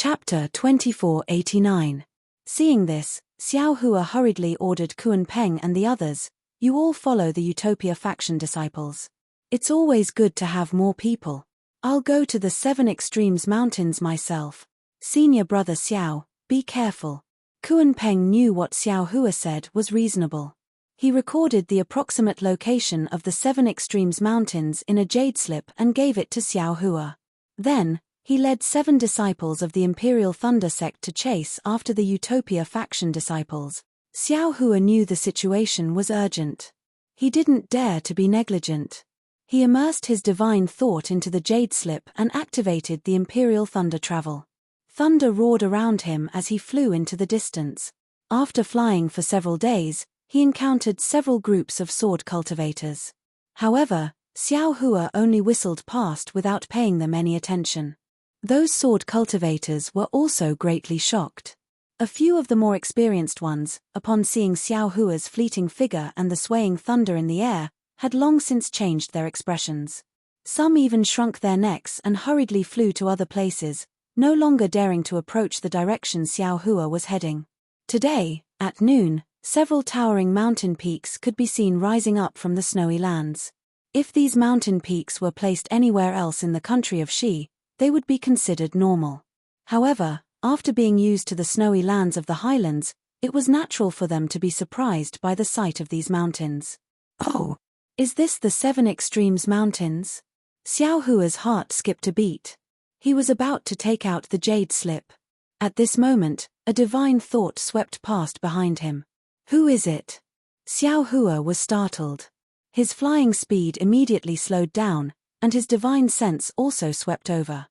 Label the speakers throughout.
Speaker 1: Chapter 2489. Seeing this, Xiao Hua hurriedly ordered Kuan Peng and the others, "You all follow the Utopia faction disciples. It's always good to have more people. I'll go to the 7 Extremes Mountains myself. Senior brother Xiao, be careful." Kuan Peng knew what Xiao Hua said was reasonable. He recorded the approximate location of the 7 Extremes Mountains in a jade slip and gave it to Xiao Hua. Then, he led 7 disciples of the Imperial Thunder sect to chase after the Utopia faction disciples. Xiao Hua knew the situation was urgent. He didn't dare to be negligent. He immersed his divine thought into the jade slip and activated the Imperial Thunder travel. Thunder roared around him as he flew into the distance. After flying for several days, he encountered several groups of sword cultivators. However, Xiao Hua only whistled past without paying them any attention. Those sword cultivators were also greatly shocked. A few of the more experienced ones, upon seeing Xiao Hua's fleeting figure and the swaying thunder in the air, had long since changed their expressions. Some even shrunk their necks and hurriedly flew to other places, no longer daring to approach the direction Xiao Hua was heading. Today, at noon, several towering mountain peaks could be seen rising up from the snowy lands. If these mountain peaks were placed anywhere else in the country of Shi, they would be considered normal. However, after being used to the snowy lands of the highlands, it was natural for them to be surprised by the sight of these mountains. "Oh, is this the 7 Extremes Mountains?" Xiao Hua's heart skipped a beat. He was about to take out the jade slip. At this moment, a divine thought swept past behind him. "Who is it?" Xiao Hua was startled. His flying speed immediately slowed down, and his divine sense also swept over.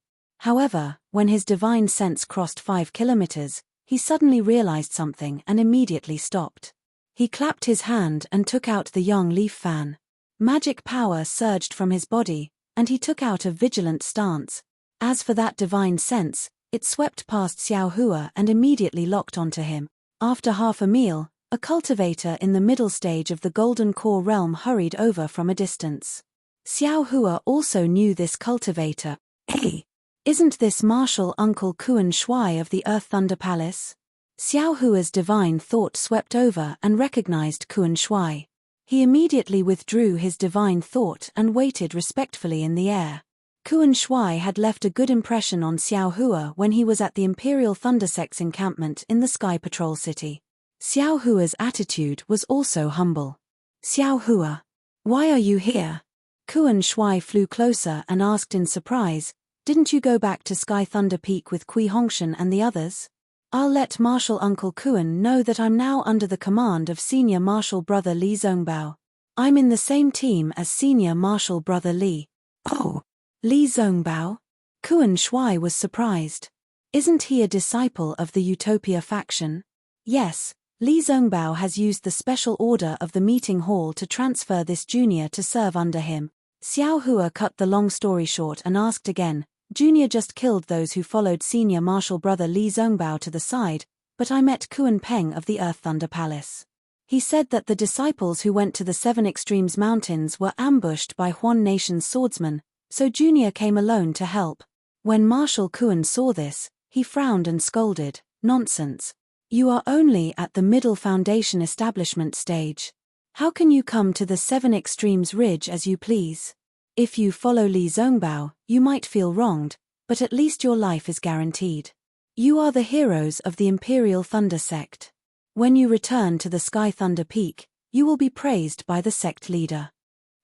Speaker 1: However, when his divine sense crossed 5 kilometers, he suddenly realized something and immediately stopped. He clapped his hand and took out the young leaf fan. Magic power surged from his body, and he took out a vigilant stance. As for that divine sense, it swept past Xiao Hua and immediately locked onto him. After half a meal, a cultivator in the middle stage of the Golden Core realm hurried over from a distance. Xiao Hua also knew this cultivator. "Hey! Isn't this Martial Uncle Kuan Shui of the Earth Thunder Palace?" Xiao Hua's divine thought swept over and recognized Kuan Shui. He immediately withdrew his divine thought and waited respectfully in the air. Kuan Shui had left a good impression on Xiao Hua when he was at the Imperial Thunder sect's encampment in the Sky Patrol City. Xiao Hua's attitude was also humble. "Xiao Hua, why are you here?" Kuan Shui flew closer and asked in surprise, "Didn't you go back to Sky Thunder Peak with Kui Hongshan and the others?" "I'll let Martial Uncle Kuan know that I'm now under the command of Senior Martial Brother Li Zongbao. I'm in the same team as Senior Martial Brother Li." "Oh, Li Zongbao?" Kuan Shui was surprised. "Isn't he a disciple of the Utopia faction?" "Yes, Li Zongbao has used the special order of the meeting hall to transfer this junior to serve under him." Xiao Hua cut the long story short and asked again, "Junior just killed those who followed Senior Martial Brother Li Zongbao to the side, but I met Kuan Peng of the Earth Thunder Palace. He said that the disciples who went to the 7 Extremes Mountains were ambushed by Huan Nation's swordsmen, so Junior came alone to help." When Martial Kuan saw this, he frowned and scolded, "Nonsense. You are only at the middle foundation establishment stage. How can you come to the 7 Extremes Ridge as you please? If you follow Li Zongbao, you might feel wronged, but at least your life is guaranteed. You are the heroes of the Imperial Thunder sect. When you return to the Sky Thunder Peak, you will be praised by the sect leader.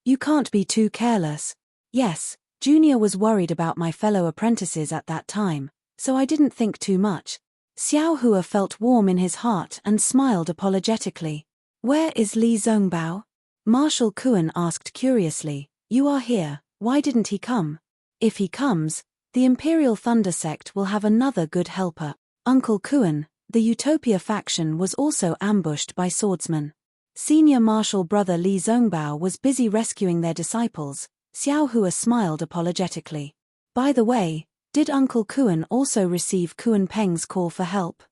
Speaker 1: You can't be too careless." "Yes, Junior was worried about my fellow apprentices at that time, so I didn't think too much." Xiao Hua felt warm in his heart and smiled apologetically. "Where is Li Zongbao?" Martial Kuan asked curiously. "You are here, why didn't he come?" "If he comes, the Imperial Thunder sect will have another good helper." "Uncle Kuan, the Utopia faction was also ambushed by swordsmen. Senior Martial Brother Li Zongbao was busy rescuing their disciples." Xiao Hua smiled apologetically. "By the way, did Uncle Kuan also receive Kuan Peng's call for help?"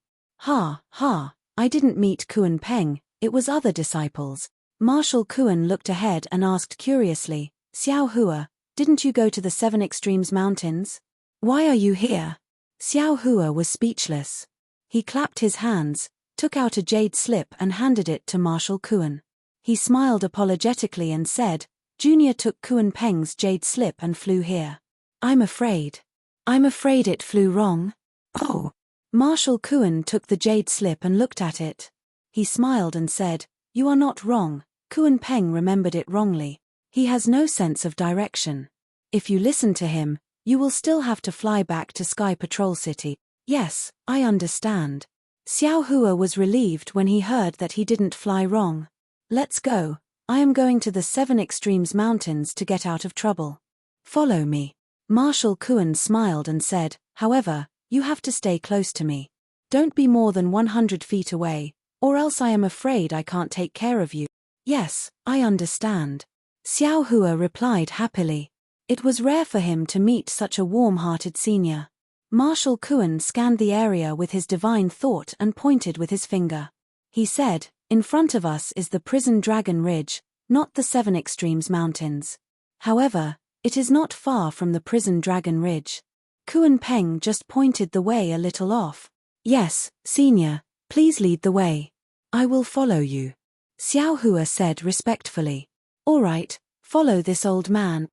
Speaker 1: "Ha, ha, I didn't meet Kuan Peng, it was other disciples." Martial Kuan looked ahead and asked curiously, "Xiao Hua, didn't you go to the 7 Extremes Mountains? Why are you here?" Xiao Hua was speechless. He clapped his hands, took out a jade slip and handed it to Marshal Kuan. He smiled apologetically and said, "Junior took Kuan Peng's jade slip and flew here. I'm afraid it flew wrong." "Oh." Marshal Kuan took the jade slip and looked at it. He smiled and said, "You are not wrong. Kuan Peng remembered it wrongly. He has no sense of direction. If you listen to him, you will still have to fly back to Sky Patrol City." "Yes, I understand." Xiao Hua was relieved when he heard that he didn't fly wrong. "Let's go. I am going to the 7 Extremes Mountains to get out of trouble. Follow me." Marshal Kuan smiled and said, "However, you have to stay close to me. Don't be more than 100 feet away, or else I am afraid I can't take care of you." "Yes, I understand." Xiao Hua replied happily. It was rare for him to meet such a warm-hearted senior. Marshal Kuan scanned the area with his divine thought and pointed with his finger. He said, "In front of us is the Prison Dragon Ridge, not the 7 Extremes Mountains. However, it is not far from the Prison Dragon Ridge." Kuan Peng just pointed the way a little off. "Yes, senior, please lead the way. I will follow you," Xiao Hua said respectfully. "All right, follow this old man."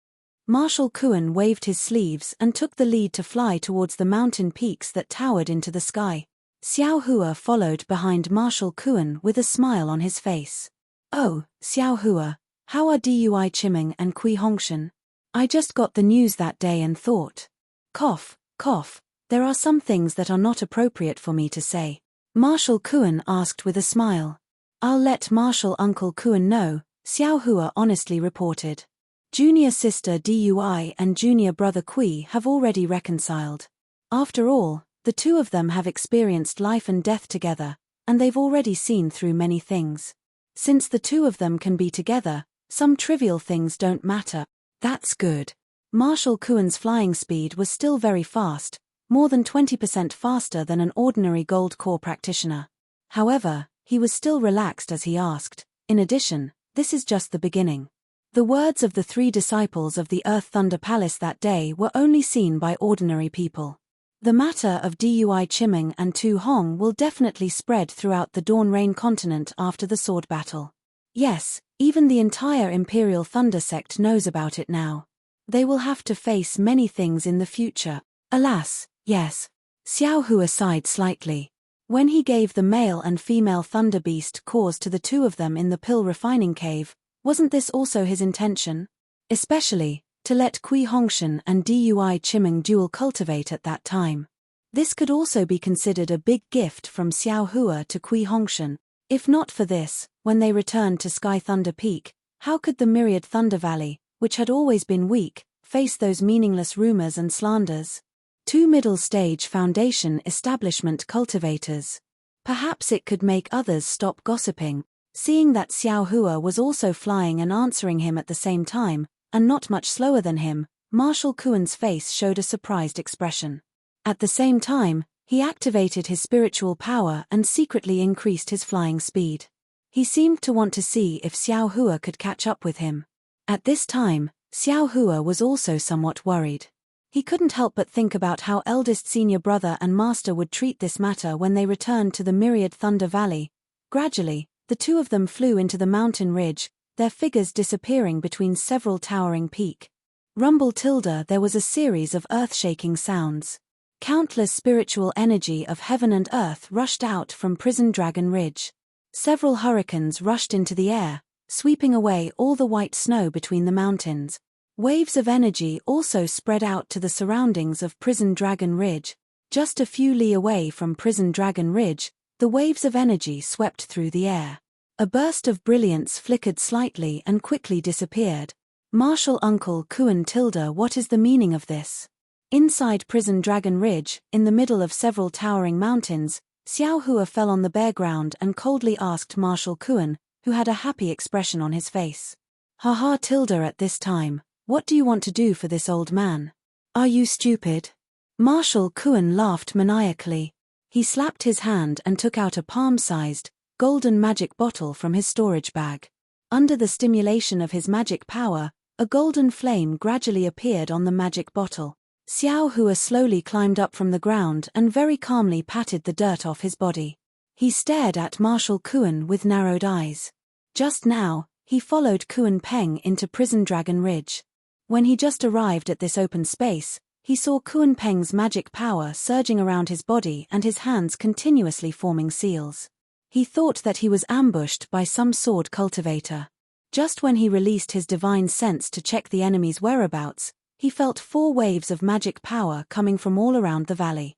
Speaker 1: Marshal Kuan waved his sleeves and took the lead to fly towards the mountain peaks that towered into the sky. Xiao Hua followed behind Marshal Kuan with a smile on his face. "Oh, Xiao Hua, how are Dui Chiming and Kui Hongshan? I just got the news that day and thought. Cough, cough, there are some things that are not appropriate for me to say." Marshal Kuan asked with a smile. "I'll let Marshal Uncle Kuan know," Xiao Hua honestly reported. "Junior sister Dui and junior brother Kui have already reconciled. After all, the two of them have experienced life and death together, and they've already seen through many things. Since the two of them can be together, some trivial things don't matter." "That's good." Marshal Kuan's flying speed was still very fast, more than 20% faster than an ordinary gold core practitioner. However, he was still relaxed as he asked, "In addition, this is just the beginning." The words of the 3 disciples of the Earth Thunder Palace that day were only seen by ordinary people. The matter of Dui Chiming and Tu Hong will definitely spread throughout the Dawn Rain continent after the sword battle. Yes, even the entire Imperial Thunder sect knows about it now. They will have to face many things in the future. Alas, yes. Xiao Hua sighed slightly. When he gave the male and female Thunder Beast cores to the two of them in the Pill Refining Cave, wasn't this also his intention? Especially, to let Kui Hongshan and Dui Chiming dual cultivate at that time. This could also be considered a big gift from Xiao Hua to Kui Hongshan. If not for this, when they returned to Sky Thunder Peak, how could the myriad Thunder Valley, which had always been weak, face those meaningless rumors and slanders? 2 middle-stage foundation establishment cultivators. Perhaps it could make others stop gossiping. Seeing that Xiao Hua was also flying and answering him at the same time, and not much slower than him, Marshal Kuan's face showed a surprised expression. At the same time, he activated his spiritual power and secretly increased his flying speed. He seemed to want to see if Xiao Hua could catch up with him. At this time, Xiao Hua was also somewhat worried. He couldn't help but think about how eldest senior brother and master would treat this matter when they returned to the myriad Thunder Valley. Gradually, the two of them flew into the mountain ridge, their figures disappearing between several towering peaks. Rumble tilde, there was a series of earth-shaking sounds. Countless spiritual energy of heaven and earth rushed out from Prison Dragon Ridge. Several hurricanes rushed into the air, sweeping away all the white snow between the mountains. Waves of energy also spread out to the surroundings of Prison Dragon Ridge. Just a few li away from Prison Dragon Ridge, the waves of energy swept through the air. A burst of brilliance flickered slightly and quickly disappeared. Marshal Uncle Kuan tilde, what is the meaning of this? Inside Prison Dragon Ridge, in the middle of several towering mountains, Xiao Hua fell on the bare ground and coldly asked Marshal Kuan, who had a happy expression on his face. Haha tilde, at this time, what do you want to do for this old man? Are you stupid? Marshal Kuan laughed maniacally. He slapped his hand and took out a palm-sized, golden magic bottle from his storage bag. Under the stimulation of his magic power, a golden flame gradually appeared on the magic bottle. Xiao Hua slowly climbed up from the ground and very calmly patted the dirt off his body. He stared at Marshal Kuan with narrowed eyes. Just now, he followed Kuan Peng into Prison Dragon Ridge. When he just arrived at this open space, he saw Kuan Peng's magic power surging around his body and his hands continuously forming seals. He thought that he was ambushed by some sword cultivator. Just when he released his divine sense to check the enemy's whereabouts, he felt 4 waves of magic power coming from all around the valley.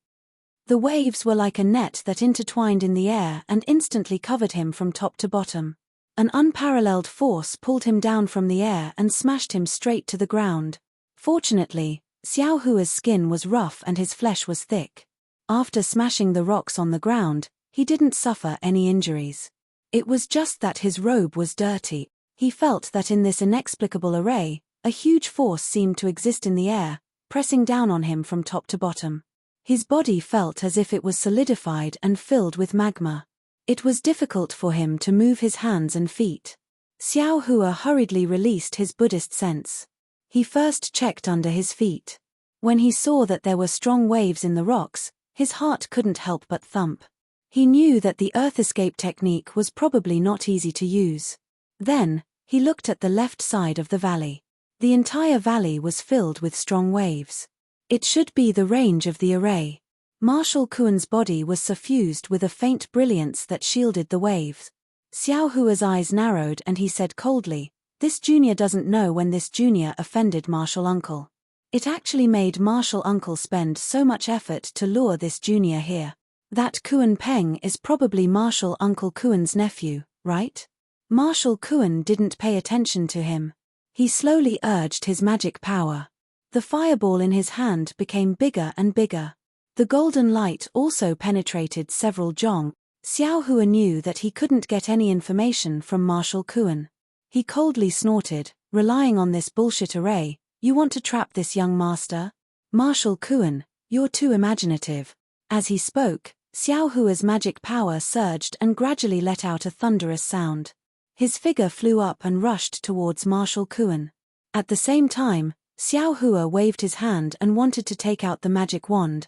Speaker 1: The waves were like a net that intertwined in the air and instantly covered him from top to bottom. An unparalleled force pulled him down from the air and smashed him straight to the ground. Fortunately, Xiao Hua's skin was rough and his flesh was thick. After smashing the rocks on the ground, he didn't suffer any injuries. It was just that his robe was dirty. He felt that in this inexplicable array, a huge force seemed to exist in the air, pressing down on him from top to bottom. His body felt as if it was solidified and filled with magma. It was difficult for him to move his hands and feet. Xiao Hua hurriedly released his Buddhist sense. He first checked under his feet. When he saw that there were strong waves in the rocks, his heart couldn't help but thump. He knew that the earth escape technique was probably not easy to use. Then, he looked at the left side of the valley. The entire valley was filled with strong waves. It should be the range of the array. Marshal Kuan's body was suffused with a faint brilliance that shielded the waves. Xiao Hua's eyes narrowed and he said coldly, "This junior doesn't know when this junior offended Marshal Uncle. It actually made Marshal Uncle spend so much effort to lure this junior here. That Kuan Peng is probably Marshal Uncle Kuan's nephew, right?" Marshal Kuan didn't pay attention to him. He slowly urged his magic power. The fireball in his hand became bigger and bigger. The golden light also penetrated several zhong. Xiao Hua knew that he couldn't get any information from Marshal Kuan. He coldly snorted, "Relying on this bullshit array, you want to trap this young master? Marshal Kuan, you're too imaginative." As he spoke, Xiao Hua's magic power surged and gradually let out a thunderous sound. His figure flew up and rushed towards Marshal Kuan. At the same time, Xiao Hua waved his hand and wanted to take out the magic wand.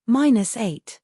Speaker 1: -8.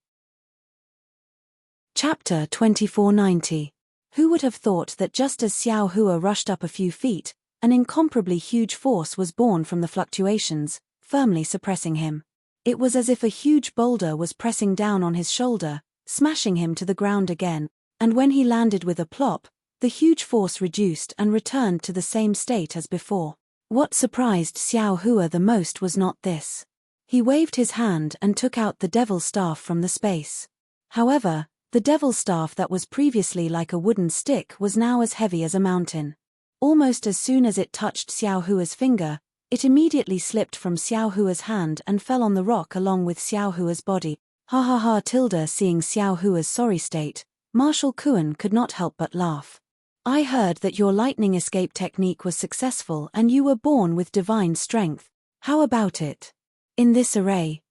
Speaker 1: Chapter 2490. Who would have thought that just as Xiao Hua rushed up a few feet, an incomparably huge force was born from the fluctuations, firmly suppressing him. It was as if a huge boulder was pressing down on his shoulder, smashing him to the ground again, and when he landed with a plop, the huge force reduced and returned to the same state as before. What surprised Xiao Hua the most was not this. He waved his hand and took out the devil staff from the space. However, the devil staff that was previously like a wooden stick was now as heavy as a mountain. Almost as soon as it touched Xiao Hua's finger, it immediately slipped from Xiao Hua's hand and fell on the rock along with Xiao Hua's body. Ha ha ha tilde. Seeing Xiao Hua's sorry state, Marshal Kuan could not help but laugh. "I heard that your lightning escape technique was successful and you were born with divine strength. How about it? In this array,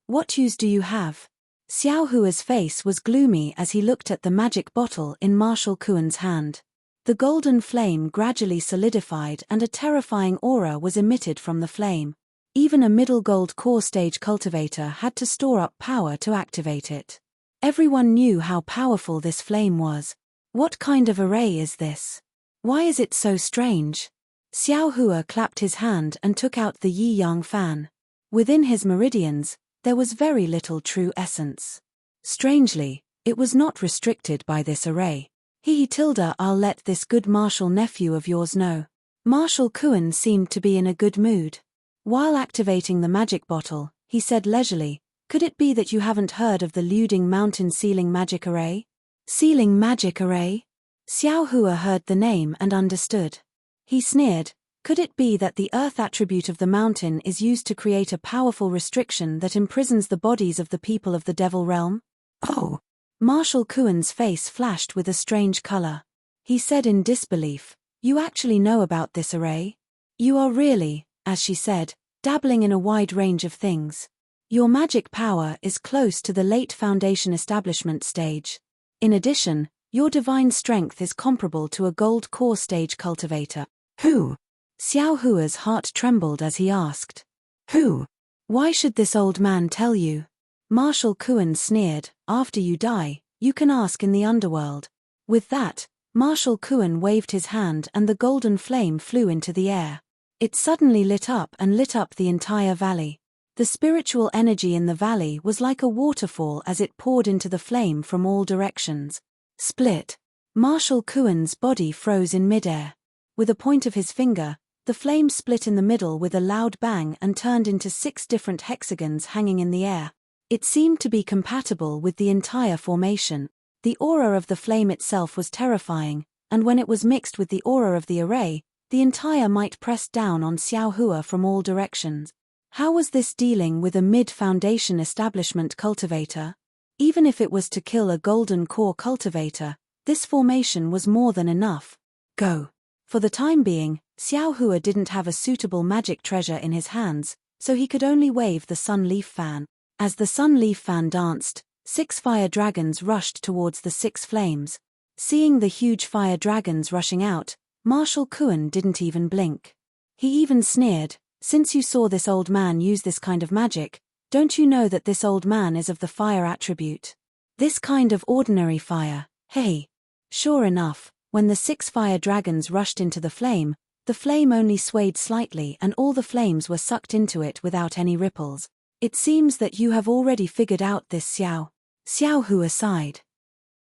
Speaker 1: what use do you have?" Xiao Hua's face was gloomy as he looked at the magic bottle in Marshal Kuan's hand. The golden flame gradually solidified and a terrifying aura was emitted from the flame. Even a middle gold core stage cultivator had to store up power to activate it. Everyone knew how powerful this flame was. What kind of array is this? Why is it so strange? Xiao Hua clapped his hand and took out the Yi-Yang fan. Within his meridians, there was very little true essence. Strangely, it was not restricted by this array. I'll let this good Marshal nephew of yours know. Marshal Kuan seemed to be in a good mood. While activating the magic bottle, he said leisurely, "Could it be that you haven't heard of the Luding Mountain Sealing Magic Array?" Sealing Magic Array? Xiao Hua heard the name and understood. He sneered, "Could it be that the earth attribute of the mountain is used to create a powerful restriction that imprisons the bodies of the people of the Devil Realm?" "Oh." Marshal Kuan's face flashed with a strange color. He said in disbelief, "You actually know about this array? You are really," as she said, "dabbling in a wide range of things. Your magic power is close to the late Foundation establishment stage. In addition, your divine strength is comparable to a gold core stage cultivator." "Who?" Xiao Hua's heart trembled as he asked. "Who?" Why should this old man tell you? Marshal Kuan sneered, after you die, you can ask in the underworld. With that, Marshal Kuan waved his hand and the golden flame flew into the air. It suddenly lit up the entire valley. The spiritual energy in the valley was like a waterfall as it poured into the flame from all directions. Split. Marshal Kuan's body froze in midair. With a point of his finger, the flame split in the middle with a loud bang and turned into 6 different hexagons hanging in the air. It seemed to be compatible with the entire formation. The aura of the flame itself was terrifying, and when it was mixed with the aura of the array, the entire might pressed down on Xiao Hua from all directions. How was this dealing with a mid-foundation establishment cultivator? Even if it was to kill a golden core cultivator, this formation was more than enough. Go. For the time being, Xiao Hua didn't have a suitable magic treasure in his hands, so he could only wave the sun leaf fan. As the sun leaf fan danced, 6 fire dragons rushed towards the 6 flames. Seeing the huge fire dragons rushing out, Marshal Kuan didn't even blink. He even sneered, since you saw this old man use this kind of magic, don't you know that this old man is of the fire attribute? This kind of ordinary fire, hey. Sure enough, when the 6 fire dragons rushed into the flame only swayed slightly and all the flames were sucked into it without any ripples. It seems that you have already figured out this Xiao. Xiao Hua sighed.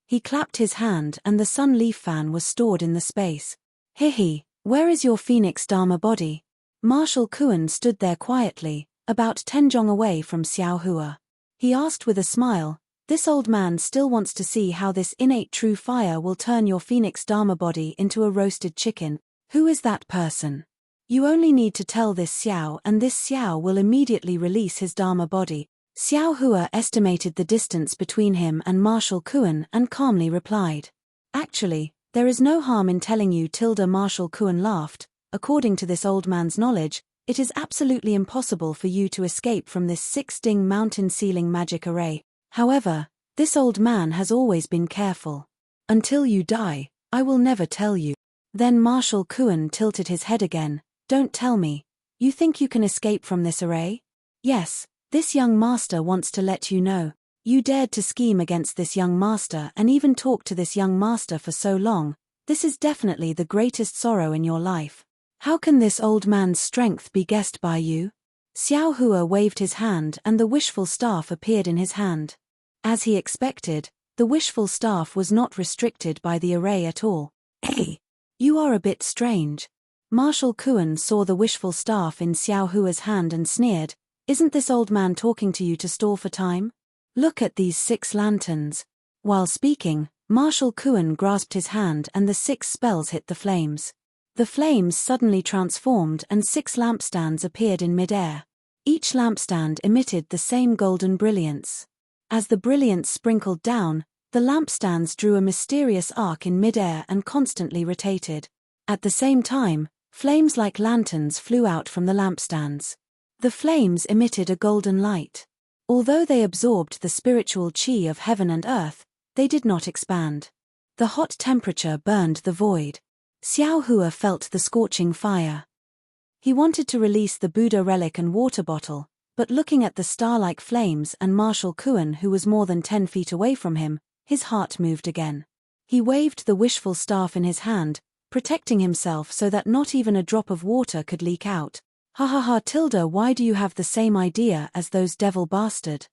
Speaker 1: He clapped his hand and the sun leaf fan was stored in the space. Hihi, where is your Phoenix Dharma body? Marshal Kuan stood there quietly, about 10 jong away from Xiao Hua. He asked with a smile, this old man still wants to see how this innate true fire will turn your Phoenix Dharma body into a roasted chicken. Who is that person? You only need to tell this Xiao and this Xiao will immediately release his Dharma body. Xiao Hua estimated the distance between him and Marshal Kuan and calmly replied. Actually, there is no harm in telling you. Marshal Kuan laughed. According to this old man's knowledge, it is absolutely impossible for you to escape from this 6-ding mountain ceiling magic array. However, this old man has always been careful. Until you die, I will never tell you. Then Marshal Kuan tilted his head again. Don't tell me. You think you can escape from this array? Yes, this young master wants to let you know. You dared to scheme against this young master and even talk to this young master for so long. This is definitely the greatest sorrow in your life. How can this old man's strength be guessed by you? Xiao Hua waved his hand and the wishful staff appeared in his hand. As he expected, the wishful staff was not restricted by the array at all. Hey, you are a bit strange. Marshal Kuan saw the wishful staff in Xiao Hua's hand and sneered, isn't this old man talking to you to stall for time? Look at these 6 lanterns. While speaking, Marshal Kuan grasped his hand and the 6 spells hit the flames. The flames suddenly transformed and 6 lampstands appeared in midair. Each lampstand emitted the same golden brilliance. As the brilliance sprinkled down, the lampstands drew a mysterious arc in midair and constantly rotated. At the same time, flames like lanterns flew out from the lampstands. The flames emitted a golden light. Although they absorbed the spiritual chi of heaven and earth, they did not expand. The hot temperature burned the void. Xiao Hua felt the scorching fire. He wanted to release the Buddha relic and water bottle, but looking at the star-like flames and Marshal Kuan who was more than 10 feet away from him, his heart moved again. He waved the wishful staff in his hand, protecting himself so that not even a drop of water could leak out. Ha ha ha. Why do you have the same idea as those devil bastard?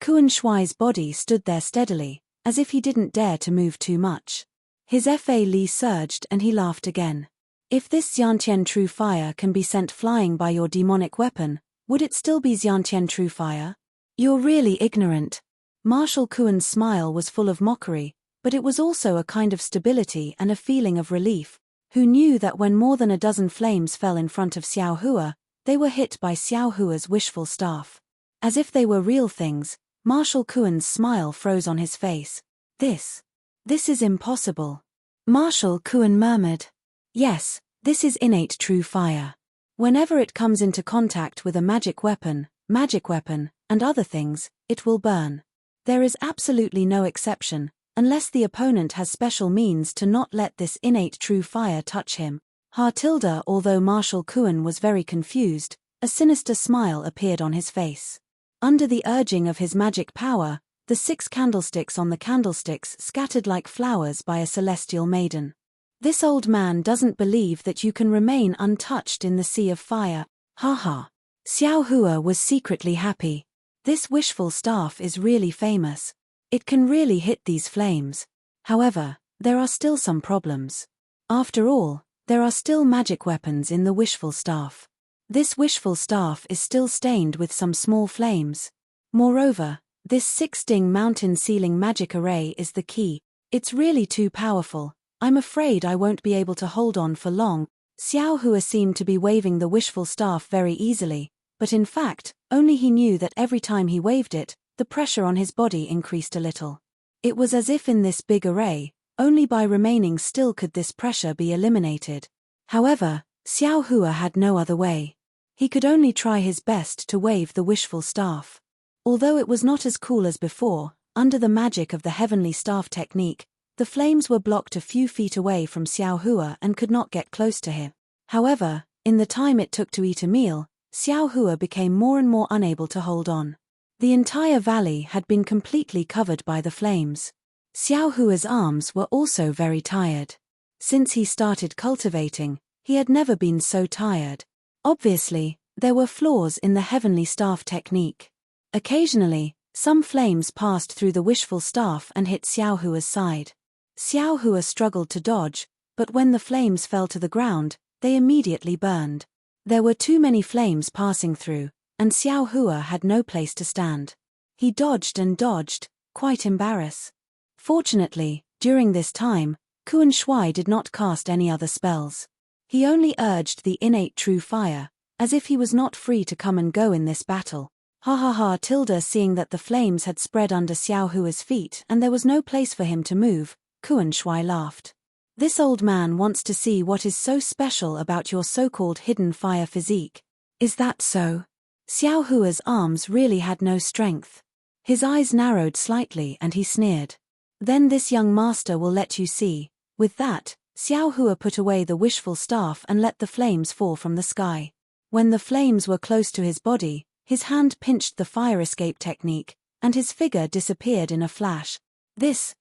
Speaker 1: Kuan Shuai's body stood there steadily, as if he didn't dare to move too much. His fa li surged and he laughed again. If this Xiantian true fire can be sent flying by your demonic weapon, would it still be Xiantian true fire? You're really ignorant. Marshal Kuan's smile was full of mockery, but it was also a kind of stability and a feeling of relief. Who knew that when more than a dozen flames fell in front of Xiao Hua, they were hit by Xiao Hua's wishful staff. As if they were real things, Marshal Kuan's smile froze on his face. This is impossible. Marshal Kuan murmured. Yes, this is innate true fire. Whenever it comes into contact with a magic weapon, and other things, it will burn. There is absolutely no exception, unless the opponent has special means to not let this innate true fire touch him. Although Marshal Kuan was very confused, A sinister smile appeared on his face. Under the urging of his magic power, the 6 candlesticks on the candlesticks scattered like flowers by a celestial maiden. This old man doesn't believe that you can remain untouched in the sea of fire. Ha ha. Xiao Hua was secretly happy. This wishful staff is really famous. It can really hit these flames. However, there are still some problems. After all, there are still magic weapons in the wishful staff. This wishful staff is still stained with some small flames. Moreover, this 6-ding mountain ceiling magic array is the key. It's really too powerful. I'm afraid I won't be able to hold on for long. Xiao Hua seemed to be waving the wishful staff very easily, but in fact, only he knew that every time he waved it, the pressure on his body increased a little. It was as if in this big array, only by remaining still could this pressure be eliminated. However, Xiao Hua had no other way. He could only try his best to wave the wishful staff. Although it was not as cool as before, under the magic of the heavenly staff technique, the flames were blocked a few feet away from Xiao Hua and could not get close to him. However, in the time it took to eat a meal, Xiao Hua became more and more unable to hold on. The entire valley had been completely covered by the flames. Xiao Hua's arms were also very tired. Since he started cultivating, he had never been so tired. Obviously, there were flaws in the heavenly staff technique. Occasionally, some flames passed through the wishful staff and hit Xiao Hua's side. Xiao Hua struggled to dodge, but when the flames fell to the ground, they immediately burned. There were too many flames passing through, and Xiao Hua had no place to stand. He dodged and dodged, quite embarrassed. Fortunately, during this time, Kuan Shui did not cast any other spells. He only urged the innate true fire, as if he was not free to come and go in this battle. Ha ha ha. Tilda, seeing that the flames had spread under Xiao Hua's feet and there was no place for him to move, Kuan Shui laughed. This old man wants to see what is so special about your so-called hidden fire physique. Is that so? Xiao Hua's arms really had no strength. His eyes narrowed slightly and he sneered. Then this young master will let you see. With that, Xiao Hua put away the wishful staff and let the flames fall from the sky. When the flames were close to his body, his hand pinched the fire escape technique, and his figure disappeared in a flash. This.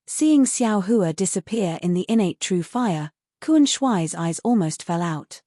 Speaker 1: Seeing Xiao Hua disappear in the innate true fire, Kuan Shui's eyes almost fell out.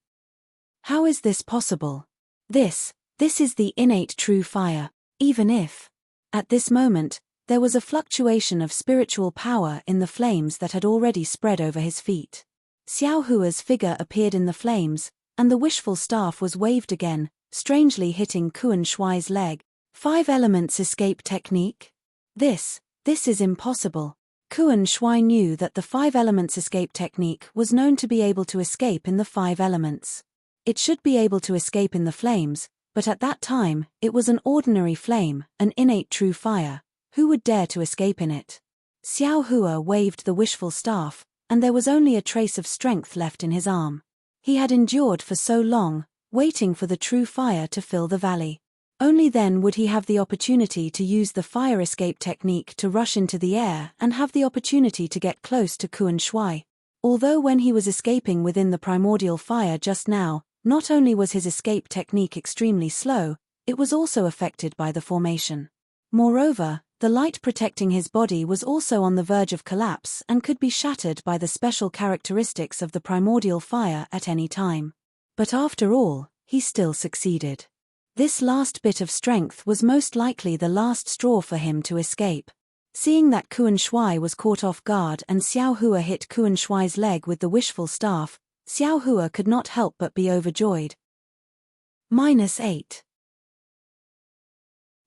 Speaker 1: How is this possible? This is the innate true fire, even if. At this moment, there was a fluctuation of spiritual power in the flames that had already spread over his feet. Xiao Hua's figure appeared in the flames, and the wishful staff was waved again, strangely hitting Kuan Shui's leg. 5 elements escape technique? This is impossible. Kuan Shui knew that the 5 elements escape technique was known to be able to escape in the 5 elements. It should be able to escape in the flames, but at that time, it was an ordinary flame, an innate true fire. Who would dare to escape in it? Xiao Hua waved the wishful staff, and there was only a trace of strength left in his arm. He had endured for so long, waiting for the true fire to fill the valley. Only then would he have the opportunity to use the fire escape technique to rush into the air and have the opportunity to get close to Kuan Shui. Although when he was escaping within the primordial fire just now, not only was his escape technique extremely slow, it was also affected by the formation. Moreover, the light protecting his body was also on the verge of collapse and could be shattered by the special characteristics of the primordial fire at any time. But after all, he still succeeded. This last bit of strength was most likely the last straw for him to escape. Seeing that Kuan Shui was caught off guard and Xiao Hua hit Kuan Shui's leg with the wishful staff, Xiao Hua could not help but be overjoyed. -8.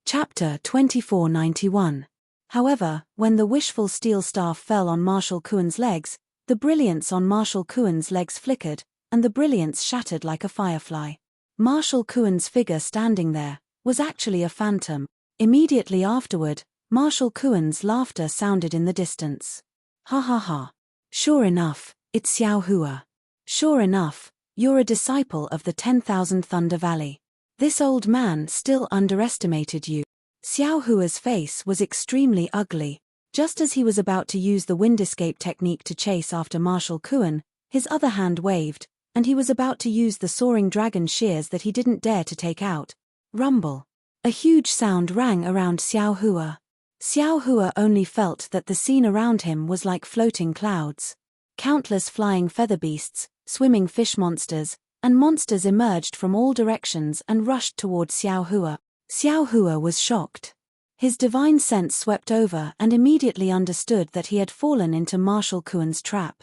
Speaker 1: Chapter 2491. However, when the wishful steel staff fell on Marshal Kuan's legs, the brilliance on Marshal Kuan's legs flickered, and the brilliance shattered like a firefly. Marshal Kuan's figure standing there was actually a phantom. Immediately afterward, Marshal Kuan's laughter sounded in the distance. Ha ha ha. Sure enough, it's Xiao Hua. Sure enough, you're a disciple of the 10,000 Thunder Valley. This old man still underestimated you. Xiao Hua's face was extremely ugly. Just as he was about to use the wind escape technique to chase after Marshal Kuan, his other hand waved, and he was about to use the soaring dragon shears that he didn't dare to take out. Rumble. A huge sound rang around Xiao Hua. Xiao Hua only felt that the scene around him was like floating clouds. Countless flying feather beasts, swimming fish monsters, and monsters emerged from all directions and rushed toward Xiao Hua. Xiao Hua was shocked. His divine sense swept over and immediately understood that he had fallen into Marshal Kuan's trap.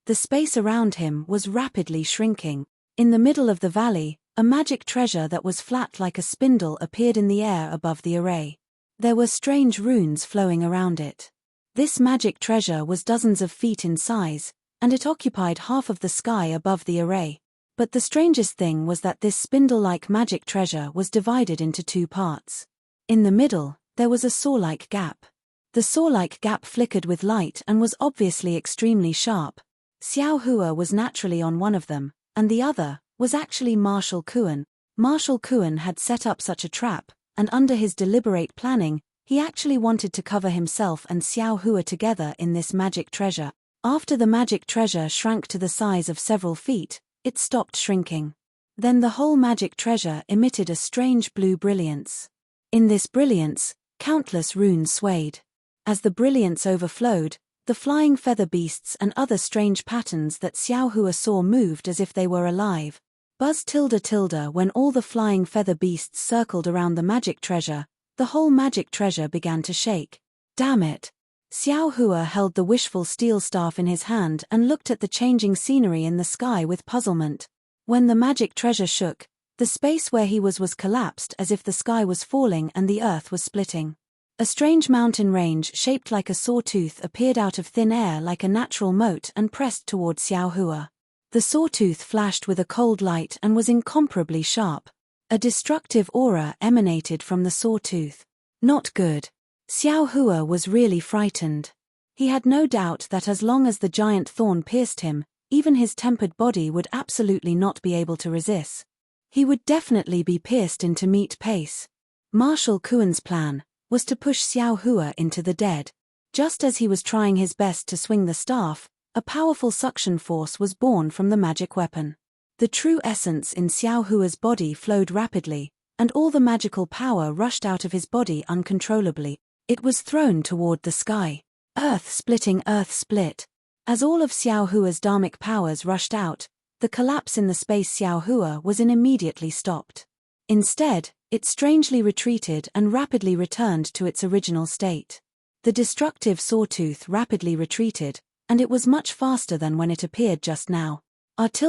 Speaker 1: The space around him was rapidly shrinking. In the middle of the valley, a magic treasure that was flat like a spindle appeared in the air above the array. There were strange runes flowing around it. This magic treasure was dozens of feet in size, and it occupied half of the sky above the array. But the strangest thing was that this spindle-like magic treasure was divided into two parts. In the middle, there was a saw-like gap. The saw-like gap flickered with light and was obviously extremely sharp. Xiao Hua was naturally on one of them, and the other was actually Marshal Kuan. Marshal Kuan had set up such a trap, and under his deliberate planning, he actually wanted to cover himself and Xiao Hua together in this magic treasure. After the magic treasure shrank to the size of several feet, it stopped shrinking. Then the whole magic treasure emitted a strange blue brilliance. In this brilliance, countless runes swayed. As the brilliance overflowed, the flying feather beasts and other strange patterns that Xiao Hua saw moved as if they were alive. Buzz tilde tilde. When all the flying feather beasts circled around the magic treasure, the whole magic treasure began to shake. Damn it! Xiao Hua held the wishful steel staff in his hand and looked at the changing scenery in the sky with puzzlement. When the magic treasure shook, the space where he was collapsed as if the sky was falling and the earth was splitting. A strange mountain range shaped like a sawtooth appeared out of thin air like a natural moat and pressed toward Xiao Hua. The sawtooth flashed with a cold light and was incomparably sharp. A destructive aura emanated from the sawtooth. Not good. Xiao Hua was really frightened. He had no doubt that as long as the giant thorn pierced him, even his tempered body would absolutely not be able to resist. He would definitely be pierced into meat paste. Marshal Kuan's plan was to push Xiao Hua into the dead. Just as he was trying his best to swing the staff, a powerful suction force was born from the magic weapon. The true essence in Xiao Hua's body flowed rapidly, and all the magical power rushed out of his body uncontrollably. It was thrown toward the sky. Earth split. As all of Xiao Hua's dharmic powers rushed out, the collapse in the space Xiao Hua was in immediately stopped. Instead, it strangely retreated and rapidly returned to its original state. The destructive sawtooth rapidly retreated, and it was much faster than when it appeared just now. Just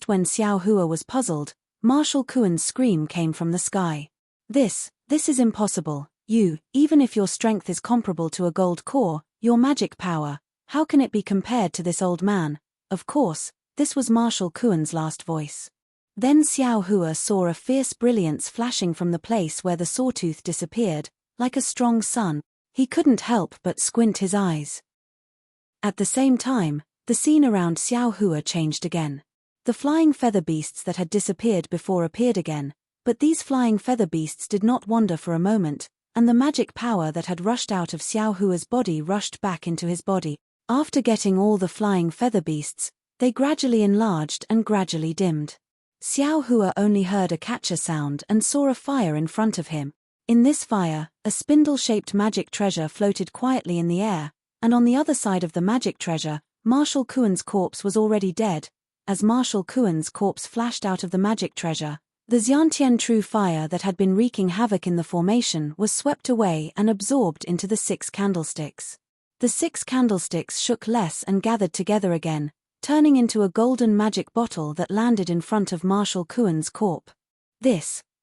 Speaker 1: when Xiao Hua was puzzled, Marshal Kuan's scream came from the sky. This is impossible. Even if your strength is comparable to a gold core, your magic power, how can it be compared to this old man? Of course, this was Marshal Kuan's last voice. Then Xiao Hua saw a fierce brilliance flashing from the place where the sawtooth disappeared, like a strong sun. He couldn't help but squint his eyes. At the same time, the scene around Xiao Hua changed again. The flying feather beasts that had disappeared before appeared again, but these flying feather beasts did not wander for a moment, and the magic power that had rushed out of Xiao Hua's body rushed back into his body. After getting all the flying feather beasts, they gradually enlarged and gradually dimmed. Xiao Hua only heard a catcher sound and saw a fire in front of him. In this fire, a spindle-shaped magic treasure floated quietly in the air, and on the other side of the magic treasure, Marshal Kuan's corpse was already dead. As Marshal Kuan's corpse flashed out of the magic treasure, the Xiantian true fire that had been wreaking havoc in the formation was swept away and absorbed into the 6 candlesticks. The 6 candlesticks shook less and gathered together again, turning into a golden magic bottle that landed in front of Marshal Kuan's corpse.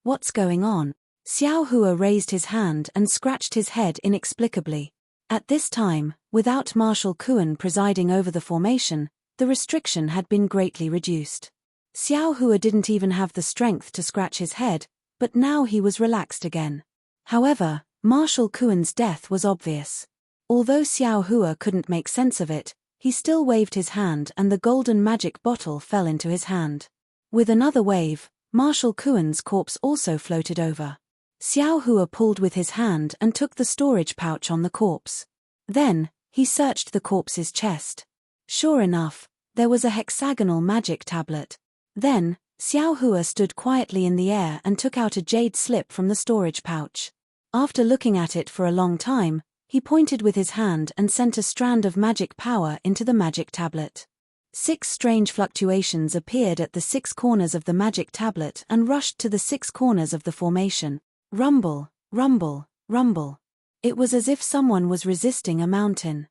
Speaker 1: What's going on? Xiao Hua raised his hand and scratched his head inexplicably. At this time, without Marshal Kuan presiding over the formation, the restriction had been greatly reduced. Xiao Hua didn't even have the strength to scratch his head, but now he was relaxed again. However, Marshal Kuan's death was obvious. Although Xiao Hua couldn't make sense of it, he still waved his hand and the golden magic bottle fell into his hand. With another wave, Marshal Kuan's corpse also floated over. Xiao Hua pulled with his hand and took the storage pouch on the corpse. Then, he searched the corpse's chest. Sure enough, There was a hexagonal magic tablet. Then, Xiao Hua stood quietly in the air and took out a jade slip from the storage pouch. After looking at it for a long time, he pointed with his hand and sent a strand of magic power into the magic tablet. 6 strange fluctuations appeared at the 6 corners of the magic tablet and rushed to the 6 corners of the formation. Rumble, rumble, rumble. It was as if someone was resisting a mountain.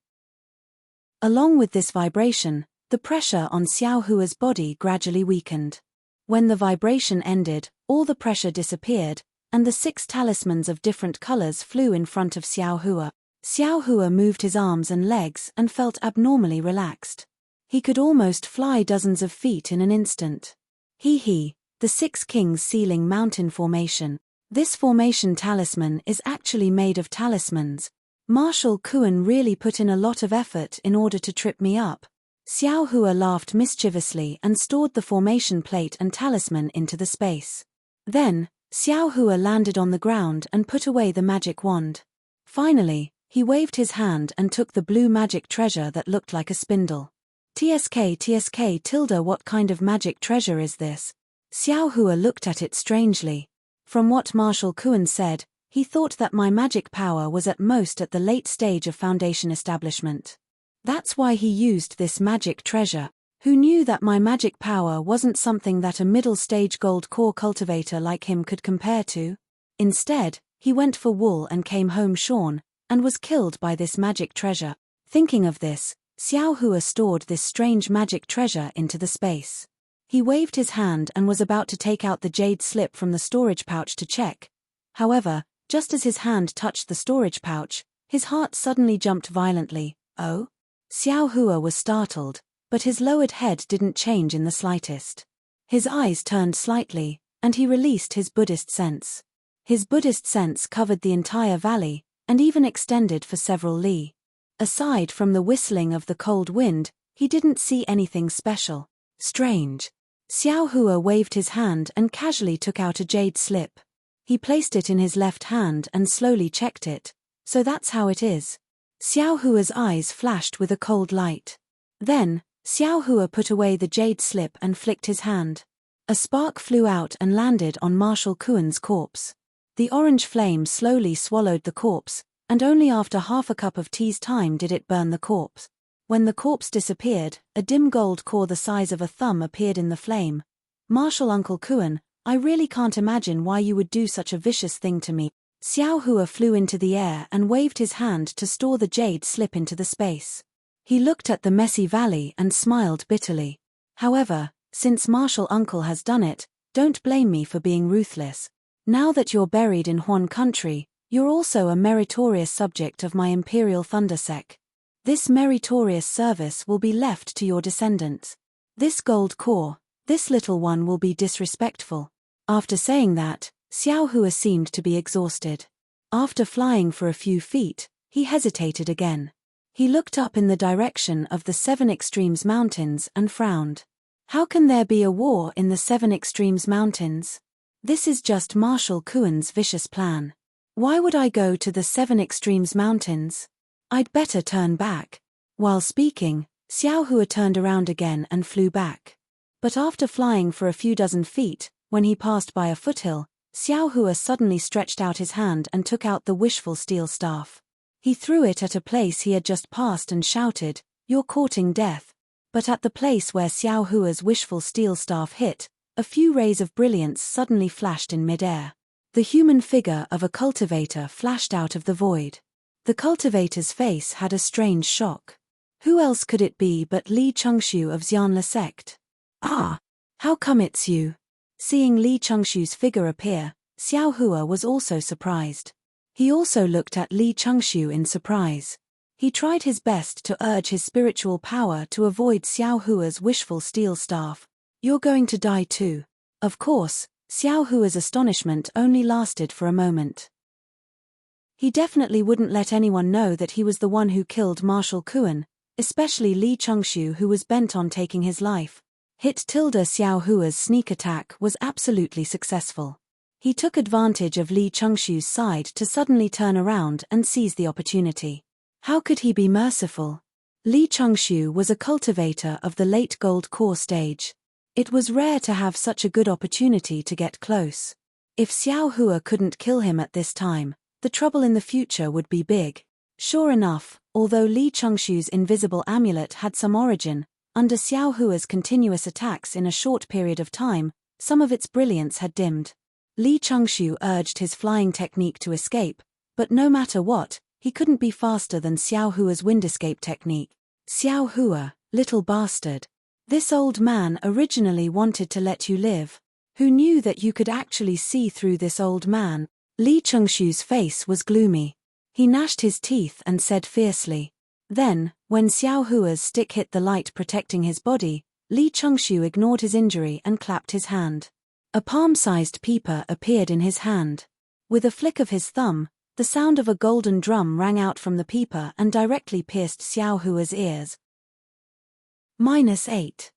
Speaker 1: Along with this vibration, the pressure on Xiao Hua's body gradually weakened. When the vibration ended, all the pressure disappeared, and the 6 talismans of different colors flew in front of Xiao Hua. Xiao Hua moved his arms and legs and felt abnormally relaxed. He could almost fly dozens of feet in an instant. The 6 Kings Sealing Mountain Formation. This formation talisman is actually made of talismans. Marshal Kuan really put in a lot of effort in order to trip me up. Xiao Hua laughed mischievously and stored the formation plate and talisman into the space. Then, Xiao Hua landed on the ground and put away the magic wand. Finally, he waved his hand and took the blue magic treasure that looked like a spindle. TSK tilde, what kind of magic treasure is this? Xiao Hua looked at it strangely. From what Marshal Kuan said, he thought that my magic power was at most at the late stage of foundation establishment. That's why he used this magic treasure. Who knew that my magic power wasn't something that a middle-stage gold core cultivator like him could compare to? Instead, he went for wool and came home shorn, and was killed by this magic treasure. Thinking of this, Xiao Hua stored this strange magic treasure into the space. He waved his hand and was about to take out the jade slip from the storage pouch to check. However, just as his hand touched the storage pouch, his heart suddenly jumped violently. Oh? Xiao Hua was startled, but his lowered head didn't change in the slightest. His eyes turned slightly, and he released his Buddhist sense. His Buddhist sense covered the entire valley, and even extended for several li. Aside from the whistling of the cold wind, he didn't see anything special. Strange. Xiao Hua waved his hand and casually took out a jade slip. He placed it in his left hand and slowly checked it. So that's how it is. Xiao Hua's eyes flashed with a cold light. Then, Xiao Hua put away the jade slip and flicked his hand. A spark flew out and landed on Marshal Kuan's corpse. The orange flame slowly swallowed the corpse, and only after half a cup of tea's time did it burn the corpse. When the corpse disappeared, a dim gold core the size of a thumb appeared in the flame. Marshal Uncle Kuan, I really can't imagine why you would do such a vicious thing to me. Xiao Hua flew into the air and waved his hand to store the jade slip into the space. He looked at the messy valley and smiled bitterly. However, since Marshal Uncle has done it, don't blame me for being ruthless. Now that you're buried in Huan country, you're also a meritorious subject of my Imperial Thundersec. This meritorious service will be left to your descendants. This gold core, this little one will be disrespectful. After saying that, Xiao Hua seemed to be exhausted. After flying for a few feet, he hesitated again. He looked up in the direction of the 7 Extremes Mountains and frowned. How can there be a war in the 7 Extremes Mountains? This is just Marshal Kuan's vicious plan. Why would I go to the 7 Extremes Mountains? I'd better turn back. While speaking, Xiao Hua turned around again and flew back. But after flying for a few dozen feet, when he passed by a foothill, Xiao Hua suddenly stretched out his hand and took out the wishful steel staff. He threw it at a place he had just passed and shouted, "You're courting death." But at the place where Xiao Hua's wishful steel staff hit, a few rays of brilliance suddenly flashed in midair. The human figure of a cultivator flashed out of the void. The cultivator's face had a strange shock. Who else could it be but Li Chengxiu of Xianla sect? Ah! How come it's you? Seeing Li Chengxiu's figure appear, Xiao Hua was also surprised. He also looked at Li Chengxiu in surprise. He tried his best to urge his spiritual power to avoid Xiao Hua's wishful steel staff. You're going to die too. Of course, Xiao Hua's astonishment only lasted for a moment. He definitely wouldn't let anyone know that he was the one who killed Marshal Kuan, especially Li Chengxiu, who was bent on taking his life. Xiao Hua's sneak attack was absolutely successful. He took advantage of Li Chengxiu's side to suddenly turn around and seize the opportunity. How could he be merciful? Li Chengxiu was a cultivator of the late gold core stage. It was rare to have such a good opportunity to get close. If Xiao Hua couldn't kill him at this time, the trouble in the future would be big. Sure enough, although Li Chengxiu's invisible amulet had some origin, under Xiao Hua's continuous attacks in a short period of time, some of its brilliance had dimmed. Li Chengxiu urged his flying technique to escape, but no matter what, he couldn't be faster than Xiao Hua's wind escape technique. Xiao Hua, little bastard. This old man originally wanted to let you live. Who knew that you could actually see through this old man? Li Chengxiu's face was gloomy. He gnashed his teeth and said fiercely. Then, when Xiao Hua's stick hit the light protecting his body, Li Chengxiu ignored his injury and clapped his hand. A palm-sized peeper appeared in his hand. With a flick of his thumb, the sound of a golden drum rang out from the peeper and directly pierced Xiao Hua's ears. -8.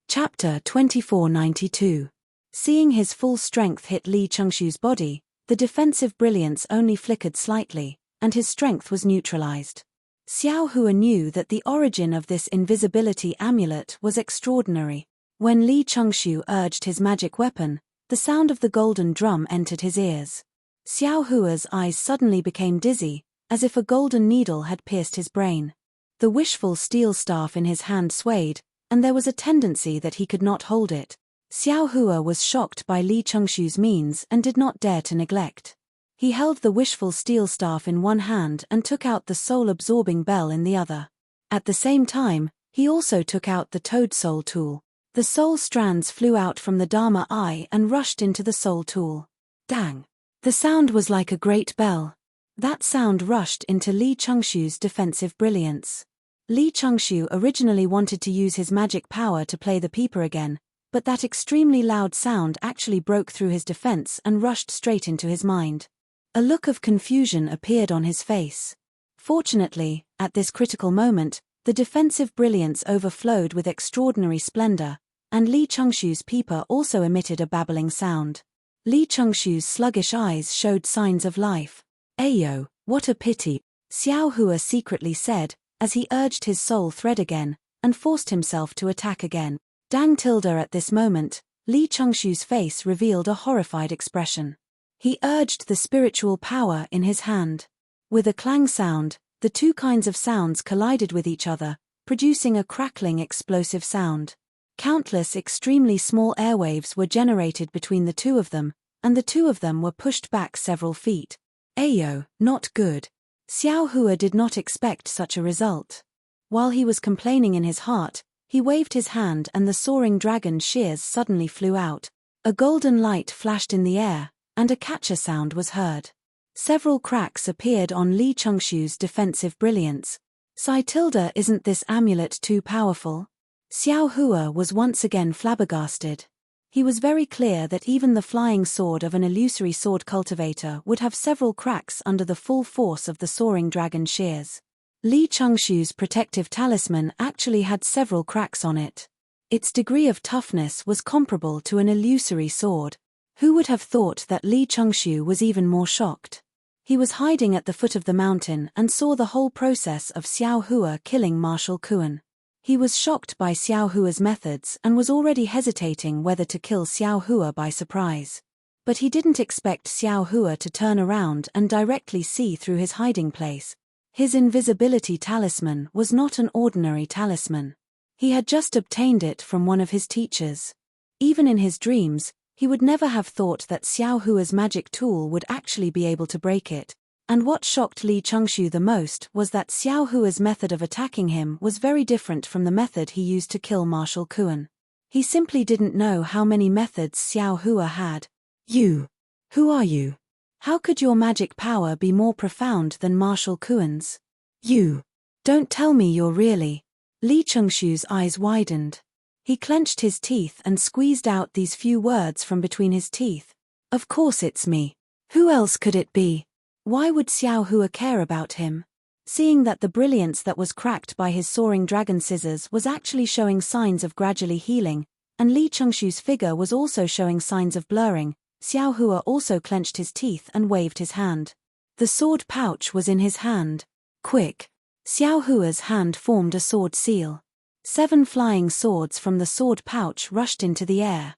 Speaker 1: Chapter 2492. Seeing his full strength hit Li Chengxiu's body, the defensive brilliance only flickered slightly, and his strength was neutralized. Xiao Hua knew that the origin of this invisibility amulet was extraordinary. When Li Chengxiu urged his magic weapon, the sound of the golden drum entered his ears. Xiao Hua's eyes suddenly became dizzy, as if a golden needle had pierced his brain. The wishful steel staff in his hand swayed, and there was a tendency that he could not hold it. Xiao Hua was shocked by Li Chengxiu's means and did not dare to neglect. He held the wishful steel staff in one hand and took out the soul-absorbing bell in the other. At the same time, he also took out the toad soul tool. The soul strands flew out from the Dharma eye and rushed into the soul tool. Dang! The sound was like a great bell. That sound rushed into Li Chengxiu's defensive brilliance. Li Chengxiu originally wanted to use his magic power to play the peeper again, but that extremely loud sound actually broke through his defense and rushed straight into his mind. A look of confusion appeared on his face. Fortunately, at this critical moment, the defensive brilliance overflowed with extraordinary splendor, and Li Chengxiu's peeper also emitted a babbling sound. Li Chengxiu's sluggish eyes showed signs of life. "Ayo, what a pity," Xiao Hua secretly said, as he urged his soul thread again, and forced himself to attack again. Dang tilde at this moment, Li Chengxiu's face revealed a horrified expression. He urged the spiritual power in his hand. With a clang sound, the two kinds of sounds collided with each other, producing a crackling explosive sound. Countless extremely small airwaves were generated between the two of them, and the two of them were pushed back several feet. Ayo, not good. Xiao Hua did not expect such a result. While he was complaining in his heart, he waved his hand and the soaring dragon shears suddenly flew out. A golden light flashed in the air, and a catcher sound was heard. Several cracks appeared on Li Chengxiu's defensive brilliance. Isn't this amulet too powerful? Xiao Hua was once again flabbergasted. He was very clear that even the flying sword of an illusory sword cultivator would have several cracks under the full force of the soaring dragon shears. Li Chengxiu's protective talisman actually had several cracks on it. Its degree of toughness was comparable to an illusory sword. Who would have thought that Li Chengxiu was even more shocked? He was hiding at the foot of the mountain and saw the whole process of Xiao Hua killing Marshal Kuan. He was shocked by Xiao Hua's methods and was already hesitating whether to kill Xiao Hua by surprise. But he didn't expect Xiao Hua to turn around and directly see through his hiding place. His invisibility talisman was not an ordinary talisman. He had just obtained it from one of his teachers. Even in his dreams, he would never have thought that Xiao Hua's magic tool would actually be able to break it. And what shocked Li Chengxiu the most was that Xiao Hua's method of attacking him was very different from the method he used to kill Marshal Kuan. He simply didn't know how many methods Xiao Hua had. "You. Who are you? How could your magic power be more profound than Marshal Kuan's? You. Don't tell me you're really..." Li Chengxiu's eyes widened. He clenched his teeth and squeezed out these few words from between his teeth. "Of course it's me. Who else could it be? Why would Xiao Hua care about him?" Seeing that the brilliance that was cracked by his soaring dragon scissors was actually showing signs of gradually healing, and Li Chengxiu's figure was also showing signs of blurring, Xiao Hua also clenched his teeth and waved his hand. The sword pouch was in his hand. Quick! Xiao Hua's hand formed a sword seal. 7 flying swords from the sword pouch rushed into the air.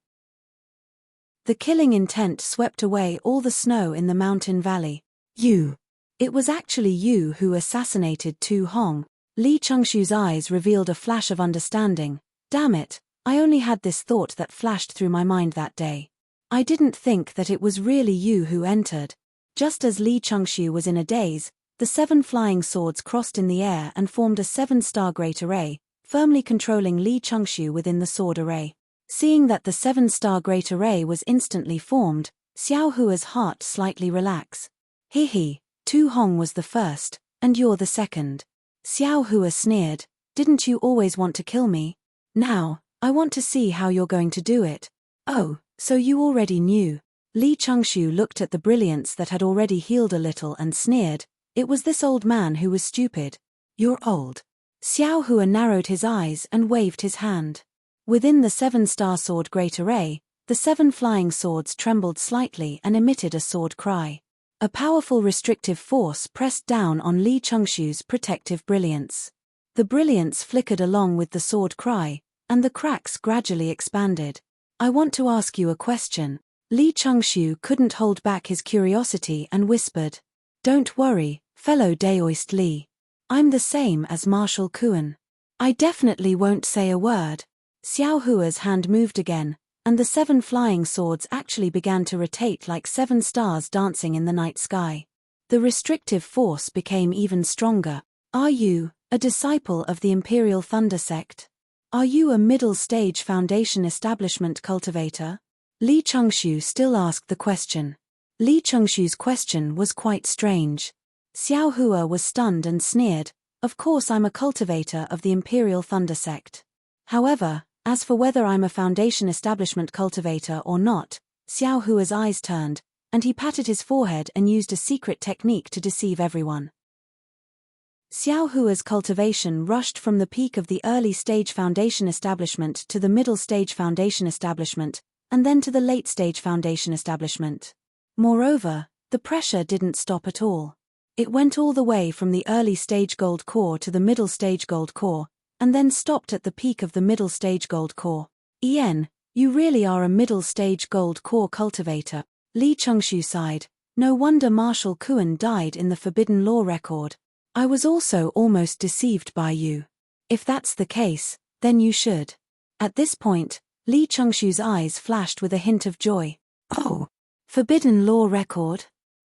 Speaker 1: The killing intent swept away all the snow in the mountain valley. You! It was actually you who assassinated Tu Hong. Li Changshu's eyes revealed a flash of understanding. Damn it, I only had this thought that flashed through my mind that day. I didn't think that it was really you who entered. Just as Li Changshu was in a daze, the 7 flying swords crossed in the air and formed a 7-star great array, firmly controlling Li Changshu within the sword array. Seeing that the 7-star great array was instantly formed, Xiao Hua's heart slightly relaxed. He, Tu Hong was the first, and you're the second. Xiao Hua sneered, didn't you always want to kill me? Now, I want to see how you're going to do it. Oh, so you already knew. Li Changshu looked at the brilliance that had already healed a little and sneered, it was this old man who was stupid. You're old. Xiao Hua narrowed his eyes and waved his hand. Within the 7-star sword great array, the 7 flying swords trembled slightly and emitted a sword cry. A powerful restrictive force pressed down on Li Changshu's protective brilliance. The brilliance flickered along with the sword cry, and the cracks gradually expanded. I want to ask you a question. Li Changshu couldn't hold back his curiosity and whispered. Don't worry, fellow Daoist Li. I'm the same as Marshal Kuan. I definitely won't say a word. Xiao Hua's hand moved again, and the 7 flying swords actually began to rotate like 7 stars dancing in the night sky. The restrictive force became even stronger. Are you a disciple of the Imperial Thunder Sect? Are you a middle-stage foundation establishment cultivator? Li Changshu still asked the question. Li Changshu's question was quite strange. Xiao Hua was stunned and sneered, of course I'm a cultivator of the Imperial Thunder Sect. However, as for whether I'm a foundation establishment cultivator or not, Xiao Hua's eyes turned, and he patted his forehead and used a secret technique to deceive everyone. Xiao Hua's cultivation rushed from the peak of the early stage foundation establishment to the middle stage foundation establishment, and then to the late stage foundation establishment. Moreover, the pressure didn't stop at all. It went all the way from the early stage gold core to the middle stage gold core, and then stopped at the peak of the middle stage gold core. Ian, you really are a middle stage gold core cultivator. Li Changshu sighed. No wonder Marshal Kuan died in the Forbidden Law record. I was also almost deceived by you. If that's the case, then you should. At this point, Li Changshu's eyes flashed with a hint of joy. Oh, Forbidden Law record?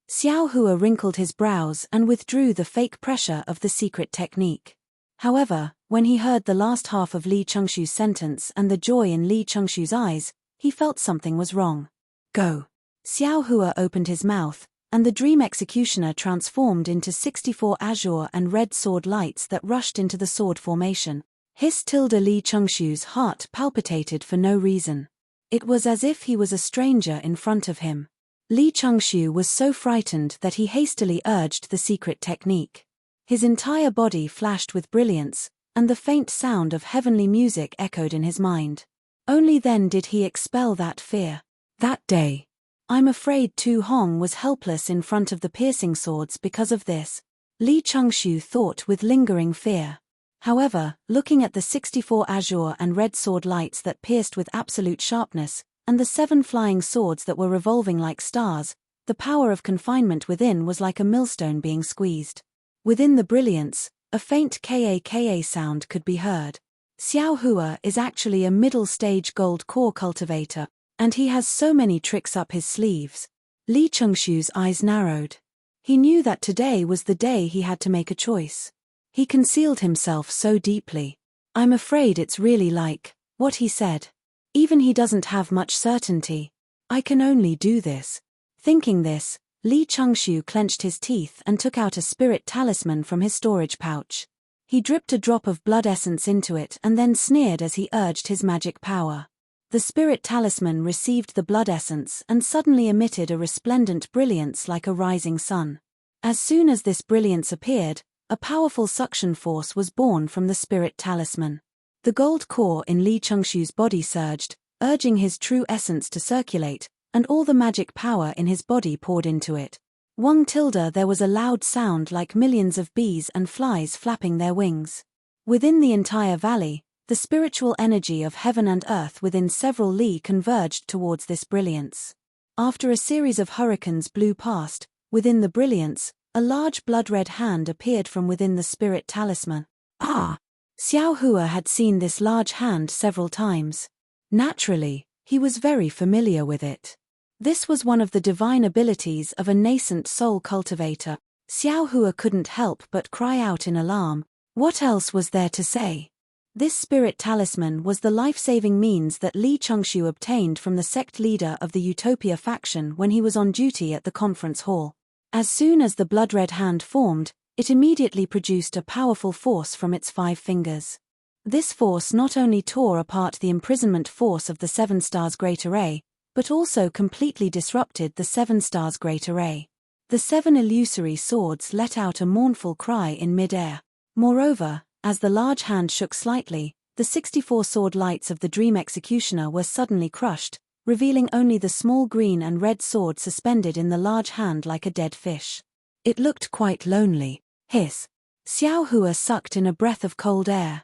Speaker 1: Xiao Hua wrinkled his brows and withdrew the fake pressure of the secret technique. However, when he heard the last half of Li Changshu's sentence and the joy in Li Changshu's eyes, he felt something was wrong. Go. Xiao Hua opened his mouth, and the dream executioner transformed into 64 azure and red sword lights that rushed into the sword formation. Li Changshu's heart palpitated for no reason. It was as if he was a stranger in front of him. Li Changshu was so frightened that he hastily urged the secret technique. His entire body flashed with brilliance, and the faint sound of heavenly music echoed in his mind. Only then did he expel that fear. That day, I'm afraid Tu Hong was helpless in front of the piercing swords because of this. Li Changshu thought with lingering fear. However, looking at the 64 azure and red sword lights that pierced with absolute sharpness, and the 7 flying swords that were revolving like stars, the power of confinement within was like a millstone being squeezed. Within the brilliance, a faint ka sound could be heard. Xiao Hua is actually a middle-stage gold core cultivator, and he has so many tricks up his sleeves. Li Changshu's eyes narrowed. He knew that today was the day he had to make a choice. He concealed himself so deeply. I'm afraid it's really like what he said. Even he doesn't have much certainty. I can only do this. Thinking this, Li Changshu clenched his teeth and took out a spirit talisman from his storage pouch. He dripped a drop of blood essence into it and then sneered as he urged his magic power. The spirit talisman received the blood essence and suddenly emitted a resplendent brilliance like a rising sun. As soon as this brilliance appeared, a powerful suction force was born from the spirit talisman. The gold core in Li Changshu's body surged, urging his true essence to circulate, and all the magic power in his body poured into it. Wang tilde there was a loud sound like millions of bees and flies flapping their wings. Within the entire valley, the spiritual energy of heaven and earth within several li converged towards this brilliance. After a series of hurricanes blew past, within the brilliance, a large blood-red hand appeared from within the spirit talisman. Ah! Xiao Hua had seen this large hand several times. Naturally, he was very familiar with it. This was one of the divine abilities of a nascent soul cultivator. Xiao Hua couldn't help but cry out in alarm. What else was there to say? This spirit talisman was the life-saving means that Li Chengxiu obtained from the sect leader of the Utopia faction when he was on duty at the conference hall. As soon as the blood-red hand formed, it immediately produced a powerful force from its 5 fingers. This force not only tore apart the imprisonment force of the 7 stars Great Array, but also completely disrupted the 7 stars Great Array. The 7 illusory swords let out a mournful cry in mid-air. Moreover, as the large hand shook slightly, the 64 sword lights of the Dream Executioner were suddenly crushed, revealing only the small green and red sword suspended in the large hand like a dead fish. It looked quite lonely. Hiss. Xiao Hua sucked in a breath of cold air.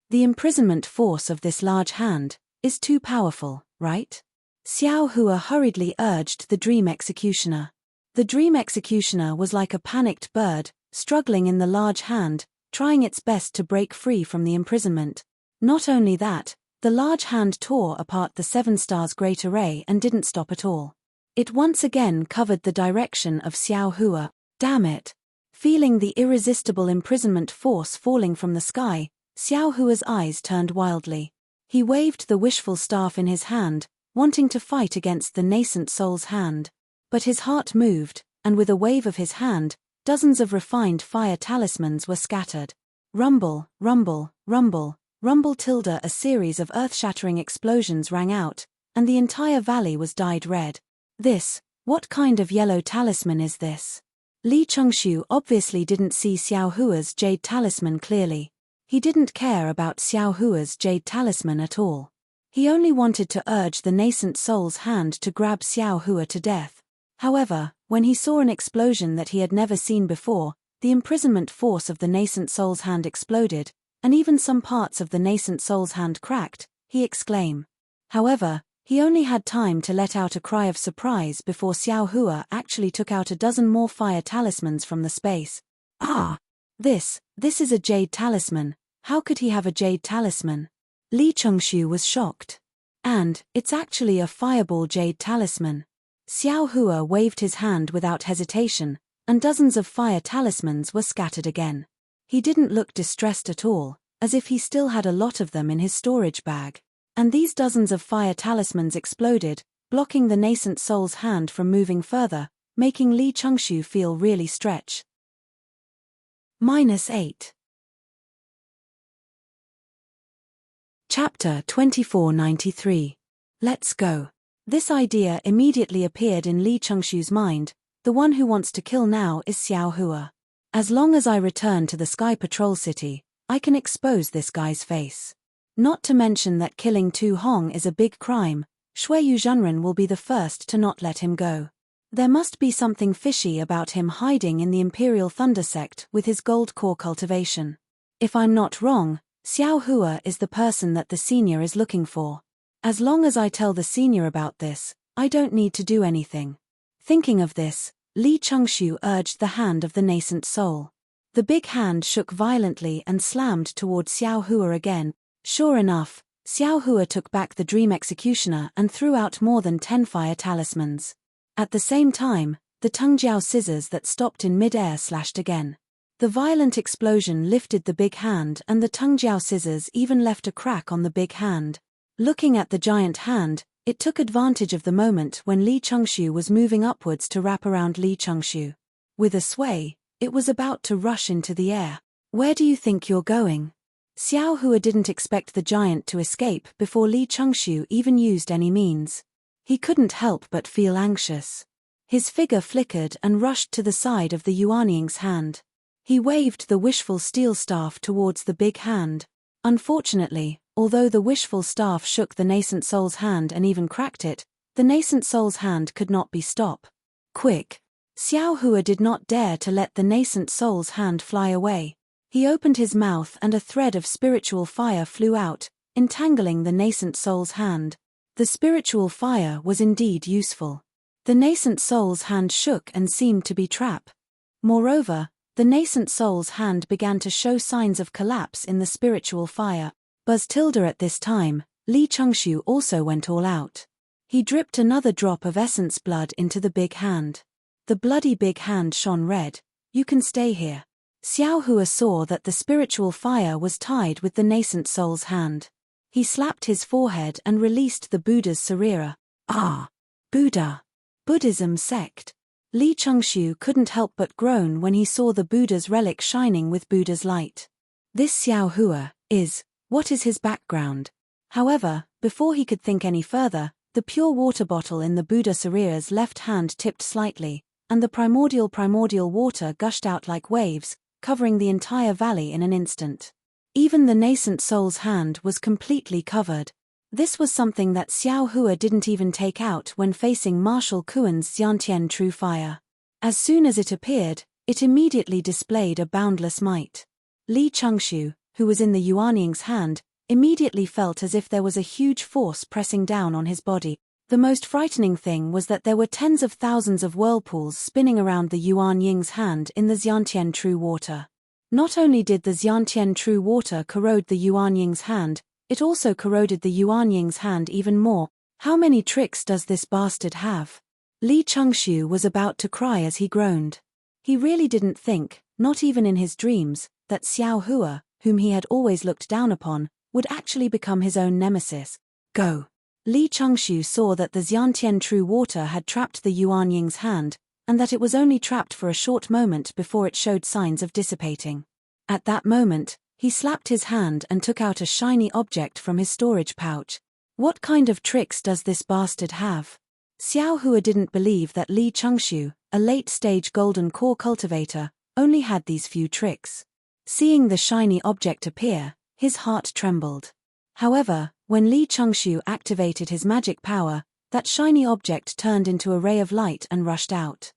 Speaker 1: The imprisonment force of this large hand is too powerful, right? Xiao Hua hurriedly urged the Dream Executioner. The Dream Executioner was like a panicked bird, struggling in the large hand, trying its best to break free from the imprisonment. Not only that, the large hand tore apart the 7 stars Great Array and didn't stop at all. It once again covered the direction of Xiao Hua. Damn it! Feeling the irresistible imprisonment force falling from the sky, Xiao Hua's eyes turned wildly. He waved the wishful staff in his hand, wanting to fight against the nascent soul's hand. But his heart moved, and with a wave of his hand, dozens of refined fire talismans were scattered. Rumble, rumble, rumble, rumble tilde a series of earth-shattering explosions rang out, and the entire valley was dyed red. What kind of yellow talisman is this? Li Chengxiu obviously didn't see Xiao Hua's jade talisman clearly. He didn't care about Xiao Hua's jade talisman at all. He only wanted to urge the nascent soul's hand to grab Xiao Hua to death. However, when he saw an explosion that he had never seen before, the imprisonment force of the nascent soul's hand exploded, and even some parts of the nascent soul's hand cracked, he exclaimed. However, he only had time to let out a cry of surprise before Xiao Hua actually took out a dozen more fire talismans from the space. Ah! This is a jade talisman. How could he have a jade talisman? Li Chengxiu was shocked. And, it's actually a fireball jade talisman. Xiao Hua waved his hand without hesitation, and dozens of fire talismans were scattered again. He didn't look distressed at all, as if he still had a lot of them in his storage bag. And these dozens of fire talismans exploded, blocking the nascent soul's hand from moving further, making Li Chengxiu feel really stretched. -8. Chapter 2493. Let's go. This idea immediately appeared in Li Chengxiu's mind. The one who wants to kill now is Xiao Hua. As long as I return to the Sky Patrol City, I can expose this guy's face. Not to mention that killing Tu Hong is a big crime. Shuiyu Zhenren will be the first to not let him go. There must be something fishy about him hiding in the Imperial Thunder Sect with his gold core cultivation. If I'm not wrong, Xiao Hua is the person that the senior is looking for. As long as I tell the senior about this, I don't need to do anything. Thinking of this, Li Chengxiu urged the hand of the nascent soul. The big hand shook violently and slammed toward Xiao Hua again. Sure enough, Xiao Hua took back the Dream Executioner and threw out more than 10 fire talismans. At the same time, the Tengjiao scissors that stopped in mid-air slashed again. The violent explosion lifted the big hand, and the Tengjiao scissors even left a crack on the big hand. Looking at the giant hand, it took advantage of the moment when Li Chengxiu was moving upwards to wrap around Li Chengxiu. With a sway, it was about to rush into the air. Where do you think you're going? Xiao Hua didn't expect the giant to escape before Li Chengxiu even used any means. He couldn't help but feel anxious. His figure flickered and rushed to the side of the Yuanying's hand. He waved the wishful steel staff towards the big hand. Unfortunately, although the wishful staff shook the nascent soul's hand and even cracked it, the nascent soul's hand could not be stopped. Quick, Xiao Hua did not dare to let the nascent soul's hand fly away. He opened his mouth and a thread of spiritual fire flew out, entangling the nascent soul's hand. The spiritual fire was indeed useful. The nascent soul's hand shook and seemed to be trapped. Moreover, the nascent soul's hand began to show signs of collapse in the spiritual fire. At this time, Li Chengxiu also went all out. He dripped another drop of essence blood into the big hand. The bloody big hand shone red. You can stay here. Xiao Hua saw that the spiritual fire was tied with the nascent soul's hand. He slapped his forehead and released the Buddha's sarira. Ah! Buddha! Buddhism sect. Li Chengxiu couldn't help but groan when he saw the Buddha's relic shining with Buddha's light. This Xiao Hua what is his background? However, before he could think any further, the pure water bottle in the Buddha sarira's left hand tipped slightly, and the primordial water gushed out like waves, covering the entire valley in an instant. Even the nascent soul's hand was completely covered. This was something that Xiao Hua didn't even take out when facing Marshal Kuan's Xiantian true fire. As soon as it appeared, it immediately displayed a boundless might. Li Chengxiu, who was in the Yuanying's hand, immediately felt as if there was a huge force pressing down on his body. The most frightening thing was that there were tens of thousands of whirlpools spinning around the Yuanying's hand in the Xiantian true water. Not only did the Xiantian true water corrode the Yuanying's hand, it also corroded the Yuanying's hand even more. How many tricks does this bastard have? Li Chengxiu was about to cry as he groaned. He really didn't think, not even in his dreams, that Xiao Hua, whom he had always looked down upon, would actually become his own nemesis. Go! Li Chengxiu saw that the Xiantian true water had trapped the Yuanying's hand, and that it was only trapped for a short moment before it showed signs of dissipating. At that moment, he slapped his hand and took out a shiny object from his storage pouch. What kind of tricks does this bastard have? Xiao Hua didn't believe that Li Chengxiu, a late-stage golden core cultivator, only had these few tricks. Seeing the shiny object appear, his heart trembled. However, when Li Chengxiu activated his magic power, that shiny object turned into a ray of light and rushed out.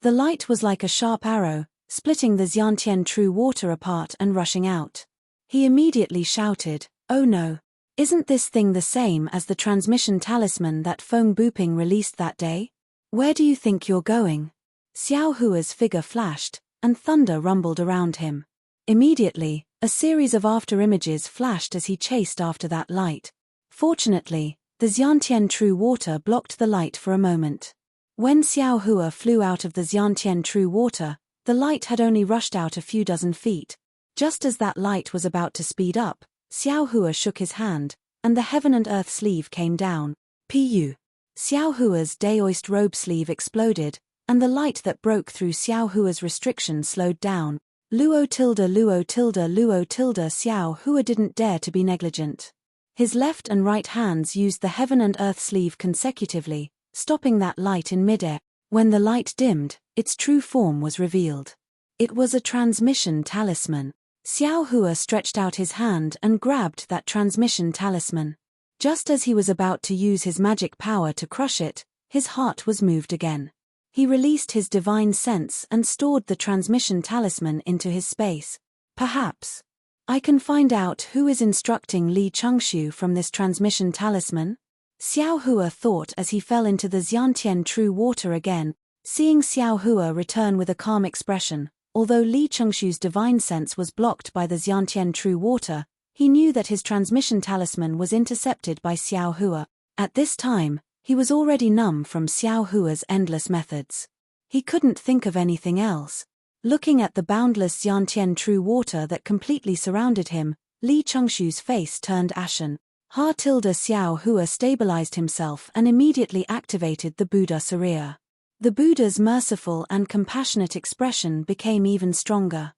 Speaker 1: The light was like a sharp arrow, splitting the Xiantian true water apart and rushing out. He immediately shouted, "Oh no! Isn't this thing the same as the transmission talisman that Feng Buping released that day? Where do you think you're going?" Xiao Hua's figure flashed, and thunder rumbled around him. Immediately, a series of after-images flashed as he chased after that light. Fortunately, the Xiantian true water blocked the light for a moment. When Xiao Hua flew out of the Xiantian true water, the light had only rushed out a few dozen feet. Just as that light was about to speed up, Xiao Hua shook his hand, and the heaven and earth sleeve came down. Pu. Xiao Hua's daoist robe sleeve exploded, and the light that broke through Xiao Hua's restriction slowed down. Luo tilde Luo tilde Luo tilde. Xiao Hua didn't dare to be negligent. His left and right hands used the heaven and earth sleeve consecutively, stopping that light in midair. When the light dimmed, its true form was revealed. It was a transmission talisman. Xiao Hua stretched out his hand and grabbed that transmission talisman. Just as he was about to use his magic power to crush it, his heart was moved again. He released his divine sense and stored the transmission talisman into his space. Perhaps I can find out who is instructing Li Chengxiu from this transmission talisman? Xiao Hua thought as he fell into the Xiantian true water again. Seeing Xiao Hua return with a calm expression, although Li Chengxiu's divine sense was blocked by the Xiantian true water, he knew that his transmission talisman was intercepted by Xiao Hua. At this time, he was already numb from Xiao Hua's endless methods. He couldn't think of anything else. Looking at the boundless Xiantian true water that completely surrounded him, Li Chengxiu's face turned ashen. Xiao Hua stabilized himself and immediately activated the Buddha Sarira. The Buddha's merciful and compassionate expression became even stronger.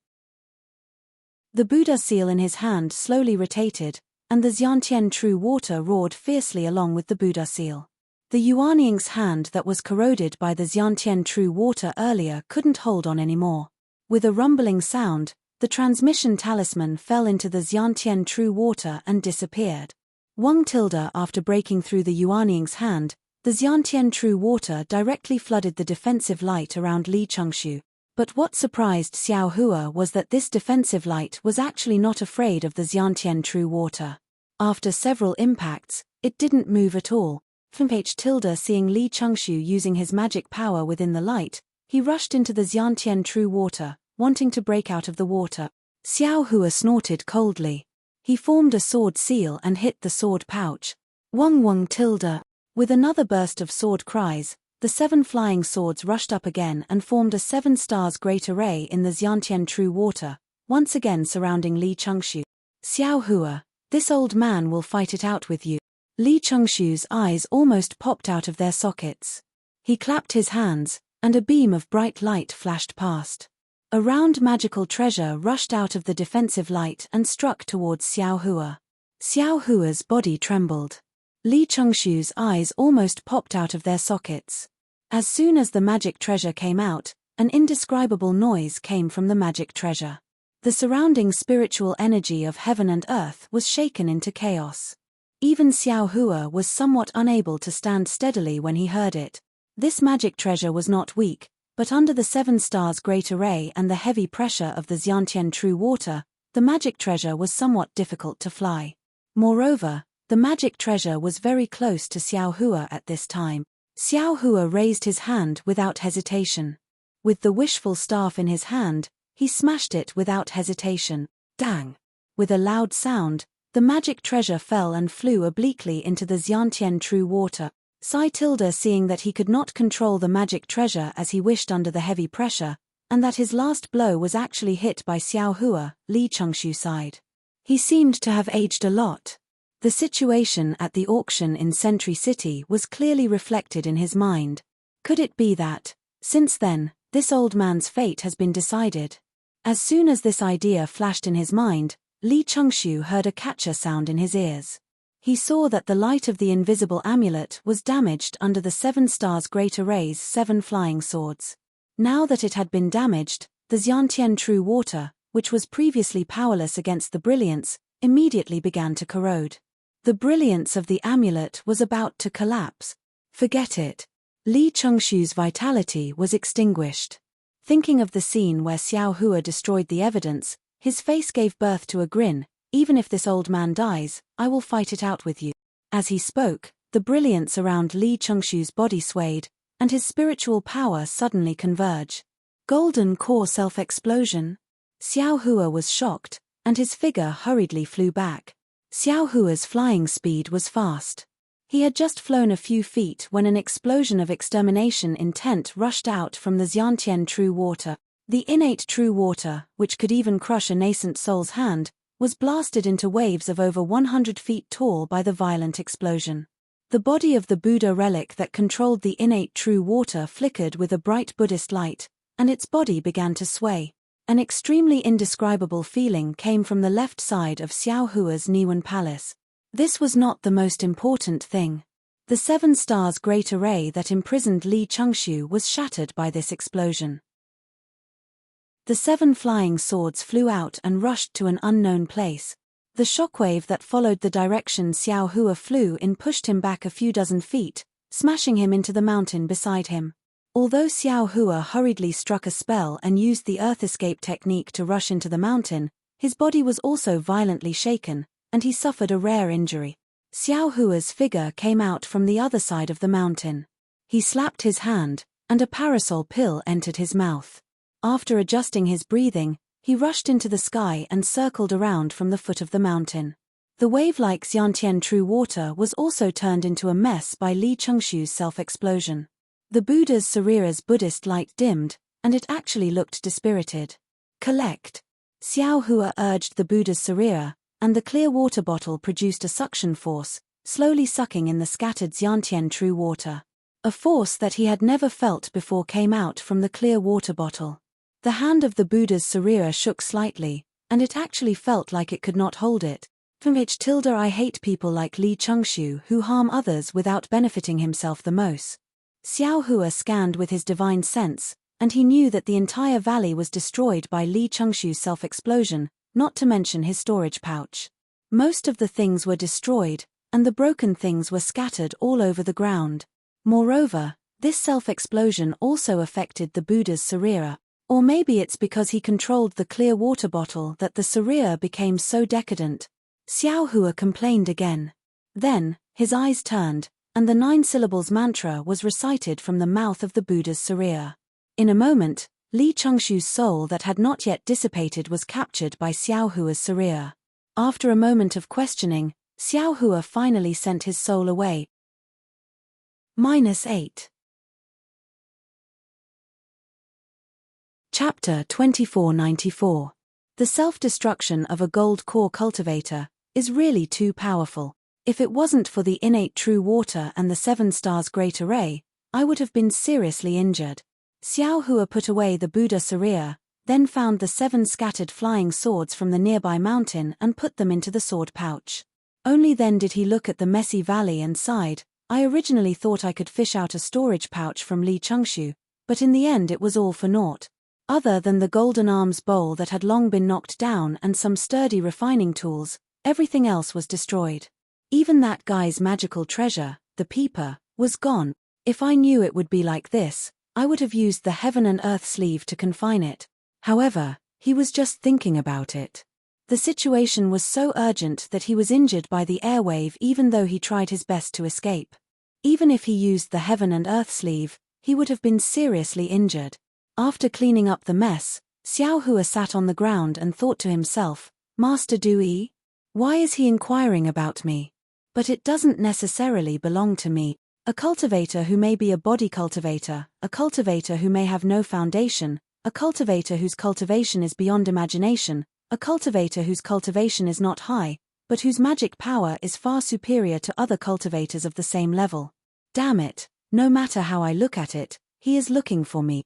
Speaker 1: The Buddha seal in his hand slowly rotated, and the Xiantian true water roared fiercely along with the Buddha seal. The Yuanying's hand that was corroded by the Xiantian true water earlier couldn't hold on anymore. With a rumbling sound, the transmission talisman fell into the Xiantian true water and disappeared. Wang tilde after breaking through the Yuanying's hand, The Xiantian true water directly flooded the defensive light around Li Changshu. But what surprised Xiao Hua was that this defensive light was actually not afraid of the Xiantian true water. After several impacts, it didn't move at all. Seeing Li Changshu using his magic power within the light, he rushed into the Xiantian true water, wanting to break out of the water. Xiao Hua snorted coldly. He formed a sword seal and hit the sword pouch. Wong Wong tilde. With another burst of sword cries, the 7 flying swords rushed up again and formed a 7 stars great array in the Xiantian true water, once again surrounding Li Changshu. Xiao Hua, this old man will fight it out with you. Li Changshu's eyes almost popped out of their sockets. He clapped his hands, and a beam of bright light flashed past. A round magical treasure rushed out of the defensive light and struck towards Xiao Hua. Xiao Hua's body trembled. Li Changshu's eyes almost popped out of their sockets. As soon as the magic treasure came out, an indescribable noise came from the magic treasure. The surrounding spiritual energy of heaven and earth was shaken into chaos. Even Xiao Hua was somewhat unable to stand steadily when he heard it. This magic treasure was not weak, but under the 7 stars great array and the heavy pressure of the Xiantian true water, the magic treasure was somewhat difficult to fly. Moreover, the magic treasure was very close to Xiao Hua at this time. Xiao Hua raised his hand without hesitation. With the wishful staff in his hand, he smashed it without hesitation. Dang! With a loud sound, the magic treasure fell and flew obliquely into the Xiantian true water. Seeing that he could not control the magic treasure as he wished under the heavy pressure, and that his last blow was actually hit by Xiao Hua, Li Changshu sighed. He seemed to have aged a lot. The situation at the auction in Sentry City was clearly reflected in his mind. Could it be that, since then, this old man's fate has been decided? As soon as this idea flashed in his mind, Li Changshu heard a catcher sound in his ears. He saw that the light of the invisible amulet was damaged under the 7 stars great array's 7 flying swords. Now that it had been damaged, the Xiantian true water, which was previously powerless against the brilliance, immediately began to corrode. The brilliance of the amulet was about to collapse. Forget it. Li Changshu's vitality was extinguished. Thinking of the scene where Xiao Hua destroyed the evidence, his face gave birth to a grin. Even if this old man dies, I will fight it out with you. As he spoke, the brilliance around Li Changshu's body swayed, and his spiritual power suddenly converged. Golden core self-explosion? Xiao Hua was shocked, and his figure hurriedly flew back. Xiao Hua's flying speed was fast. He had just flown a few feet when an explosion of extermination intent rushed out from the Xiantian true water. The innate true water, which could even crush a nascent soul's hand, was blasted into waves of over 100 feet tall by the violent explosion. The body of the Buddha relic that controlled the innate true water flickered with a bright Buddhist light, and its body began to sway. An extremely indescribable feeling came from the left side of Xiao Hua's Niwen Palace. This was not the most important thing. The 7 stars great array that imprisoned Li Changshu was shattered by this explosion. The 7 flying swords flew out and rushed to an unknown place. The shockwave that followed the direction Xiao Hua flew in pushed him back a few dozen feet, smashing him into the mountain beside him. Although Xiao Hua hurriedly struck a spell and used the earth escape technique to rush into the mountain, his body was also violently shaken, and he suffered a rare injury. Xiao Hua's figure came out from the other side of the mountain. He slapped his hand, and a parasol pill entered his mouth. After adjusting his breathing, he rushed into the sky and circled around from the foot of the mountain. The wave-like Xiantian true water was also turned into a mess by Li Changshu's self-explosion. The Buddha's Sarira's Buddhist light dimmed, and it actually looked dispirited. Collect. Xiao Hua urged the Buddha's Sarira, and the clear water bottle produced a suction force, slowly sucking in the scattered Xiantian true water. A force that he had never felt before came out from the clear water bottle. The hand of the Buddha's Sarira shook slightly, and it actually felt like it could not hold it. I hate people like Li Changshu who harm others without benefiting himself the most. Xiao Hua scanned with his divine sense, and he knew that the entire valley was destroyed by Li Changshu's self-explosion, not to mention his storage pouch. Most of the things were destroyed, and the broken things were scattered all over the ground. Moreover, this self-explosion also affected the Buddha's sarira. Or maybe it's because he controlled the clear water bottle that the sarira became so decadent. Xiao Hua complained again. Then, his eyes turned, and the 9 syllables mantra was recited from the mouth of the Buddha's sarira. In a moment, Li Chengxu's soul that had not yet dissipated was captured by Xiao Hua's sarira. After a moment of questioning, Xiao Hua finally sent his soul away. -8. Chapter 2494. The self-destruction of a gold core cultivator is really too powerful. If it wasn't for the innate true water and the 7 stars great array, I would have been seriously injured. Xiao Hua put away the Buddha sarira, then found the 7 scattered flying swords from the nearby mountain and put them into the sword pouch. Only then did he look at the messy valley and sighed. I originally thought I could fish out a storage pouch from Li Chengxu, but in the end it was all for naught. Other than the golden arms bowl that had long been knocked down and some sturdy refining tools, everything else was destroyed. Even that guy's magical treasure, the peeper, was gone. If I knew it would be like this, I would have used the heaven and earth sleeve to confine it. However, he was just thinking about it. The situation was so urgent that he was injured by the airwave even though he tried his best to escape. Even if he used the heaven and earth sleeve, he would have been seriously injured. After cleaning up the mess, Xiao Hua sat on the ground and thought to himself, Master Dui? Why is he inquiring about me? But it doesn't necessarily belong to me. A cultivator who may be a body cultivator, a cultivator who may have no foundation, a cultivator whose cultivation is beyond imagination, a cultivator whose cultivation is not high, but whose magic power is far superior to other cultivators of the same level. Damn it, no matter how I look at it, he is looking for me.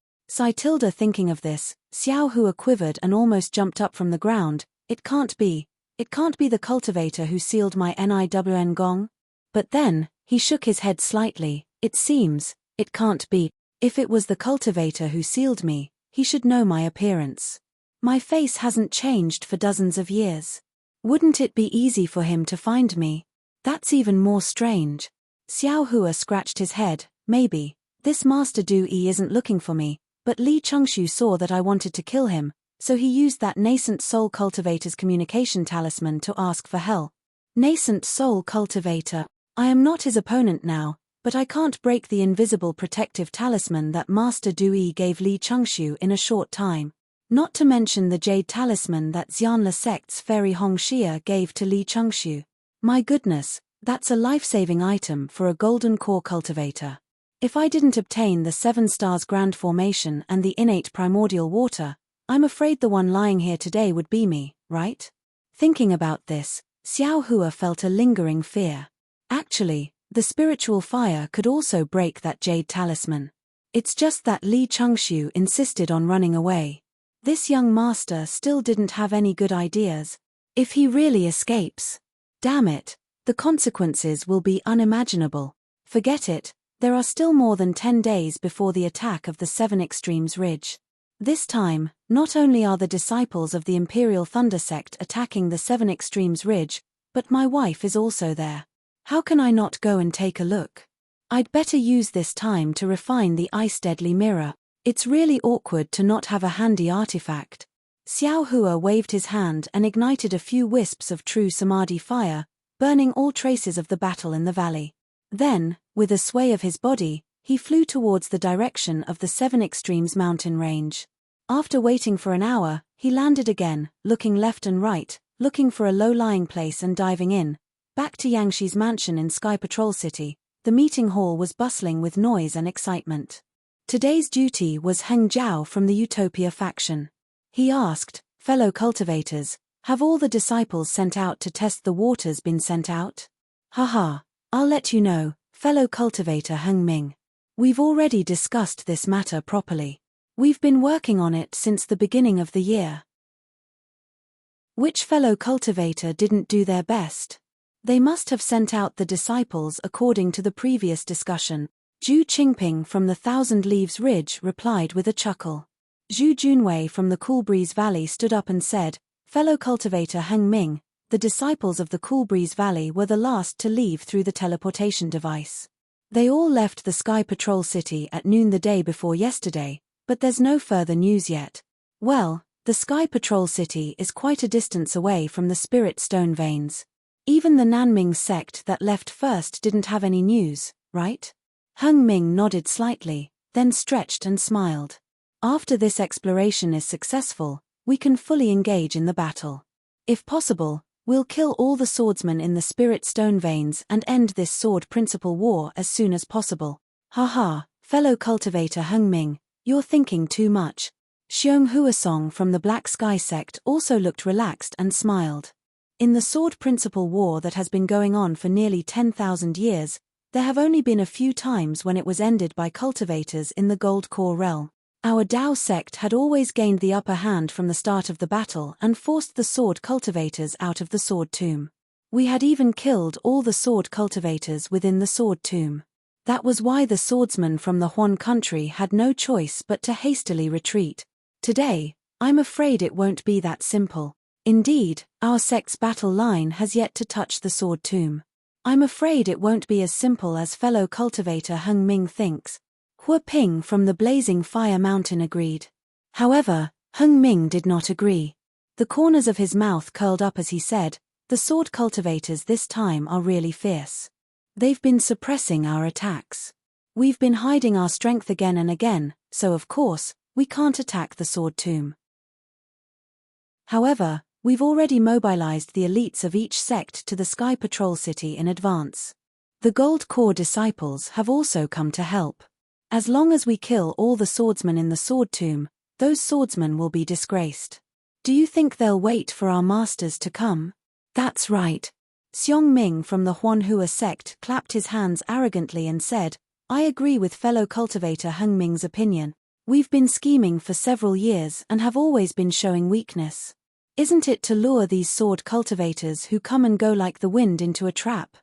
Speaker 1: Tilda thinking of this, Xiao Hua quivered and almost jumped up from the ground. It can't be the cultivator who sealed my Niwn gong? But then, he shook his head slightly. It seems, it can't be. If it was the cultivator who sealed me, he should know my appearance. My face hasn't changed for dozens of years. Wouldn't it be easy for him to find me? That's even more strange. Xiao Hua scratched his head. Maybe this Master Dui isn't looking for me. But Li Chengxu saw that I wanted to kill him, so he used that nascent soul cultivator's communication talisman to ask for help. Nascent soul cultivator. I am not his opponent now, but I can't break the invisible protective talisman that Master Dui gave Li Chengxu in a short time. Not to mention the jade talisman that Xianla sect's fairy Hong Xia gave to Li Chengxu. My goodness, that's a life-saving item for a golden core cultivator. If I didn't obtain the 7 stars grand formation and the innate primordial water, I'm afraid the one lying here today would be me, right? Thinking about this, Xiao Hua felt a lingering fear. Actually, the spiritual fire could also break that jade talisman. It's just that Li Chengxu insisted on running away. This young master still didn't have any good ideas. If he really escapes, damn it, the consequences will be unimaginable. Forget it. There are still more than 10 days before the attack of the 7 Extremes Ridge. This time, not only are the disciples of the Imperial Thunder Sect attacking the 7 Extremes Ridge, but my wife is also there. How can I not go and take a look? I'd better use this time to refine the ice deadly mirror. It's really awkward to not have a handy artifact. Xiao Hua waved his hand and ignited a few wisps of true samadhi fire, burning all traces of the battle in the valley. Then, with a sway of his body, he flew towards the direction of the 7 Extremes mountain range. After waiting for an hour, he landed again, looking left and right, looking for a low-lying place and diving in. Back to Yangshi's mansion in Sky Patrol City, the meeting hall was bustling with noise and excitement. Today's duty was Heng Jiao from the Utopia faction. He asked, fellow cultivators, have all the disciples sent out to test the waters been sent out? Haha. I'll let you know, fellow cultivator Heng Ming. We've already discussed this matter properly. We've been working on it since the beginning of the year. Which fellow cultivator didn't do their best? They must have sent out the disciples according to the previous discussion. Zhu Qingping from the Thousand Leaves Ridge replied with a chuckle. Zhu Junwei from the Cool Breeze Valley stood up and said, fellow cultivator Heng Ming, the disciples of the Cool Breeze Valley were the last to leave through the teleportation device. They all left the Sky Patrol City at noon the day before yesterday, but there's no further news yet. Well, the Sky Patrol City is quite a distance away from the Spirit Stone Veins. Even the Nanming sect that left first didn't have any news, right? Hung Ming nodded slightly, then stretched and smiled. After this exploration is successful, we can fully engage in the battle. If possible, we'll kill all the swordsmen in the Spirit Stone Veins and end this sword principle war as soon as possible. Haha, fellow cultivator Hung Ming, you're thinking too much. Xiong Huasong from the Black Sky sect also looked relaxed and smiled. In the sword principle war that has been going on for nearly 10,000 years, there have only been a few times when it was ended by cultivators in the Gold Core realm. Our Dao sect had always gained the upper hand from the start of the battle and forced the sword cultivators out of the sword tomb. We had even killed all the sword cultivators within the sword tomb. That was why the swordsmen from the Huan country had no choice but to hastily retreat. Today, I'm afraid it won't be that simple. Indeed, our sect's battle line has yet to touch the sword tomb. I'm afraid it won't be as simple as fellow cultivator Hung Ming thinks. Hua Ping from the Blazing Fire Mountain agreed. However, Hung Ming did not agree. The corners of his mouth curled up as he said, "The sword cultivators this time are really fierce. They've been suppressing our attacks. We've been hiding our strength again and again, so of course, we can't attack the sword tomb. However, we've already mobilized the elites of each sect to the Sky Patrol City in advance. The Gold Core disciples have also come to help. As long as we kill all the swordsmen in the sword tomb, those swordsmen will be disgraced. Do you think they'll wait for our masters to come?" "That's right." Xiong Ming from the Huanhua sect clapped his hands arrogantly and said, "I agree with fellow cultivator Hung Ming's opinion. We've been scheming for several years and have always been showing weakness. Isn't it to lure these sword cultivators who come and go like the wind into a trap?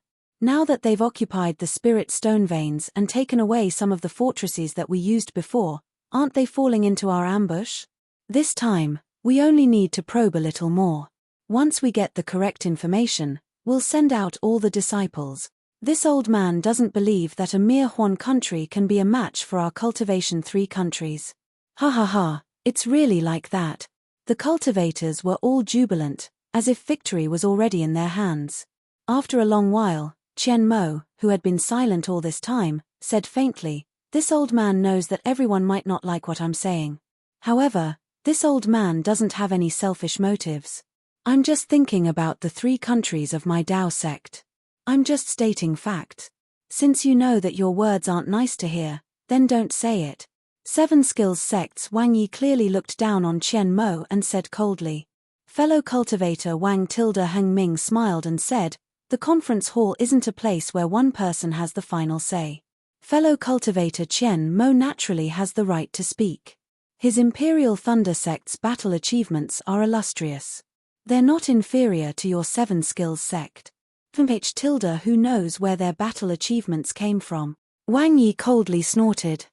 Speaker 1: Now that they've occupied the Spirit Stone Veins and taken away some of the fortresses that we used before, aren't they falling into our ambush? This time, we only need to probe a little more. Once we get the correct information, we'll send out all the disciples. This old man doesn't believe that a mere Huan country can be a match for our Cultivation 3 countries. Ha ha ha, it's really like that." The cultivators were all jubilant, as if victory was already in their hands. After a long while, Qian Mo, who had been silent all this time, said faintly, "This old man knows that everyone might not like what I'm saying. However, this old man doesn't have any selfish motives. I'm just thinking about the 3 countries of my Dao sect. I'm just stating fact. Since you know that your words aren't nice to hear, then don't say it." 7 Skills Sect's Wang Yi clearly looked down on Qian Mo and said coldly. Fellow cultivator Wang Tilda Hung Ming smiled and said, "The conference hall isn't a place where one person has the final say. Fellow cultivator Qian Mo naturally has the right to speak. His Imperial Thunder Sect's battle achievements are illustrious. They're not inferior to your 7 Skills Sect. H tilde who knows where their battle achievements came from?" Wang Yi coldly snorted.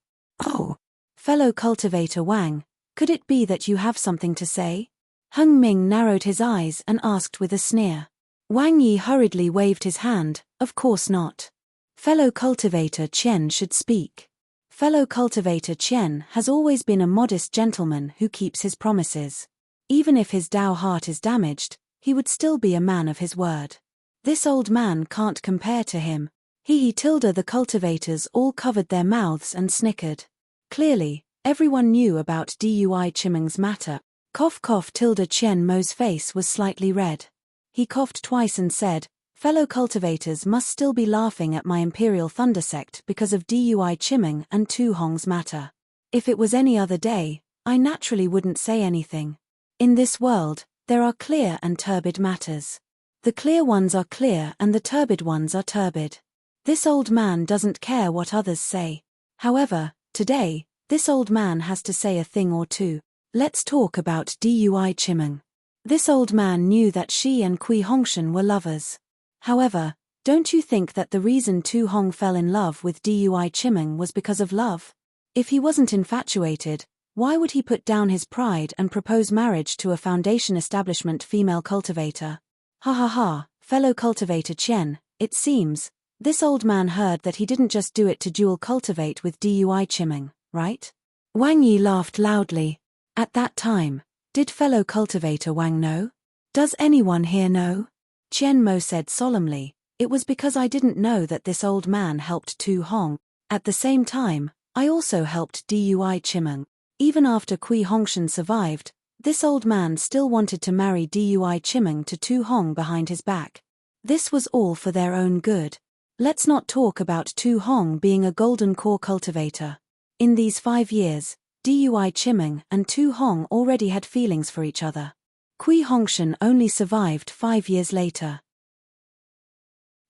Speaker 1: "Oh. Fellow cultivator Wang, could it be that you have something to say?" Hung Ming narrowed his eyes and asked with a sneer. Wang Yi hurriedly waved his hand, "Of course not. Fellow cultivator Qian should speak. Fellow cultivator Qian has always been a modest gentleman who keeps his promises. Even if his Dao heart is damaged, he would still be a man of his word. This old man can't compare to him." He tilde the cultivators all covered their mouths and snickered. Clearly, everyone knew about Dui Chimeng's matter. Cough cough tilde Qian Mo's face was slightly red. He coughed twice and said, "Fellow cultivators must still be laughing at my Imperial Thunder Sect because of Dui Chimeng and Tu Hong's matter. If it was any other day, I naturally wouldn't say anything. In this world, there are clear and turbid matters. The clear ones are clear and the turbid ones are turbid. This old man doesn't care what others say. However, today, this old man has to say a thing or two. Let's talk about Dui Chimeng. This old man knew that she and Kui Hongshan were lovers. However, don't you think that the reason Tu Hong fell in love with Dui Chimeng was because of love? If he wasn't infatuated, why would he put down his pride and propose marriage to a Foundation establishment female cultivator? Ha ha ha, fellow cultivator Qian, it seems, This old man heard that he didn't just do it to dual cultivate with Dui Chiming, right? Wang Yi laughed loudly. At that time, did fellow cultivator Wang know? Does anyone here know? Qian Mo said solemnly, it was because I didn't know that this old man helped Tu Hong. At the same time, I also helped Dui Chiming. Even after Kui Hongshan survived, this old man still wanted to marry Dui Chiming to Tu Hong behind his back. This was all for their own good. Let's not talk about Tu Hong being a golden core cultivator. In these 5 years, Dui Chiming and Tu Hong already had feelings for each other. Kui Hongshan only survived 5 years later.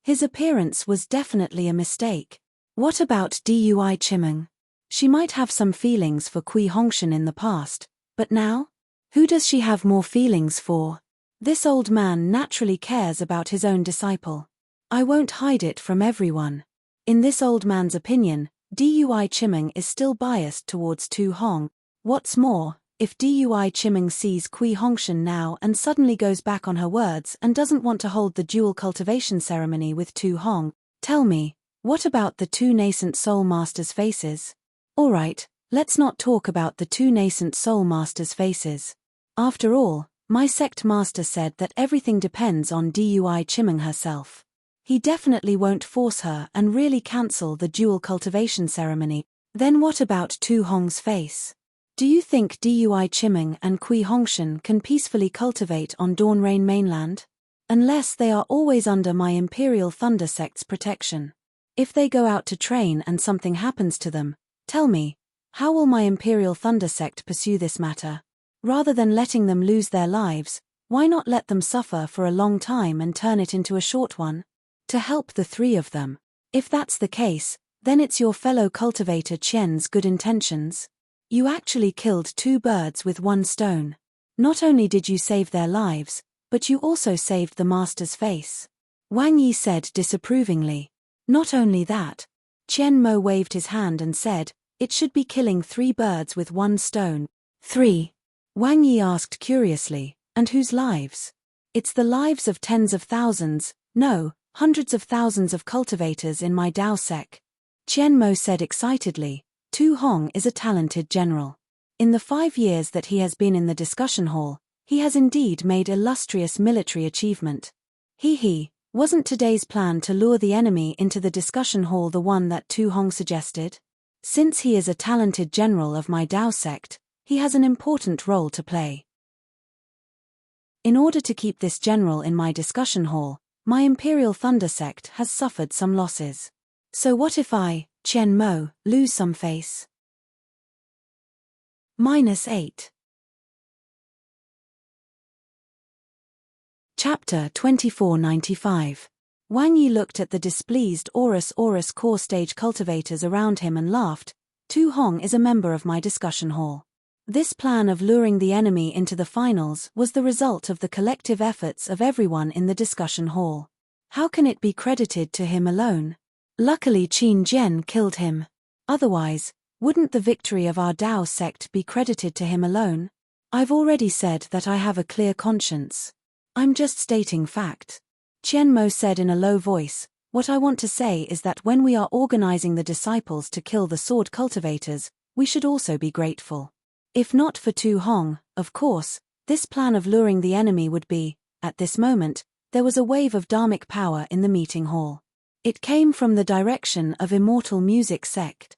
Speaker 1: His appearance was definitely a mistake. What about Dui Chiming? She might have some feelings for Kui Hongshan in the past, but now? Who does she have more feelings for? This old man naturally cares about his own disciple. I won't hide it from everyone. In this old man's opinion, Dui Chiming is still biased towards Tu Hong. What's more, if Dui Chiming sees Kui Hongshan now and suddenly goes back on her words and doesn't want to hold the dual cultivation ceremony with Tu Hong, tell me, what about the 2 nascent soul masters' faces? Alright, let's not talk about the 2 nascent soul masters' faces. After all, my sect master said that everything depends on Dui Chiming herself. He definitely won't force her and really cancel the dual cultivation ceremony. Then what about Tu Hong's face? Do you think Dui Chiming and Kui Hongshan can peacefully cultivate on Dawn Rain mainland? Unless they are always under my Imperial Thunder sect's protection. If they go out to train and something happens to them, tell me, how will my Imperial Thunder sect pursue this matter? Rather than letting them lose their lives, why not let them suffer for a long time and turn it into a short one? To help the 3 of them. If that's the case, then it's your fellow cultivator Qian's good intentions. You actually killed 2 birds with 1 stone. Not only did you save their lives, but you also saved the master's face. Wang Yi said disapprovingly. Not only that. Qian Mo waved his hand and said, it should be killing 3 birds with 1 stone. 3. Wang Yi asked curiously, and whose lives? It's the lives of tens of thousands, no, hundreds of thousands of cultivators in my Dao sec. Qian Mo said excitedly, Tu Hong is a talented general. In the 5 years that he has been in the discussion hall, he has indeed made illustrious military achievement. Wasn't today's plan to lure the enemy into the discussion hall the one that Tu Hong suggested? Since he is a talented general of my Dao sect, he has an important role to play. In order to keep this general in my discussion hall, my Imperial Thunder sect has suffered some losses. So what if I, Qian Mo, lose some face? -8. Chapter 2495. Wang Yi looked at the displeased Aurus core stage cultivators around him and laughed. Tu Hong is a member of my discussion hall. This plan of luring the enemy into the finals was the result of the collective efforts of everyone in the discussion hall. How can it be credited to him alone? Luckily Qin Jian killed him. Otherwise, wouldn't the victory of our Dao sect be credited to him alone? I've already said that I have a clear conscience. I'm just stating fact. Qian Mo said in a low voice, what I want to say is that when we are organizing the disciples to kill the sword cultivators, we should also be grateful. If not for Tu Hong, of course, this plan of luring the enemy would be, at this moment, there was a wave of dharmic power in the meeting hall. It came from the direction of Immortal Music Sect.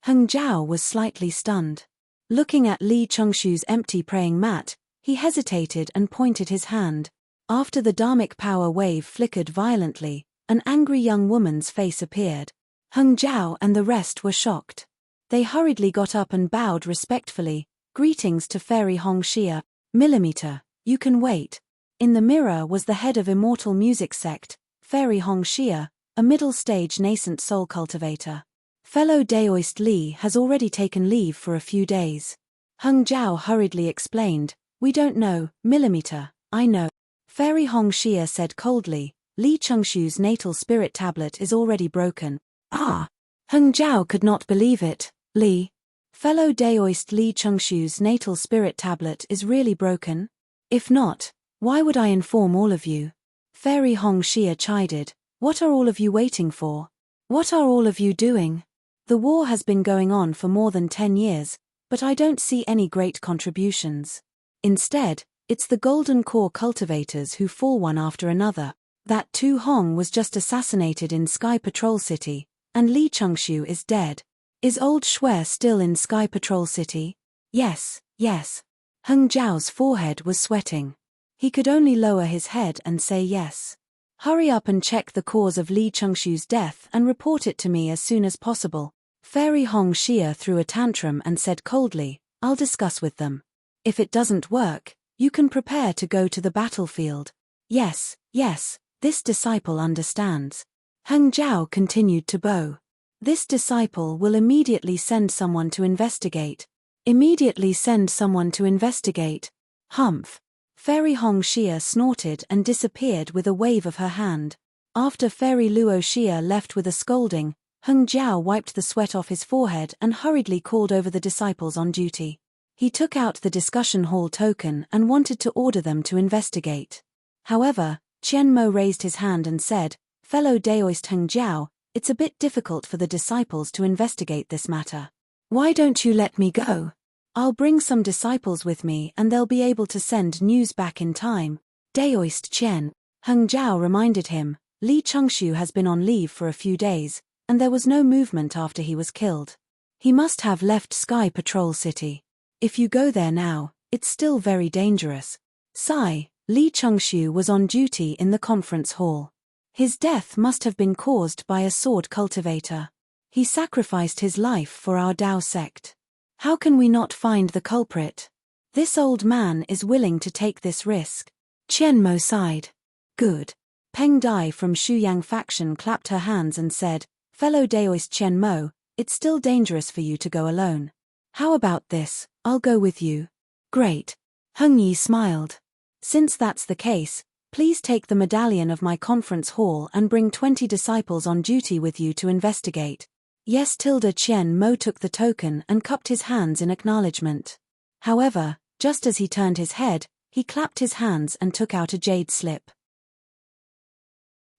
Speaker 1: Heng Zhao was slightly stunned. Looking at Li Chengshu's empty praying mat, he hesitated and pointed his hand. After the dharmic power wave flickered violently, an angry young woman's face appeared. Heng Zhao and the rest were shocked. They hurriedly got up and bowed respectfully. Greetings to Fairy Hong Xia. Millimeter, you can wait. In the mirror was the head of Immortal Music Sect, Fairy Hong Xia, a middle-stage nascent soul cultivator. Fellow Daoist Li has already taken leave for a few days. Heng Zhao hurriedly explained, we don't know, Millimeter, I know. Fairy Hong Xia said coldly, Li Chengshu's natal spirit tablet is already broken. Ah! Heng Zhao could not believe it. Li. Fellow Daoist Li Chengshu's natal spirit tablet is really broken? If not, why would I inform all of you? Fairy Hong Xia chided, What are all of you waiting for? What are all of you doing? The war has been going on for more than 10 years, but I don't see any great contributions. Instead, it's the Golden Core cultivators who fall one after another. That Tu Hong was just assassinated in Sky Patrol City, and Li Chengxiu is dead. Is old Shui still in Sky Patrol City? Yes, yes. Heng Zhao's forehead was sweating. He could only lower his head and say yes. Hurry up and check the cause of Li Chengxiu's death and report it to me as soon as possible. Fairy Hong Xia threw a tantrum and said coldly, I'll discuss with them. If it doesn't work, you can prepare to go to the battlefield. Yes, yes, this disciple understands. Heng Zhao continued to bow. This disciple will immediately send someone to investigate. Immediately send someone to investigate. Humph. Fairy Hong Xia snorted and disappeared with a wave of her hand. After Fairy Luo Xia left with a scolding, Heng Zhao wiped the sweat off his forehead and hurriedly called over the disciples on duty. He took out the discussion hall token and wanted to order them to investigate. However, Qian Mo raised his hand and said, Fellow Daoist Heng Zhao, it's a bit difficult for the disciples to investigate this matter. Why don't you let me go? I'll bring some disciples with me and they'll be able to send news back in time. Daoist Qian, Heng Zhao reminded him, Li Chengxiu has been on leave for a few days, and there was no movement after he was killed. He must have left Sky Patrol City. If you go there now, it's still very dangerous. Sigh, Li Chengxiu was on duty in the conference hall. His death must have been caused by a sword cultivator. He sacrificed his life for our Dao sect. How can we not find the culprit? This old man is willing to take this risk. Qian Mo sighed. Good. Peng Dai from Shuyang faction clapped her hands and said, Fellow Daoist Qian Mo, it's still dangerous for you to go alone. How about this, I'll go with you. Great. Heng Yi smiled. Since that's the case, please take the medallion of my conference hall and bring 20 disciples on duty with you to investigate. Yes. Qian Mo took the token and cupped his hands in acknowledgement. However, just as he turned his head, he clapped his hands and took out a jade slip.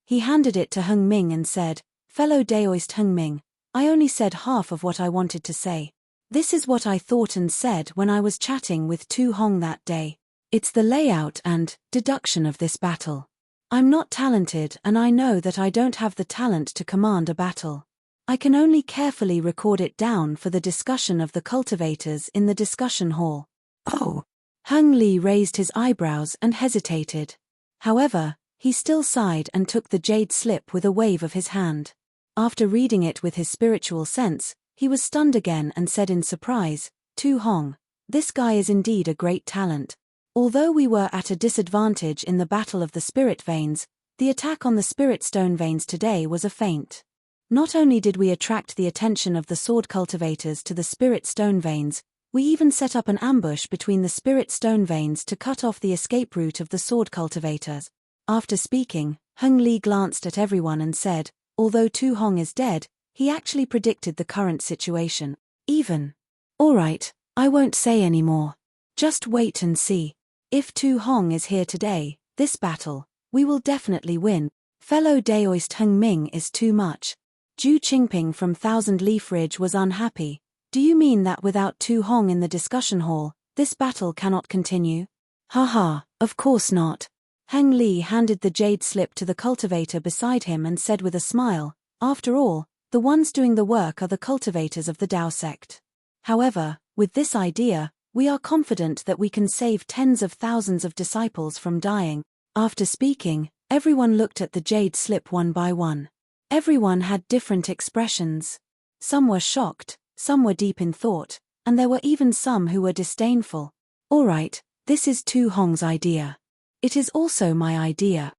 Speaker 1: He handed it to Heng Ming and said, Fellow Daoist Heng Ming, I only said half of what I wanted to say. This is what I thought and said when I was chatting with Tu Hong that day. It's the layout and deduction of this battle. I'm not talented and I know that I don't have the talent to command a battle. I can only carefully record it down for the discussion of the cultivators in the discussion hall. Oh. Heng Li raised his eyebrows and hesitated. However, he still sighed and took the jade slip with a wave of his hand. After reading it with his spiritual sense, he was stunned again and said in surprise, Tu Hong, this guy is indeed a great talent. Although we were at a disadvantage in the Battle of the Spirit Veins, the attack on the Spirit Stone Veins today was a feint. Not only did we attract the attention of the sword cultivators to the Spirit Stone Veins, we even set up an ambush between the Spirit Stone Veins to cut off the escape route of the sword cultivators. After speaking, Heng Li glanced at everyone and said, although Tu Hong is dead, he actually predicted the current situation. Even. Alright, I won't say any more. Just wait and see. If Tu Hong is here today, this battle, we will definitely win. Fellow Daoist Heng Ming is too much. Zhu Qingping from Thousand Leaf Ridge was unhappy. Do you mean that without Tu Hong in the discussion hall, this battle cannot continue? Haha, of course not. Heng Li handed the jade slip to the cultivator beside him and said with a smile, after all, the ones doing the work are the cultivators of the Dao sect. However, with this idea, we are confident that we can save tens of thousands of disciples from dying. After speaking, everyone looked at the jade slip one by one. Everyone had different expressions. Some were shocked, some were deep in thought, and there were even some who were disdainful. Alright, this is Tu Hong's idea. It is also my idea.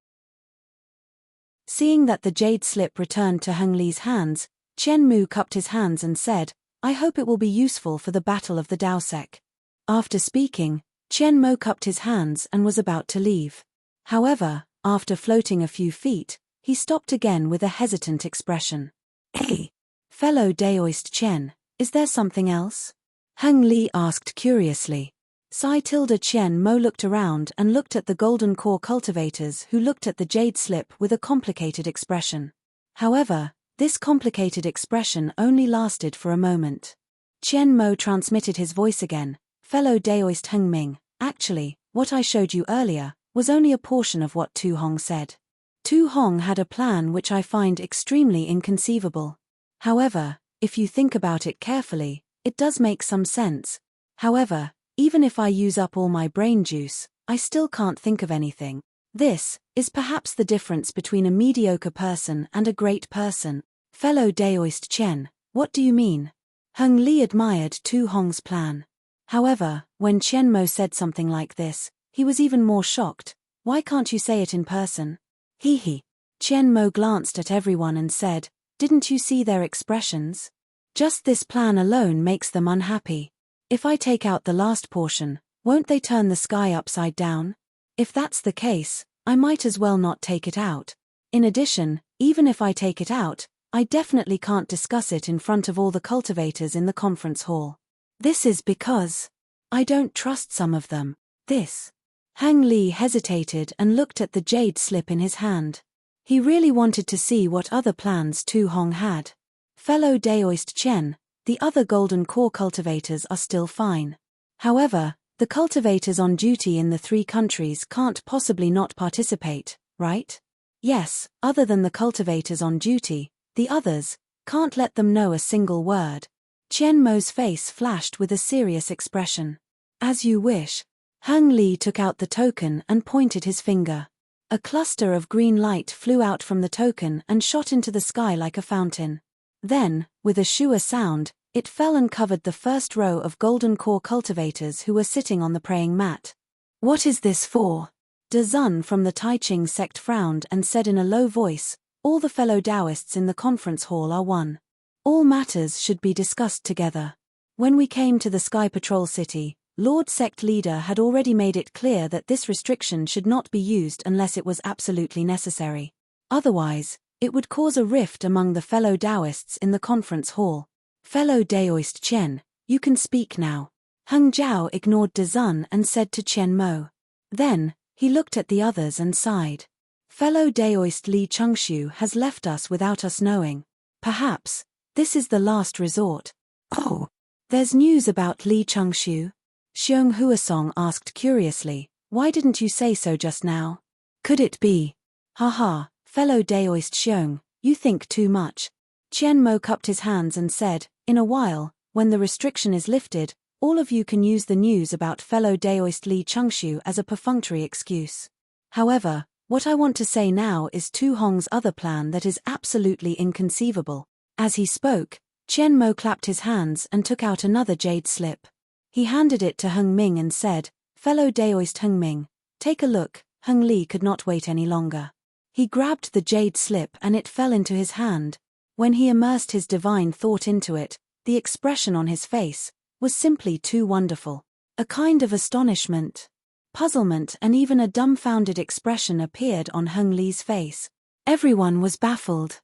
Speaker 1: Seeing that the jade slip returned to Heng Li's hands, Qian Mu cupped his hands and said, I hope it will be useful for the battle of the Dao sect. After speaking, Qian Mo cupped his hands and was about to leave. However, after floating a few feet, he stopped again with a hesitant expression. Hey, fellow Daoist Qian, is there something else? Heng Li asked curiously. Sai tilde Chen Mo looked around and looked at the golden core cultivators who looked at the jade slip with a complicated expression. However, this complicated expression only lasted for a moment. Chen Mo transmitted his voice again. Fellow Daoist Heng Ming, actually, what I showed you earlier was only a portion of what Tu Hong said. Tu Hong had a plan which I find extremely inconceivable. However, if you think about it carefully, it does make some sense. However, even if I use up all my brain juice, I still can't think of anything. This is perhaps the difference between a mediocre person and a great person. Fellow Daoist Chen, what do you mean? Heng Li admired Tu Hong's plan. However, when Chen Mo said something like this, he was even more shocked. Why can't you say it in person? He. Chen Mo glanced at everyone and said, didn't you see their expressions? Just this plan alone makes them unhappy. If I take out the last portion, won't they turn the sky upside down? If that's the case, I might as well not take it out. In addition, even if I take it out, I definitely can't discuss it in front of all the cultivators in the conference hall. This is because I don't trust some of them. This. Heng Li hesitated and looked at the jade slip in his hand. He really wanted to see what other plans Tu Hong had. Fellow Daoist Chen, the other golden core cultivators are still fine. However, the cultivators on duty in the 3 countries can't possibly not participate, right? Yes, other than the cultivators on duty, the others can't let them know a single word. Chen Mo's face flashed with a serious expression. As you wish. Heng Li took out the token and pointed his finger. A cluster of green light flew out from the token and shot into the sky like a fountain. Then, with a shua sound, it fell and covered the first row of golden core cultivators who were sitting on the praying mat. What is this for? De Zun from the Taiching sect frowned and said in a low voice, all the fellow Taoists in the conference hall are one. All matters should be discussed together. When we came to the Sky Patrol City, Lord Sect Leader had already made it clear that this restriction should not be used unless it was absolutely necessary. Otherwise, it would cause a rift among the fellow Taoists in the conference hall. Fellow Daoist Chen, you can speak now. Heng Zhao ignored De Zun and said to Chen Mo. Then, he looked at the others and sighed. Fellow Daoist Li Chengxiu has left us without us knowing. Perhaps, this is the last resort. Oh, there's news about Li Chengxiu? Xiong Huasong asked curiously, why didn't you say so just now? Could it be? Haha, fellow Daoist Xiong, you think too much. Chen Mo cupped his hands and said, in a while, when the restriction is lifted, all of you can use the news about fellow Daoist Li Chengxiu as a perfunctory excuse. However, what I want to say now is Tu Hong's other plan that is absolutely inconceivable. As he spoke, Chen Mo clapped his hands and took out another jade slip. He handed it to Heng Ming and said, fellow Daoist Heng Ming, take a look. Heng Li could not wait any longer. He grabbed the jade slip and it fell into his hand. When he immersed his divine thought into it, the expression on his face was simply too wonderful. A kind of astonishment, puzzlement and even a dumbfounded expression appeared on Heng Li's face. Everyone was baffled.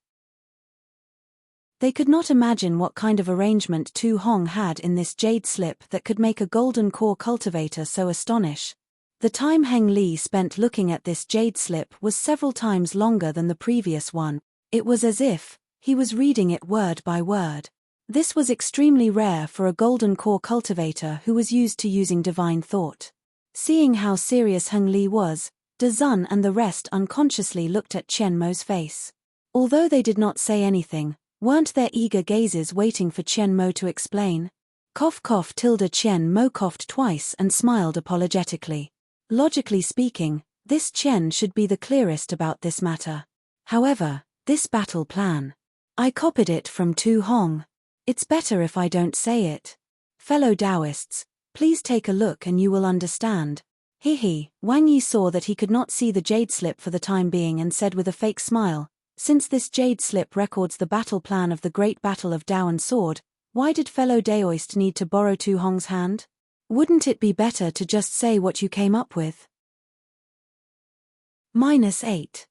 Speaker 1: They could not imagine what kind of arrangement Tu Hong had in this jade slip that could make a golden core cultivator so astonish. The time Heng Li spent looking at this jade slip was several times longer than the previous one. It was as if he was reading it word by word. This was extremely rare for a golden core cultivator who was used to using divine thought. Seeing how serious Heng Li was, De Zun and the rest unconsciously looked at Chen Mo's face. Although they did not say anything, weren't their eager gazes waiting for Chen Mo to explain? Cough cough tilde Chen Mo coughed twice and smiled apologetically. Logically speaking, this Chen should be the clearest about this matter. However, this battle plan. I copied it from Tu Hong. It's better if I don't say it. Fellow Taoists, please take a look and you will understand. Wang Yi saw that he could not see the jade slip for the time being and said with a fake smile, since this jade slip records the battle plan of the Great Battle of Dao and Sword, why did fellow Daoist need to borrow Tu Hong's hand? Wouldn't it be better to just say what you came up with? -8.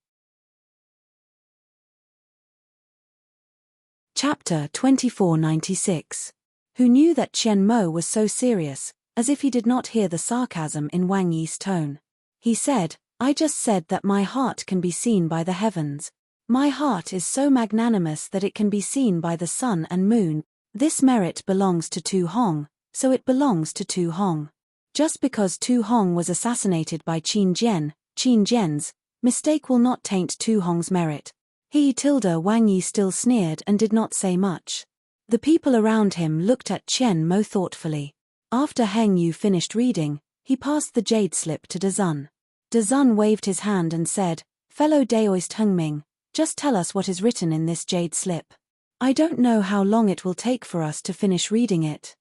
Speaker 1: Chapter 2496. Who knew that Chen Mo was so serious, as if he did not hear the sarcasm in Wang Yi's tone. He said, "I just said that my heart can be seen by the heavens. My heart is so magnanimous that it can be seen by the sun and moon. This merit belongs to Tu Hong, so it belongs to Tu Hong. Just because Tu Hong was assassinated by Qin Jian's mistake will not taint Tu Hong's merit." Wang Yi still sneered and did not say much. The people around him looked at Chen Mo thoughtfully. After Heng Yu finished reading, he passed the jade slip to Dezun. Dezun waved his hand and said, "Fellow Daoist Hengming, just tell us what is written in this jade slip. I don't know how long it will take for us to finish reading it."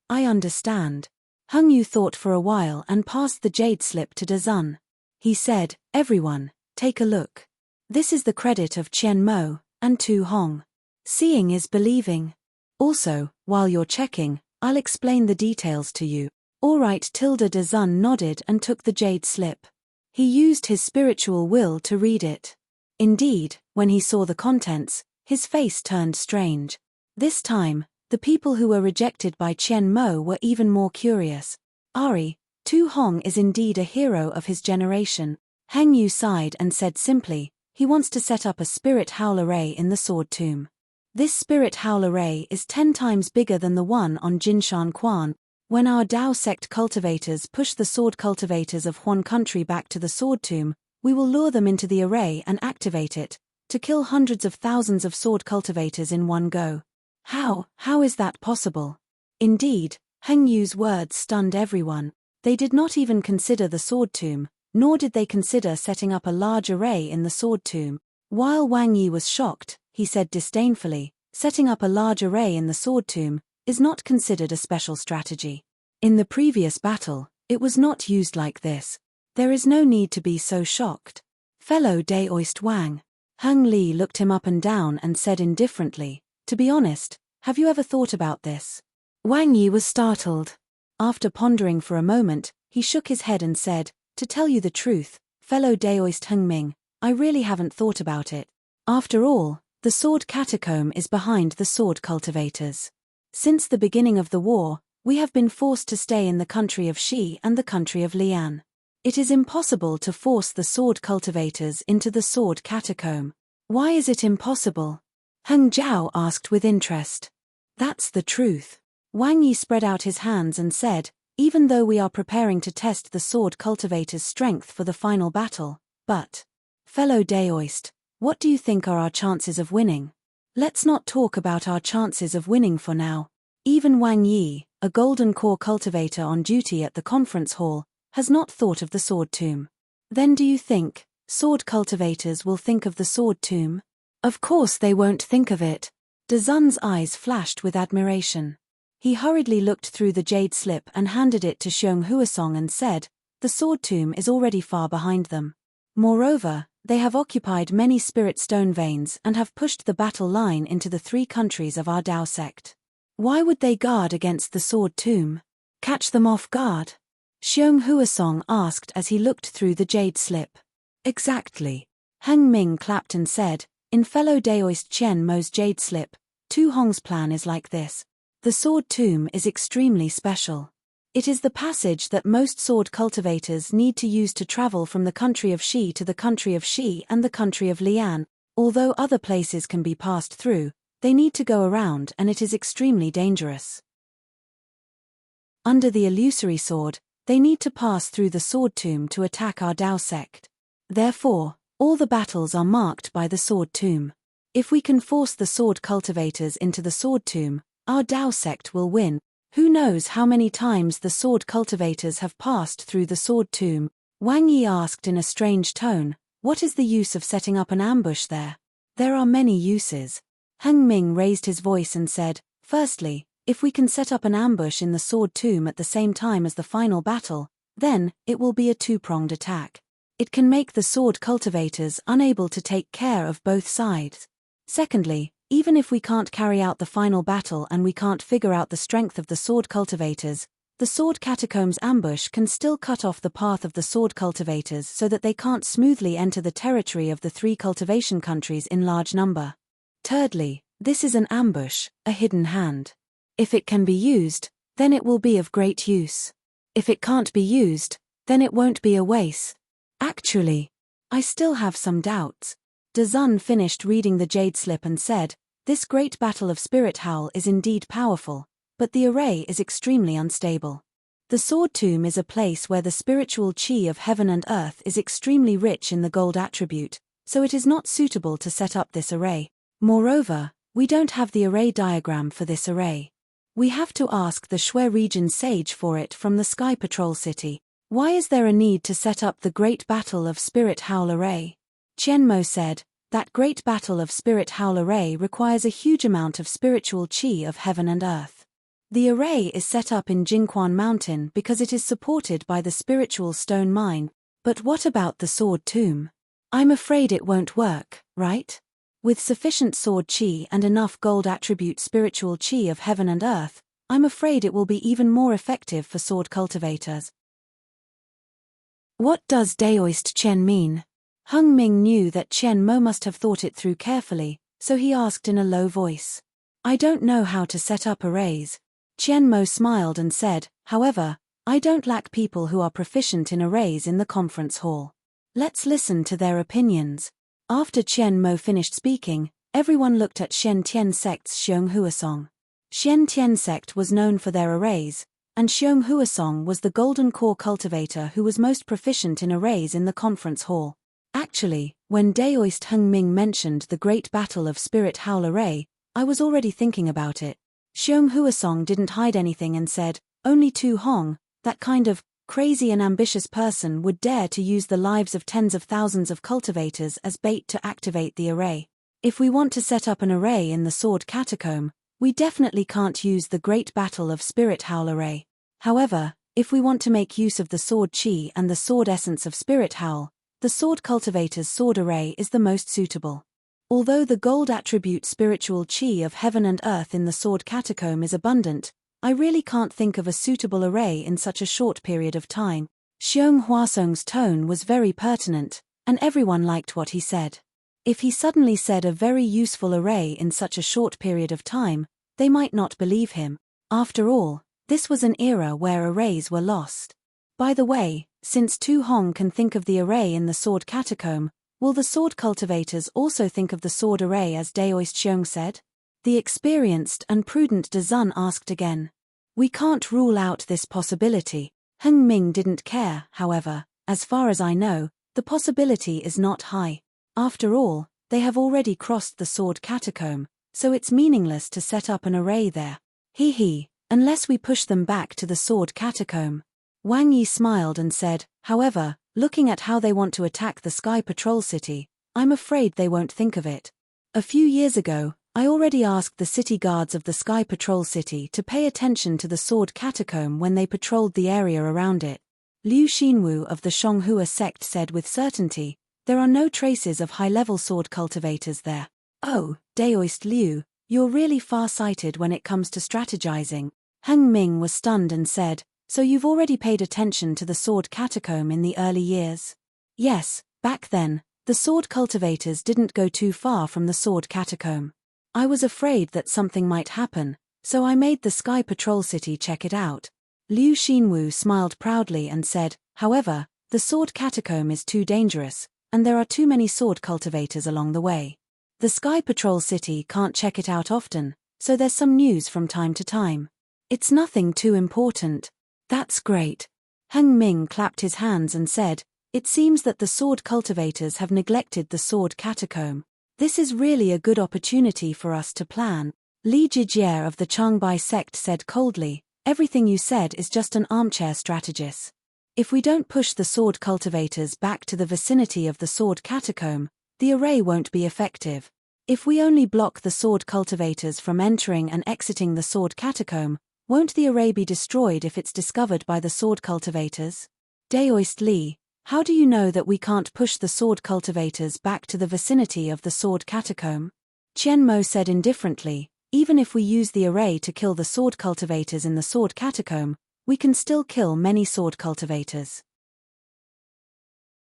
Speaker 1: I understand." Heng Yu thought for a while and passed the jade slip to Dezun. He said, "Everyone, take a look. This is the credit of Chen Mo and Tu Hong. Seeing is believing. Also, while you're checking, I'll explain the details to you." "All right." Dezun nodded and took the jade slip. He used his spiritual will to read it. Indeed, when he saw the contents, his face turned strange. This time, the people who were rejected by Chen Mo were even more curious. Tu Hong is indeed a hero of his generation. Heng Yu sighed and said simply, "He wants to set up a spirit howl array in the sword tomb. This spirit howl array is 10 times bigger than the one on Jinshan Quan. When our Dao sect cultivators push the sword cultivators of Huan country back to the sword tomb, we will lure them into the array and activate it, to kill hundreds of thousands of sword cultivators in one go." How is that possible?" Indeed, Heng Yu's words stunned everyone. They did not even consider the sword tomb, nor did they consider setting up a large array in the sword tomb. While Wang Yi was shocked, he said disdainfully, "Setting up a large array in the sword tomb is not considered a special strategy. In the previous battle, it was not used like this. There is no need to be so shocked." "Fellow Daoist Wang." Heng Li looked him up and down and said indifferently, "To be honest, have you ever thought about this?" Wang Yi was startled. After pondering for a moment, he shook his head and said, "To tell you the truth, fellow Daoist Hengming, I really haven't thought about it. After all, the sword catacomb is behind the sword cultivators. Since the beginning of the war, we have been forced to stay in the country of Shi and the country of Lian. It is impossible to force the sword cultivators into the sword catacomb." "Why is it impossible?" Heng Zhao asked with interest. "That's the truth." Wang Yi spread out his hands and said, "Even though we are preparing to test the sword cultivators' strength for the final battle, but, fellow Daoist, what do you think are our chances of winning?" "Let's not talk about our chances of winning for now. Even Wang Yi, a golden core cultivator on duty at the conference hall, has not thought of the sword tomb." "Then do you think sword cultivators will think of the sword tomb?" "Of course they won't think of it." Dezun's eyes flashed with admiration. He hurriedly looked through the jade slip and handed it to Xiong Huasong and said, "The sword tomb is already far behind them. Moreover, they have occupied many spirit stone veins and have pushed the battle line into the 3 countries of our Dao sect. Why would they guard against the sword tomb? Catch them off guard?" Xiong Huasong asked as he looked through the jade slip. "Exactly." Heng Ming clapped and said, "In fellow Daoist Chen Mo's jade slip, Tu Hong's plan is like this. The sword tomb is extremely special. It is the passage that most sword cultivators need to use to travel from the country of Shi to the country of Shi and the country of Lian. Although other places can be passed through, they need to go around and it is extremely dangerous. Under the illusory sword, they need to pass through the sword tomb to attack our Dao sect. Therefore, all the battles are marked by the sword tomb. If we can force the sword cultivators into the sword tomb, our Dao sect will win. Who knows how many times the sword cultivators have passed through the sword tomb?" Wang Yi asked in a strange tone, "What is the use of setting up an ambush there?" "There are many uses." Heng Ming raised his voice and said, "Firstly, if we can set up an ambush in the sword tomb at the same time as the final battle, then it will be a 2-pronged attack. It can make the sword cultivators unable to take care of both sides. Secondly, even if we can't carry out the final battle and we can't figure out the strength of the sword cultivators, the sword catacombs ambush can still cut off the path of the sword cultivators so that they can't smoothly enter the territory of the 3 cultivation countries in large number. Thirdly, this is an ambush, a hidden hand. If it can be used, then it will be of great use. If it can't be used, then it won't be a waste. Actually, I still have some doubts. Dazun finished reading the Jade Slip and said, "This great battle of Spirit Howl is indeed powerful, but the array is extremely unstable. The Sword Tomb is a place where the spiritual chi of heaven and earth is extremely rich in the gold attribute, so it is not suitable to set up this array. Moreover, we don't have the array diagram for this array. We have to ask the Shui region sage for it from the Sky Patrol City. Why is there a need to set up the Great Battle of Spirit Howl array?" Qianmo said, "That Great Battle of Spirit Howl array requires a huge amount of spiritual chi of heaven and earth. The array is set up in Jingquan Mountain because it is supported by the spiritual stone mine, but what about the Sword Tomb? I'm afraid it won't work, right? With sufficient sword chi and enough gold attribute spiritual chi of heaven and earth, I'm afraid it will be even more effective for sword cultivators." What does Daoist Chen mean? Hung Ming knew that Qian Mo must have thought it through carefully, so he asked in a low voice. "I don't know how to set up arrays." Qian Mo smiled and said, "However, I don't lack people who are proficient in arrays in the conference hall. Let's listen to their opinions." After Qian Mo finished speaking, everyone looked at Shen Tian sect's Xiong Huasong. Shen Tian sect was known for their arrays, and Xiong Huasong was the golden core cultivator who was most proficient in arrays in the conference hall. Actually, when Daoist Hung Ming mentioned the Great Battle of Spirit Howl array, I was already thinking about it. Xiong Huasong didn't hide anything and said, "Only Tu Hong, that kind of crazy and ambitious person would dare to use the lives of tens of thousands of cultivators as bait to activate the array. If we want to set up an array in the Sword Catacomb, we definitely can't use the Great Battle of Spirit Howl array. However, if we want to make use of the Sword Chi and the Sword Essence of Spirit Howl, the Sword Cultivator's Sword Array is the most suitable. Although the gold attribute spiritual chi of heaven and earth in the Sword Catacomb is abundant, I really can't think of a suitable array in such a short period of time." Xiong Huasong's tone was very pertinent, and everyone liked what he said. If he suddenly said a very useful array in such a short period of time, they might not believe him. After all, this was an era where arrays were lost. By the way, since Tu Hong can think of the array in the Sword Catacomb, will the sword cultivators also think of the sword array as Daoist Xiong said? The experienced and prudent Dazun asked again. "We can't rule out this possibility." Hung Ming didn't care, however. "As far as I know, the possibility is not high. After all, they have already crossed the Sword Catacomb, so it's meaningless to set up an array there. Unless we push them back to the Sword Catacomb." Wang Yi smiled and said, "However, looking at how they want to attack the Sky Patrol City, I'm afraid they won't think of it. A few years ago, I already asked the city guards of the Sky Patrol City to pay attention to the Sword Catacomb when they patrolled the area around it. Liu Xinwu of the Shonghua sect said with certainty, there are no traces of high-level sword cultivators there." "Oh, Daoist Liu, you're really far-sighted when it comes to strategizing." Hung Ming was stunned and said, "So you've already paid attention to the Sword Catacomb in the early years?" "Yes, back then, the sword cultivators didn't go too far from the Sword Catacomb. I was afraid that something might happen, so I made the Sky Patrol City check it out." Liu Xinwu smiled proudly and said, "However, the Sword Catacomb is too dangerous, and there are too many sword cultivators along the way. The Sky Patrol City can't check it out often, so there's some news from time to time. It's nothing too important." "That's great." Hung Ming clapped his hands and said, "It seems that the sword cultivators have neglected the Sword Catacomb. This is really a good opportunity for us to plan." Li Jijier of the Changbai sect said coldly, "Everything you said is just an armchair strategist. If we don't push the sword cultivators back to the vicinity of the Sword Catacomb, the array won't be effective. If we only block the sword cultivators from entering and exiting the Sword Catacomb, won't the array be destroyed if it's discovered by the sword cultivators?" "Daoist Li, how do you know that we can't push the sword cultivators back to the vicinity of the Sword Catacomb?" Qian Mo said indifferently, "Even if we use the array to kill the sword cultivators in the Sword Catacomb, we can still kill many sword cultivators.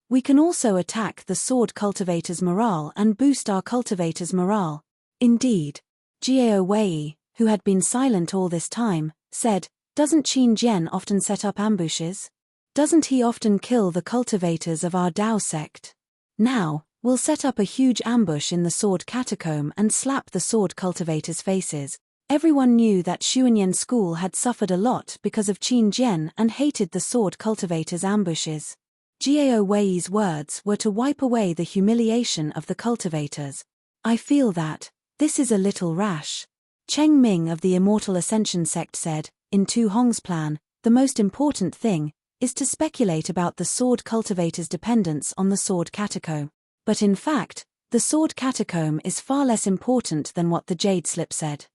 Speaker 1: We can also attack the sword cultivators' morale and boost our cultivators' morale." "Indeed." Jiao Wei, who had been silent all this time, said, Doesn't Qin Jian often set up ambushes? Doesn't he often kill the cultivators of our Dao sect? Now, we'll set up a huge ambush in the sword catacomb and slap the sword cultivators' faces. Everyone knew that Xuanyan school had suffered a lot because of Qin Jian and hated the sword cultivators' ambushes. Jiao Wei's words were to wipe away the humiliation of the cultivators. I feel that this is a little rash. Cheng Ming of the Immortal Ascension sect said, in Tu Hong's plan, the most important thing is to speculate about the sword cultivators' dependence on the sword catacomb. But in fact, the sword catacomb is far less important than what the Jade Slip said.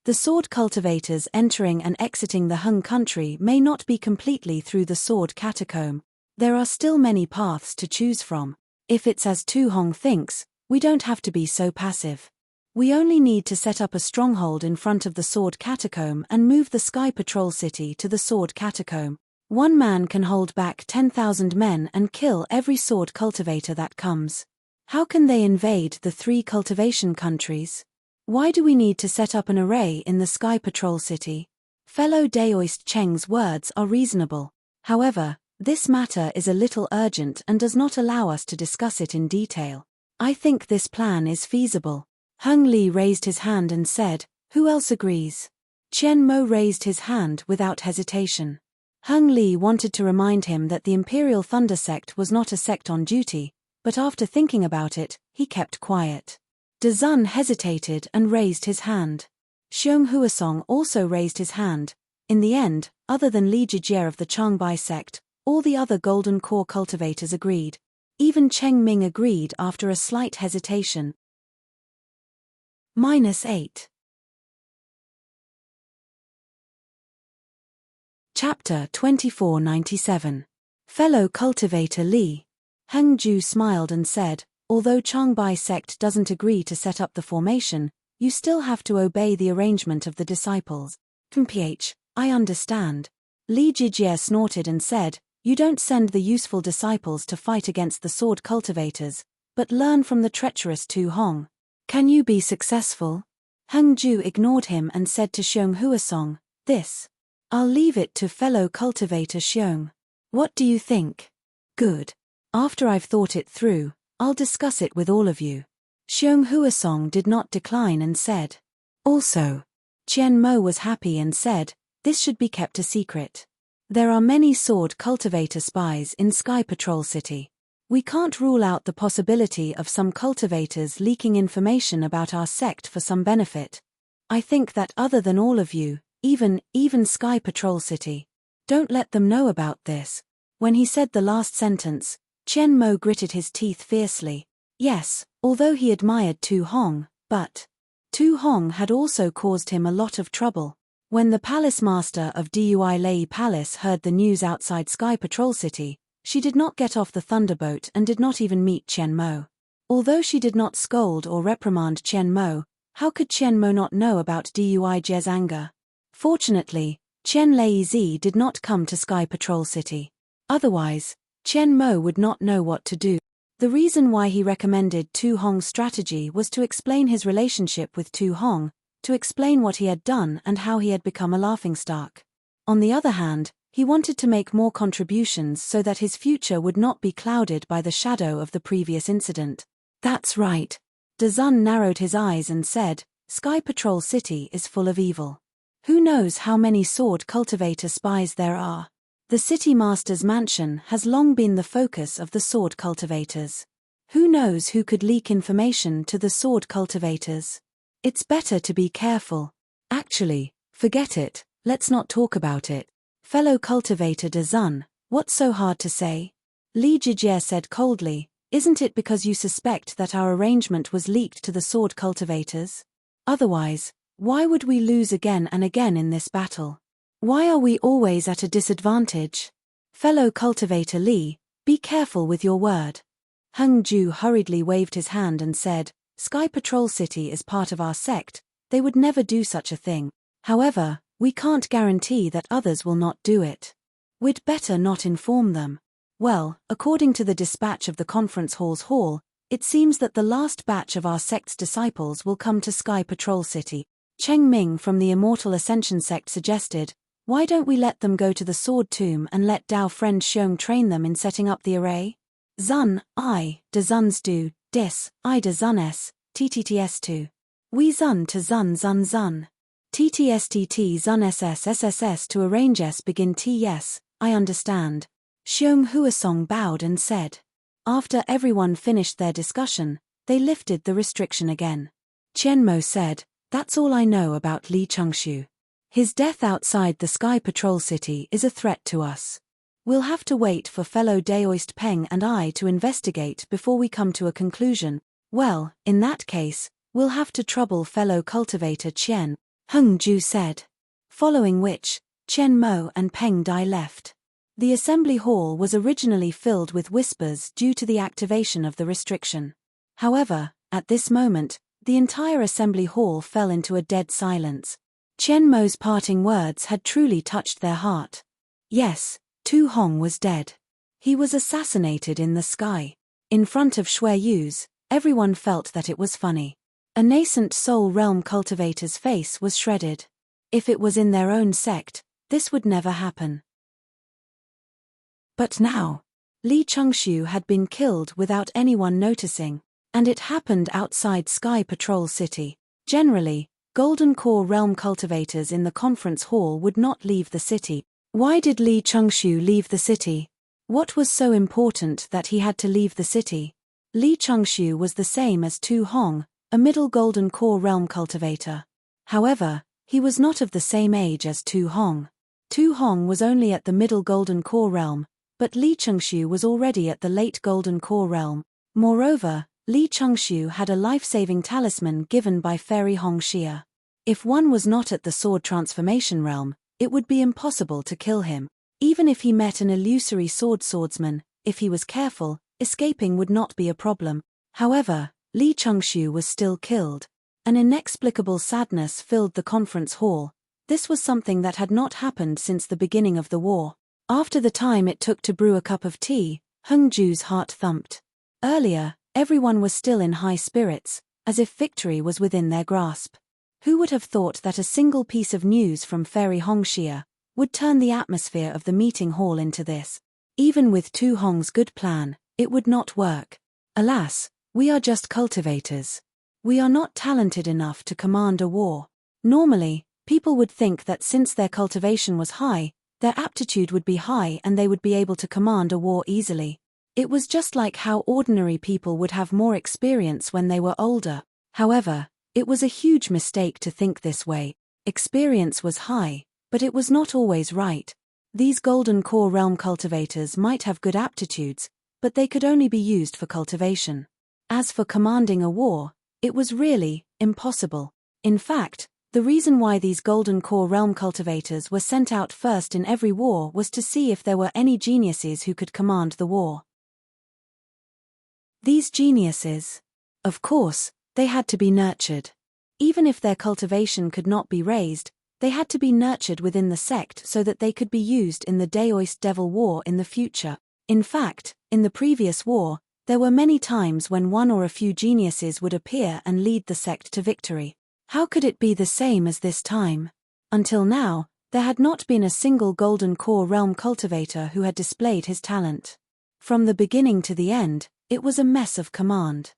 Speaker 1: The sword cultivators entering and exiting the Hung country may not be completely through the sword catacomb. There are still many paths to choose from. If it's as Tu Hong thinks, we don't have to be so passive. We only need to set up a stronghold in front of the sword catacomb and move the Sky Patrol City to the sword catacomb. One man can hold back 10,000 men and kill every sword cultivator that comes. How can they invade the 3 cultivation countries? Why do we need to set up an array in the Sky Patrol City? Fellow Daoist Cheng's words are reasonable. However, this matter is a little urgent and does not allow us to discuss it in detail. I think this plan is feasible. Heng Li raised his hand and said, "Who else agrees?" Qian Mo raised his hand without hesitation. Heng Li wanted to remind him that the Imperial Thunder sect was not a sect on duty, but after thinking about it, he kept quiet. De Zun hesitated and raised his hand. Xiong Huasong also raised his hand. In the end, other than Li Jijie of the Changbai sect, all the other Golden Core cultivators agreed. Even Cheng Ming agreed after a slight hesitation. -8. Chapter 2497. Fellow Cultivator Li. Heng Ju smiled and said, although Changbai sect doesn't agree to set up the formation, you still have to obey the arrangement of the disciples. I understand. Li Jijie snorted and said, you don't send the useful disciples to fight against the sword cultivators, but learn from the treacherous Tu Hong. Can you be successful? Heng Ju ignored him and said to Xiong Huasong, I'll leave it to fellow cultivator Xiong. What do you think? Good. After I've thought it through, I'll discuss it with all of you. Xiong Huasong did not decline and said. Also. Qian Mo was happy and said, this should be kept a secret. There are many sword cultivator spies in Sky Patrol City. We can't rule out the possibility of some cultivators leaking information about our sect for some benefit. I think that other than all of you, even Sky Patrol City, don't let them know about this. When he said the last sentence, Qian Mo gritted his teeth fiercely. Yes, although he admired Tu Hong, but Tu Hong had also caused him a lot of trouble. When the palace master of Dui Lei Palace heard the news outside Sky Patrol City, she did not get off the thunderboat and did not even meet Qian Mo. Although she did not scold or reprimand Qian Mo, how could Qian Mo not know about Dui Jie's anger? Fortunately, Qian Leizi did not come to Sky Patrol City. Otherwise, Qian Mo would not know what to do. The reason why he recommended Tu Hong's strategy was to explain his relationship with Tu Hong, to explain what he had done and how he had become a laughingstock. On the other hand, he wanted to make more contributions so that his future would not be clouded by the shadow of the previous incident. That's right. De Zun narrowed his eyes and said, Sky Patrol City is full of evil. Who knows how many sword cultivator spies there are? The city master's mansion has long been the focus of the sword cultivators. Who knows who could leak information to the sword cultivators? It's better to be careful. Actually, forget it, let's not talk about it. Fellow cultivator De Zun, what's so hard to say? Li Jijie said coldly, isn't it because you suspect that our arrangement was leaked to the sword cultivators? Otherwise, why would we lose again and again in this battle? Why are we always at a disadvantage? Fellow cultivator Li, be careful with your word. Heng Ju hurriedly waved his hand and said, Sky Patrol City is part of our sect, they would never do such a thing. However, we can't guarantee that others will not do it. We'd better not inform them. Well, according to the dispatch of the conference hall's hall, it seems that the last batch of our sect's disciples will come to Sky Patrol City. Cheng Ming from the Immortal Ascension sect suggested, Why don't we let them go to the sword tomb and let Dao friend Xiong train them in setting up the array? Zun, I, de Zuns do, dis, I de Zunes, ttts2. We Zun to Zun Zun Zun. TTSTT Zun SS SSS to arrange S begin T yes, I understand. Xiong Huasong bowed and said. After everyone finished their discussion, they lifted the restriction again. Qian Mo said, that's all I know about Li Chengxiu. His death outside the Sky Patrol City is a threat to us. We'll have to wait for fellow Daoist Peng and I to investigate before we come to a conclusion. Well, in that case, we'll have to trouble fellow cultivator Qian, Heng Ju said. Following which, Qian Mo and Peng Dai left. The assembly hall was originally filled with whispers due to the activation of the restriction. However, at this moment, the entire assembly hall fell into a dead silence. Qian Mo's parting words had truly touched their heart. Yes, Tu Hong was dead. He was assassinated in the sky. In front of Xue Yu's, everyone felt that it was funny. A nascent soul realm cultivator's face was shredded. If it was in their own sect, this would never happen. But now, Li Chengxiu had been killed without anyone noticing, and it happened outside Sky Patrol City. Generally, Golden Core realm cultivators in the conference hall would not leave the city. Why did Li Chengxiu leave the city? What was so important that he had to leave the city? Li Chengxiu was the same as Tu Hong, a middle Golden Core realm cultivator. However, he was not of the same age as Tu Hong. Tu Hong was only at the middle Golden Core realm, but Li Chengxiu was already at the late Golden Core realm. Moreover, Li Chengxiu had a life-saving talisman given by Fairy Hong Xia. If one was not at the sword transformation realm, it would be impossible to kill him. Even if he met an illusory swordsman, if he was careful, escaping would not be a problem. However, Li Chengxiu was still killed. An inexplicable sadness filled the conference hall. This was something that had not happened since the beginning of the war. After the time it took to brew a cup of tea, Heng Ju's heart thumped. Earlier, everyone was still in high spirits, as if victory was within their grasp. Who would have thought that a single piece of news from Fairy Hong Xia would turn the atmosphere of the meeting hall into this? Even with Tu Hong's good plan, it would not work. Alas, we are just cultivators. We are not talented enough to command a war. Normally, people would think that since their cultivation was high, their aptitude would be high and they would be able to command a war easily. It was just like how ordinary people would have more experience when they were older. However, it was a huge mistake to think this way. Experience was high, but it was not always right. These Golden Core realm cultivators might have good aptitudes, but they could only be used for cultivation. As for commanding a war, it was really impossible. In fact, the reason why these Golden Core realm cultivators were sent out first in every war was to see if there were any geniuses who could command the war. These geniuses, of course, they had to be nurtured. Even if their cultivation could not be raised, they had to be nurtured within the sect so that they could be used in the Daoist Devil War in the future. In fact, in the previous war, there were many times when one or a few geniuses would appear and lead the sect to victory. How could it be the same as this time? Until now, there had not been a single Golden Core realm cultivator who had displayed his talent. From the beginning to the end, it was a mess of command.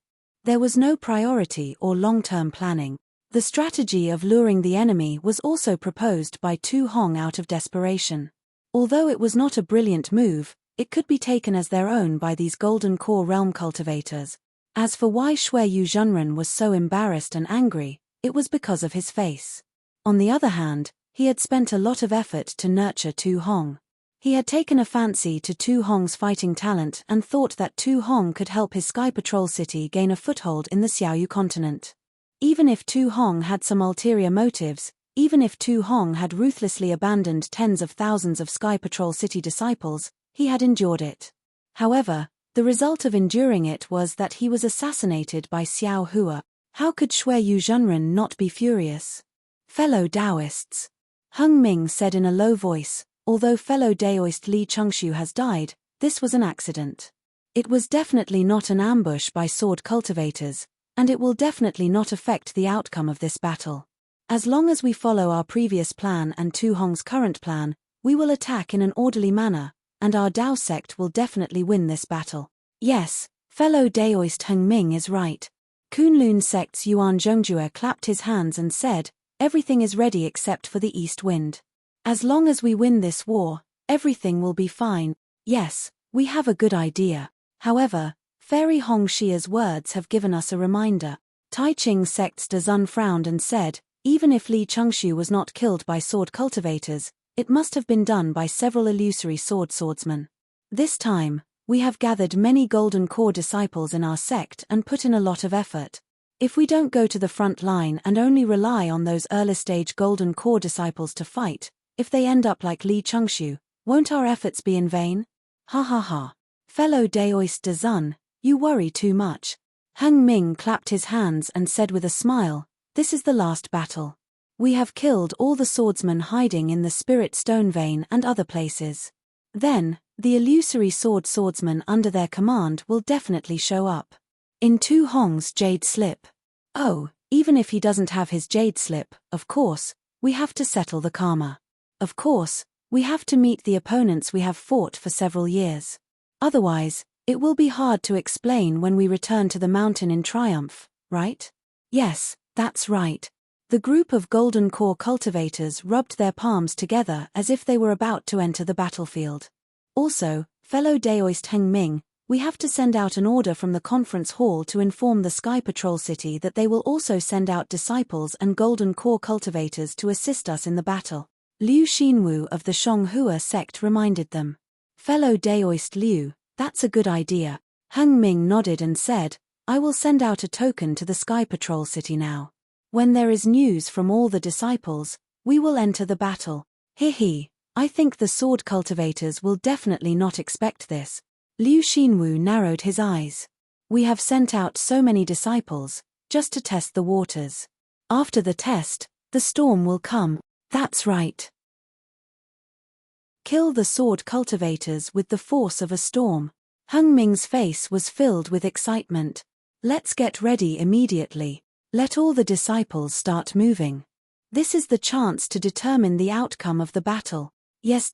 Speaker 1: There was no priority or long-term planning. The strategy of luring the enemy was also proposed by Tu Hong out of desperation. Although it was not a brilliant move, it could be taken as their own by these Golden Core realm cultivators. As for why Xue Yu Zhenren was so embarrassed and angry, it was because of his face. On the other hand, he had spent a lot of effort to nurture Tu Hong. He had taken a fancy to Tu Hong's fighting talent and thought that Tu Hong could help his Sky Patrol City gain a foothold in the Xiaoyu continent. Even if Tu Hong had some ulterior motives, even if Tu Hong had ruthlessly abandoned tens of thousands of Sky Patrol City disciples, he had endured it. However, the result of enduring it was that he was assassinated by Xiao Hua. How could Xue Yu Zhenren not be furious? Fellow Taoists, Heng Ming said in a low voice, although fellow Daoist Li Chengxiu has died, this was an accident. It was definitely not an ambush by sword cultivators, and it will definitely not affect the outcome of this battle. As long as we follow our previous plan and Tu Hong's current plan, we will attack in an orderly manner, and our Dao sect will definitely win this battle. Yes, fellow Daoist Heng Ming is right. Kunlun sect's Yuan Zhongjue clapped his hands and said, everything is ready except for the east wind. As long as we win this war, everything will be fine. Yes, we have a good idea. However, Fairy Hong Xia's words have given us a reminder. Tai Ching sect's Dazun frowned and said, even if Li Chengxiu was not killed by sword cultivators, it must have been done by several illusory swordsmen. This time, we have gathered many Golden Core disciples in our sect and put in a lot of effort. If we don't go to the front line and only rely on those early-stage Golden Core disciples to fight, if they end up like Li Chengxiu, won't our efforts be in vain? Ha ha ha. Fellow Daoist Dazun, you worry too much. Heng Ming clapped his hands and said with a smile, this is the last battle. We have killed all the swordsmen hiding in the Spirit Stone Vein and other places. Then, the illusory swordsmen under their command will definitely show up. In Tu Hong's Jade Slip. Oh, even if he doesn't have his Jade Slip, of course, we have to settle the karma. Of course, we have to meet the opponents we have fought for several years. Otherwise, it will be hard to explain when we return to the mountain in triumph, right? Yes, that's right. The group of Golden Core cultivators rubbed their palms together as if they were about to enter the battlefield. Also, fellow Daoist Heng Ming, we have to send out an order from the conference hall to inform the Sky Patrol City that they will also send out disciples and Golden Core cultivators to assist us in the battle. Liu Xinwu of the Shonghua sect reminded them. Fellow Daoist Liu, that's a good idea. Heng Ming nodded and said, I will send out a token to the Sky Patrol City now. When there is news from all the disciples, we will enter the battle. He, I think the sword cultivators will definitely not expect this. Liu Xinwu narrowed his eyes. We have sent out so many disciples, just to test the waters. After the test, the storm will come. That's right. Kill the sword cultivators with the force of a storm. Heng Ming's face was filled with excitement. Let's get ready immediately. Let all the disciples start moving. This is the chance to determine the outcome of the battle. Yes,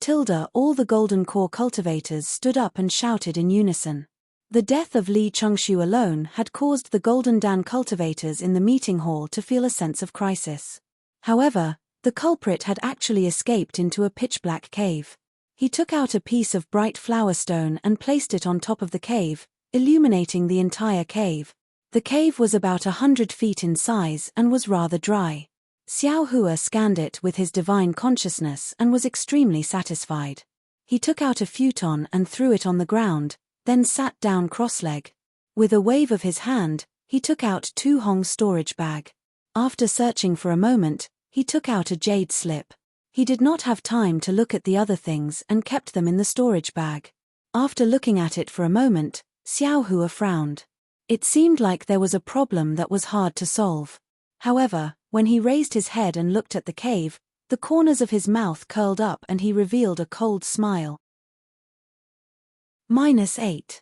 Speaker 1: all the Golden Core cultivators stood up and shouted in unison. The death of Li Chengxiu alone had caused the Golden Dan cultivators in the meeting hall to feel a sense of crisis. However, the culprit had actually escaped into a pitch-black cave. He took out a piece of bright flower stone and placed it on top of the cave, illuminating the entire cave. The cave was about 100 feet in size and was rather dry. Xiao Hua scanned it with his divine consciousness and was extremely satisfied. He took out a futon and threw it on the ground, then sat down cross-legged. With a wave of his hand, he took out Tu Hong's storage bag. After searching for a moment, he took out a jade slip. He did not have time to look at the other things and kept them in the storage bag. After looking at it for a moment, Xiao Hua frowned. It seemed like there was a problem that was hard to solve. However, when he raised his head and looked at the cave, the corners of his mouth curled up and he revealed a cold smile. -8.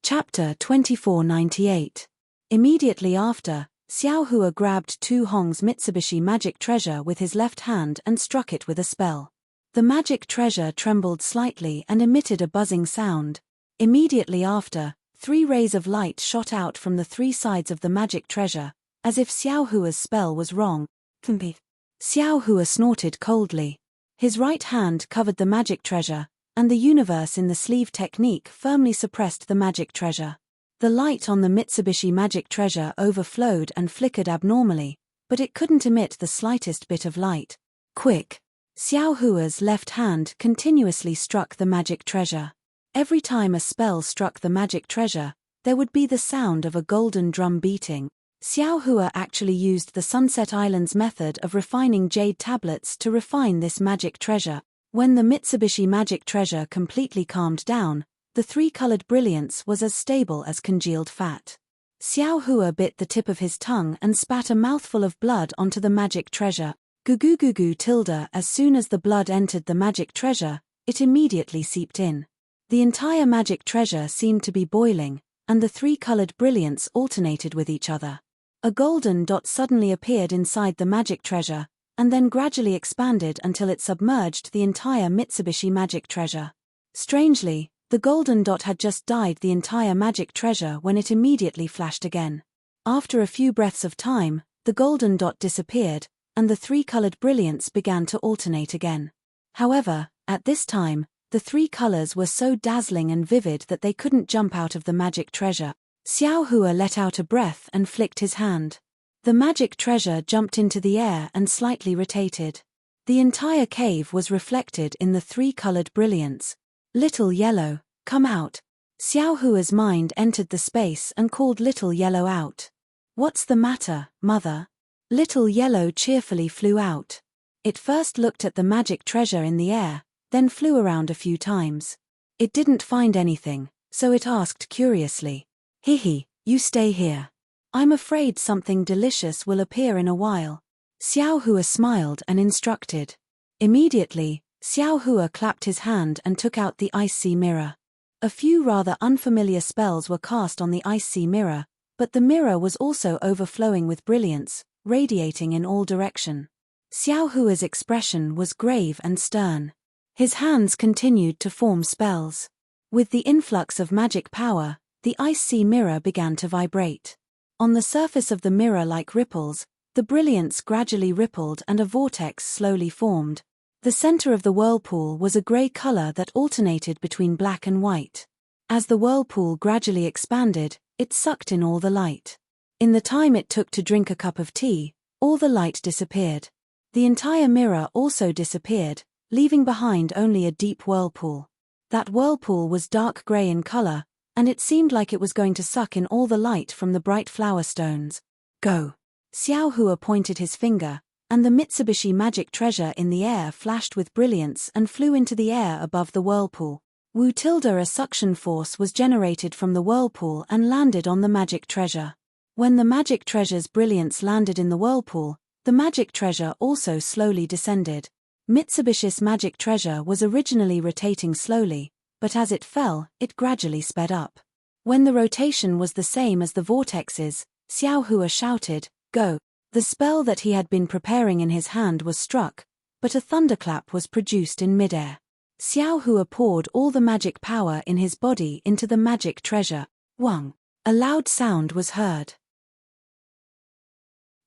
Speaker 1: Chapter 2498. Immediately after, Xiao Hua grabbed Tu Hong's Mitsubishi magic treasure with his left hand and struck it with a spell. The magic treasure trembled slightly and emitted a buzzing sound. Immediately after, 3 rays of light shot out from the 3 sides of the magic treasure, as if Xiao Hua's spell was wrong. Xiao Hua snorted coldly. His right hand covered the magic treasure, and the universe in the sleeve technique firmly suppressed the magic treasure. The light on the Mitsubishi magic treasure overflowed and flickered abnormally, but it couldn't emit the slightest bit of light. Quick! Xiao Hua's left hand continuously struck the magic treasure. Every time a spell struck the magic treasure, there would be the sound of a golden drum beating. Xiao Hua actually used the Sunset Islands method of refining jade tablets to refine this magic treasure. When the Mitsubishi magic treasure completely calmed down, the 3-colored brilliance was as stable as congealed fat. Xiao Hua bit the tip of his tongue and spat a mouthful of blood onto the magic treasure. As soon as the blood entered the magic treasure, it immediately seeped in. The entire magic treasure seemed to be boiling, and the three-colored brilliance alternated with each other. A golden dot suddenly appeared inside the magic treasure, and then gradually expanded until it submerged the entire Mitsubishi magic treasure. Strangely, the golden dot had just dyed the entire magic treasure when it immediately flashed again. After a few breaths of time, the golden dot disappeared, and the three-colored brilliance began to alternate again. However, at this time, the three colors were so dazzling and vivid that they couldn't jump out of the magic treasure. Xiao Hua let out a breath and flicked his hand. The magic treasure jumped into the air and slightly rotated. The entire cave was reflected in the three-colored brilliance. Little Yellow, come out. Xiao Hua's mind entered the space and called Little Yellow out. What's the matter, mother? Little Yellow cheerfully flew out. It first looked at the magic treasure in the air, then flew around a few times. It didn't find anything, so it asked curiously, "Hihi, you stay here. I'm afraid something delicious will appear in a while." Xiao Hua smiled and instructed. Immediately, Xiao Hua clapped his hand and took out the icy mirror. A few rather unfamiliar spells were cast on the icy mirror, but the mirror was also overflowing with brilliance, radiating in all directions. Xiao Hua's expression was grave and stern. His hands continued to form spells. With the influx of magic power, the icy mirror began to vibrate. On the surface of the mirror like ripples, the brilliance gradually rippled and a vortex slowly formed. The center of the whirlpool was a gray color that alternated between black and white. As the whirlpool gradually expanded, it sucked in all the light. In the time it took to drink a cup of tea, all the light disappeared. The entire mirror also disappeared, leaving behind only a deep whirlpool. That whirlpool was dark gray in color, and it seemed like it was going to suck in all the light from the bright flower stones. Go! Xiao Hua pointed his finger, and the Mitsubishi magic treasure in the air flashed with brilliance and flew into the air above the whirlpool. Wu tilde a suction force was generated from the whirlpool and landed on the magic treasure. When the magic treasure's brilliance landed in the whirlpool, the magic treasure also slowly descended. Mitsubishi's magic treasure was originally rotating slowly, but as it fell, it gradually sped up. When the rotation was the same as the vortex's, Xiao Hua shouted, "Go!" The spell that he had been preparing in his hand was struck, but a thunderclap was produced in midair. Xiao Hua poured all the magic power in his body into the magic treasure. Wang! A loud sound was heard.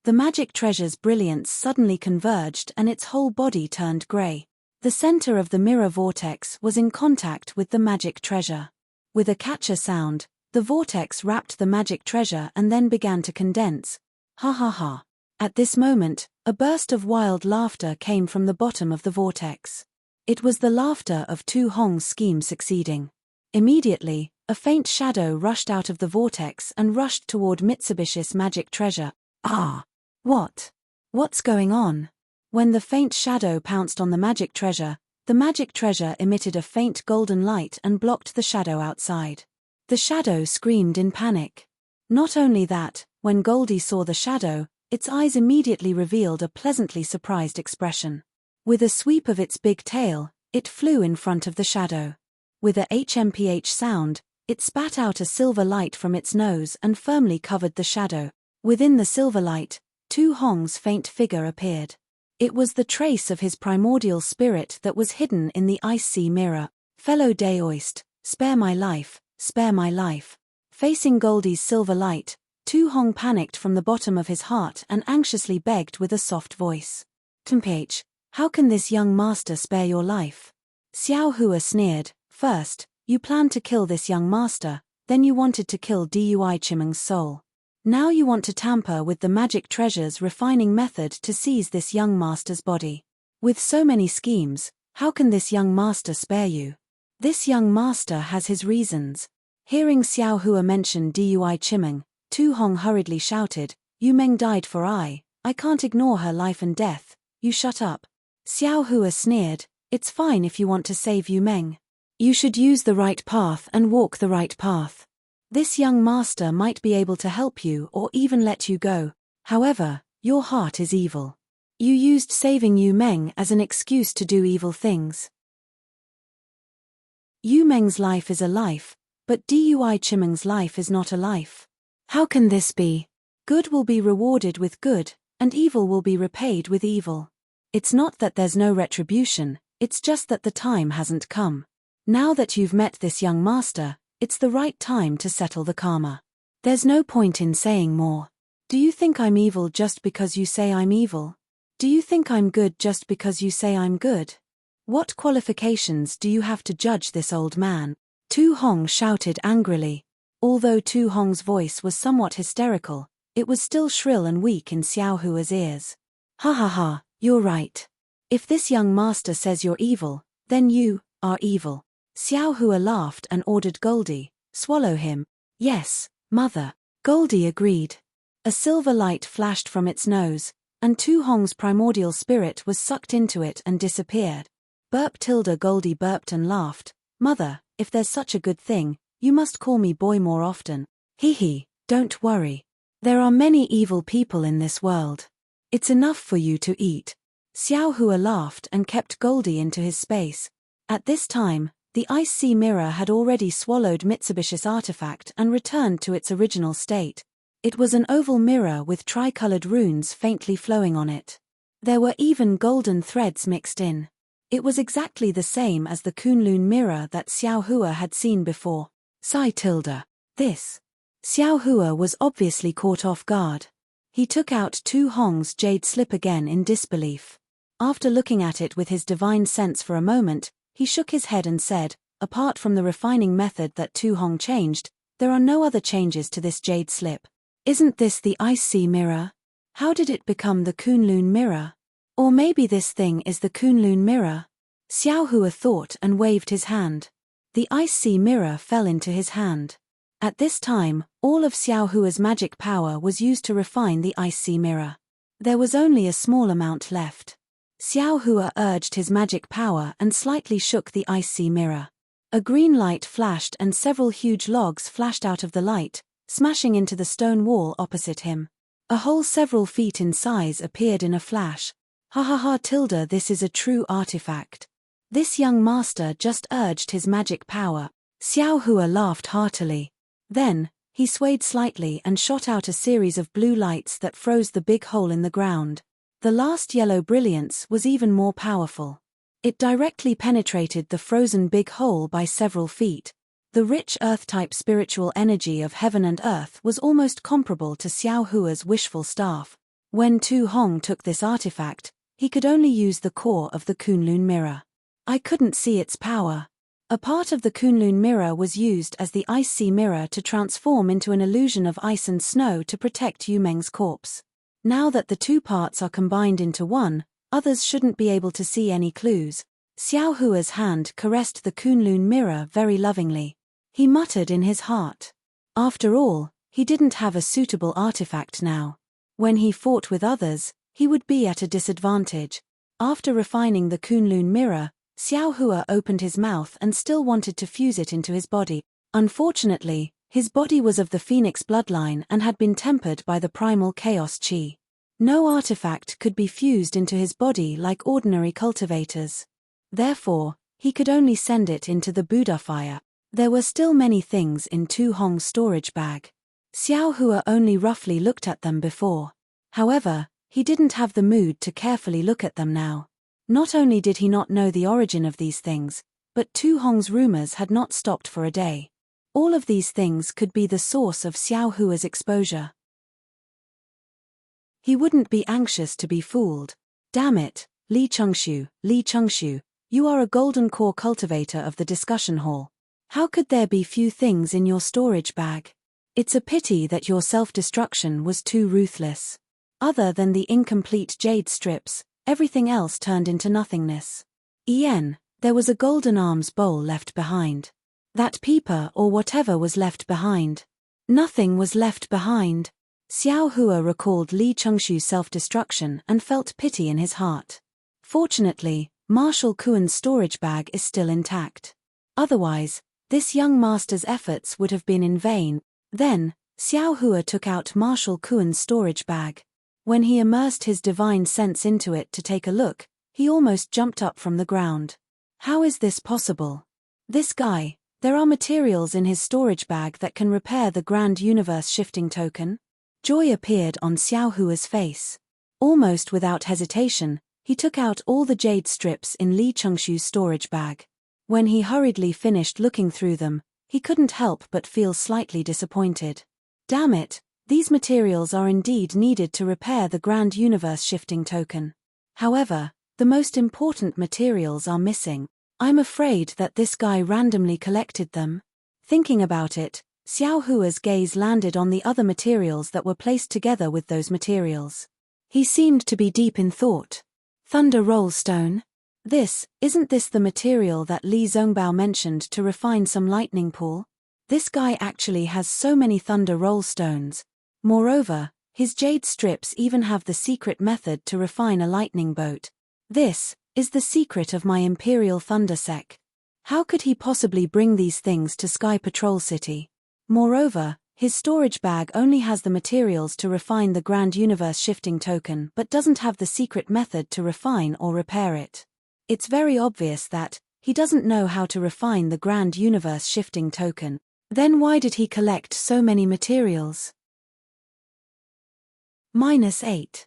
Speaker 1: The magic treasure's brilliance suddenly converged and its whole body turned gray. The center of the mirror vortex was in contact with the magic treasure. With a catcher sound, the vortex wrapped the magic treasure and then began to condense. Ha ha ha. At this moment, a burst of wild laughter came from the bottom of the vortex. It was the laughter of Tu Hong's scheme succeeding. Immediately, a faint shadow rushed out of the vortex and rushed toward Mitsubishi's magic treasure. Ah! What? What's going on? When the faint shadow pounced on the magic treasure emitted a faint golden light and blocked the shadow outside. The shadow screamed in panic. Not only that, when Goldie saw the shadow, its eyes immediately revealed a pleasantly surprised expression. With a sweep of its big tail, it flew in front of the shadow. With a HMPH sound, it spat out a silver light from its nose and firmly covered the shadow. Within the silver light, Tu Hong's faint figure appeared. It was the trace of his primordial spirit that was hidden in the icy mirror. Fellow Daoist, spare my life, spare my life. Facing Goldie's silver light, Tu Hong panicked from the bottom of his heart and anxiously begged with a soft voice. "Temph, how can this young master spare your life?" Xiao Hua sneered. "First, you planned to kill this young master, then you wanted to kill Dui Chimeng's soul. Now you want to tamper with the magic treasure's refining method to seize this young master's body. With so many schemes, how can this young master spare you? This young master has his reasons." Hearing Xiao Hua mention Dui Chimeng, Tu Hong hurriedly shouted, "Yu Meng died for I can't ignore her life and death, you shut up." Xiao Hua sneered, "It's fine if you want to save Yu Meng. You should use the right path and walk the right path. This young master might be able to help you or even let you go, however, your heart is evil. You used saving Yu Meng as an excuse to do evil things. Yu Meng's life is a life, But Dui Chimeng's life is not a life. How can this be? Good will be rewarded with good, and evil will be repaid with evil. It's not that there's no retribution, it's just that the time hasn't come. Now that you've met this young master, it's the right time to settle the karma. There's no point in saying more. Do you think I'm evil just because you say I'm evil? Do you think I'm good just because you say I'm good? What qualifications do you have to judge this old man? Tu Hong shouted angrily. Although Tu Hong's voice was somewhat hysterical, it was still shrill and weak in Xiao Hua's ears. Ha ha ha, you're right. If this young master says you're evil, then you are evil. Xiao Hua laughed and ordered Goldie, swallow him. Yes, mother. Goldie agreed. A silver light flashed from its nose, and Tu Hong's primordial spirit was sucked into it and disappeared. Burp tilde Goldie burped and laughed. Mother, if there's such a good thing, you must call me boy more often. Hee hee, don't worry. There are many evil people in this world. It's enough for you to eat. Xiao Hua laughed and kept Goldie into his space. At this time, the Ice Sea Mirror had already swallowed Mitsubishi's artifact and returned to its original state. It was an oval mirror with tricolored runes faintly flowing on it. There were even golden threads mixed in. It was exactly the same as the Kunlun mirror that Xiao Hua had seen before. Sai tilde. This. Xiao Hua was obviously caught off guard. He took out Tu Hong's jade slip again in disbelief. After looking at it with his divine sense for a moment, he shook his head and said, apart from the refining method that Tu Hong changed, there are no other changes to this jade slip. Isn't this the Ice Sea Mirror? How did it become the Kunlun mirror? Or maybe this thing is the Kunlun mirror? Xiao Hua thought and waved his hand. The Ice Sea Mirror fell into his hand. At this time, all of Xiao Hua's magic power was used to refine the Ice Sea Mirror. There was only a small amount left. Xiao Hua urged his magic power and slightly shook the Ice Sea Mirror. A green light flashed and several huge logs flashed out of the light, smashing into the stone wall opposite him. A hole several feet in size appeared in a flash. Ha ha ha tilde, this is a true artifact. This young master just urged his magic power. Xiao Hua laughed heartily. Then, he swayed slightly and shot out a series of blue lights that froze the big hole in the ground. The last yellow brilliance was even more powerful. It directly penetrated the frozen big hole by several feet. The rich earth-type spiritual energy of heaven and earth was almost comparable to Xiao Hua's wishful staff. When Tu Hong took this artifact, he could only use the core of the Kunlun mirror. I couldn't see its power. A part of the Kunlun mirror was used as the Ice Sea Mirror to transform into an illusion of ice and snow to protect Yu Meng's corpse. Now that the two parts are combined into one, others shouldn't be able to see any clues. Xiao Hua's hand caressed the Kunlun mirror very lovingly. He muttered in his heart. After all, he didn't have a suitable artifact now. When he fought with others, he would be at a disadvantage. After refining the Kunlun mirror, Xiao Hua opened his mouth and still wanted to fuse it into his body. Unfortunately, his body was of the Phoenix bloodline and had been tempered by the primal chaos chi. No artifact could be fused into his body like ordinary cultivators. Therefore, he could only send it into the Buddha fire. There were still many things in Tu Hong's storage bag. Xiao Hua only roughly looked at them before. However, he didn't have the mood to carefully look at them now. Not only did he not know the origin of these things, but Tu Hong's rumors had not stopped for a day. All of these things could be the source of Xiao Hua's exposure. He wouldn't be anxious to be fooled. Damn it, Li Chengxu, you are a golden core cultivator of the discussion hall. How could there be few things in your storage bag? It's a pity that your self-destruction was too ruthless. Other than the incomplete jade strips, everything else turned into nothingness. There was a golden arms bowl left behind. That peeper or whatever was left behind. Nothing was left behind. Xiao Hua recalled Li Chengxu's self-destruction and felt pity in his heart. Fortunately, Marshal Kuan's storage bag is still intact. Otherwise, this young master's efforts would have been in vain. Then, Xiao Hua took out Marshal Kuan's storage bag. When he immersed his divine sense into it to take a look, he almost jumped up from the ground. How is this possible? This guy, There are materials in his storage bag that can repair the Grand Universe Shifting Token? Joy appeared on Xiao Hua's face. Almost without hesitation, he took out all the jade strips in Li Chengshu's storage bag. When he hurriedly finished looking through them, he couldn't help but feel slightly disappointed. Damn it, these materials are indeed needed to repair the Grand Universe Shifting Token. However, the most important materials are missing. I'm afraid that this guy randomly collected them. Thinking about it, Xiao Hua's gaze landed on the other materials that were placed together with those materials. He seemed to be deep in thought. Thunder Roll Stone? Isn't this the material that Li Zongbao mentioned to refine some lightning pool? This guy actually has so many Thunder Roll Stones. Moreover, his jade strips even have the secret method to refine a lightning boat. This is the secret of my Imperial Thunder Sec. How could he possibly bring these things to Sky Patrol City? Moreover, his storage bag only has the materials to refine the Grand Universe Shifting Token but doesn't have the secret method to refine or repair it. It's very obvious that he doesn't know how to refine the Grand Universe Shifting Token. Then why did he collect so many materials? -8.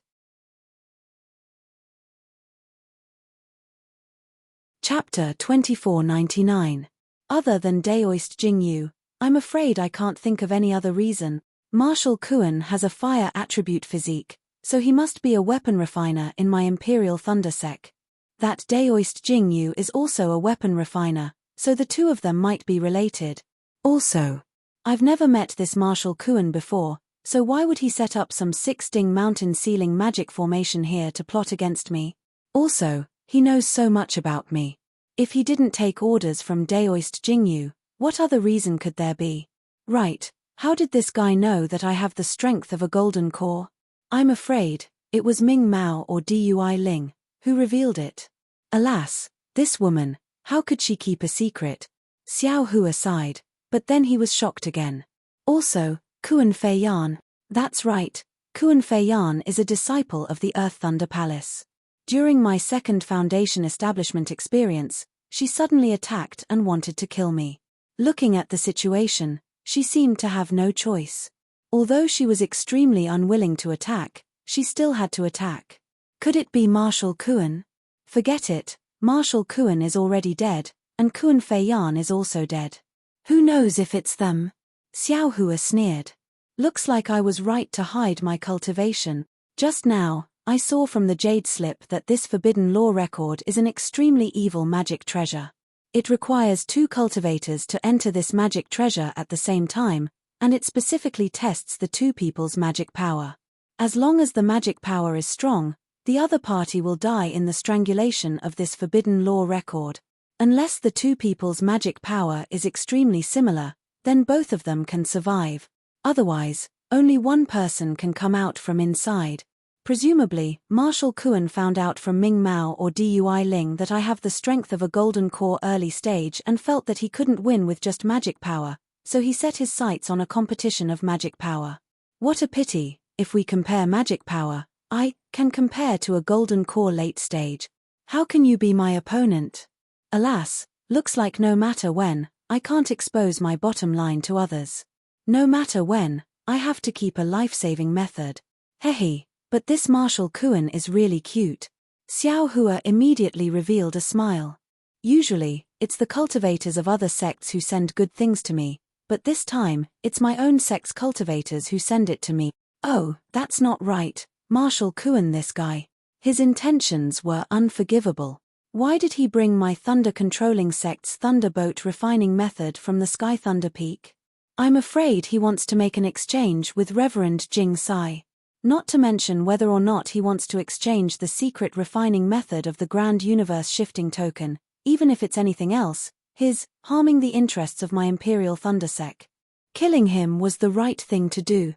Speaker 1: Chapter 2499. Other than Daoist Jingyu, I'm afraid I can't think of any other reason. Marshal Kuan has a fire attribute physique, so he must be a weapon refiner in my Imperial Thunder Sec. That Daoist Jingyu is also a weapon refiner, so the two of them might be related. Also, I've never met this Marshal Kuan before, so why would he set up some 6-ding mountain ceiling magic formation here to plot against me? Also, he knows so much about me. If he didn't take orders from Daoist Jingyu, what other reason could there be? Right, how did this guy know that I have the strength of a golden core? I'm afraid it was Ming Mao or Dui Ling who revealed it. Alas, this woman, how could she keep a secret? Xiao Hua sighed, but then he was shocked again. Also, Kuan Fei Yan. That's right, Kuan Fei Yan is a disciple of the Earth Thunder Palace. During my second Foundation establishment experience, she suddenly attacked and wanted to kill me. Looking at the situation, she seemed to have no choice. Although she was extremely unwilling to attack, she still had to attack. Could it be Marshal Kuan? Forget it, Marshal Kuan is already dead, and Kuan Fei Yan is also dead. Who knows if it's them? Xiao Hua sneered. Looks like I was right to hide my cultivation. Just now, I saw from the jade slip that this forbidden law record is an extremely evil magic treasure. It requires 2 cultivators to enter this magic treasure at the same time, and it specifically tests the 2 people's magic power. As long as the magic power is strong, the other party will die in the strangulation of this forbidden law record. Unless the 2 people's magic power is extremely similar, then both of them can survive. Otherwise, only one person can come out from inside. Presumably, Marshal Kuan found out from Ming Mao or Dui Ling that I have the strength of a golden core early stage and felt that he couldn't win with just magic power, so he set his sights on a competition of magic power. What a pity, if we compare magic power, I can compare to a golden core late stage. How can you be my opponent? Alas, looks like no matter when, I can't expose my bottom line to others. No matter when, I have to keep a life-saving method. Hehe. But this Marshal Kuan is really cute. Xiao Hua immediately revealed a smile. Usually, it's the cultivators of other sects who send good things to me, but this time, it's my own sect's cultivators who send it to me. Oh, that's not right, Marshal Kuan, this guy. His intentions were unforgivable. Why did he bring my thunder-controlling sect's thunderboat refining method from the Sky Thunder Peak? I'm afraid he wants to make an exchange with Reverend Jing Sai. Not to mention whether or not he wants to exchange the secret refining method of the Grand Universe Shifting Token, even if it's anything else, his harming the interests of my Imperial Thunder Sec. Killing him was the right thing to do.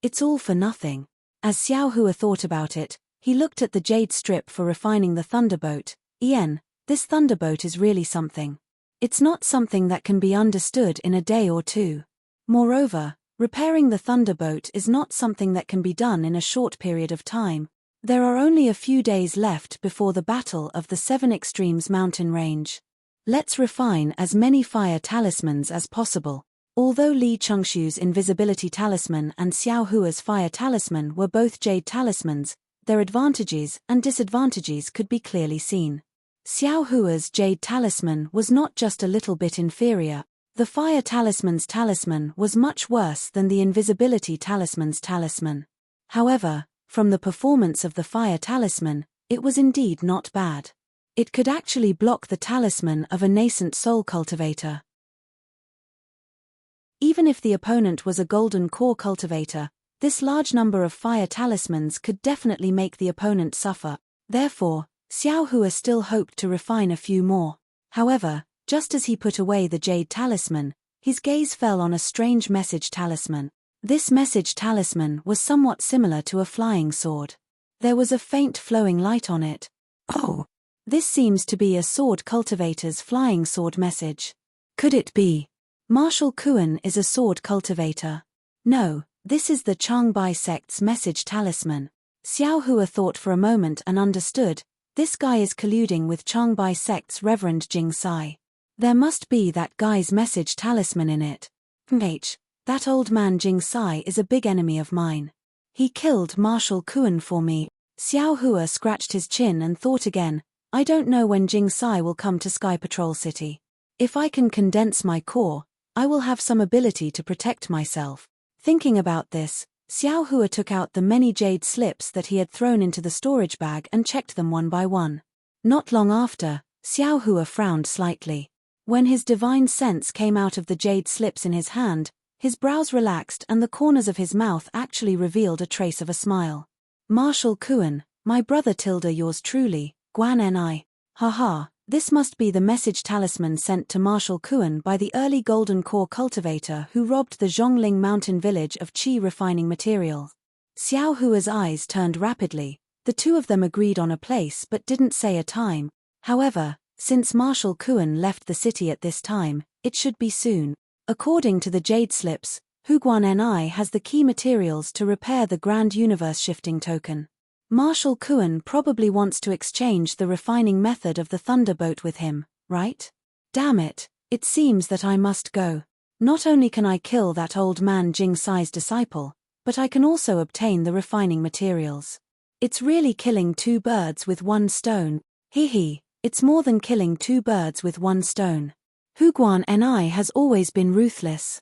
Speaker 1: It's all for nothing. As Xiao Hua thought about it, he looked at the jade strip for refining the thunderboat. This thunderboat is really something. It's not something that can be understood in a day or two. Moreover, repairing the thunderboat is not something that can be done in a short period of time. There are only a few days left before the Battle of the 7 Extremes mountain range. Let's refine as many fire talismans as possible. Although Li Chengshu's invisibility talisman and Xiao Hua's fire talisman were both jade talismans, their advantages and disadvantages could be clearly seen. Xiao Hua's jade talisman was not just a little bit inferior. The fire talisman's talisman was much worse than the invisibility talisman's talisman. However, from the performance of the fire talisman, it was indeed not bad. It could actually block the talisman of a nascent soul cultivator. Even if the opponent was a golden core cultivator, this large number of fire talismans could definitely make the opponent suffer. Therefore, Xiao Hua still hoped to refine a few more. However, just as he put away the jade talisman, his gaze fell on a strange message talisman. This message talisman was somewhat similar to a flying sword. There was a faint flowing light on it. Oh! This seems to be a sword cultivator's flying sword message. Could it be? Martial Kuan is a sword cultivator. No, this is the Changbai sect's message talisman. Xiao Hua thought for a moment and understood. This guy is colluding with Changbai sect's Reverend Jing Sai. There must be that guy's message talisman in it. That old man Jing Sai is a big enemy of mine. He killed Martial Kuan for me. Xiao Hua scratched his chin and thought again, I don't know when Jing Sai will come to Sky Patrol City. If I can condense my core, I will have some ability to protect myself. Thinking about this, Xiao Hua took out the many jade slips that he had thrown into the storage bag and checked them one by one. Not long after, Xiao Hua frowned slightly. When his divine sense came out of the jade slips in his hand, his brows relaxed and the corners of his mouth actually revealed a trace of a smile. Martial Kuan, my brother Tilda yours truly, Guan Ni. Haha, this must be the message talisman sent to Martial Kuan by the early golden core cultivator who robbed the Zhongling mountain village of qi refining material. Xiao Hua's eyes turned rapidly. The two of them agreed on a place but didn't say a time. However, since Martial Kuan left the city at this time, it should be soon. According to the jade slips, Huguan Ni has the key materials to repair the Grand Universe Shifting Token. Martial Kuan probably wants to exchange the refining method of the Thunderbolt with him, right? Damn it, it seems that I must go. Not only can I kill that old man Jing Sai's disciple, but I can also obtain the refining materials. It's really killing two birds with one stone. Hee, it's more than killing two birds with one stone. Huguan Ni has always been ruthless.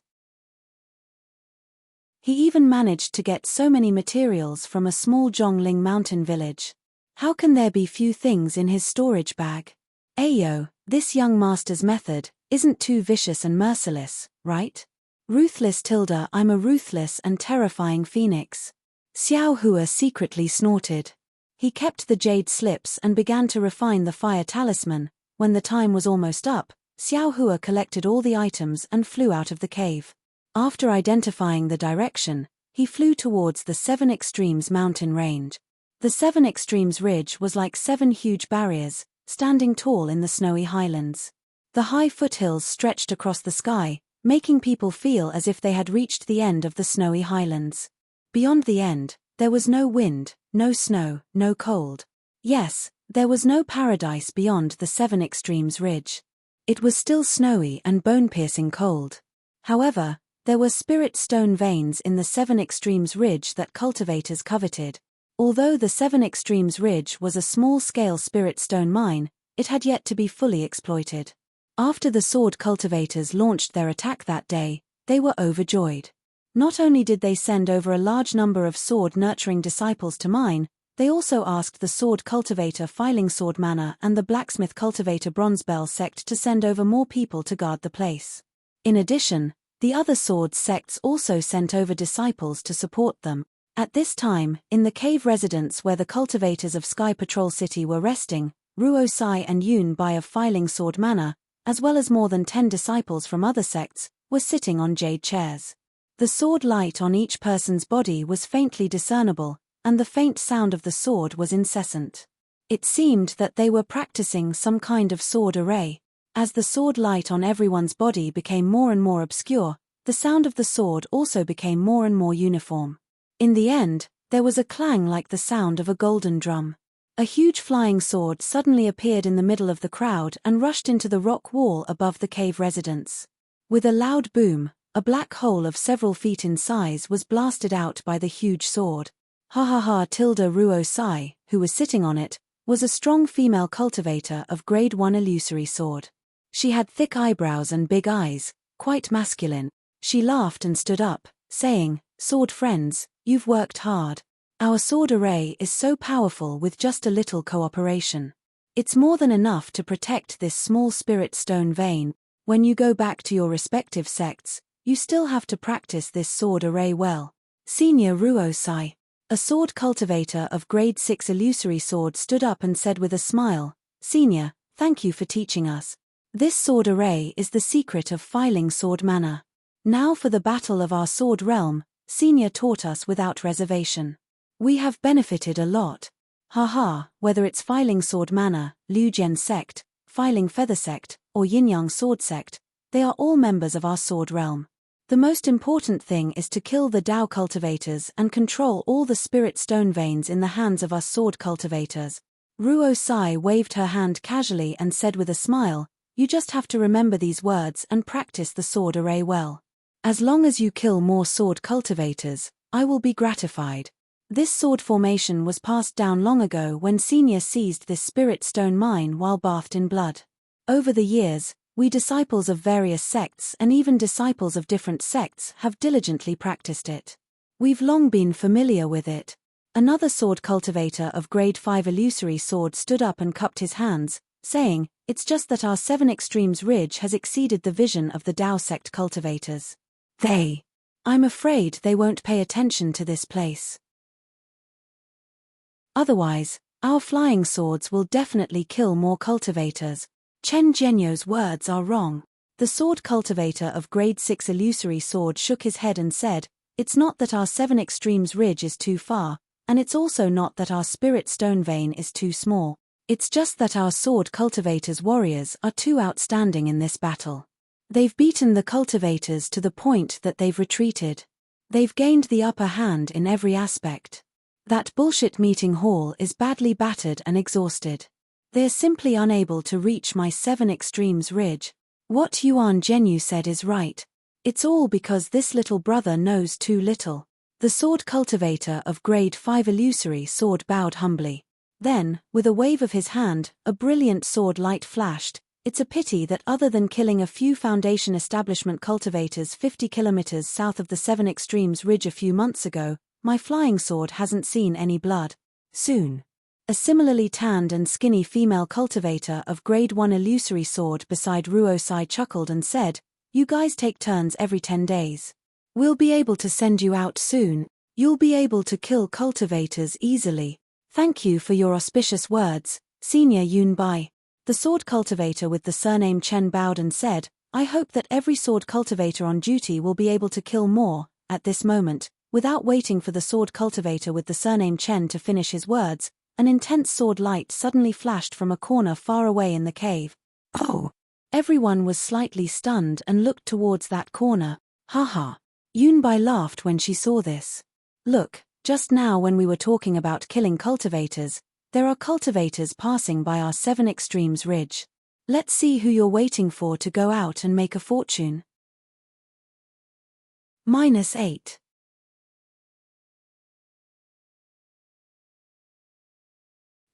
Speaker 1: He even managed to get so many materials from a small Zhongling mountain village. How can there be few things in his storage bag? Ayo, this young master's method isn't too vicious and merciless, right? Ruthless Tilda, I'm a ruthless and terrifying phoenix. Xiao Hua secretly snorted. He kept the jade slips and began to refine the fire talisman. When the time was almost up, Xiao Hua collected all the items and flew out of the cave. After identifying the direction, he flew towards the Seven Extremes mountain range. The Seven Extremes ridge was like 7 huge barriers, standing tall in the snowy highlands. The high foothills stretched across the sky, making people feel as if they had reached the end of the snowy highlands. Beyond the end, there was no wind, no snow, no cold. Yes, there was no paradise beyond the Seven Extremes ridge. It was still snowy and bone-piercing cold. However, there were spirit stone veins in the Seven Extremes ridge that cultivators coveted. Although the Seven Extremes ridge was a small-scale spirit stone mine, it had yet to be fully exploited. After the sword cultivators launched their attack that day, they were overjoyed. Not only did they send over a large number of sword-nurturing disciples to mine, they also asked the sword cultivator Filing Sword Manor and the blacksmith cultivator Bronzebell sect to send over more people to guard the place. In addition, the other sword sects also sent over disciples to support them. At this time, in the cave residence where the cultivators of Sky Patrol City were resting, Ruo Sai and Yun Bai of Filing Sword Manor, as well as more than 10 disciples from other sects, were sitting on jade chairs. The sword light on each person's body was faintly discernible, and the faint sound of the sword was incessant. It seemed that they were practicing some kind of sword array. As the sword light on everyone's body became more and more obscure, the sound of the sword also became more and more uniform. In the end, there was a clang like the sound of a golden drum. A huge flying sword suddenly appeared in the middle of the crowd and rushed into the rock wall above the cave residence. With a loud boom, a black hole of several feet in size was blasted out by the huge sword. Ha ha ha! Tilda Ruo Sai, who was sitting on it, was a strong female cultivator of grade 1 illusory sword. She had thick eyebrows and big eyes, quite masculine. She laughed and stood up, saying, "Sword friends, you've worked hard. Our sword array is so powerful with just a little cooperation. It's more than enough to protect this small spirit stone vein. When you go back to your respective sects, you still have to practice this sword array well." Senior Ruosai, a sword cultivator of grade 6 illusory sword, stood up and said with a smile, "Senior, thank you for teaching us. This sword array is the secret of filing sword mana. Now for the battle of our sword realm, Senior taught us without reservation. We have benefited a lot. Haha, whether it's filing sword mana, Liu Jian sect, filing feather sect, or Yin Yang sword sect, they are all members of our sword realm. The most important thing is to kill the Dao cultivators and control all the spirit stone veins in the hands of us sword cultivators." Ruo Sai waved her hand casually and said with a smile, "You just have to remember these words and practice the sword array well. As long as you kill more sword cultivators, I will be gratified." This sword formation was passed down long ago when Senior seized this spirit stone mine while bathed in blood. Over the years, we disciples of various sects and even disciples of different sects have diligently practiced it. We've long been familiar with it. Another sword cultivator of grade 5 illusory sword stood up and cupped his hands, saying, "It's just that our 7 extremes ridge has exceeded the vision of the Dao sect cultivators. I'm afraid they won't pay attention to this place. Otherwise, our flying swords will definitely kill more cultivators." Chen Zhenyo's words are wrong. The sword cultivator of grade 6 illusory sword shook his head and said, "It's not that our 7 extremes ridge is too far, and it's also not that our spirit stone vein is too small. It's just that our sword cultivators' warriors are too outstanding in this battle. They've beaten the cultivators to the point that they've retreated. They've gained the upper hand in every aspect. That bullshit meeting hall is badly battered and exhausted. They're simply unable to reach my 7 extremes ridge. What Yuan Zhenyu said is right. It's all because this little brother knows too little." The sword cultivator of grade 5 illusory sword bowed humbly. Then, with a wave of his hand, a brilliant sword light flashed. "It's a pity that other than killing a few Foundation establishment cultivators 50 kilometers south of the 7 extremes ridge a few months ago, my flying sword hasn't seen any blood. Soon." A similarly tanned and skinny female cultivator of grade 1 illusory sword beside Ruosai chuckled and said, "You guys take turns every 10 days. We'll be able to send you out soon. You'll be able to kill cultivators easily. Thank you for your auspicious words, Senior Yun Bai." The sword cultivator with the surname Chen bowed and said, "I hope that every sword cultivator on duty will be able to kill more." At this moment, without waiting for the sword cultivator with the surname Chen to finish his words, an intense sword light suddenly flashed from a corner far away in the cave. "Oh!" Everyone was slightly stunned and looked towards that corner. Haha. Yunbai laughed when she saw this. "Look, just now when we were talking about killing cultivators, there are cultivators passing by our 7 extremes ridge. Let's see who you're waiting for to go out and make a fortune." -8.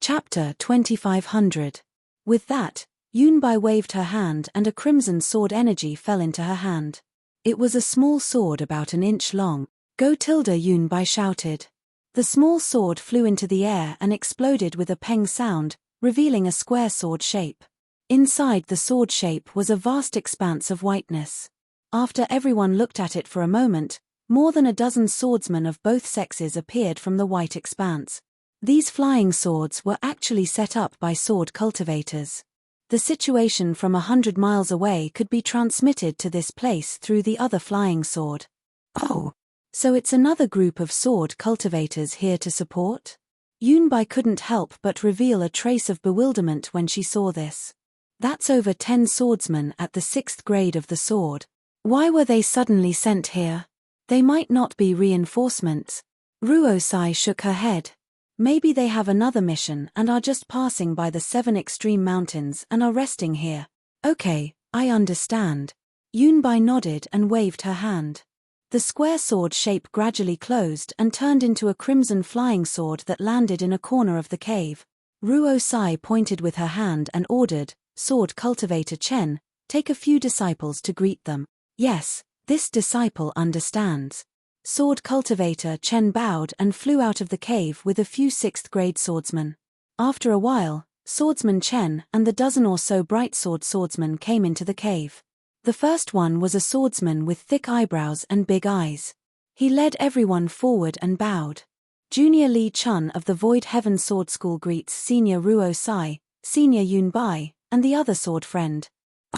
Speaker 1: Chapter 2500. With that, Yunbai waved her hand and a crimson sword energy fell into her hand. It was a small sword about an inch long. "Go Tilda!" Yunbai shouted. The small sword flew into the air and exploded with a peng sound, revealing a square sword shape. Inside the sword shape was a vast expanse of whiteness. After everyone looked at it for a moment, more than a dozen swordsmen of both sexes appeared from the white expanse. These flying swords were actually set up by sword cultivators. The situation from 100 miles away could be transmitted to this place through the other flying sword. "Oh, so it's another group of sword cultivators here to support?" Yunbai couldn't help but reveal a trace of bewilderment when she saw this. That's over 10 swordsmen at the 6th grade of the sword. Why were they suddenly sent here? They might not be reinforcements. Ruosai shook her head. Maybe they have another mission and are just passing by the 7 extreme mountains and are resting here. Okay, I understand. Yunbai nodded and waved her hand. The square sword shape gradually closed and turned into a crimson flying sword that landed in a corner of the cave. Ruo Sai pointed with her hand and ordered, "Sword cultivator Chen, take a few disciples to greet them." "Yes, this disciple understands." Sword cultivator Chen bowed and flew out of the cave with a few 6th-grade swordsmen. After a while, Swordsman Chen and the dozen or so bright sword swordsmen came into the cave. The first one was a swordsman with thick eyebrows and big eyes. He led everyone forward and bowed. Junior Li Chun of the Void Heaven Sword School greets Senior Ruo Sai, Senior Yun Bai, and the other sword friend.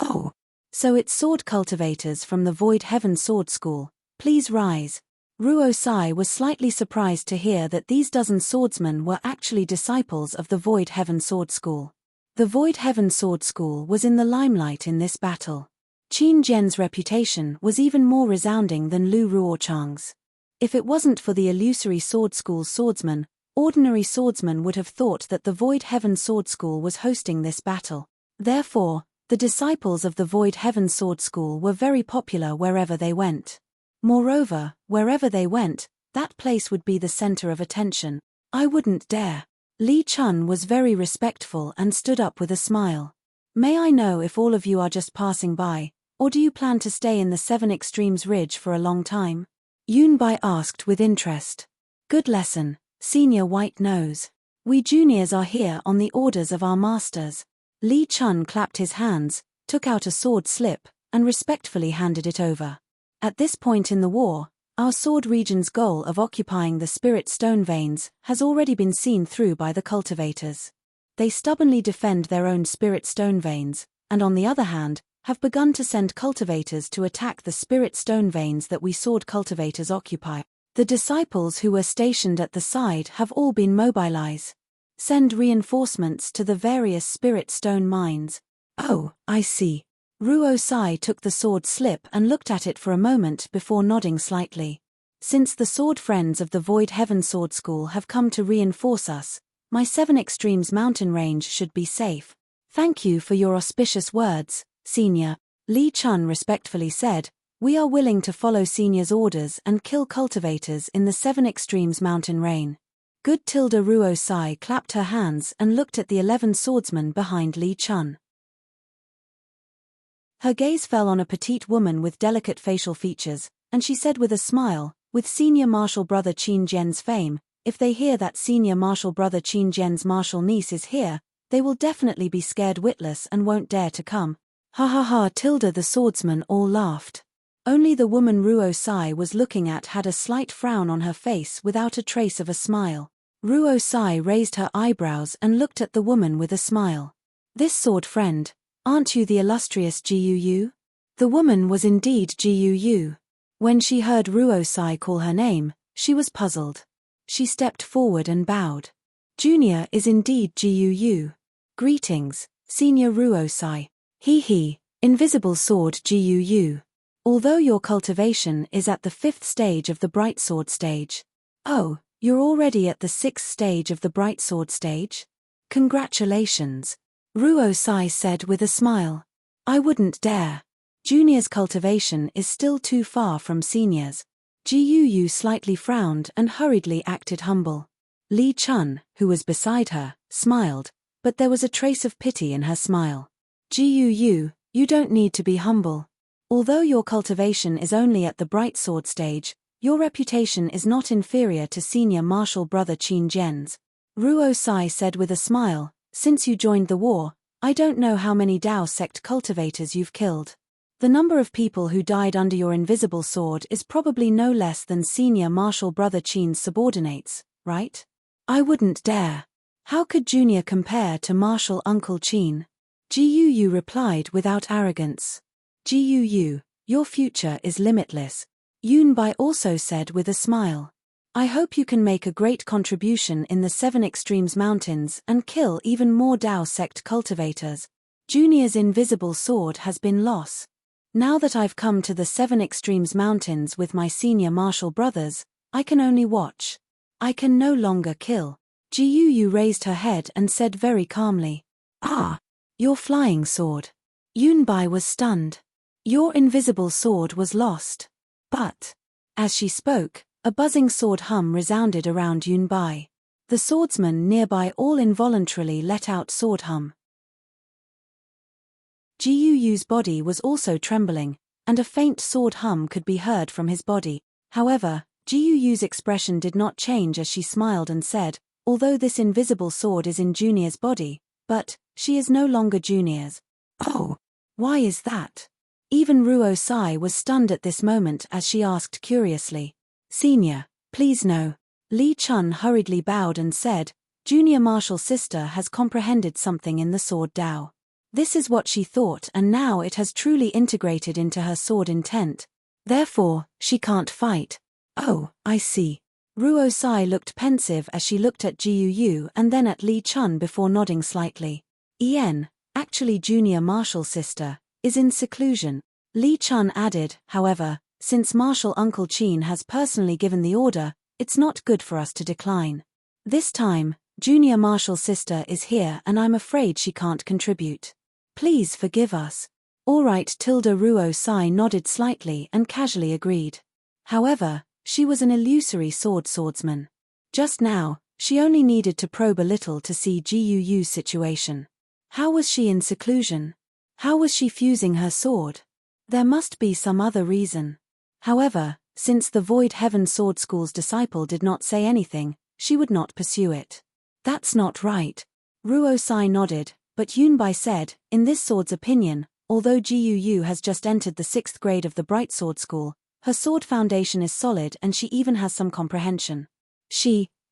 Speaker 1: "Oh, so it's sword cultivators from the Void Heaven Sword School, please rise." Ruo Sai was slightly surprised to hear that these dozen swordsmen were actually disciples of the Void Heaven Sword School. The Void Heaven Sword School was in the limelight in this battle. Qin Zhen's reputation was even more resounding than Lu Ruochang's. If it wasn't for the illusory Sword School's swordsmen, ordinary swordsmen would have thought that the Void Heaven Sword School was hosting this battle. Therefore, the disciples of the Void Heaven Sword School were very popular wherever they went. Moreover, wherever they went, that place would be the center of attention. "I wouldn't dare." Li Chun was very respectful and stood up with a smile. "May I know if all of you are just passing by, or do you plan to stay in the 7 Extremes Ridge for a long time?" Yunbai asked with interest. "Good lesson, Senior White Nose. We juniors are here on the orders of our masters." Li Chun clapped his hands, took out a sword slip, and respectfully handed it over. "At this point in the war, our sword region's goal of occupying the spirit stone veins has already been seen through by the cultivators. They stubbornly defend their own spirit stone veins, and on the other hand, have begun to send cultivators to attack the spirit stone veins that we sword cultivators occupy. The disciples who were stationed at the side have all been mobilized. Send reinforcements to the various spirit stone mines." "Oh, I see." Ruo Sai took the sword slip and looked at it for a moment before nodding slightly. "Since the sword friends of the Void Heaven Sword School have come to reinforce us, my 7 Extremes mountain range should be safe. Thank you for your auspicious words, Senior." Li Chun respectfully said, "We are willing to follow Senior's orders and kill cultivators in the 7 Extremes mountain range." Good Tilda Ruo Sai clapped her hands and looked at the 11 swordsmen behind Li Chun. Her gaze fell on a petite woman with delicate facial features, and she said with a smile, "With Senior Martial Brother Qin Zhen's fame, if they hear that Senior Martial Brother Qin Zhen's martial niece is here, they will definitely be scared witless and won't dare to come." "Ha ha ha!" Tilda the swordsmen all laughed. Only the woman Ruo Sai was looking at had a slight frown on her face without a trace of a smile. Ruo Sai raised her eyebrows and looked at the woman with a smile. "This sword friend, aren't you the illustrious Gu? The woman was indeed Gu. When she heard Ruo Sai call her name, she was puzzled. She stepped forward and bowed. "Junior is indeed Gu. Greetings, Senior Ruo Sai. He, invisible sword Gu. Although your cultivation is at the 5th stage of the Bright Sword stage." "Oh, you're already at the 6th stage of the Bright Sword stage? Congratulations," Ruo Sai said with a smile. "I wouldn't dare. Junior's cultivation is still too far from Senior's." Gu slightly frowned and hurriedly acted humble. Li Chun, who was beside her, smiled, but there was a trace of pity in her smile. "Gu, you don't need to be humble. Although your cultivation is only at the Bright Sword stage, your reputation is not inferior to Senior Martial Brother Qin Zhen's." Ruo Sai said with a smile, "Since you joined the war, I don't know how many Dao sect cultivators you've killed. The number of people who died under your invisible sword is probably no less than Senior Martial Brother Qin's subordinates, right?" "I wouldn't dare. How could Junior compare to Martial Uncle Qin?" Gu replied without arrogance. "Gu, your future is limitless," Yunbai also said with a smile. "I hope you can make a great contribution in the 7 Extremes Mountains and kill even more Dao sect cultivators. Junior's invisible sword has been lost. Now that I've come to the 7 Extremes Mountains with my senior martial brothers, I can only watch. I can no longer kill." Ji Yu raised her head and said very calmly, "Ah, your flying sword." Yunbai was stunned. "Your invisible sword was lost." But, as she spoke, a buzzing sword hum resounded around Yunbai. The swordsmen nearby all involuntarily let out sword hum. Ji Yu's body was also trembling, and a faint sword hum could be heard from his body. However, Ji Yu's expression did not change as she smiled and said, "Although this invisible sword is in Junior's body, but she is no longer Junior's." "Oh, why is that?" Even Ruo Sai was stunned at this moment as she asked curiously. "Senior, please no." Li Chun hurriedly bowed and said, "Junior Martial Sister has comprehended something in the sword Dao. This is what she thought, and now it has truly integrated into her sword intent. Therefore, she can't fight." "Oh, I see." Ruo Sai looked pensive as she looked at Ji Yu and then at Li Chun before nodding slightly. Actually Junior Martial Sister, is in seclusion." Li Chun added, "However, since Martial Uncle Qin has personally given the order, it's not good for us to decline. This time, Junior Martial Sister is here and I'm afraid she can't contribute. Please forgive us." "All right." Ruo Sai nodded slightly and casually agreed. However, she was an illusory swordsman. Just now, she only needed to probe a little to see Ji Yu's situation. How was she in seclusion? How was she fusing her sword? There must be some other reason. However, since the Void Heaven Sword School's disciple did not say anything, she would not pursue it. "That's not right." Ruo Sai nodded, but Yunbai said, "In this sword's opinion, although Ji Yu has just entered the 6th grade of the Bright Sword School, her sword foundation is solid and she even has some comprehension."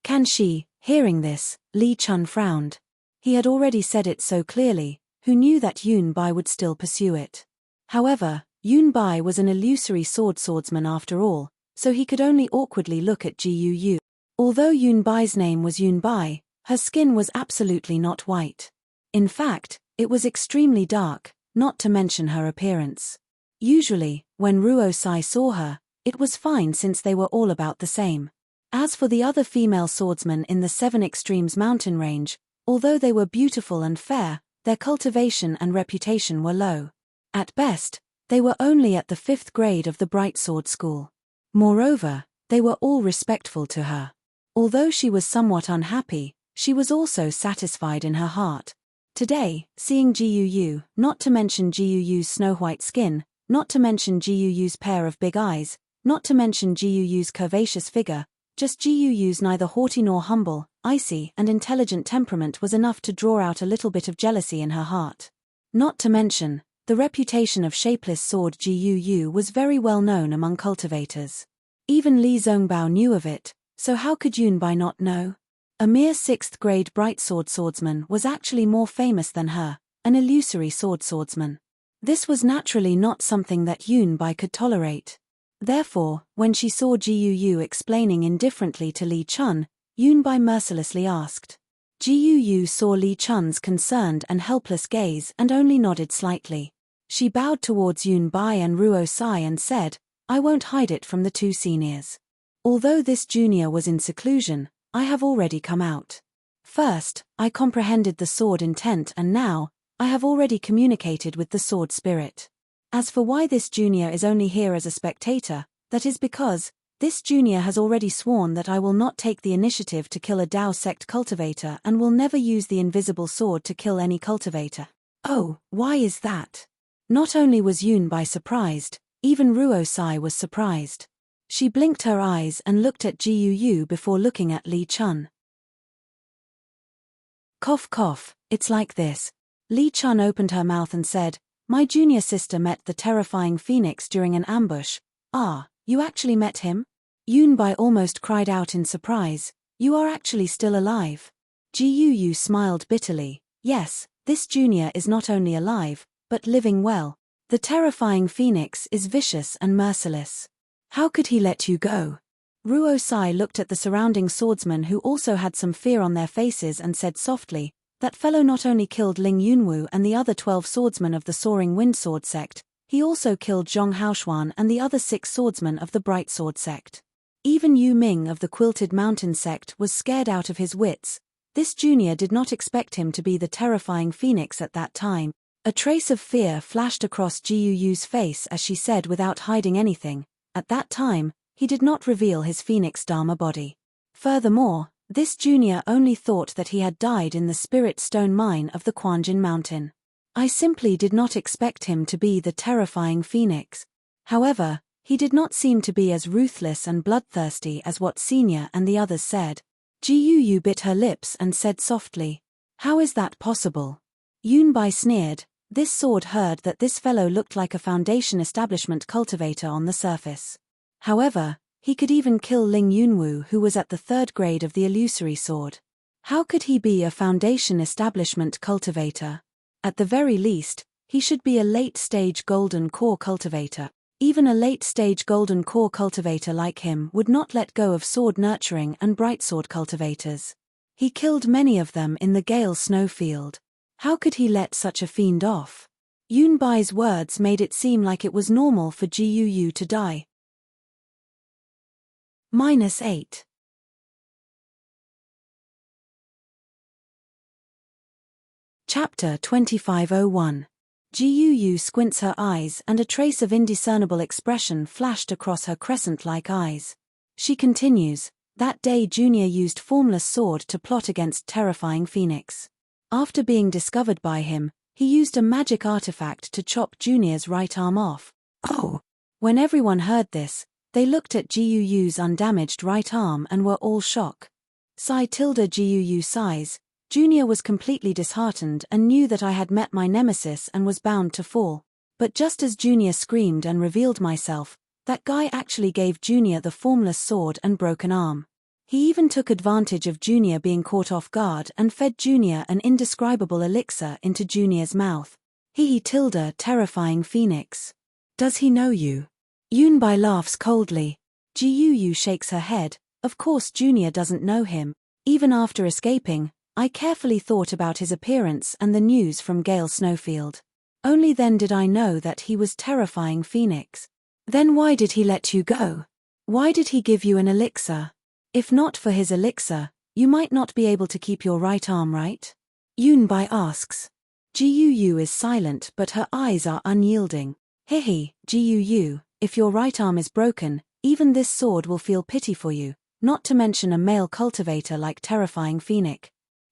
Speaker 1: Can she? Hearing this, Li Chun frowned. He had already said it so clearly, who knew that Yunbai would still pursue it. However, Yunbai was an illusory swordsman after all, so he could only awkwardly look at Ji Yu. Although Yunbai's name was Yunbai, her skin was absolutely not white. In fact, it was extremely dark, not to mention her appearance. Usually, when Ruo Sai saw her, it was fine since they were all about the same. As for the other female swordsmen in the 7 Extremes mountain range, although they were beautiful and fair, their cultivation and reputation were low. At best, they were only at the 5th grade of the Bright Sword School. Moreover, they were all respectful to her. Although she was somewhat unhappy, she was also satisfied in her heart. Today, seeing Ji Yu, not to mention Ji Yu's snow-white skin, not to mention Ji Yu's pair of big eyes, not to mention Ji Yu's curvaceous figure, just Ji Yu's neither haughty nor humble, icy and intelligent temperament was enough to draw out a little bit of jealousy in her heart. Not to mention, the reputation of shapeless sword Ji Yu was very well known among cultivators. Even Li Zongbao knew of it, so how could Yunbai not know? A mere 6th grade bright swordsman was actually more famous than her, an illusory swordsman. This was naturally not something that Yunbai could tolerate. Therefore, when she saw Ji Yu explaining indifferently to Li Chun, Yunbai mercilessly asked. Ji Yu saw Li Chun's concerned and helpless gaze and only nodded slightly. She bowed towards Yunbai and Ruo Sai and said, "I won't hide it from the 2 seniors. Although this junior was in seclusion, I have already come out. First, I comprehended the sword intent and now, I have already communicated with the sword spirit. As for why this junior is only here as a spectator, that is because, this junior has already sworn that I will not take the initiative to kill a Dao sect cultivator and will never use the invisible sword to kill any cultivator." "Oh, why is that?" Not only was Yunbai surprised, even Ruo Sai was surprised. She blinked her eyes and looked at Ji Yu before looking at Li Chun. Cough cough, it's like this. Li Chun opened her mouth and said, "My junior sister met the terrifying phoenix during an ambush." "Ah, you actually met him?" Yunbai almost cried out in surprise, "You are actually still alive." Ji Yu smiled bitterly. "Yes, this junior is not only alive, but living well. The terrifying phoenix is vicious and merciless. How could he let you go?" Ruo Sai looked at the surrounding swordsmen who also had some fear on their faces and said softly, "That fellow not only killed Ling Yunwu and the other 12 swordsmen of the Soaring Wind Sword sect, he also killed Zhong Haoshuan and the other 6 swordsmen of the Bright Sword sect. Even Yu Ming of the Quilted Mountain sect was scared out of his wits, This junior did not expect him to be the terrifying phoenix at that time. A trace of fear flashed across Gyuyu's face as she said without hiding anything, at that time, he did not reveal his phoenix Dharma body. Furthermore, this junior only thought that he had died in the spirit stone mine of the Quanjin mountain. I simply did not expect him to be the terrifying phoenix. However, he did not seem to be as ruthless and bloodthirsty as what Senior and the others said. Gyuyu bit her lips and said softly, "How is that possible?" Yunbai sneered. This sword heard that this fellow looked like a foundation establishment cultivator on the surface. However, he could even kill Ling Yunwu, who was at the 3rd grade of the illusory sword. How could he be a foundation establishment cultivator? At the very least, he should be a late-stage golden core cultivator. Even a late-stage golden core cultivator like him would not let go of sword nurturing and bright sword cultivators. He killed many of them in the Gale Snowfield. How could he let such a fiend off? Yunbai's words made it seem like it was normal for Gyuyu to die. -8. Chapter 2501. Gyuyu squints her eyes and a trace of indiscernible expression flashed across her crescent-like eyes. She continues, that day Junior used formless sword to plot against terrifying Phoenix. After being discovered by him, he used a magic artifact to chop Junior's right arm off. Oh! When everyone heard this, they looked at Gyuyu's undamaged right arm and were all shocked. Gyuyu sighs. Junior was completely disheartened and knew that I had met my nemesis and was bound to fall. But just as Junior screamed and revealed myself, that guy actually gave Junior the formless sword and broken arm. He even took advantage of Junior being caught off guard and fed Junior an indescribable elixir into Junior's mouth. Terrifying Phoenix. Does he know you? Yunbai laughs coldly. Gyuyu shakes her head. Of course Junior doesn't know him. Even after escaping, I carefully thought about his appearance and the news from Gale Snowfield. Only then did I know that he was terrifying Phoenix. Then why did he let you go? Why did he give you an elixir? If not for his elixir, you might not be able to keep your right arm, right? Yunbai asks. Gyuyu is silent but her eyes are unyielding. Hihi, Gyuyu, if your right arm is broken, even this sword will feel pity for you, not to mention a male cultivator like terrifying Phoenix.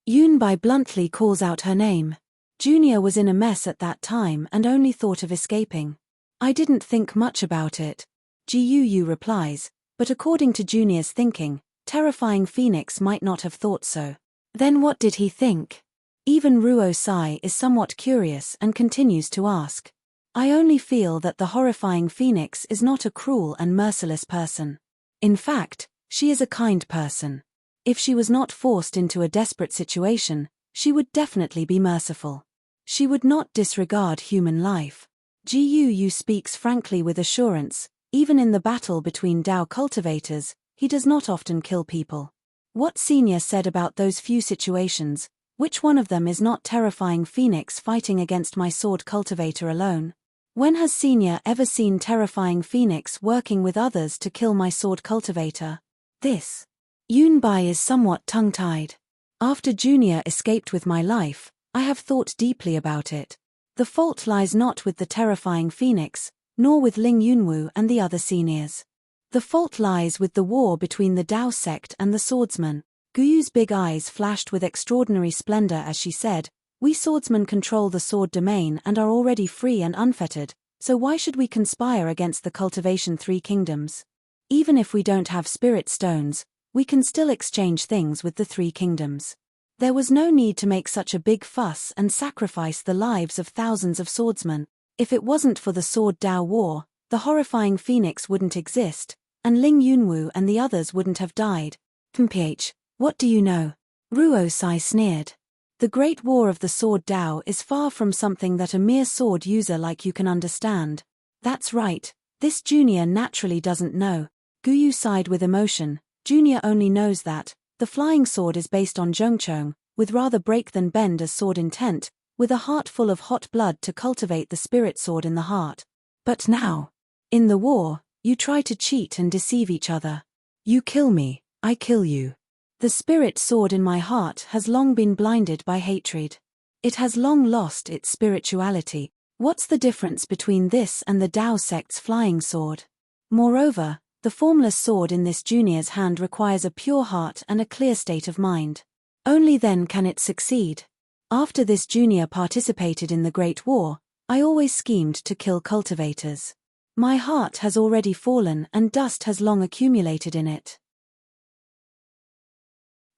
Speaker 1: Yunbai bluntly calls out her name. Junior was in a mess at that time and only thought of escaping. I didn't think much about it. Gyuyu replies, but according to Junior's thinking, terrifying Phoenix might not have thought so. Then what did he think? Even Ruo Sai is somewhat curious and continues to ask. I only feel that the horrifying Phoenix is not a cruel and merciless person. In fact, she is a kind person. If she was not forced into a desperate situation, she would definitely be merciful. She would not disregard human life. Gyuyu speaks frankly with assurance. Even in the battle between Dao cultivators, he does not often kill people. What Senior said about those few situations, which one of them is not terrifying Phoenix fighting against my sword cultivator alone? When has Senior ever seen terrifying Phoenix working with others to kill my sword cultivator? This. Yunbai is somewhat tongue-tied. After Junior escaped with my life, I have thought deeply about it. The fault lies not with the terrifying Phoenix, nor with Ling Yunwu and the other seniors. The fault lies with the war between the Dao sect and the swordsmen. Guyu's big eyes flashed with extraordinary splendor as she said, we swordsmen control the sword domain and are already free and unfettered, so why should we conspire against the cultivation 3 kingdoms? Even if we don't have spirit stones, we can still exchange things with the 3 kingdoms. There was no need to make such a big fuss and sacrifice the lives of thousands of swordsmen. If it wasn't for the Sword Dao War, the horrifying Phoenix wouldn't exist, and Ling Yunwu and the others wouldn't have died. PH, what do you know? Ruo Sai sneered. The Great War of the Sword Dao is far from something that a mere sword user like you can understand. That's right, this Junior naturally doesn't know. Guyu sighed with emotion. Junior only knows that the flying sword is based on Zhongchong, with rather break than bend as sword intent, with a heart full of hot blood to cultivate the spirit sword in the heart. But now, in the war, you try to cheat and deceive each other. You kill me, I kill you. The spirit sword in my heart has long been blinded by hatred. It has long lost its spirituality. What's the difference between this and the Tao sect's flying sword? Moreover, the formless sword in this junior's hand requires a pure heart and a clear state of mind. Only then can it succeed. After this junior participated in the Great War, I always schemed to kill cultivators. My heart has already fallen and dust has long accumulated in it.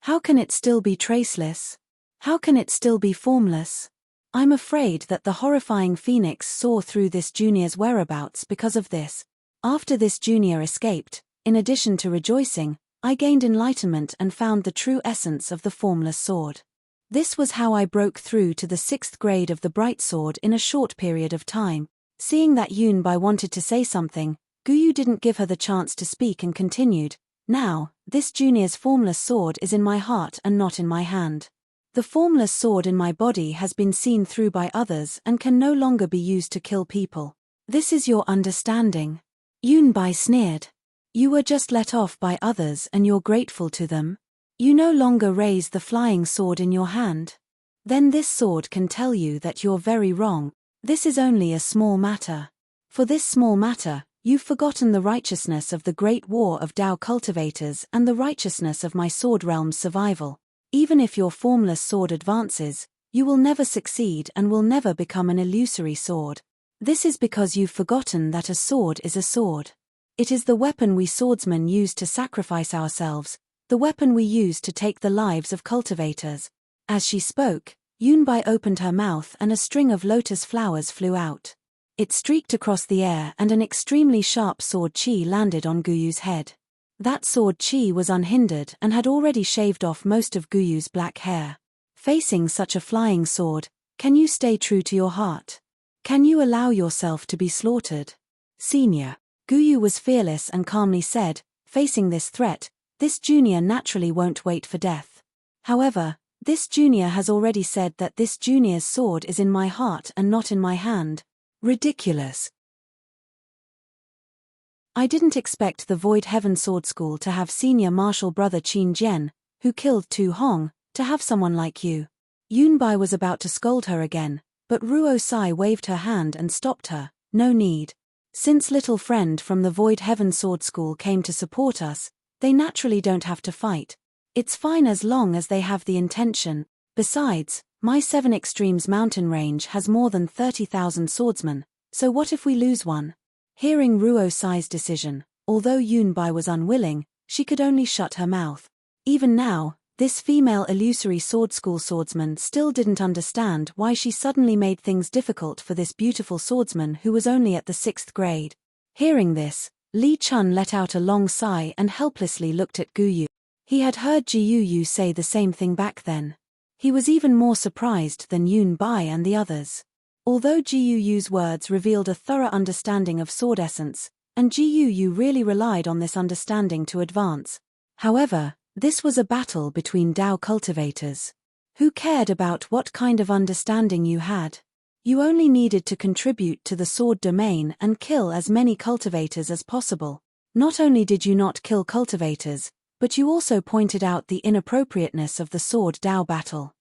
Speaker 1: How can it still be traceless? How can it still be formless? I'm afraid that the horrifying phoenix saw through this junior's whereabouts because of this. After this junior escaped, in addition to rejoicing, I gained enlightenment and found the true essence of the formless sword. This was how I broke through to the 6th grade of the bright sword in a short period of time. Seeing that Yunbai wanted to say something, Guyu didn't give her the chance to speak and continued, "Now, this junior's formless sword is in my heart and not in my hand. The formless sword in my body has been seen through by others and can no longer be used to kill people. This is your understanding." Yunbai sneered. "You were just let off by others and you're grateful to them? You no longer raise the flying sword in your hand? Then this sword can tell you that you're very wrong. This is only a small matter. For this small matter, you've forgotten the righteousness of the great war of Tao cultivators and the righteousness of my sword realm's survival. Even if your formless sword advances, you will never succeed and will never become an illusory sword. This is because you've forgotten that a sword is a sword. It is the weapon we swordsmen use to sacrifice ourselves, the weapon we use to take the lives of cultivators." As she spoke, Yunbai opened her mouth and a string of lotus flowers flew out. It streaked across the air and an extremely sharp sword chi landed on Guyu's head. That sword chi was unhindered and had already shaved off most of Guyu's black hair. Facing such a flying sword, can you stay true to your heart? Can you allow yourself to be slaughtered? Senior. Guyu was fearless and calmly said, facing this threat, this junior naturally won't wait for death. However, this junior has already said that this junior's sword is in my heart and not in my hand. Ridiculous. I didn't expect the Void Heaven Sword School to have senior martial brother Qin Jian, who killed Tu Hong, to have someone like you. Yunbai was about to scold her again, but Ruo Sai waved her hand and stopped her. No need. Since little friend from the Void Heaven Sword School came to support us, they naturally don't have to fight. It's fine as long as they have the intention. Besides, my 7 Extremes mountain range has more than 30,000 swordsmen, so what if we lose one? Hearing Ruo Sai's decision, although Yunbai was unwilling, she could only shut her mouth. Even now, this female illusory sword school swordsman still didn't understand why she suddenly made things difficult for this beautiful swordsman who was only at the 6th grade. Hearing this, Li Chun let out a long sigh and helplessly looked at Guyu. He had heard Ji Yu say the same thing back then. He was even more surprised than Yunbai and the others. Although Ji Yu's words revealed a thorough understanding of sword essence, and Ji Yu really relied on this understanding to advance. However, this was a battle between Tao cultivators. Who cared about what kind of understanding you had? You only needed to contribute to the sword domain and kill as many cultivators as possible. Not only did you not kill cultivators, but you also pointed out the inappropriateness of the sword Tao battle.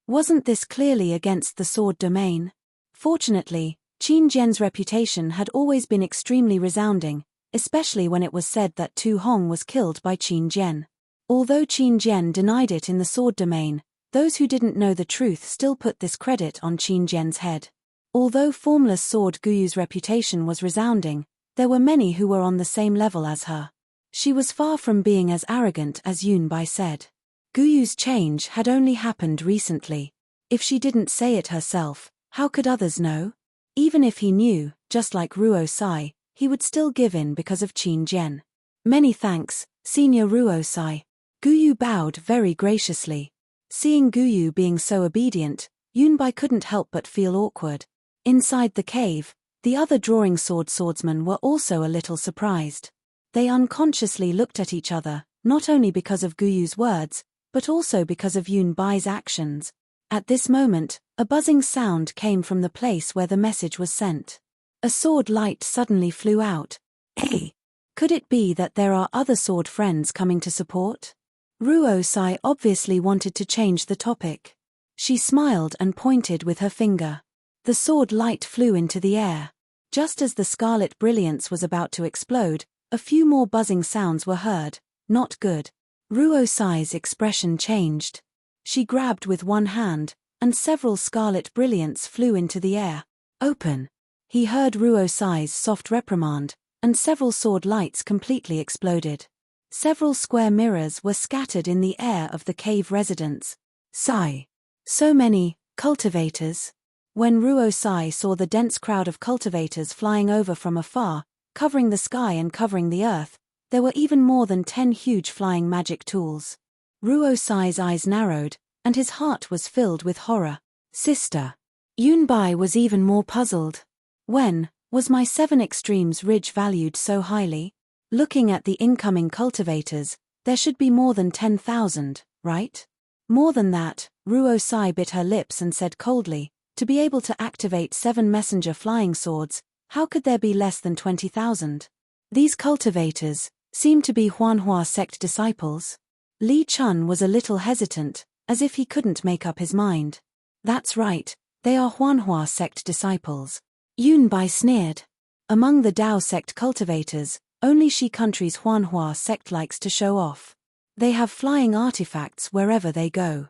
Speaker 1: Wasn't this clearly against the sword domain? Fortunately, Qin Jian's reputation had always been extremely resounding, especially when it was said that Tu Hong was killed by Qin Jian. Although Qin Jian denied it in the sword domain, those who didn't know the truth still put this credit on Qin Jian's head. Although formless sword Guyu's reputation was resounding, there were many who were on the same level as her. She was far from being as arrogant as Yunbai said. Guyu's change had only happened recently. If she didn't say it herself, how could others know? Even if he knew, just like Ruo Sai, he would still give in because of Qin Jian. Many thanks, Senior Ruo Sai. Guyu bowed very graciously. Seeing Guyu being so obedient, Yunbai couldn't help but feel awkward. Inside the cave, the other drawing sword swordsmen were also a little surprised. They unconsciously looked at each other, not only because of Guyu's words, but also because of Yunbai's actions. At this moment, a buzzing sound came from the place where the message was sent. A sword light suddenly flew out. Hey! Could it be that there are other sword friends coming to support? Ruo Sai obviously wanted to change the topic. She smiled and pointed with her finger. The sword light flew into the air. Just as the scarlet brilliance was about to explode, a few more buzzing sounds were heard. Not good. Ruo Sai's expression changed. She grabbed with one hand, and several scarlet brilliance flew into the air. Open! He heard Ruo Sai's soft reprimand, and several sword lights completely exploded. Several square mirrors were scattered in the air of the cave residents. Sai! So many cultivators! When Ruo Sai saw the dense crowd of cultivators flying over from afar, covering the sky and covering the earth, there were even more than 10 huge flying magic tools. Ruo Sai's eyes narrowed, and his heart was filled with horror. Sister! Yunbai was even more puzzled. When was my 7 extremes ridge valued so highly? Looking at the incoming cultivators, there should be more than 10,000, right? More than that, Ruo Sai bit her lips and said coldly, to be able to activate 7 messenger flying swords, how could there be less than 20,000? These cultivators seemed to be Huanhua sect disciples. Li Chun was a little hesitant, as if he couldn't make up his mind. That's right, they are Huanhua sect disciples. Yunbai sneered. Among the Dao sect cultivators, only Shi country's Huanhua sect likes to show off. They have flying artifacts wherever they go.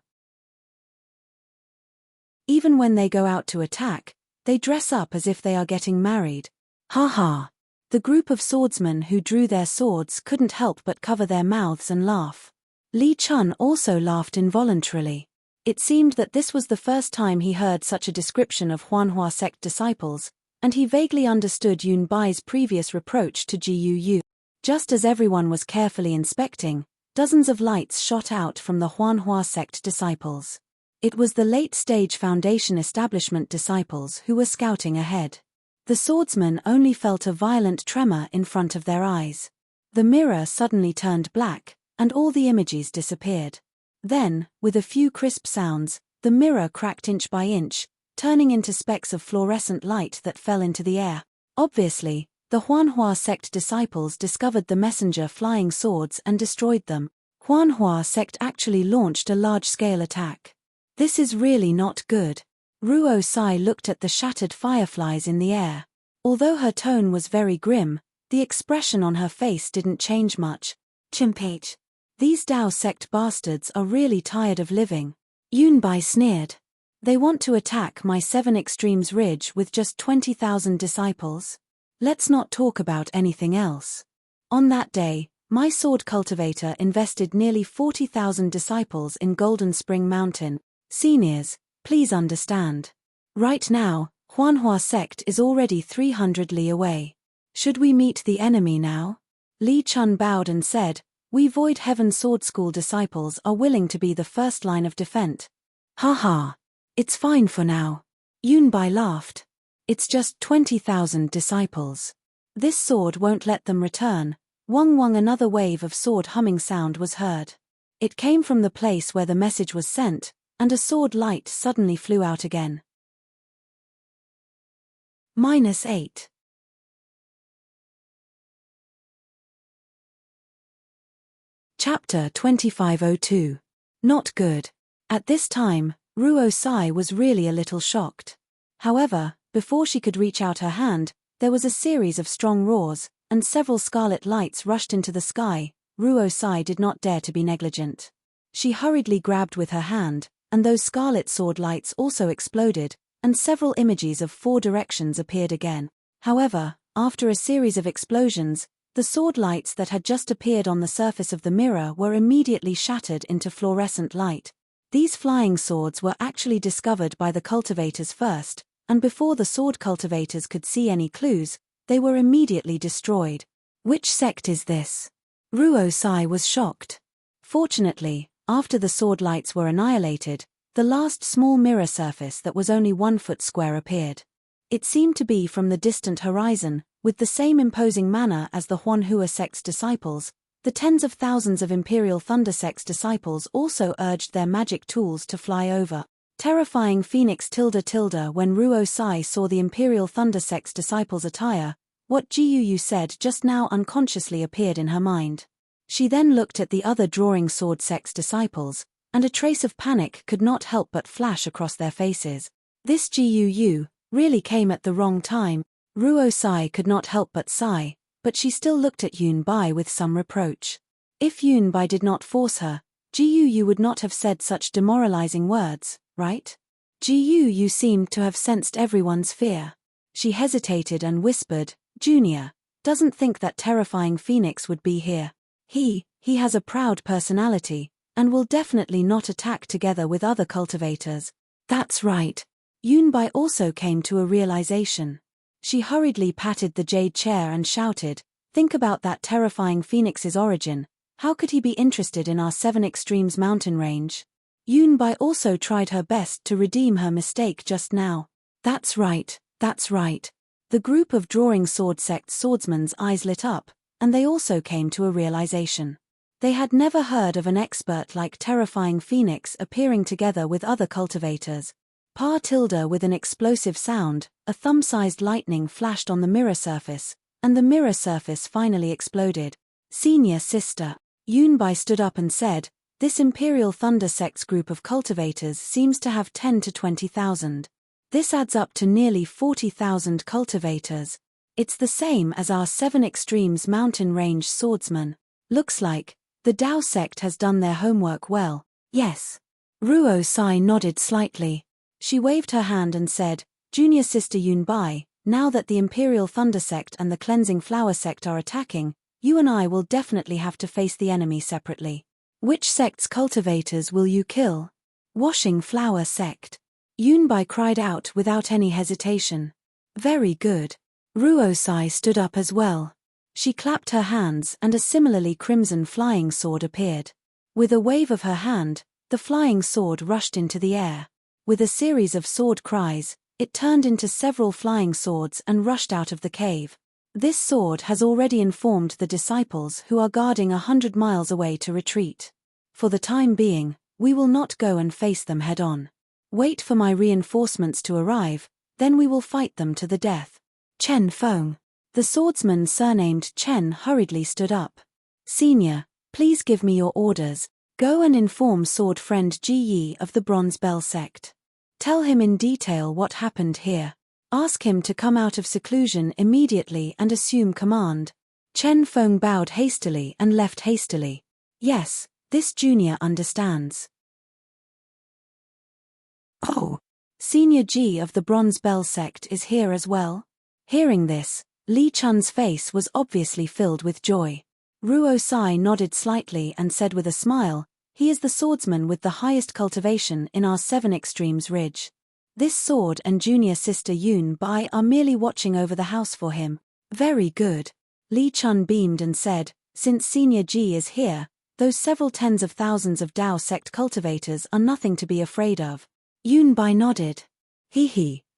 Speaker 1: Even when they go out to attack, they dress up as if they are getting married. Ha ha! The group of swordsmen who drew their swords couldn't help but cover their mouths and laugh. Li Chun also laughed involuntarily. It seemed that this was the first time he heard such a description of Huanhua sect disciples, and he vaguely understood Yunbai's previous reproach to Guu. Just as everyone was carefully inspecting, dozens of lights shot out from the Huanhua sect disciples. It was the late-stage Foundation establishment disciples who were scouting ahead. The swordsmen only felt a violent tremor in front of their eyes. The mirror suddenly turned black, and all the images disappeared. Then, with a few crisp sounds, the mirror cracked inch by inch, turning into specks of fluorescent light that fell into the air. Obviously, the Huanhua sect disciples discovered the messenger flying swords and destroyed them. Huanhua sect actually launched a large-scale attack. This is really not good. Ruo Sai looked at the shattered fireflies in the air. Although her tone was very grim, the expression on her face didn't change much. Chimpage. These Dao sect bastards are really tired of living. Yunbai sneered. They want to attack my 7 extremes ridge with just 20,000 disciples? Let's not talk about anything else. On that day, my sword cultivator invested nearly 40,000 disciples in Golden Spring Mountain. Seniors, please understand. Right now, Huanhua sect is already 300 li away. Should we meet the enemy now? Li Chun bowed and said, we Void Heaven Sword School disciples are willing to be the first line of defense. Ha ha. It's fine for now. Yunbai laughed. It's just 20,000 disciples. This sword won't let them return. Wong wong, another wave of sword humming sound was heard. It came from the place where the message was sent, and a sword light suddenly flew out again. -8. Chapter 2502. Not good. At this time, Ruo Sai was really a little shocked. However, before she could reach out her hand, there was a series of strong roars, and several scarlet lights rushed into the sky. Ruo Sai did not dare to be negligent. She hurriedly grabbed with her hand, and those scarlet sword lights also exploded, and several images of 4 directions appeared again. However, after a series of explosions, the sword lights that had just appeared on the surface of the mirror were immediately shattered into fluorescent light. These flying swords were actually discovered by the cultivators first, and before the sword cultivators could see any clues, they were immediately destroyed. Which sect is this? Ruo Sai was shocked. Fortunately, after the sword lights were annihilated, the last small mirror surface that was only 1 foot square appeared. It seemed to be from the distant horizon, with the same imposing manner as the Huanhua sect's disciples. The tens of thousands of Imperial Thunder sect's disciples also urged their magic tools to fly over. Terrifying Phoenix tilde. When Ruo Sai saw the Imperial Thunder sect's disciples' attire, what Guu said just now unconsciously appeared in her mind. She then looked at the other drawing sword sect's disciples, and a trace of panic could not help but flash across their faces. This Guu really came at the wrong time. Ruo Sai could not help but sigh, but she still looked at Yun Bai with some reproach. If Yun Bai did not force her, Guu would not have said such demoralizing words, right? Guu seemed to have sensed everyone's fear. She hesitated and whispered, "Junior, doesn't think that terrifying phoenix would be here. He has a proud personality, and will definitely not attack together with other cultivators." That's right. Yun Bai also came to a realization. She hurriedly patted the jade chair and shouted, "Think about that terrifying phoenix's origin. How could he be interested in our 7 Extremes mountain range?" Yun Bai also tried her best to redeem her mistake just now. That's right, that's right. The group of drawing sword sect swordsmen's eyes lit up, and they also came to a realization. They had never heard of an expert like terrifying phoenix appearing together with other cultivators. Pa tilde with an explosive sound, a thumb-sized lightning flashed on the mirror surface, and the mirror surface finally exploded. "Senior sister." Yun Bai stood up and said, "This Imperial Thunder Sect's group of cultivators seems to have 10 to 20,000. This adds up to nearly 40,000 cultivators. It's the same as our 7 Extremes mountain range swordsmen. Looks like the Dao sect has done their homework well." "Yes." Ruo Sai nodded slightly. She waved her hand and said, "Junior sister Yun Bai, now that the Imperial Thunder Sect and the Cleansing Flower Sect are attacking, you and I will definitely have to face the enemy separately. Which sect's cultivators will you kill?" "Washing Flower Sect." Yun Bai cried out without any hesitation. "Very good." Ruo Sai stood up as well. She clapped her hands and a similarly crimson flying sword appeared. With a wave of her hand, the flying sword rushed into the air. With a series of sword cries, it turned into several flying swords and rushed out of the cave. This sword has already informed the disciples who are guarding 100 miles away to retreat. For the time being, we will not go and face them head-on. Wait for my reinforcements to arrive, then we will fight them to the death. Chen Feng. The swordsman surnamed Chen hurriedly stood up. "Senior, please give me your orders. Go and inform sword friend Ji Yi of the Bronze Bell sect. Tell him in detail what happened here. Ask him to come out of seclusion immediately and assume command." Chen Feng bowed hastily and left hastily. "Yes, this junior understands." "Oh, Senior Ji of the Bronze Bell sect is here as well?" Hearing this, Li Chun's face was obviously filled with joy. Ruo Sai nodded slightly and said with a smile, "He is the swordsman with the highest cultivation in our 7 Extremes ridge. This sword and junior sister Yun Bai are merely watching over the house for him." "Very good." Li Chun beamed and said, "Since Senior Ji is here, those several tens of thousands of Dao sect cultivators are nothing to be afraid of." Yun Bai nodded.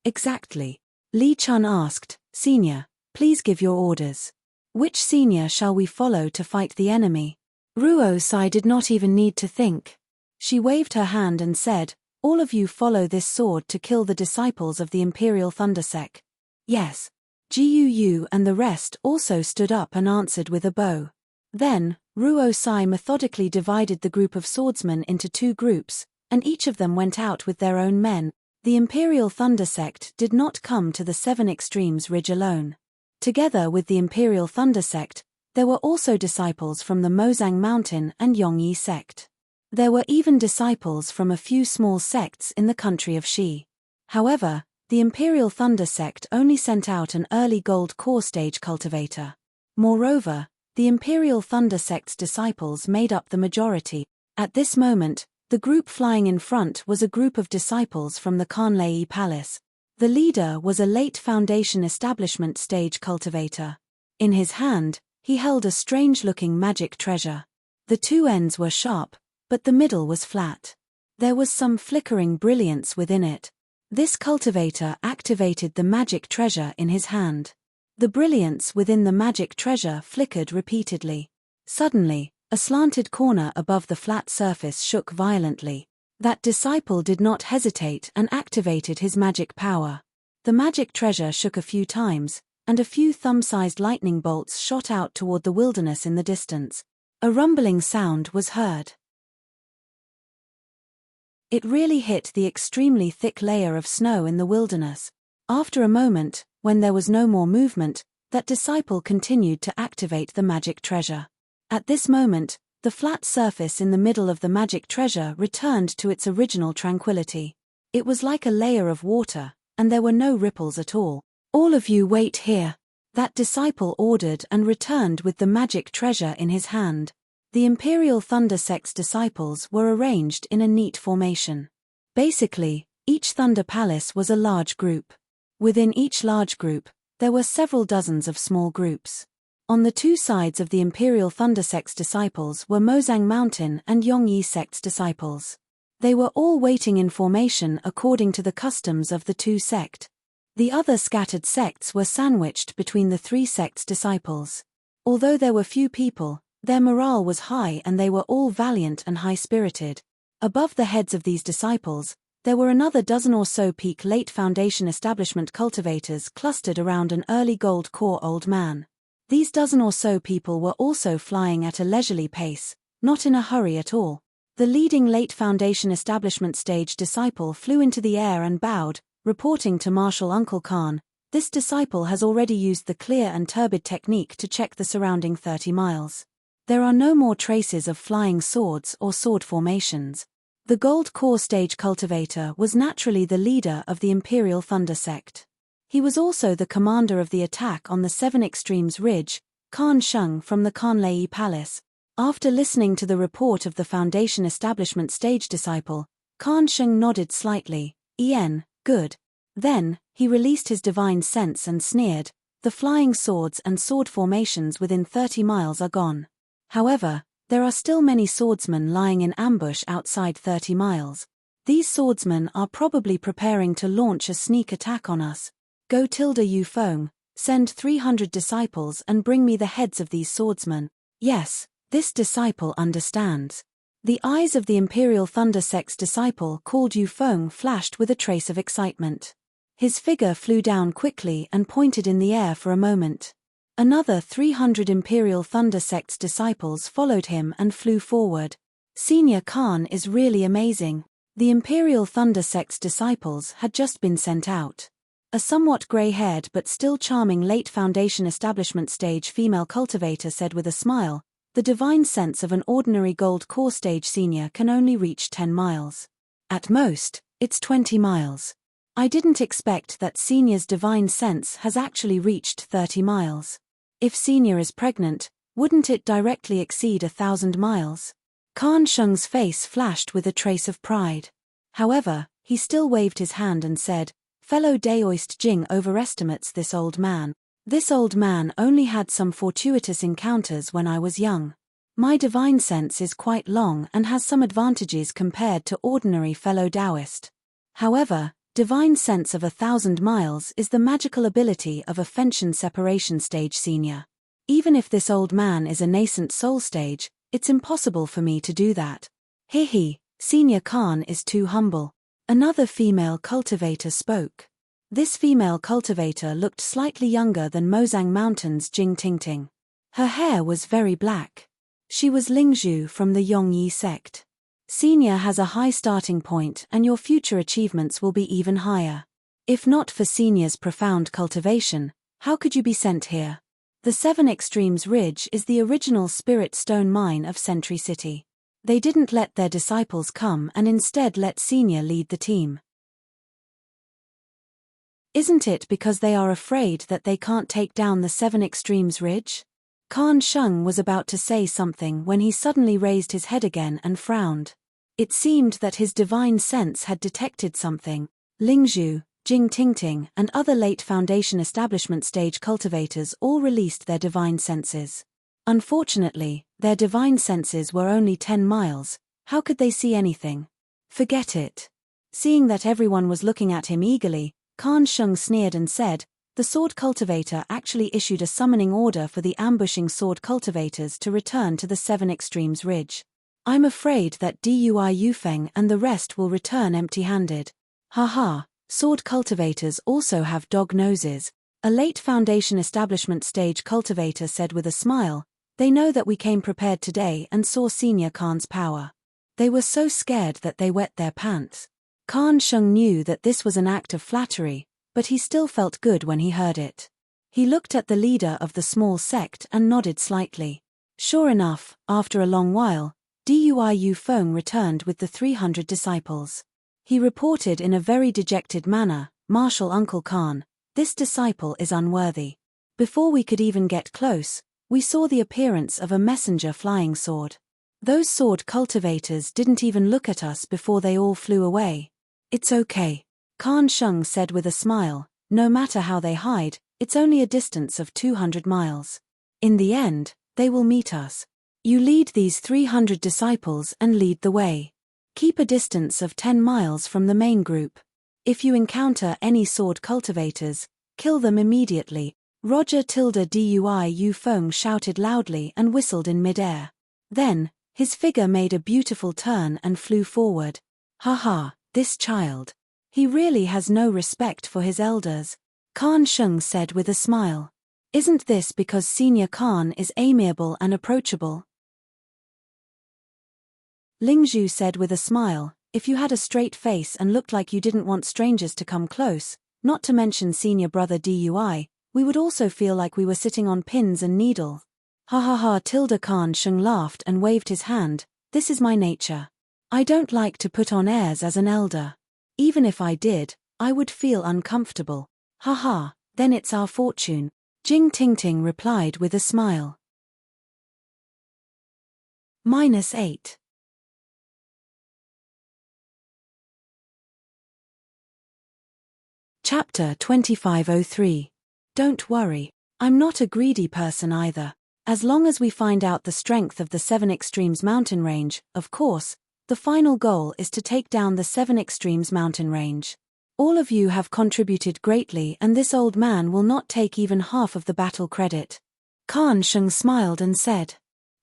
Speaker 1: Exactly." Li Chun asked, "Senior, please give your orders. Which senior shall we follow to fight the enemy?" Ruo Sai did not even need to think. She waved her hand and said, "All of you follow this sword to kill the disciples of the Imperial Thunder Sect." "Yes." Guu and the rest also stood up and answered with a bow. Then, Ruo Sai methodically divided the group of swordsmen into 2 groups, and each of them went out with their own men. The Imperial Thunder Sect did not come to the 7 Extremes ridge alone. Together with the Imperial Thunder Sect, there were also disciples from the Mozang Mountain and Yongyi sect. There were even disciples from a few small sects in the country of Shi. However, the Imperial Thunder Sect only sent out an early gold core stage cultivator. Moreover, the Imperial Thunder Sect's disciples made up the majority. At this moment, the group flying in front was a group of disciples from the Kanlei Palace. The leader was a late Foundation establishment stage cultivator. In his hand, he held a strange-looking magic treasure. The 2 ends were sharp, but the middle was flat. There was some flickering brilliance within it. This cultivator activated the magic treasure in his hand. The brilliance within the magic treasure flickered repeatedly. Suddenly, a slanted corner above the flat surface shook violently. That disciple did not hesitate and activated his magic power. The magic treasure shook a few times, and a few thumb-sized lightning bolts shot out toward the wilderness in the distance. A rumbling sound was heard. It really hit the extremely thick layer of snow in the wilderness. After a moment, when there was no more movement, that disciple continued to activate the magic treasure. At this moment, the flat surface in the middle of the magic treasure returned to its original tranquility. It was like a layer of water, and there were no ripples at all. "All of you wait here," that disciple ordered and returned with the magic treasure in his hand. The Imperial Thunder Sect's disciples were arranged in a neat formation. Basically, each Thunder Palace was a large group. Within each large group, there were several dozens of small groups. On the two sides of the Imperial Thunder Sect's disciples were Mozang Mountain and Yongyi Sect's disciples. They were all waiting in formation according to the customs of the two sect. The other scattered sects were sandwiched between the three sects' disciples. Although there were few people, their morale was high and they were all valiant and high-spirited. Above the heads of these disciples, there were another dozen or so peak late Foundation establishment cultivators clustered around an early gold core old man. These dozen or so people were also flying at a leisurely pace, not in a hurry at all. The leading late Foundation establishment stage disciple flew into the air and bowed, reporting to Marshal Uncle Khan, "This disciple has already used the clear and turbid technique to check the surrounding 30 miles. There are no more traces of flying swords or sword formations." The Gold Core Stage Cultivator was naturally the leader of the Imperial Thunder Sect. He was also the commander of the attack on the Seven Extremes Ridge, Khan Sheng from the Khanlei Palace. After listening to the report of the Foundation Establishment Stage Disciple, Khan Sheng nodded slightly. Good. Then, he released his divine sense and sneered, "The flying swords and sword formations within 30 miles are gone. However, there are still many swordsmen lying in ambush outside 30 miles. These swordsmen are probably preparing to launch a sneak attack on us. Go Yu Feng, send 300 disciples and bring me the heads of these swordsmen." Yes, this disciple understands. The eyes of the Imperial Thunder Sect's disciple called Yu Feng flashed with a trace of excitement. His figure flew down quickly and pointed in the air for a moment. Another 300 Imperial Thunder Sect's disciples followed him and flew forward. "Senior Khan is really amazing." The Imperial Thunder Sect's disciples had just been sent out. A somewhat grey-haired but still charming late Foundation establishment stage female cultivator said with a smile, "The divine sense of an ordinary gold core stage senior can only reach 10 miles. At most, it's 20 miles. I didn't expect that senior's divine sense has actually reached 30 miles. If senior is pregnant, wouldn't it directly exceed 1,000 miles? Khan Sheng's face flashed with a trace of pride. However, he still waved his hand and said, "Fellow Daoist Jing overestimates this old man. This old man only had some fortuitous encounters when I was young. My divine sense is quite long and has some advantages compared to ordinary fellow Daoist. However, divine sense of 1,000 miles is the magical ability of a Fenshin separation stage senior. Even if this old man is a nascent soul stage, it's impossible for me to do that. Hehe, Senior Khan is too humble." Another female cultivator spoke. This female cultivator looked slightly younger than Mozang Mountain's Jing Tingting. Her hair was very black. She was Lingzhu from the Yongyi sect. "Senior has a high starting point and your future achievements will be even higher. If not for Senior's profound cultivation, how could you be sent here? The Seven Extremes Ridge is the original spirit stone mine of Sentry City. They didn't let their disciples come and instead let Senior lead the team. Isn't it because they are afraid that they can't take down the Seven Extremes Ridge?" Khan Sheng was about to say something when he suddenly raised his head again and frowned. It seemed that his divine sense had detected something. Lingzhu, Jing Tingting, and other late Foundation establishment stage cultivators all released their divine senses. Unfortunately, their divine senses were only 10 miles. How could they see anything? Forget it. Seeing that everyone was looking at him eagerly, Khan Sheng sneered and said, "The sword cultivator actually issued a summoning order for the ambushing sword cultivators to return to the Seven Extremes Ridge. I'm afraid that Dui Yufeng and the rest will return empty-handed." "Haha, sword cultivators also have dog noses," a late Foundation establishment stage cultivator said with a smile. They know that we came prepared today and saw Senior Khan's power. They were so scared that they wet their pants. Khan Sheng knew that this was an act of flattery, but he still felt good when he heard it. He looked at the leader of the small sect and nodded slightly. Sure enough, after a long while, Dui Yu Feng returned with the 300 disciples. He reported in a very dejected manner, "Martial Uncle Khan, this disciple is unworthy." Before we could even get close, we saw the appearance of a messenger flying sword. Those sword cultivators didn't even look at us before they all flew away. "It's okay," Khan Sheng said with a smile, "no matter how they hide, it's only a distance of 200 miles. In the end, they will meet us. You lead these 300 disciples and lead the way. Keep a distance of 10 miles from the main group. If you encounter any sword cultivators, kill them immediately." Roger Dui Yu Feng shouted loudly and whistled in midair. Then, his figure made a beautiful turn and flew forward. "Haha, this child. He really has no respect for his elders," Khan Sheng said with a smile. "Isn't this because Senior Khan is amiable and approachable?" Lingzhu said with a smile, "If you had a straight face and looked like you didn't want strangers to come close, not to mention senior brother Dui, we would also feel like we were sitting on pins and needles." "Ha ha ha!" Khan Sheng laughed and waved his hand. "This is my nature. I don't like to put on airs as an elder. Even if I did, I would feel uncomfortable." "Ha ha, then it's our fortune," Jing Tingting replied with a smile. -8. Chapter 2503. Don't worry. I'm not a greedy person either. As long as we find out the strength of the 7 Extremes mountain range, of course, the final goal is to take down the 7 Extremes mountain range. All of you have contributed greatly and this old man will not take even half of the battle credit. Khan Sheng smiled and said,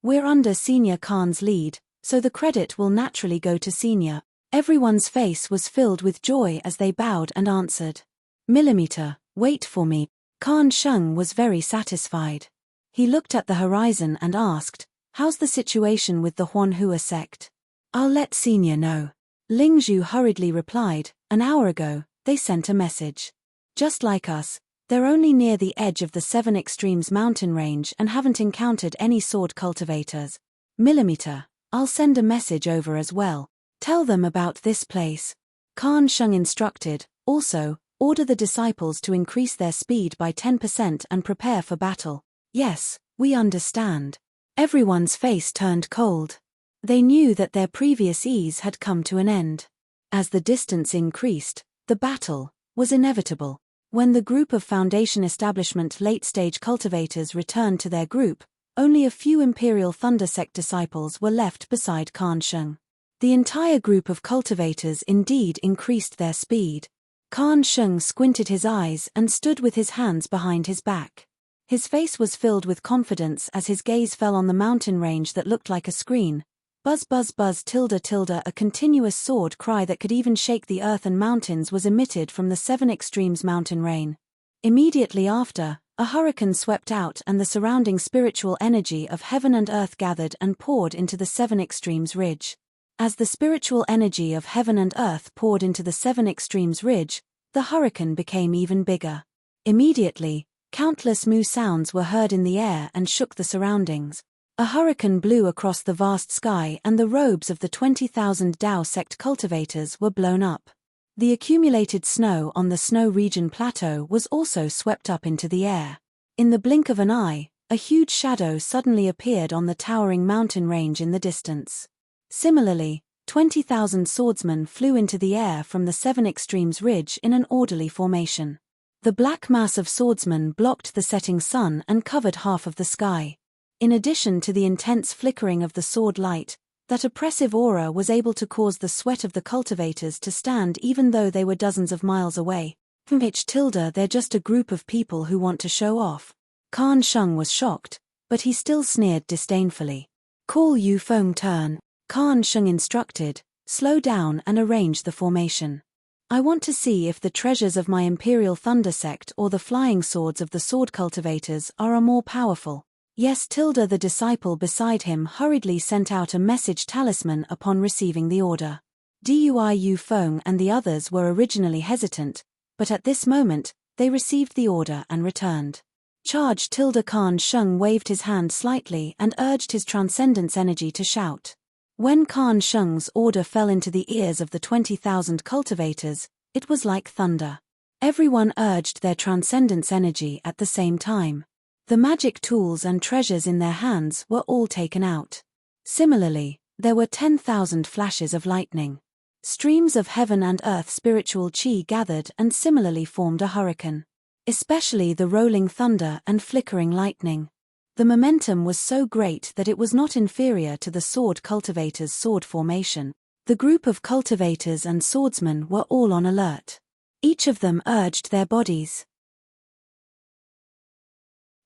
Speaker 1: "We're under Senior Khan's lead, so the credit will naturally go to Senior." Everyone's face was filled with joy as they bowed and answered. "Millimeter, wait for me." Khan Sheng was very satisfied. He looked at the horizon and asked, "How's the situation with the Huanhua sect?" "I'll let Senior know." Lingzhu hurriedly replied, "An hour ago, they sent a message. Just like us, they're only near the edge of the 7 Extremes mountain range and haven't encountered any sword cultivators. Millimeter, I'll send a message over as well. Tell them about this place." Khan Sheng instructed, "Also, order the disciples to increase their speed by 10% and prepare for battle." "Yes, we understand." Everyone's face turned cold. They knew that their previous ease had come to an end. As the distance increased, the battle was inevitable. When the group of Foundation Establishment late-stage cultivators returned to their group, only a few Imperial Thunder Sect disciples were left beside Khan Sheng. The entire group of cultivators indeed increased their speed. Khan Sheng squinted his eyes and stood with his hands behind his back. His face was filled with confidence as his gaze fell on the mountain range that looked like a screen. Buzz buzz buzz tilde tilde, a continuous sword cry that could even shake the earth and mountains was emitted from the 7 Extremes mountain rain. Immediately after, a hurricane swept out and the surrounding spiritual energy of heaven and earth gathered and poured into the 7 Extremes ridge. As the spiritual energy of heaven and earth poured into the 7 Extremes ridge, the hurricane became even bigger. Immediately, countless moo sounds were heard in the air and shook the surroundings. A hurricane blew across the vast sky and the robes of the 20,000 Dao sect cultivators were blown up. The accumulated snow on the snow region plateau was also swept up into the air. In the blink of an eye, a huge shadow suddenly appeared on the towering mountain range in the distance. Similarly, 20,000 swordsmen flew into the air from the 7 Extremes ridge in an orderly formation. The black mass of swordsmen blocked the setting sun and covered half of the sky. In addition to the intense flickering of the sword light, that oppressive aura was able to cause the sweat of the cultivators to stand even though they were dozens of miles away. They're just a group of people who want to show off. Khan Sheng was shocked, but he still sneered disdainfully. "Call Yu Feng turn," Khan Sheng instructed, "slow down and arrange the formation. I want to see if the treasures of my Imperial Thunder Sect or the flying swords of the sword cultivators are more powerful." Yes, Tilda. The disciple beside him hurriedly sent out a message talisman upon receiving the order. Diu Feng and the others were originally hesitant, but at this moment, they received the order and returned. Charge! Khan Sheng waved his hand slightly and urged his transcendence energy to shout. When Khan Sheng's order fell into the ears of the 20,000 cultivators, it was like thunder. Everyone urged their transcendence energy at the same time. The magic tools and treasures in their hands were all taken out. Similarly, there were 10,000 flashes of lightning. Streams of heaven and earth spiritual chi gathered and similarly formed a hurricane. Especially the rolling thunder and flickering lightning. The momentum was so great that it was not inferior to the sword cultivators' sword formation. The group of cultivators and swordsmen were all on alert. Each of them urged their bodies.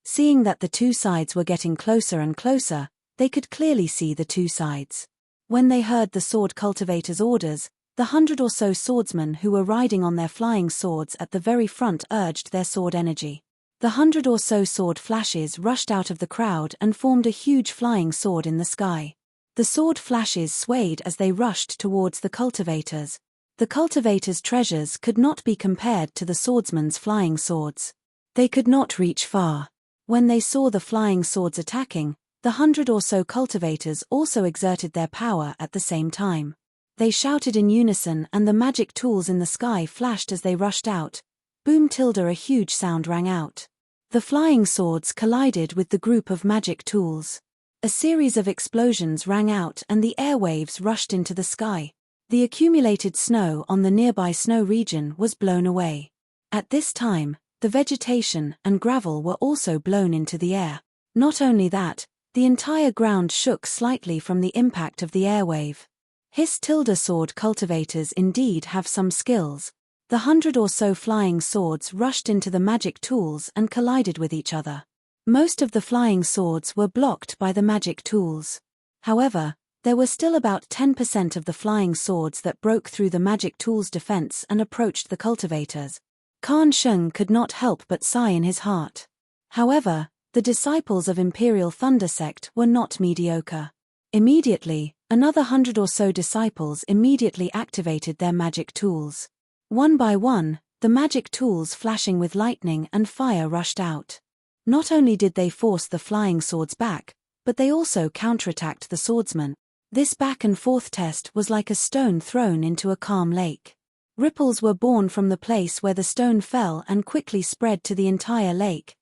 Speaker 1: Seeing that the two sides were getting closer and closer, they could clearly see the two sides. When they heard the sword cultivators' orders, the 100 or so swordsmen who were riding on their flying swords at the very front urged their sword energy. The 100 or so sword flashes rushed out of the crowd and formed a huge flying sword in the sky. The sword flashes swayed as they rushed towards the cultivators. The cultivators' treasures could not be compared to the swordsmen's flying swords. They could not reach far. When they saw the flying swords attacking, the 100 or so cultivators also exerted their power at the same time. They shouted in unison and the magic tools in the sky flashed as they rushed out. Boom! A huge sound rang out. The flying swords collided with the group of magic tools. A series of explosions rang out and the airwaves rushed into the sky. The accumulated snow on the nearby snow region was blown away. At this time, the vegetation and gravel were also blown into the air. Not only that, the entire ground shook slightly from the impact of the airwave. His sword cultivators indeed have some skills. The 100 or so flying swords rushed into the magic tools and collided with each other. Most of the flying swords were blocked by the magic tools. However, there were still about 10% of the flying swords that broke through the magic tools' defense and approached the cultivators. Khan Sheng could not help but sigh in his heart. However, the disciples of Imperial Thunder Sect were not mediocre. Immediately, another 100 or so disciples immediately activated their magic tools. One by one, the magic tools flashing with lightning and fire rushed out. Not only did they force the flying swords back, but they also counterattacked the swordsmen. This back and forth test was like a stone thrown into a calm lake. Ripples were born from the place where the stone fell and quickly spread to the entire lake.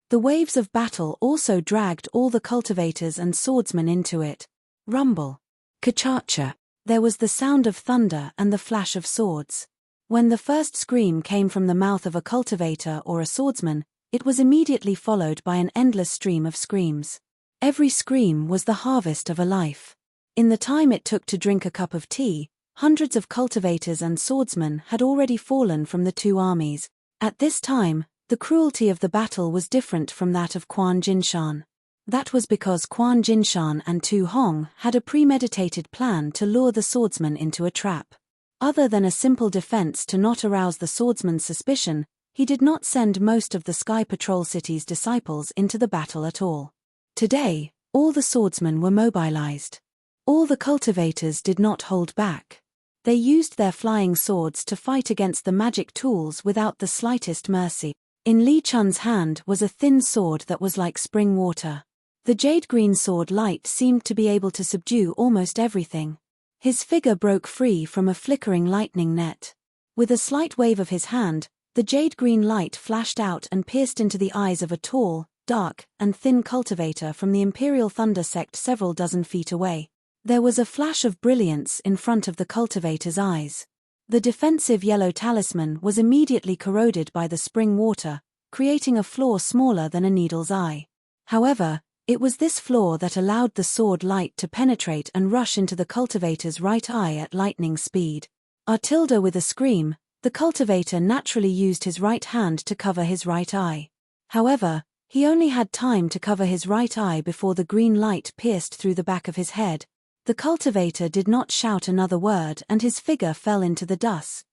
Speaker 1: The waves of battle also dragged all the cultivators and swordsmen into it. Rumble. Ka-cha-cha. There was the sound of thunder and the flash of swords. When the first scream came from the mouth of a cultivator or a swordsman, it was immediately followed by an endless stream of screams. Every scream was the harvest of a life. In the time it took to drink a cup of tea, hundreds of cultivators and swordsmen had already fallen from the two armies. At this time, the cruelty of the battle was different from that of Quan Jinshan. That was because Quan Jinshan and Tu Hong had a premeditated plan to lure the swordsman into a trap. Other than a simple defense to not arouse the swordsman's suspicion, he did not send most of the Sky Patrol City's disciples into the battle at all. Today, all the swordsmen were mobilized. All the cultivators did not hold back. They used their flying swords to fight against the magic tools without the slightest mercy. In Li Chun's hand was a thin sword that was like spring water. The jade-green sword light seemed to be able to subdue almost everything. His figure broke free from a flickering lightning net. With a slight wave of his hand, the jade-green light flashed out and pierced into the eyes of a tall, dark, and thin cultivator from the Imperial Thunder Sect several dozen feet away. There was a flash of brilliance in front of the cultivator's eyes. The defensive yellow talisman was immediately corroded by the spring water, creating a flaw smaller than a needle's eye. However, it was this flaw that allowed the sword light to penetrate and rush into the cultivator's right eye at lightning speed. With a scream, the cultivator naturally used his right hand to cover his right eye. However, he only had time to cover his right eye before the green light pierced through the back of his head. The cultivator did not shout another word and his figure fell into the dust.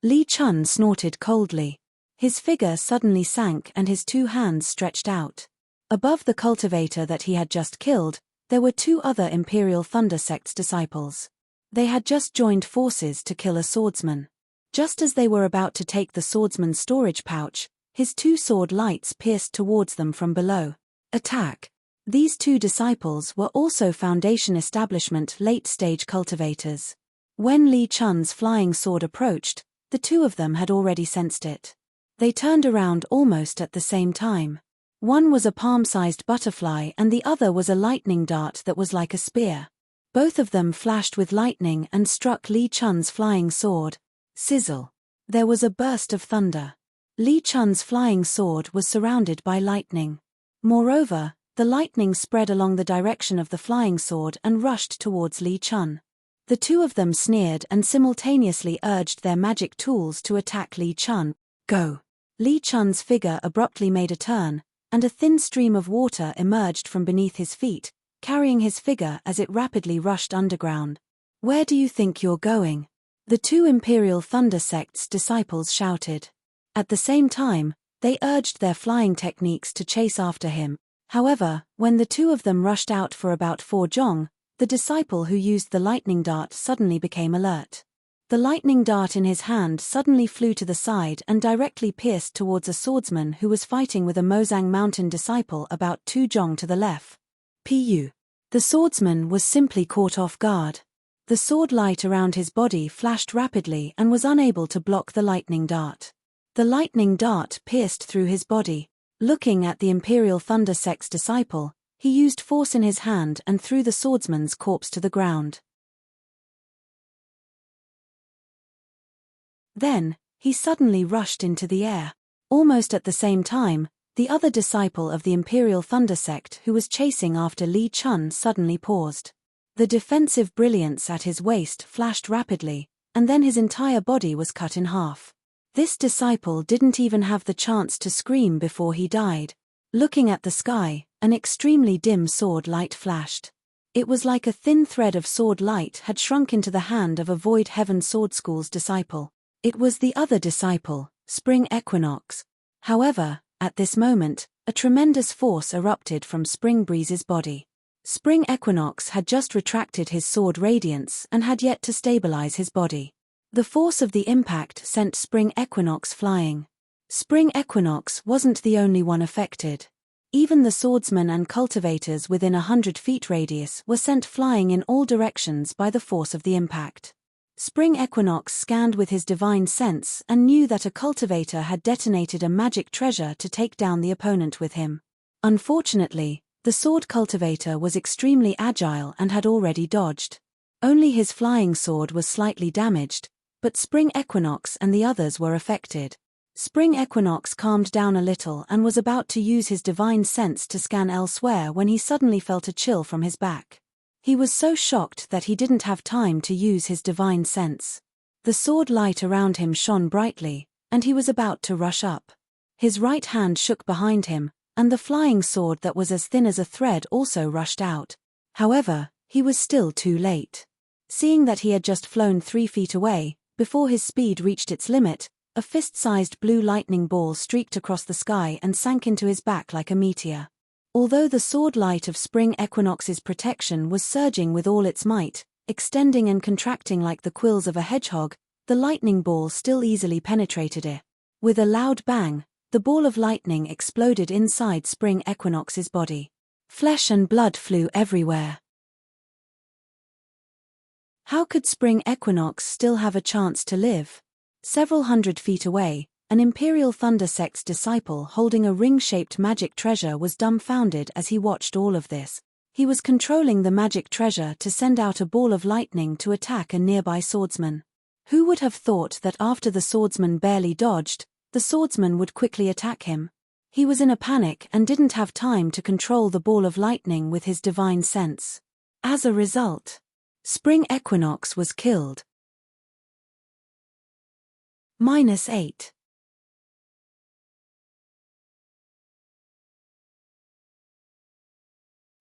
Speaker 1: Li Chun snorted coldly. His figure suddenly sank and his 2 hands stretched out. Above the cultivator that he had just killed, there were 2 other Imperial Thunder Sect's disciples. They had just joined forces to kill a swordsman. Just as they were about to take the swordsman's storage pouch, his 2 sword lights pierced towards them from below. Attack! These 2 disciples were also Foundation Establishment late-stage cultivators. When Li Chun's flying sword approached, the 2 of them had already sensed it. They turned around almost at the same time. One was a palm-sized butterfly and the other was a lightning dart that was like a spear. Both of them flashed with lightning and struck Li Chun's flying sword. Sizzle! There was a burst of thunder. Li Chun's flying sword was surrounded by lightning. Moreover, the lightning spread along the direction of the flying sword and rushed towards Li Chun. The 2 of them sneered and simultaneously urged their magic tools to attack Li Chun. Go! Li Chun's figure abruptly made a turn, and a thin stream of water emerged from beneath his feet, carrying his figure as it rapidly rushed underground. Where do you think you're going? The 2 Imperial Thunder Sect's disciples shouted. At the same time, they urged their flying techniques to chase after him. However, when the 2 of them rushed out for about 4 jong, the disciple who used the lightning dart suddenly became alert. The lightning dart in his hand suddenly flew to the side and directly pierced towards a swordsman who was fighting with a Mozang Mountain disciple about 2 jong to the left. Pu. The swordsman was simply caught off guard. The sword light around his body flashed rapidly and was unable to block the lightning dart. The lightning dart pierced through his body. Looking at the Imperial Thunder Sect's disciple, he used force in his hand and threw the swordsman's corpse to the ground. Then, he suddenly rushed into the air. Almost at the same time, the other disciple of the Imperial Thunder Sect who was chasing after Li Chun suddenly paused. The defensive brilliance at his waist flashed rapidly, and then his entire body was cut in half. This disciple didn't even have the chance to scream before he died. Looking at the sky, an extremely dim sword light flashed. It was like a thin thread of sword light had shrunk into the hand of a Void Heaven Sword School's disciple. It was the other disciple, Spring Equinox. However, at this moment, a tremendous force erupted from Spring Breeze's body. Spring Equinox had just retracted his sword radiance and had yet to stabilize his body. The force of the impact sent Spring Equinox flying. Spring Equinox wasn't the only one affected. Even the swordsmen and cultivators within 100 feet radius were sent flying in all directions by the force of the impact. Spring Equinox scanned with his divine sense and knew that a cultivator had detonated a magic treasure to take down the opponent with him. Unfortunately, the sword cultivator was extremely agile and had already dodged. Only his flying sword was slightly damaged, but Spring Equinox and the others were affected. Spring Equinox calmed down a little and was about to use his divine sense to scan elsewhere when he suddenly felt a chill from his back. He was so shocked that he didn't have time to use his divine sense. The sword light around him shone brightly, and he was about to rush up. His right hand shook behind him, and the flying sword that was as thin as a thread also rushed out. However, he was still too late. Seeing that he had just flown 3 feet away, before his speed reached its limit, a fist-sized blue lightning ball streaked across the sky and sank into his back like a meteor. Although the sword light of Spring Equinox's protection was surging with all its might, extending and contracting like the quills of a hedgehog, the lightning ball still easily penetrated it. With a loud bang, the ball of lightning exploded inside Spring Equinox's body. Flesh and blood flew everywhere. How could Spring Equinox still have a chance to live? Several hundred feet away, an Imperial Thunder Sect's disciple holding a ring-shaped magic treasure was dumbfounded as he watched all of this. He was controlling the magic treasure to send out a ball of lightning to attack a nearby swordsman. Who would have thought that after the swordsman barely dodged, the swordsman would quickly attack him? He was in a panic and didn't have time to control the ball of lightning with his divine sense. As a result, Spring Equinox was killed. -8.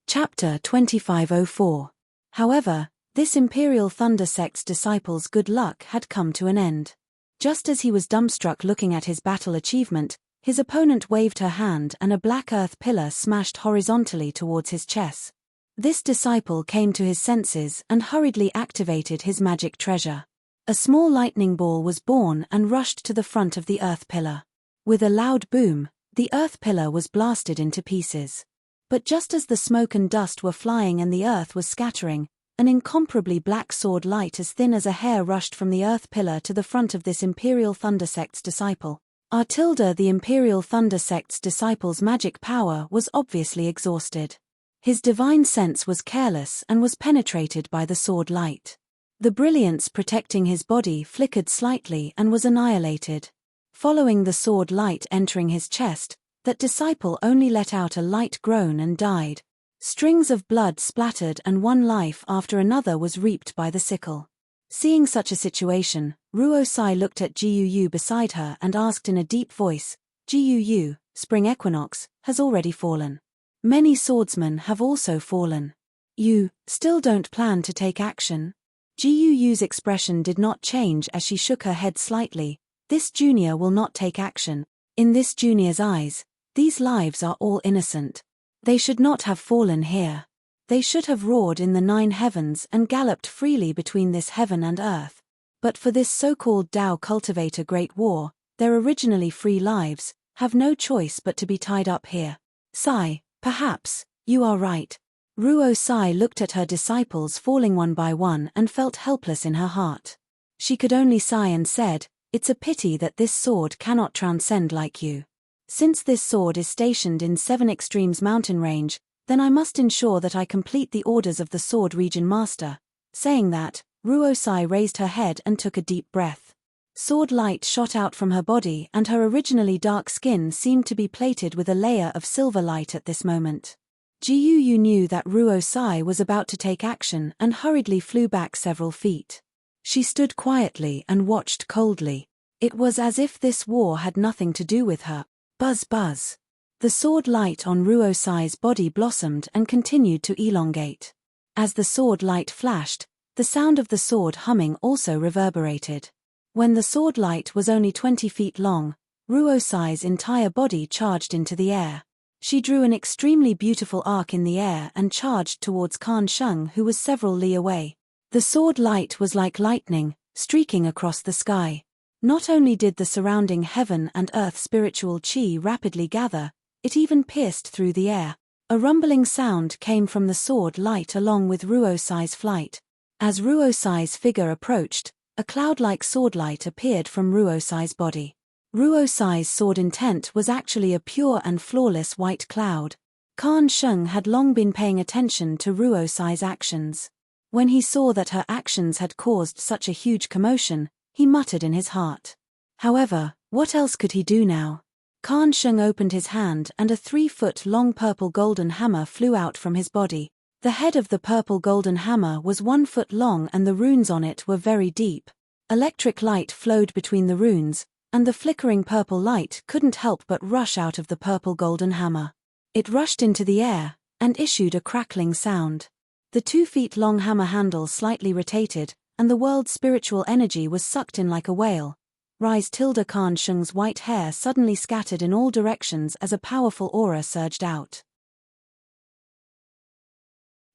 Speaker 1: Chapter 2504. However, this Imperial Thunder Sect's disciples' good luck had come to an end. Just as he was dumbstruck looking at his battle achievement, his opponent waved her hand and a black earth pillar smashed horizontally towards his chest. This disciple came to his senses and hurriedly activated his magic treasure. A small lightning ball was born and rushed to the front of the earth pillar. With a loud boom, the earth pillar was blasted into pieces. But just as the smoke and dust were flying and the earth was scattering, an incomparably black sword light as thin as a hair rushed from the earth pillar to the front of this Imperial Thunder Sect's disciple. The Imperial Thunder Sect's disciple's magic power was obviously exhausted. His divine sense was careless and was penetrated by the sword light. The brilliance protecting his body flickered slightly and was annihilated. Following the sword light entering his chest, that disciple only let out a light groan and died. Strings of blood splattered and one life after another was reaped by the sickle. Seeing such a situation, Ruo-sai looked at Guu beside her and asked in a deep voice, Guu, spring equinox, has already fallen. Many swordsmen have also fallen. You still don't plan to take action? Guu's expression did not change as she shook her head slightly. This junior will not take action. In this junior's eyes, these lives are all innocent. They should not have fallen here. They should have roared in the 9 heavens and galloped freely between this heaven and earth. But for this so-called Tao cultivator great war, their originally free lives have no choice but to be tied up here. Sai, perhaps, you are right. Ruo-sai looked at her disciples falling one by one and felt helpless in her heart. She could only sigh and said, it's a pity that this sword cannot transcend like you. Since this sword is stationed in 7 Extremes mountain range, then I must ensure that I complete the orders of the Sword Region Master. Saying that, Ruo-sai raised her head and took a deep breath. Sword light shot out from her body and her originally dark skin seemed to be plated with a layer of silver light at this moment. Guu knew that Ruo-sai was about to take action and hurriedly flew back several feet. She stood quietly and watched coldly. It was as if this war had nothing to do with her. Buzz buzz. The sword light on Ruo-sai's body blossomed and continued to elongate. As the sword light flashed, the sound of the sword humming also reverberated. When the sword light was only 20 feet long, Ruo-sai's entire body charged into the air. She drew an extremely beautiful arc in the air and charged towards Kan Sheng, who was several li away. The sword light was like lightning, streaking across the sky. Not only did the surrounding heaven and earth spiritual chi rapidly gather, it even pierced through the air. A rumbling sound came from the sword light along with Ruo-sai's flight. As Ruo-sai's figure approached, a cloud-like sword light appeared from Ruo-sai's body. Ruo-sai's sword intent was actually a pure and flawless white cloud. Kan Sheng had long been paying attention to Ruo-sai's actions. When he saw that her actions had caused such a huge commotion, he muttered in his heart. However, what else could he do now? Kan Sheng opened his hand and a 3-foot-long purple golden hammer flew out from his body. The head of the purple golden hammer was 1 foot long and the runes on it were very deep. Electric light flowed between the runes, and the flickering purple light couldn't help but rush out of the purple golden hammer. It rushed into the air, and issued a crackling sound. The 2-feet-long hammer handle slightly rotated, and the world's spiritual energy was sucked in like a whale. Kan Sheng's white hair suddenly scattered in all directions as a powerful aura surged out.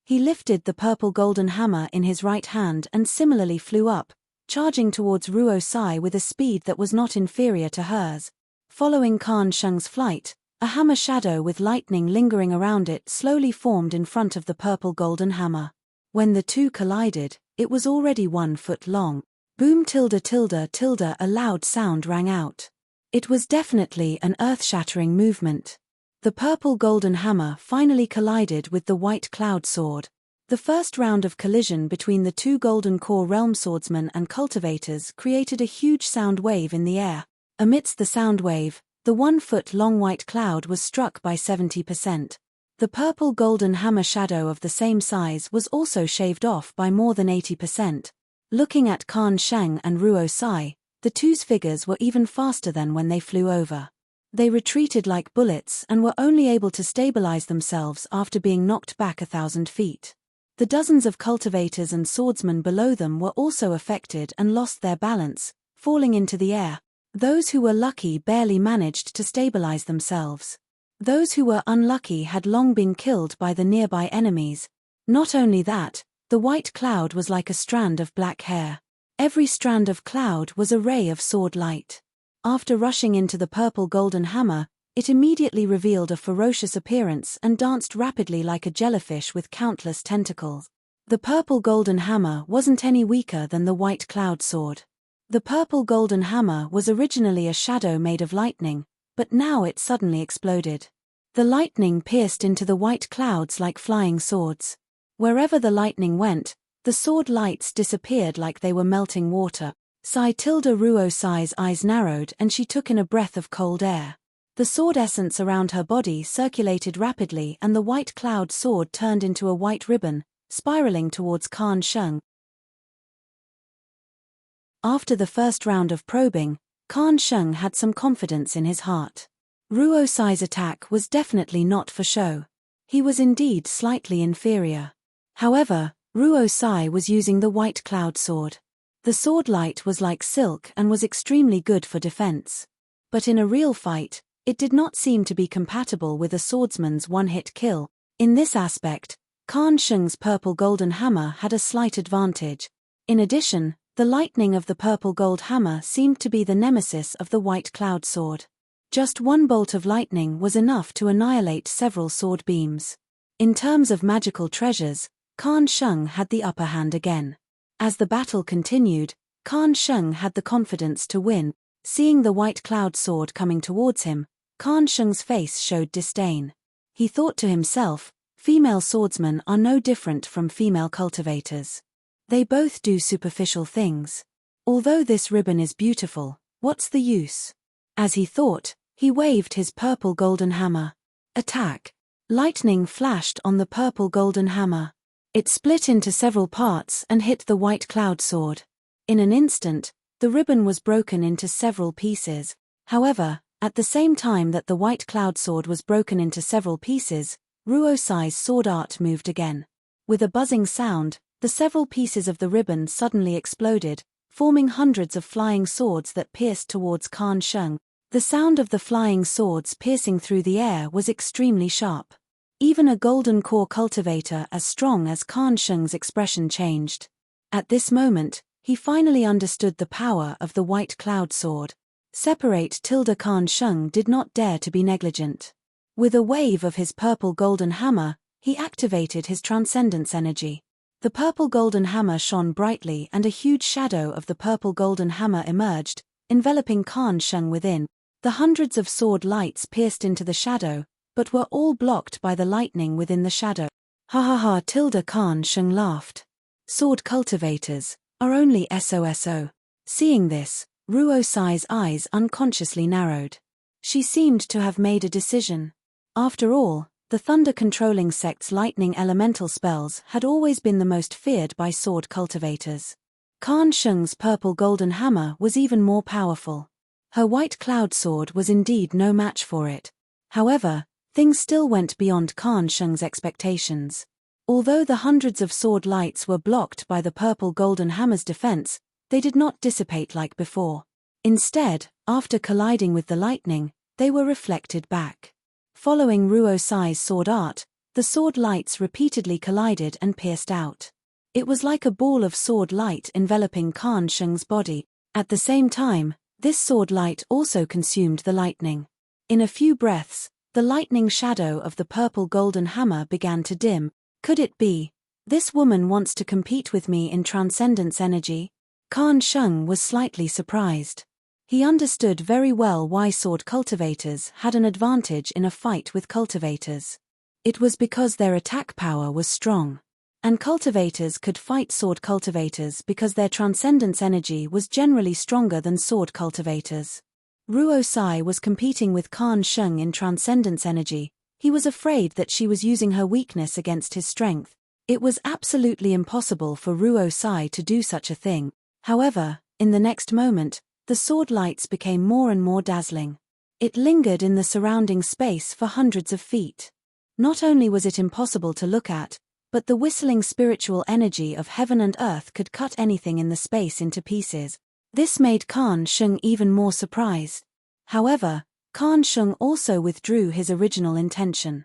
Speaker 1: He lifted the purple golden hammer in his right hand and similarly flew up, charging towards Ruo-sai with a speed that was not inferior to hers. Following Kan Sheng's flight, a hammer shadow with lightning lingering around it slowly formed in front of the purple golden hammer. When the two collided, it was already 1 foot long. Boom .. A loud sound rang out. It was definitely an earth-shattering movement. The purple golden hammer finally collided with the white cloud sword. The first round of collision between the two golden core realm swordsmen and cultivators created a huge sound wave in the air. Amidst the sound wave, the 1 foot long white cloud was struck by 70%. The purple golden hammer shadow of the same size was also shaved off by more than 80%. Looking at Kan Sheng and Ruo-sai, the two's figures were even faster than when they flew over. They retreated like bullets and were only able to stabilize themselves after being knocked back 1,000 feet. The dozens of cultivators and swordsmen below them were also affected and lost their balance, falling into the air. Those who were lucky barely managed to stabilize themselves. Those who were unlucky had long been killed by the nearby enemies. Not only that, the white cloud was like a strand of black hair. Every strand of cloud was a ray of sword light. After rushing into the purple golden hammer, it immediately revealed a ferocious appearance and danced rapidly like a jellyfish with countless tentacles. The purple golden hammer wasn't any weaker than the white cloud sword. The purple golden hammer was originally a shadow made of lightning, but now it suddenly exploded. The lightning pierced into the white clouds like flying swords. Wherever the lightning went, the sword lights disappeared like they were melting water. Ruo-Sai's eyes narrowed and she took in a breath of cold air. The sword essence around her body circulated rapidly and the white cloud sword turned into a white ribbon, spiraling towards Kan Sheng. After the first round of probing, Kan Sheng had some confidence in his heart. Ruo-Sai's attack was definitely not for show. He was indeed slightly inferior. However, Ruo-Sai was using the white cloud sword. The sword light was like silk and was extremely good for defense. But in a real fight, it did not seem to be compatible with a swordsman's one-hit kill. In this aspect, Kan Sheng's purple golden hammer had a slight advantage. In addition, the lightning of the purple gold hammer seemed to be the nemesis of the white cloud sword. Just one bolt of lightning was enough to annihilate several sword beams. In terms of magical treasures, Kan Sheng had the upper hand again. As the battle continued, Kan Sheng had the confidence to win. Seeing the white cloud sword coming towards him, Kan Sheng's face showed disdain. He thought to himself, female swordsmen are no different from female cultivators. They both do superficial things. Although this ribbon is beautiful, what's the use? As he thought, he waved his purple golden hammer. Attack! Lightning flashed on the purple golden hammer. It split into several parts and hit the white cloud sword. In an instant, the ribbon was broken into several pieces. However, at the same time that the white cloud sword was broken into several pieces, Ruo-Sai's sword art moved again. With a buzzing sound, the several pieces of the ribbon suddenly exploded, forming hundreds of flying swords that pierced towards Kan Sheng. The sound of the flying swords piercing through the air was extremely sharp. Even a golden core cultivator as strong as Kan Sheng's expression changed. At this moment, he finally understood the power of the white cloud sword. Kan Sheng did not dare to be negligent. With a wave of his purple golden hammer, he activated his transcendence energy. The purple golden hammer shone brightly and a huge shadow of the purple golden hammer emerged, enveloping Kan Sheng within. The hundreds of sword lights pierced into the shadow, but were all blocked by the lightning within the shadow. Kan Sheng laughed. Sword cultivators are only SOSO. Seeing this, Ruo-Sai's eyes unconsciously narrowed. She seemed to have made a decision. After all, the thunder-controlling sect's lightning elemental spells had always been the most feared by sword cultivators. Kan Sheng's purple golden hammer was even more powerful. Her white cloud sword was indeed no match for it. However, things still went beyond Kan Sheng's expectations. Although the hundreds of sword lights were blocked by the purple golden hammer's defense, they did not dissipate like before. Instead, after colliding with the lightning, they were reflected back. Following Ruo-Sai's sword art, the sword lights repeatedly collided and pierced out. It was like a ball of sword light enveloping Kan Sheng's body. At the same time, this sword light also consumed the lightning. In a few breaths, the lightning shadow of the purple golden hammer began to dim. Could it be? This woman wants to compete with me in transcendence energy? Kan Sheng was slightly surprised. He understood very well why sword cultivators had an advantage in a fight with cultivators. It was because their attack power was strong. And cultivators could fight sword cultivators because their transcendence energy was generally stronger than sword cultivators. Ruo-Sai was competing with Kan Sheng in transcendence energy. He was afraid that she was using her weakness against his strength. It was absolutely impossible for Ruo-Sai to do such a thing. However, in the next moment, the sword lights became more and more dazzling. It lingered in the surrounding space for hundreds of feet. Not only was it impossible to look at, but the whistling spiritual energy of heaven and earth could cut anything in the space into pieces. This made Khan Sheng even more surprised. However, Khan Sheng also withdrew his original intention.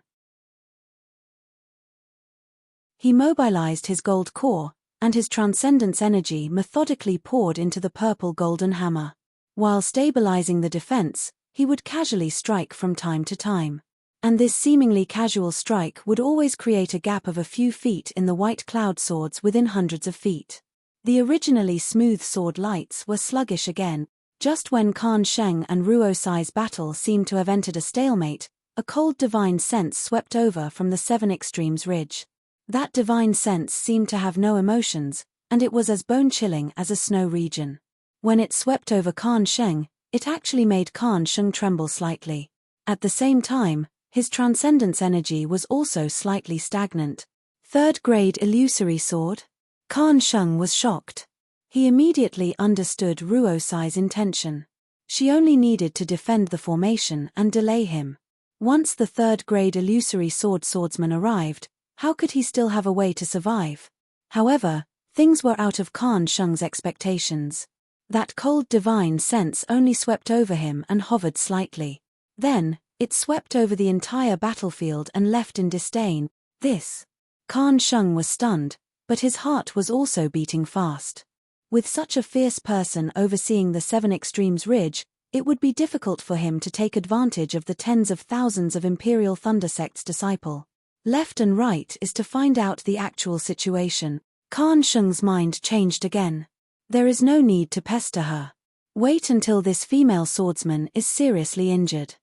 Speaker 1: He mobilized his gold core, and his transcendence energy methodically poured into the purple golden hammer. While stabilizing the defense, he would casually strike from time to time. And this seemingly casual strike would always create a gap of a few feet in the white cloud swords within hundreds of feet. The originally smooth sword lights were sluggish again. Just when Khan Sheng and Ruosai's battle seemed to have entered a stalemate, a cold divine sense swept over from the Seven Extremes ridge. That divine sense seemed to have no emotions, and it was as bone-chilling as a snow region. When it swept over Khan Sheng, it actually made Khan Sheng tremble slightly. At the same time, his transcendence energy was also slightly stagnant. Third-grade illusory sword? Khan Sheng was shocked. He immediately understood Ruosai's intention. She only needed to defend the formation and delay him. Once the third-grade illusory swordsman arrived, how could he still have a way to survive? However, things were out of Khan Sheng's expectations. That cold divine sense only swept over him and hovered slightly. Then, it swept over the entire battlefield and left in disdain. This. Khan Sheng was stunned, but his heart was also beating fast. With such a fierce person overseeing the Seven Extremes ridge, it would be difficult for him to take advantage of the tens of thousands of Imperial Thunder Sect's disciples. Left and right is to find out the actual situation. Khan Sheng's mind changed again. There is no need to pester her. Wait until this female swordsman is seriously injured.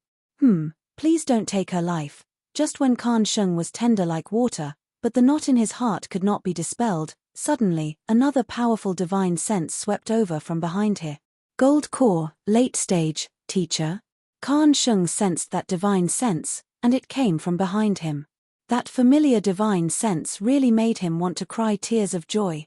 Speaker 1: Please don't take her life. Just when Khan Sheng was tender like water, but the knot in his heart could not be dispelled, suddenly, another powerful divine sense swept over from behind her. Gold core, late stage, teacher. Khan Sheng sensed that divine sense, and it came from behind him. That familiar divine sense really made him want to cry tears of joy.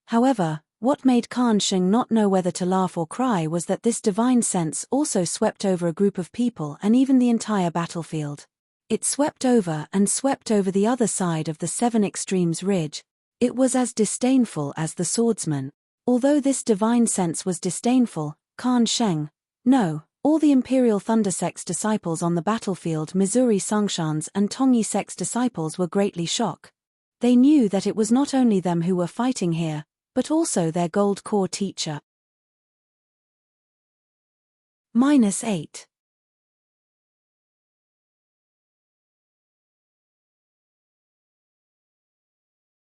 Speaker 1: However, what made Khan Sheng not know whether to laugh or cry was that this divine sense also swept over a group of people and even the entire battlefield. It swept over the other side of the Seven Extremes ridge. It was as disdainful as the swordsman. Although this divine sense was disdainful, Khan Sheng, no, all the Imperial Thunder Sect's disciples on the battlefield, Missouri Sangshan's and Tongyi Sect's disciples, were greatly shocked. They knew that it was not only them who were fighting here, but also their gold core teacher. -8.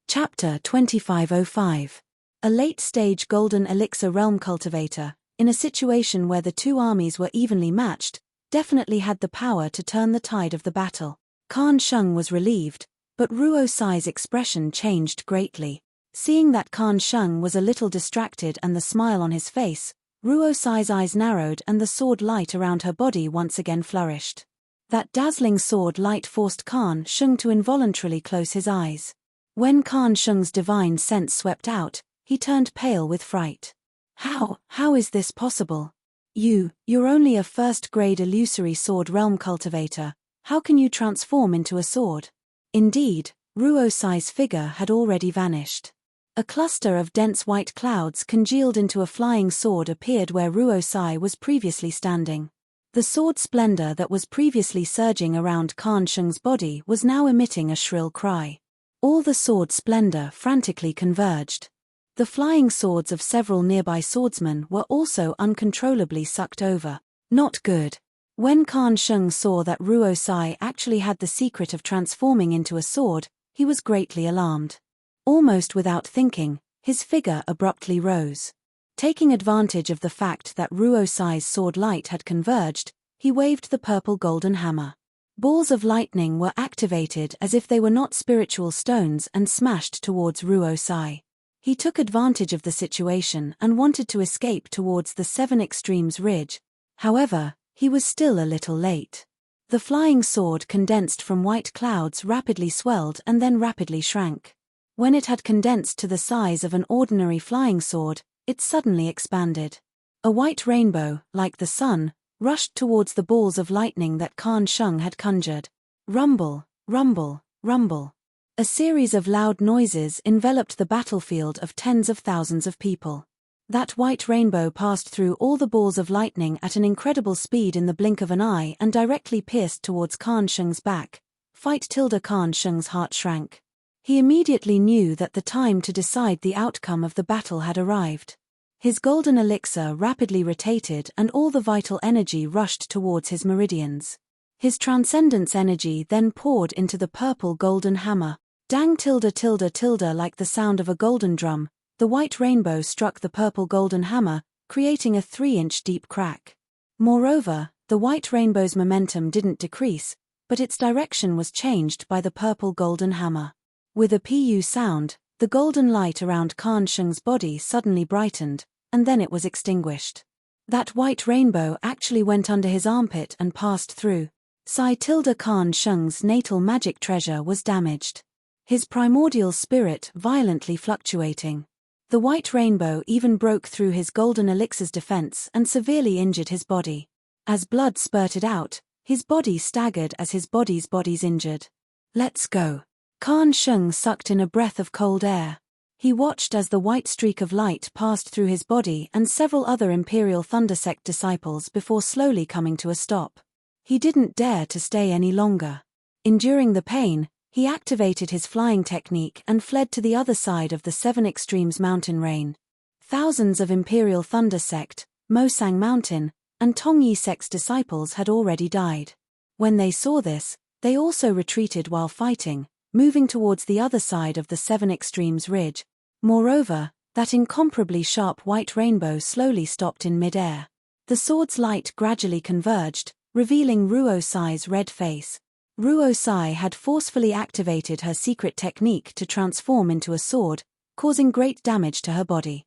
Speaker 1: Chapter 2505. A late-stage golden elixir realm cultivator, in a situation where the two armies were evenly matched, definitely had the power to turn the tide of the battle. Khan Sheng was relieved, but Ruosai's expression changed greatly. Seeing that Khan Sheng was a little distracted and the smile on his face, Ruosai's eyes narrowed and the sword light around her body once again flourished. That dazzling sword light forced Khan Sheng to involuntarily close his eyes. When Khan Sheng's divine sense swept out, he turned pale with fright. How is this possible? You're only a first-grade illusory sword realm cultivator. How can you transform into a sword? Indeed, Ruosai's figure had already vanished. A cluster of dense white clouds congealed into a flying sword appeared where Ruosai was previously standing. The sword splendor that was previously surging around Khan Sheng's body was now emitting a shrill cry. All the sword splendor frantically converged. The flying swords of several nearby swordsmen were also uncontrollably sucked over. Not good. When Khan Sheng saw that Ruosai actually had the secret of transforming into a sword, he was greatly alarmed. Almost without thinking, his figure abruptly rose. Taking advantage of the fact that Ruosai's sword light had converged, he waved the purple golden hammer. Balls of lightning were activated as if they were not spiritual stones and smashed towards Ruosai. He took advantage of the situation and wanted to escape towards the Seven Extremes ridge. However, he was still a little late. The flying sword condensed from white clouds rapidly swelled and then rapidly shrank. When it had condensed to the size of an ordinary flying sword, it suddenly expanded. A white rainbow, like the sun, rushed towards the balls of lightning that Khan Sheng had conjured. Rumble, rumble, rumble. A series of loud noises enveloped the battlefield of tens of thousands of people. That white rainbow passed through all the balls of lightning at an incredible speed in the blink of an eye and directly pierced towards Khan Sheng's back. Khan Sheng's heart shrank. He immediately knew that the time to decide the outcome of the battle had arrived. His golden elixir rapidly rotated and all the vital energy rushed towards his meridians. His transcendence energy then poured into the purple golden hammer. Dang .. Like the sound of a golden drum, the white rainbow struck the purple golden hammer, creating a 3-inch deep crack. Moreover, the white rainbow's momentum didn't decrease, but its direction was changed by the purple golden hammer. With a pu sound, the golden light around Khan Sheng's body suddenly brightened, and then it was extinguished. That white rainbow actually went under his armpit and passed through. Khan Sheng's natal magic treasure was damaged. His primordial spirit violently fluctuating. The white rainbow even broke through his golden elixir's defense and severely injured his body. As blood spurted out, his body staggered as his body's injured. Let's go. Khan Sheng sucked in a breath of cold air. He watched as the white streak of light passed through his body and several other Imperial Thunder Sect disciples before slowly coming to a stop. He didn't dare to stay any longer. Enduring the pain, he activated his flying technique and fled to the other side of the Seven Extremes mountain range. Thousands of Imperial Thunder Sect, Mosang Mountain, and Tongyi Sect's disciples had already died. When they saw this, they also retreated while fighting, moving towards the other side of the Seven Extremes ridge. Moreover, that incomparably sharp white rainbow slowly stopped in mid-air. The sword's light gradually converged, revealing Ruo Sai's red face. Ruo Sai had forcefully activated her secret technique to transform into a sword, causing great damage to her body.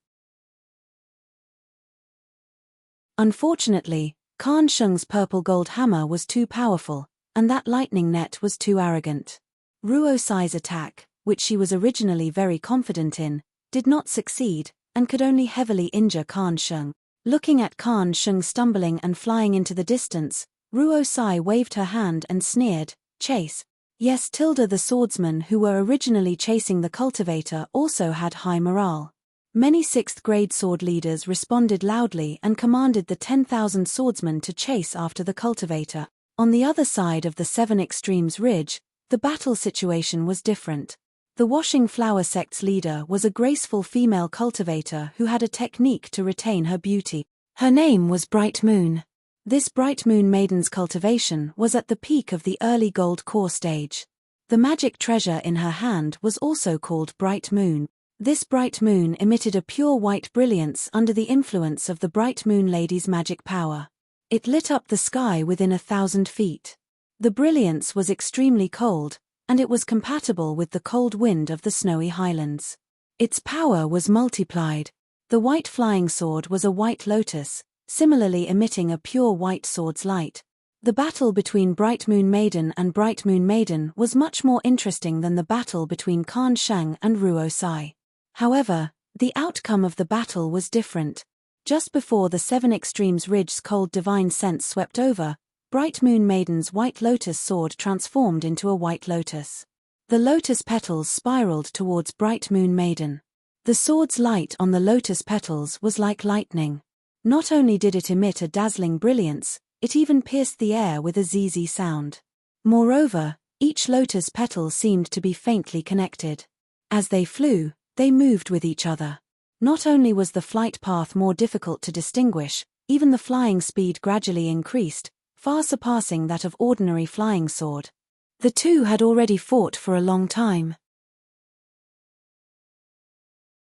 Speaker 1: Unfortunately, Khan Sheng's purple gold hammer was too powerful, and that lightning net was too arrogant. Ruo Sai's attack, which she was originally very confident in, did not succeed, and could only heavily injure Khan Sheng. Looking at Khan Sheng stumbling and flying into the distance, Ruo Sai waved her hand and sneered, "Chase." Yes, the swordsmen who were originally chasing the cultivator also had high morale. Many 6th-grade sword leaders responded loudly and commanded the 10,000 swordsmen to chase after the cultivator. On the other side of the Seven Extremes ridge, the battle situation was different. The Washing Flower Sect's leader was a graceful female cultivator who had a technique to retain her beauty. Her name was Bright Moon. This Bright Moon Maiden's cultivation was at the peak of the early gold core stage. The magic treasure in her hand was also called Bright Moon. This Bright Moon emitted a pure white brilliance under the influence of the Bright Moon Lady's magic power. It lit up the sky within 1,000 feet. The brilliance was extremely cold, and it was compatible with the cold wind of the snowy highlands. Its power was multiplied. The white flying sword was a white lotus, similarly emitting a pure white sword's light. The battle between Bright Moon Maiden and Bright Moon Maiden was much more interesting than the battle between Khan Sheng and Ruo Sai. However, the outcome of the battle was different. Just before the Seven Extremes ridge's cold divine sense swept over, Bright Moon Maiden's white lotus sword transformed into a white lotus. The lotus petals spiraled towards Bright Moon Maiden. The sword's light on the lotus petals was like lightning. Not only did it emit a dazzling brilliance, it even pierced the air with a zzz sound. Moreover, each lotus petal seemed to be faintly connected. As they flew, they moved with each other. Not only was the flight path more difficult to distinguish, even the flying speed gradually increased, far surpassing that of ordinary flying sword. The two had already fought for a long time.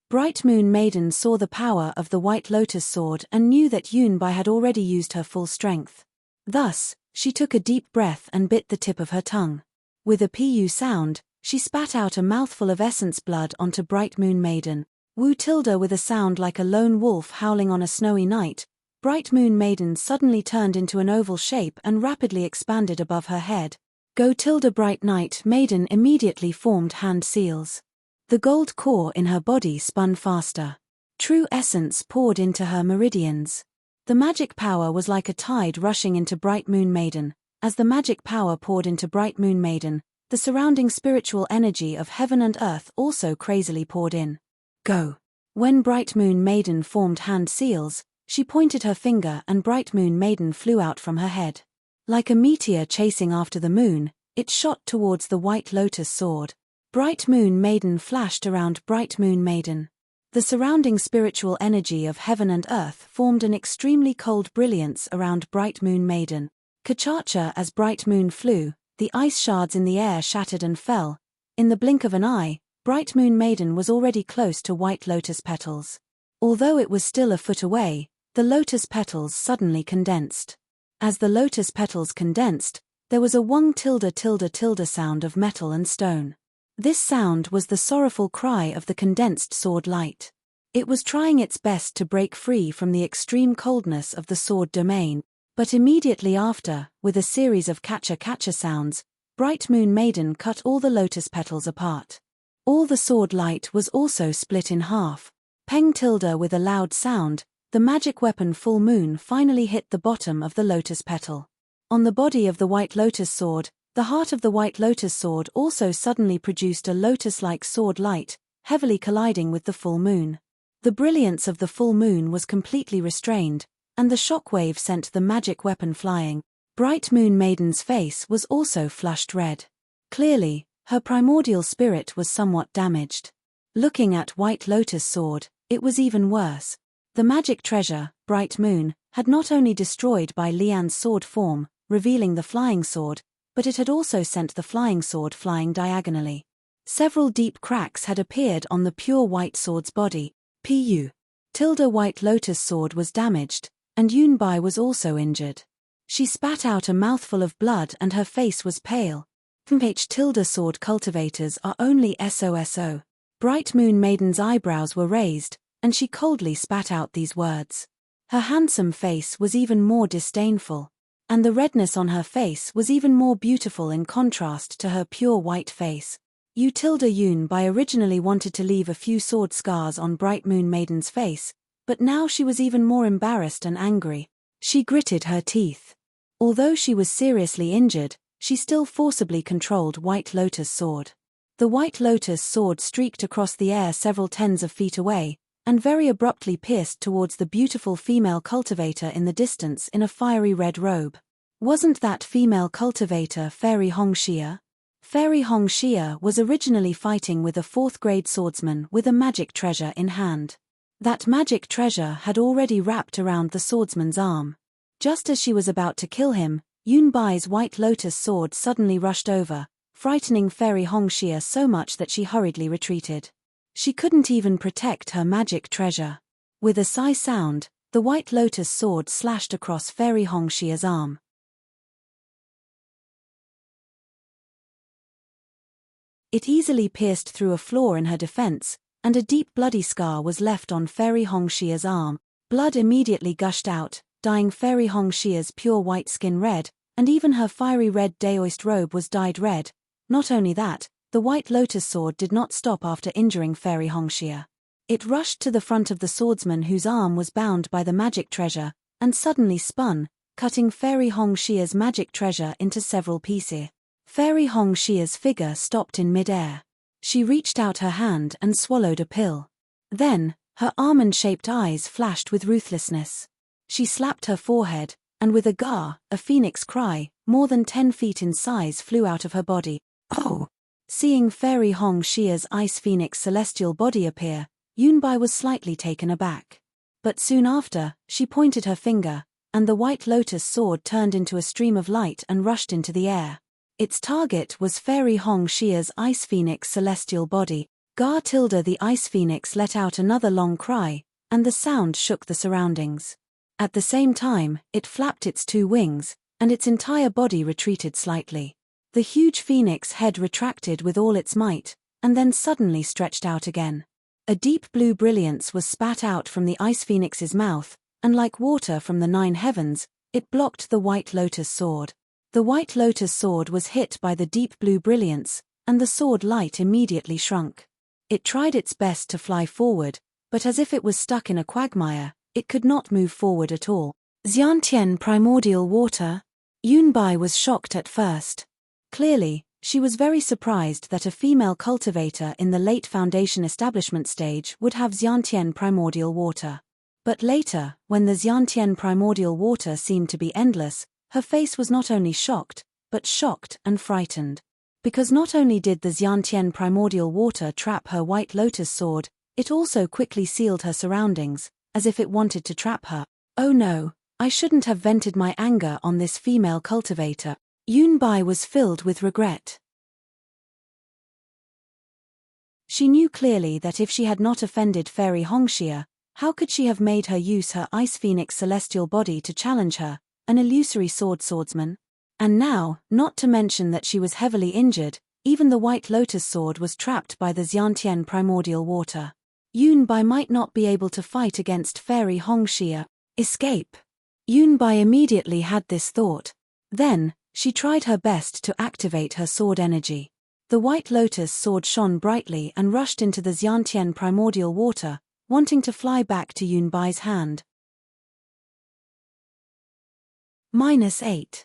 Speaker 1: Bright Moon Maiden saw the power of the White Lotus sword and knew that Yunbai had already used her full strength. Thus, she took a deep breath and bit the tip of her tongue. With a pu sound, she spat out a mouthful of essence blood onto Bright Moon Maiden. Wu tilde with a sound like a lone wolf howling on a snowy night, Bright Moon Maiden suddenly turned into an oval shape and rapidly expanded above her head. Go tilde Bright Night Maiden immediately formed hand seals. The gold core in her body spun faster. True essence poured into her meridians. The magic power was like a tide rushing into Bright Moon Maiden. As the magic power poured into Bright Moon Maiden, The surrounding spiritual energy of heaven and earth also crazily poured in. Go. When Bright Moon Maiden formed hand seals, she pointed her finger and Bright Moon Maiden flew out from her head. Like a meteor chasing after the moon, it shot towards the White Lotus sword. Bright Moon Maiden flashed around Bright Moon Maiden. The surrounding spiritual energy of heaven and earth formed an extremely cold brilliance around Bright Moon Maiden. Ka-cha-cha as Bright Moon flew, the ice shards in the air shattered and fell. In the blink of an eye, Bright Moon Maiden was already close to White Lotus petals. Although it was still a foot away, the lotus petals suddenly condensed. As the lotus petals condensed, there was a wung tilde tilde tilde sound of metal and stone. This sound was the sorrowful cry of the condensed sword light. It was trying its best to break free from the extreme coldness of the sword domain, but immediately after, with a series of catcha-catcha sounds, Bright Moon Maiden cut all the lotus petals apart. All the sword light was also split in half. Peng tilde with a loud sound, the magic weapon Full Moon finally hit the bottom of the lotus petal. On the body of the White Lotus sword, the heart of the White Lotus sword also suddenly produced a lotus-like sword light, heavily colliding with the full moon. The brilliance of the full moon was completely restrained, and the shockwave sent the magic weapon flying. Bright Moon Maiden's face was also flushed red. Clearly, her primordial spirit was somewhat damaged. Looking at White Lotus sword, it was even worse. The magic treasure, Bright Moon, had not only destroyed by Lian's sword form, revealing the flying sword, but it had also sent the flying sword flying diagonally. Several deep cracks had appeared on the pure white sword's body. Pu. Tilde White Lotus sword was damaged, and Yunbai was also injured. She spat out a mouthful of blood and her face was pale. Tilde sword cultivators are only SOSO. Bright Moon Maiden's eyebrows were raised, and she coldly spat out these words. Her handsome face was even more disdainful, and the redness on her face was even more beautiful in contrast to her pure white face. Yunbai originally wanted to leave a few sword scars on Bright Moon Maiden's face, but now she was even more embarrassed and angry. She gritted her teeth. Although she was seriously injured, she still forcibly controlled White Lotus sword. The White Lotus sword streaked across the air several tens of feet away, and very abruptly pierced towards the beautiful female cultivator in the distance in a fiery red robe. Wasn't that female cultivator Fairy Hongxia? Fairy Hongxia was originally fighting with a 4th-grade swordsman with a magic treasure in hand. That magic treasure had already wrapped around the swordsman's arm. Just as she was about to kill him, Yunbai's White Lotus sword suddenly rushed over, frightening Fairy Hongxia so much that she hurriedly retreated. She couldn't even protect her magic treasure. With a sigh sound, the White Lotus sword slashed across Fairy Hongxia's arm. It easily pierced through a flaw in her defense, and a deep bloody scar was left on Fairy Hongxia's arm. Blood immediately gushed out, dyeing Fairy Hongxia's pure white skin red, and even her fiery red daoist robe was dyed red. Not only that, the White Lotus sword did not stop after injuring Fairy Hongxia. It rushed to the front of the swordsman whose arm was bound by the magic treasure, and suddenly spun, cutting Fairy Hongxia's magic treasure into several pieces. Fairy Hongxia's figure stopped in mid-air. She reached out her hand and swallowed a pill. Then, her almond-shaped eyes flashed with ruthlessness. She slapped her forehead, and with a gar, a phoenix cry, more than 10 feet in size flew out of her body. Oh! Seeing Fairy Hongxia's ice phoenix celestial body appear, Yunbai was slightly taken aback. But soon after, she pointed her finger, and the White Lotus sword turned into a stream of light and rushed into the air. Its target was Fairy Hongxia's ice phoenix celestial body. Gar tilde the ice phoenix let out another long cry, and the sound shook the surroundings. At the same time, it flapped its 2 wings, and its entire body retreated slightly. The huge phoenix head retracted with all its might, and then suddenly stretched out again. A deep blue brilliance was spat out from the ice phoenix's mouth, and like water from the 9 heavens, it blocked the White Lotus sword. The White Lotus sword was hit by the deep blue brilliance, and the sword light immediately shrunk. It tried its best to fly forward, but as if it was stuck in a quagmire, it could not move forward at all. Xiantian primordial water? Yunbai was shocked at first. Clearly, She was very surprised that a female cultivator in the late foundation establishment stage would have Xiantian primordial water. But later, when the Xiantian primordial water seemed to be endless, her face was not only shocked, but shocked and frightened. Because not only did the Xiantian primordial water trap her white lotus sword, it also quickly sealed her surroundings, as if it wanted to trap her. Oh no, I shouldn't have vented my anger on this female cultivator. Yunbai was filled with regret. She knew clearly that if she had not offended Fairy Hongxia, how could she have made her use her Ice Phoenix celestial body to challenge her, an illusory swordsman? And now, not to mention that she was heavily injured, even the White Lotus sword was trapped by the Xiantian primordial water. Yunbai might not be able to fight against Fairy Hongxia. Escape. Yunbai immediately had this thought. Then, she tried her best to activate her sword energy. The White Lotus sword shone brightly and rushed into the Xiantian primordial water, wanting to fly back to Yunbai's hand. -8.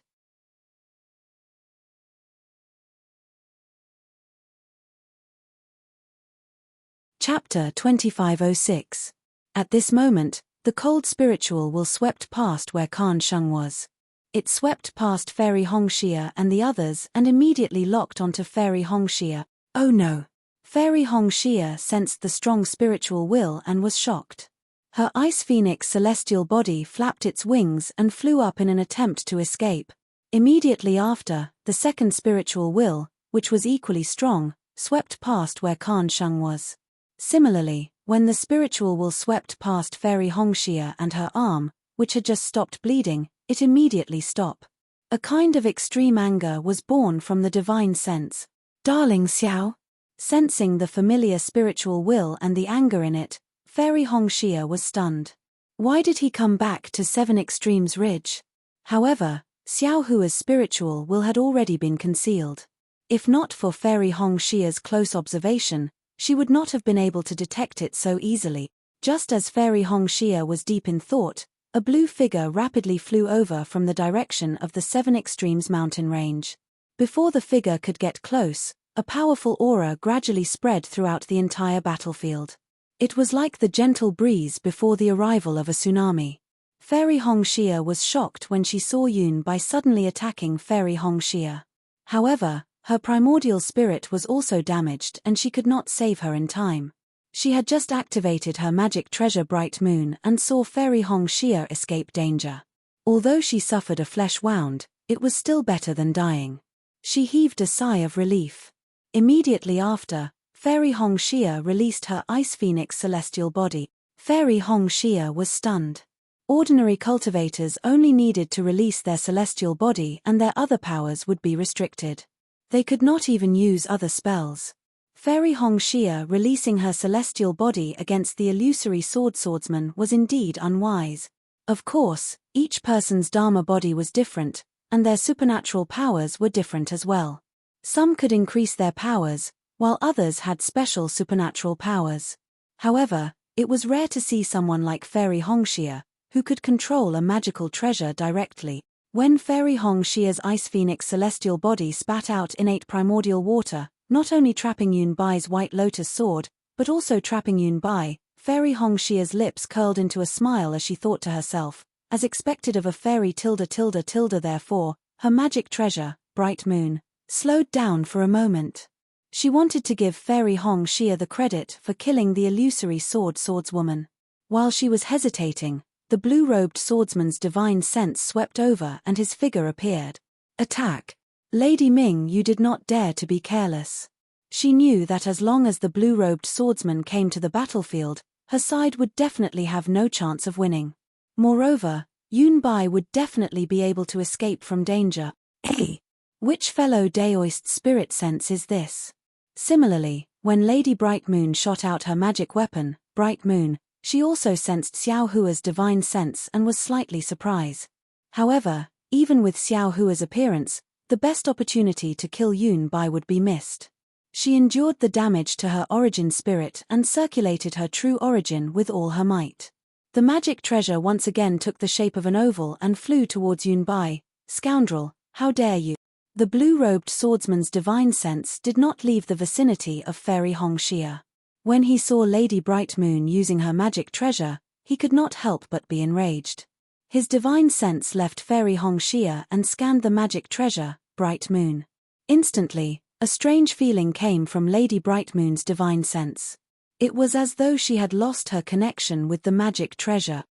Speaker 1: Chapter 2506. At this moment, the cold spiritual will swept past where Kan Sheng was. It swept past Fairy Hongxia and the others and immediately locked onto Fairy Hongxia. Oh no! Fairy Hongxia sensed the strong spiritual will and was shocked. Her Ice Phoenix celestial body flapped its wings and flew up in an attempt to escape. Immediately after, the second spiritual will, which was equally strong, swept past where Kan Sheng was. Similarly, when the spiritual will swept past Fairy Hongxia and her arm, which had just stopped bleeding, it immediately stopped. A kind of extreme anger was born from the divine sense. Darling Xiao. Sensing the familiar spiritual will and the anger in it, Fairy Hongxia was stunned. Why did he come back to Seven Extremes Ridge? However, Xiao Hua's spiritual will had already been concealed. If not for Fairy Hongxia's close observation, she would not have been able to detect it so easily. Just as Fairy Hongxia was deep in thought, a blue figure rapidly flew over from the direction of the Seven Extremes mountain range. Before the figure could get close, a powerful aura gradually spread throughout the entire battlefield. It was like the gentle breeze before the arrival of a tsunami. Fairy Hongxia was shocked when she saw Yunbai suddenly attacking Fairy Hongxia. However, her primordial spirit was also damaged and she could not save her in time. She had just activated her magic treasure Bright Moon and saw Fairy Hongxia escape danger. Although she suffered a flesh wound, it was still better than dying. She heaved a sigh of relief. Immediately after, Fairy Hongxia released her Ice Phoenix celestial body. Fairy Hongxia was stunned. Ordinary cultivators only needed to release their celestial body and their other powers would be restricted. They could not even use other spells. Fairy Hongxia releasing her celestial body against the illusory swordsman was indeed unwise. Of course, each person's Dharma body was different, and their supernatural powers were different as well. Some could increase their powers, while others had special supernatural powers. However, it was rare to see someone like Fairy Hongxia, who could control a magical treasure directly. When Fairy Hongxia's Ice Phoenix celestial body spat out innate primordial water, not only trapping Yunbai's White Lotus sword, but also trapping Yunbai, Fairy Hongxia's lips curled into a smile as she thought to herself, as expected of a fairy therefore, her magic treasure, Bright Moon, slowed down for a moment. She wanted to give Fairy Hongxia the credit for killing the illusory swordswoman. While she was hesitating, the blue-robed swordsman's divine sense swept over and his figure appeared. Attack! Lady Ming, you did not dare to be careless. She knew that as long as the blue-robed swordsman came to the battlefield, her side would definitely have no chance of winning. Moreover, Yunbai would definitely be able to escape from danger. Hey! Which fellow Daoist spirit sense is this? Similarly, when Lady Bright Moon shot out her magic weapon, Bright Moon, she also sensed Xiao Hua's divine sense and was slightly surprised. However, even with Xiao Hua's appearance, the best opportunity to kill Yunbai would be missed. She endured the damage to her origin spirit and circulated her true origin with all her might. The magic treasure once again took the shape of an oval and flew towards Yunbai. Scoundrel, how dare you! The blue-robed swordsman's divine sense did not leave the vicinity of Fairy Hongxia. When he saw Lady Bright Moon using her magic treasure, he could not help but be enraged. His divine sense left Fairy Hongxia and scanned the magic treasure, Bright Moon. Instantly, a strange feeling came from Lady Bright Moon's divine sense. It was as though she had lost her connection with the magic treasure.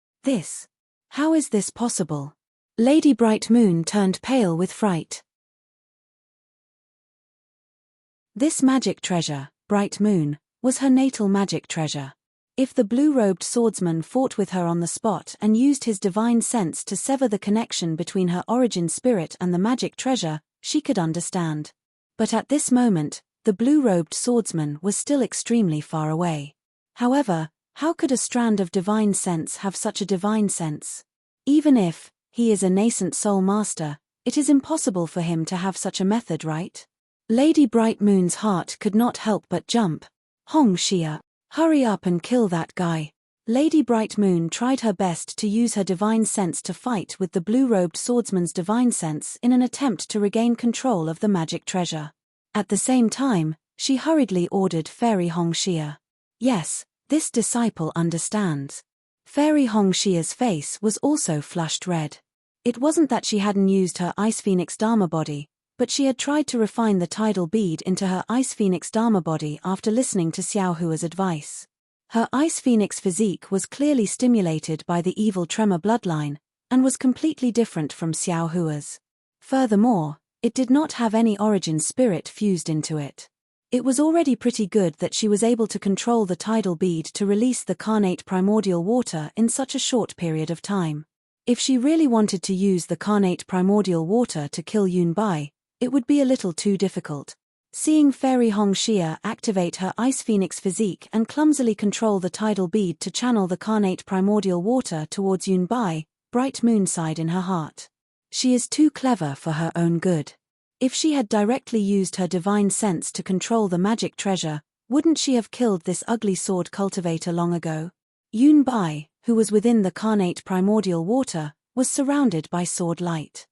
Speaker 1: How is this possible? Lady Bright Moon turned pale with fright. This magic treasure, Bright Moon, was her natal magic treasure. If the blue-robed swordsman fought with her on the spot and used his divine sense to sever the connection between her origin spirit and the magic treasure, she could understand. But at this moment, the blue-robed swordsman was still extremely far away. However, how could a strand of divine sense have such a divine sense? Even if he is a nascent soul master, it is impossible for him to have such a method, right? Lady Bright Moon's heart could not help but jump. Hongxia, hurry up and kill that guy. Lady Bright Moon tried her best to use her divine sense to fight with the blue-robed swordsman's divine sense in an attempt to regain control of the magic treasure. At the same time, she hurriedly ordered Fairy Hongxia. Yes, this disciple understands. Fairy Hongxia's face was also flushed red. It wasn't that she hadn't used her Ice Phoenix Dharma body, but she had tried to refine the tidal bead into her Ice Phoenix Dharma body after listening to Xiao Hua's advice. Her Ice Phoenix physique was clearly stimulated by the evil tremor bloodline, and was completely different from Xiao Hua's. Furthermore, it did not have any origin spirit fused into it. It was already pretty good that she was able to control the tidal bead to release the carnate primordial water in such a short period of time. If she really wanted to use the carnate primordial water to kill Yunbai, it would be a little too difficult. Seeing Fairy Hongxia activate her Ice Phoenix physique and clumsily control the tidal bead to channel the carnate primordial water towards Yunbai, Bright Moon sighed in her heart. She is too clever for her own good. If she had directly used her divine sense to control the magic treasure, wouldn't she have killed this ugly sword cultivator long ago? Yunbai, who was within the carnate primordial water, was surrounded by sword light.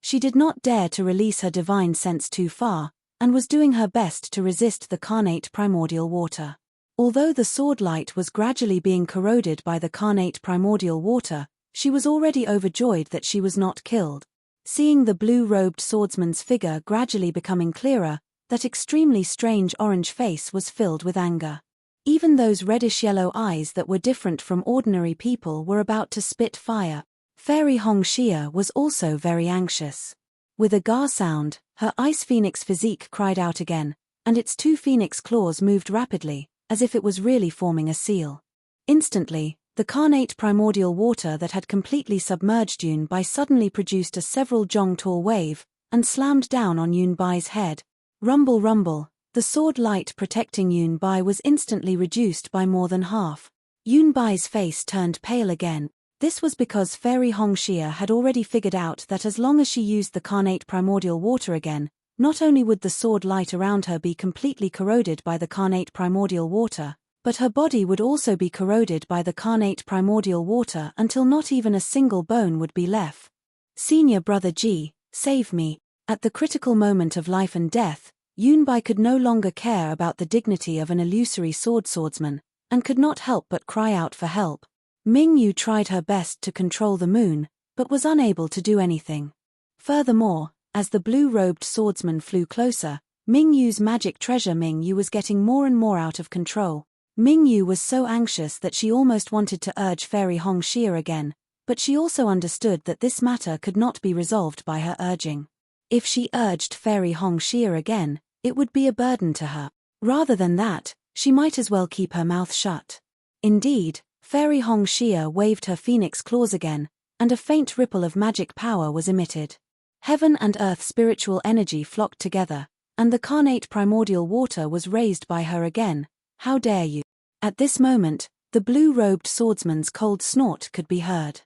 Speaker 1: She did not dare to release her divine sense too far, and was doing her best to resist the carnate primordial water. Although the sword light was gradually being corroded by the carnate primordial water, she was already overjoyed that she was not killed. Seeing the blue-robed swordsman's figure gradually becoming clearer, that extremely strange orange face was filled with anger. Even those reddish-yellow eyes that were different from ordinary people were about to spit fire. Fairy Hongxia was also very anxious. With a gar sound, her Ice Phoenix physique cried out again, and its two phoenix claws moved rapidly, as if it was really forming a seal. Instantly, the carnate primordial water that had completely submerged Yunbai suddenly produced a several jong tall wave, and slammed down on Yunbai's head. Rumble rumble, the sword light protecting Yunbai was instantly reduced by more than half. Yunbai's face turned pale again. This was because Fairy Hongxia had already figured out that as long as she used the carnate primordial water again, not only would the sword light around her be completely corroded by the carnate primordial water, but her body would also be corroded by the carnate primordial water until not even a single bone would be left. Senior Brother Ji, save me. At the critical moment of life and death, Yunbai could no longer care about the dignity of an illusory swordsman, and could not help but cry out for help. Mingyu tried her best to control the moon, but was unable to do anything. Furthermore, as the blue-robed swordsman flew closer, Mingyu's magic treasure Mingyu was getting more and more out of control. Mingyu was so anxious that she almost wanted to urge Fairy Hongxia again, but she also understood that this matter could not be resolved by her urging. If she urged Fairy Hongxia again, it would be a burden to her. Rather than that, she might as well keep her mouth shut. Indeed, Fairy Hongxia waved her phoenix claws again, and a faint ripple of magic power was emitted. Heaven and earth spiritual energy flocked together, and the carnate primordial water was raised by her again. How dare you? At this moment, the blue-robed swordsman's cold snort could be heard.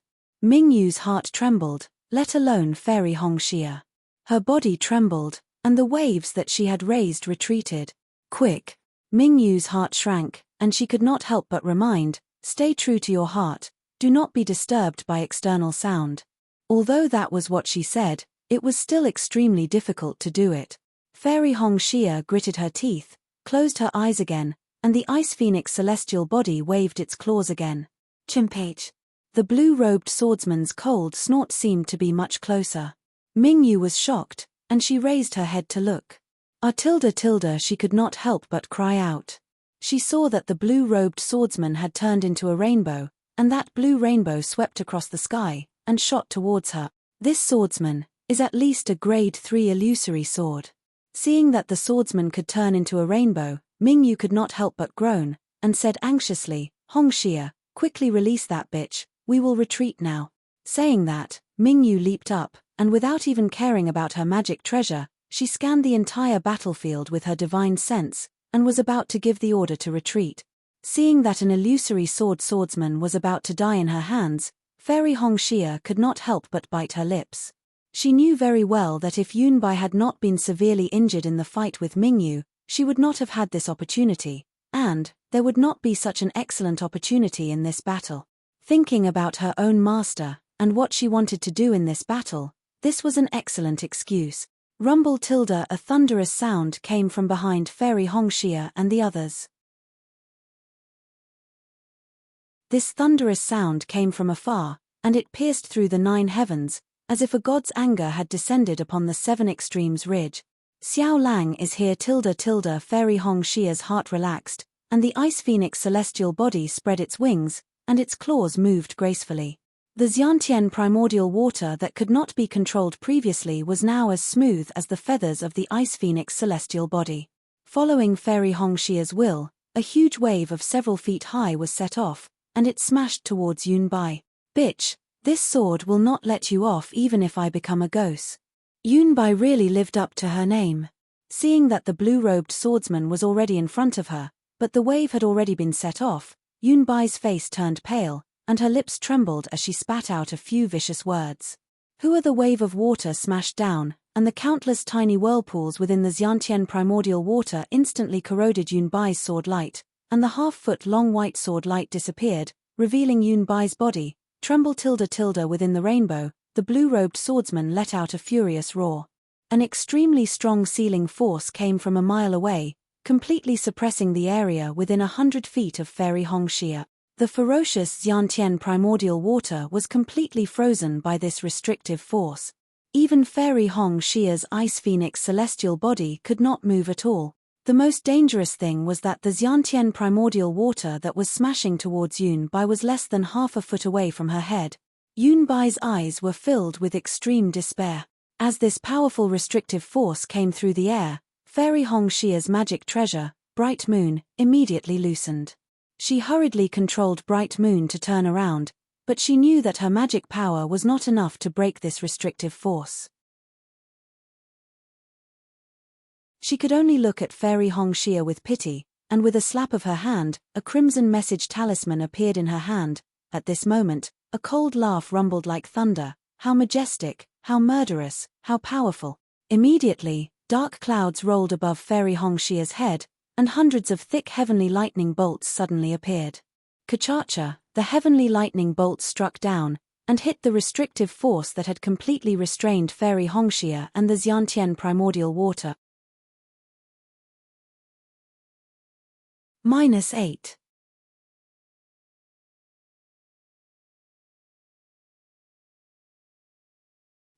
Speaker 1: Mingyu's heart trembled, let alone Fairy Hongxia. Her body trembled, and the waves that she had raised retreated. Quick! Mingyu's heart shrank, and she could not help but remind, stay true to your heart, do not be disturbed by external sound. Although that was what she said, it was still extremely difficult to do it. Fairy Hongxia gritted her teeth, closed her eyes again, and the ice phoenix celestial body waved its claws again. Chimpage. The blue-robed swordsman's cold snort seemed to be much closer. Mingyu was shocked, and she raised her head to look. She could not help but cry out. She saw that the blue-robed swordsman had turned into a rainbow, and that blue rainbow swept across the sky, and shot towards her. This swordsman is at least a grade 3 illusory sword. Seeing that the swordsman could turn into a rainbow, Mingyu could not help but groan, and said anxiously, Hongxia, quickly release that bitch, we will retreat now. Saying that, Mingyu leaped up, and without even caring about her magic treasure, she scanned the entire battlefield with her divine sense, and was about to give the order to retreat. Seeing that an illusory swordsman was about to die in her hands, Fairy Hongxia could not help but bite her lips. She knew very well that if Yunbai had not been severely injured in the fight with Mingyu, she would not have had this opportunity, and there would not be such an excellent opportunity in this battle. Thinking about her own master, and what she wanted to do in this battle, this was an excellent excuse. Rumble tilde, a thunderous sound came from behind Fairy Hongxia and the others. This thunderous sound came from afar, and it pierced through the 9 heavens, as if a god's anger had descended upon the 7 extremes ridge. Xiao Lang is here tilde. Fairy Hongxia's heart relaxed, and the ice phoenix celestial body spread its wings, and its claws moved gracefully. The Xiantian primordial water that could not be controlled previously was now as smooth as the feathers of the ice phoenix celestial body. Following Fairy Hongxia's will, a huge wave of several feet high was set off, and it smashed towards Yunbai. Bitch, this sword will not let you off even if I become a ghost. Yunbai really lived up to her name. Seeing that the blue-robed swordsman was already in front of her, but the wave had already been set off, Yunbai's face turned pale, and her lips trembled as she spat out a few vicious words. Who are the wave of water smashed down, and the countless tiny whirlpools within the Xiantian primordial water instantly corroded Yunbai's sword light, and the half-foot-long white sword light disappeared, revealing Yunbai's body. Tremble tilde within the rainbow, the blue-robed swordsman let out a furious roar. An extremely strong sealing force came from a mile away, completely suppressing the area within 100 feet of Fairy Hongxia. The ferocious Xiantian primordial water was completely frozen by this restrictive force. Even Fairy Hongxia's ice phoenix celestial body could not move at all. The most dangerous thing was that the Xiantian primordial water that was smashing towards Yunbai was less than half a foot away from her head. Yunbai's eyes were filled with extreme despair. As this powerful restrictive force came through the air, Fairy Hongxia's magic treasure, Bright Moon, immediately loosened. She hurriedly controlled Bright Moon to turn around, but she knew that her magic power was not enough to break this restrictive force. She could only look at Fairy Hongxia with pity, and with a slap of her hand, a crimson message talisman appeared in her hand. At this moment, a cold laugh rumbled like thunder. How majestic, how murderous, how powerful. Immediately, dark clouds rolled above Fairy Hongxia's head, and hundreds of thick heavenly lightning bolts suddenly appeared. Kachacha, the heavenly lightning bolts struck down, and hit the restrictive force that had completely restrained Fairy Hongxia and the Xiantian primordial water. -8.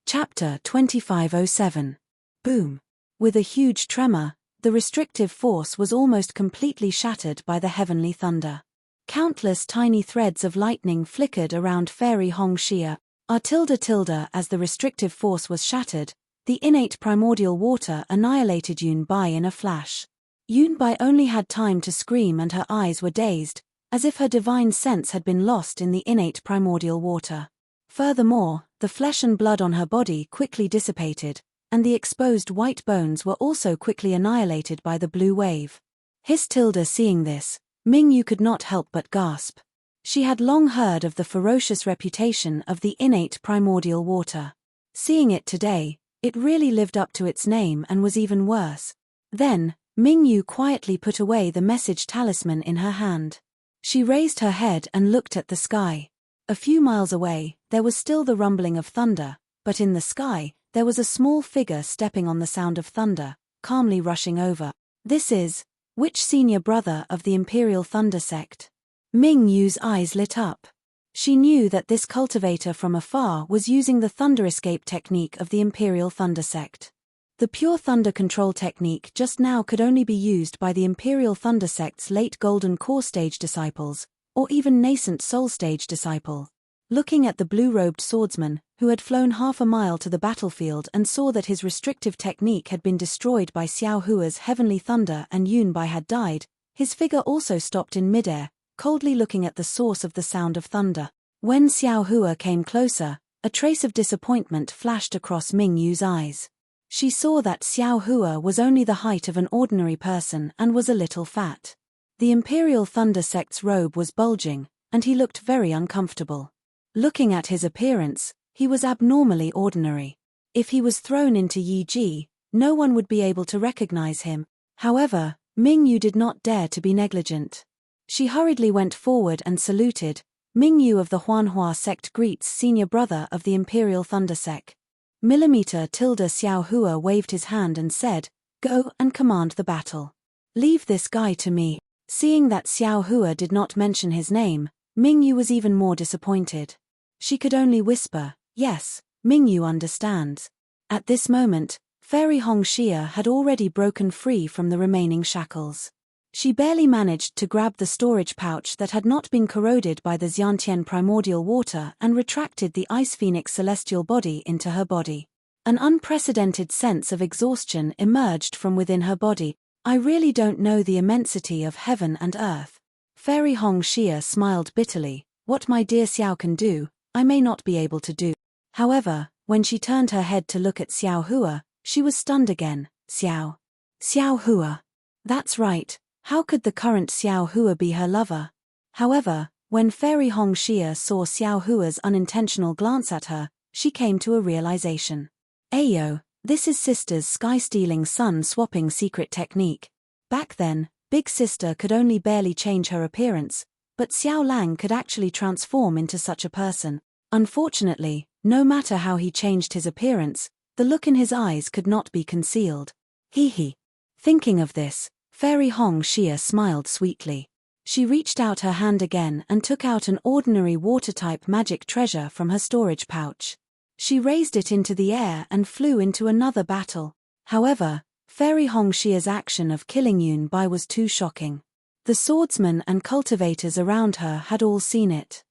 Speaker 1: Chapter 2507. Boom. With a huge tremor, the restrictive force was almost completely shattered by the heavenly thunder. Countless tiny threads of lightning flickered around Fairy Hongxia. As the restrictive force was shattered, the innate primordial water annihilated Yunbai in a flash. Yunbai only had time to scream, and her eyes were dazed, as if her divine sense had been lost in the innate primordial water. Furthermore, the flesh and blood on her body quickly dissipated, and the exposed white bones were also quickly annihilated by the blue wave. Seeing this, Mingyu could not help but gasp. She had long heard of the ferocious reputation of the innate primordial water. Seeing it today, it really lived up to its name and was even worse. Then, Mingyu quietly put away the message talisman in her hand. She raised her head and looked at the sky. A few miles away, there was still the rumbling of thunder, but in the sky, there was a small figure stepping on the sound of thunder, calmly rushing over. This is, which senior brother of the Imperial Thunder sect? Ming Yu's eyes lit up. She knew that this cultivator from afar was using the thunder escape technique of the Imperial Thunder sect. The pure thunder control technique just now could only be used by the Imperial Thunder sect's late Golden Core stage disciples, or even nascent Soul stage disciple. Looking at the blue-robed swordsman, who had flown half a mile to the battlefield and saw that his restrictive technique had been destroyed by Xiao Hua's heavenly thunder and Yun Bai had died, his figure also stopped in midair, coldly looking at the source of the sound of thunder. When Xiao Hua came closer, a trace of disappointment flashed across Ming Yu's eyes. She saw that Xiao Hua was only the height of an ordinary person and was a little fat. The Imperial Thunder sect's robe was bulging, and he looked very uncomfortable. Looking at his appearance, he was abnormally ordinary. If he was thrown into Yi Ji, no one would be able to recognize him. However, Ming Yu did not dare to be negligent. She hurriedly went forward and saluted. Ming Yu of the Huanhua sect greets senior brother of the Imperial Thunder sect. Xiao Hua waved his hand and said, "Go and command the battle. Leave this guy to me." Seeing that Xiao Hua did not mention his name, Ming Yu was even more disappointed. She could only whisper, "Yes, Ming Yu understands." At this moment, Fairy Hongxia had already broken free from the remaining shackles. She barely managed to grab the storage pouch that had not been corroded by the Xiantian primordial water and retracted the Ice Phoenix celestial body into her body. An unprecedented sense of exhaustion emerged from within her body. "I really don't know the immensity of heaven and earth." Fairy Hongxia smiled bitterly. "What my dear Xiao can do, I may not be able to do." However, when she turned her head to look at Xiao Hua, she was stunned again. Xiao Hua. That's right. How could the current Xiao Hua be her lover? However, when Fairy Hongxia saw Xiao Hua's unintentional glance at her, she came to a realization. Ayo, this is Sister's sky-stealing sun-swapping secret technique. Back then, Big Sister could only barely change her appearance, but Xiao Lang could actually transform into such a person. Unfortunately, no matter how he changed his appearance, the look in his eyes could not be concealed. Hee. Thinking of this, Fairy Hongxia smiled sweetly. She reached out her hand again and took out an ordinary water-type magic treasure from her storage pouch. She raised it into the air and flew into another battle. However, Fairy Hongxia's action of killing Yun Bai was too shocking. The swordsmen and cultivators around her had all seen it.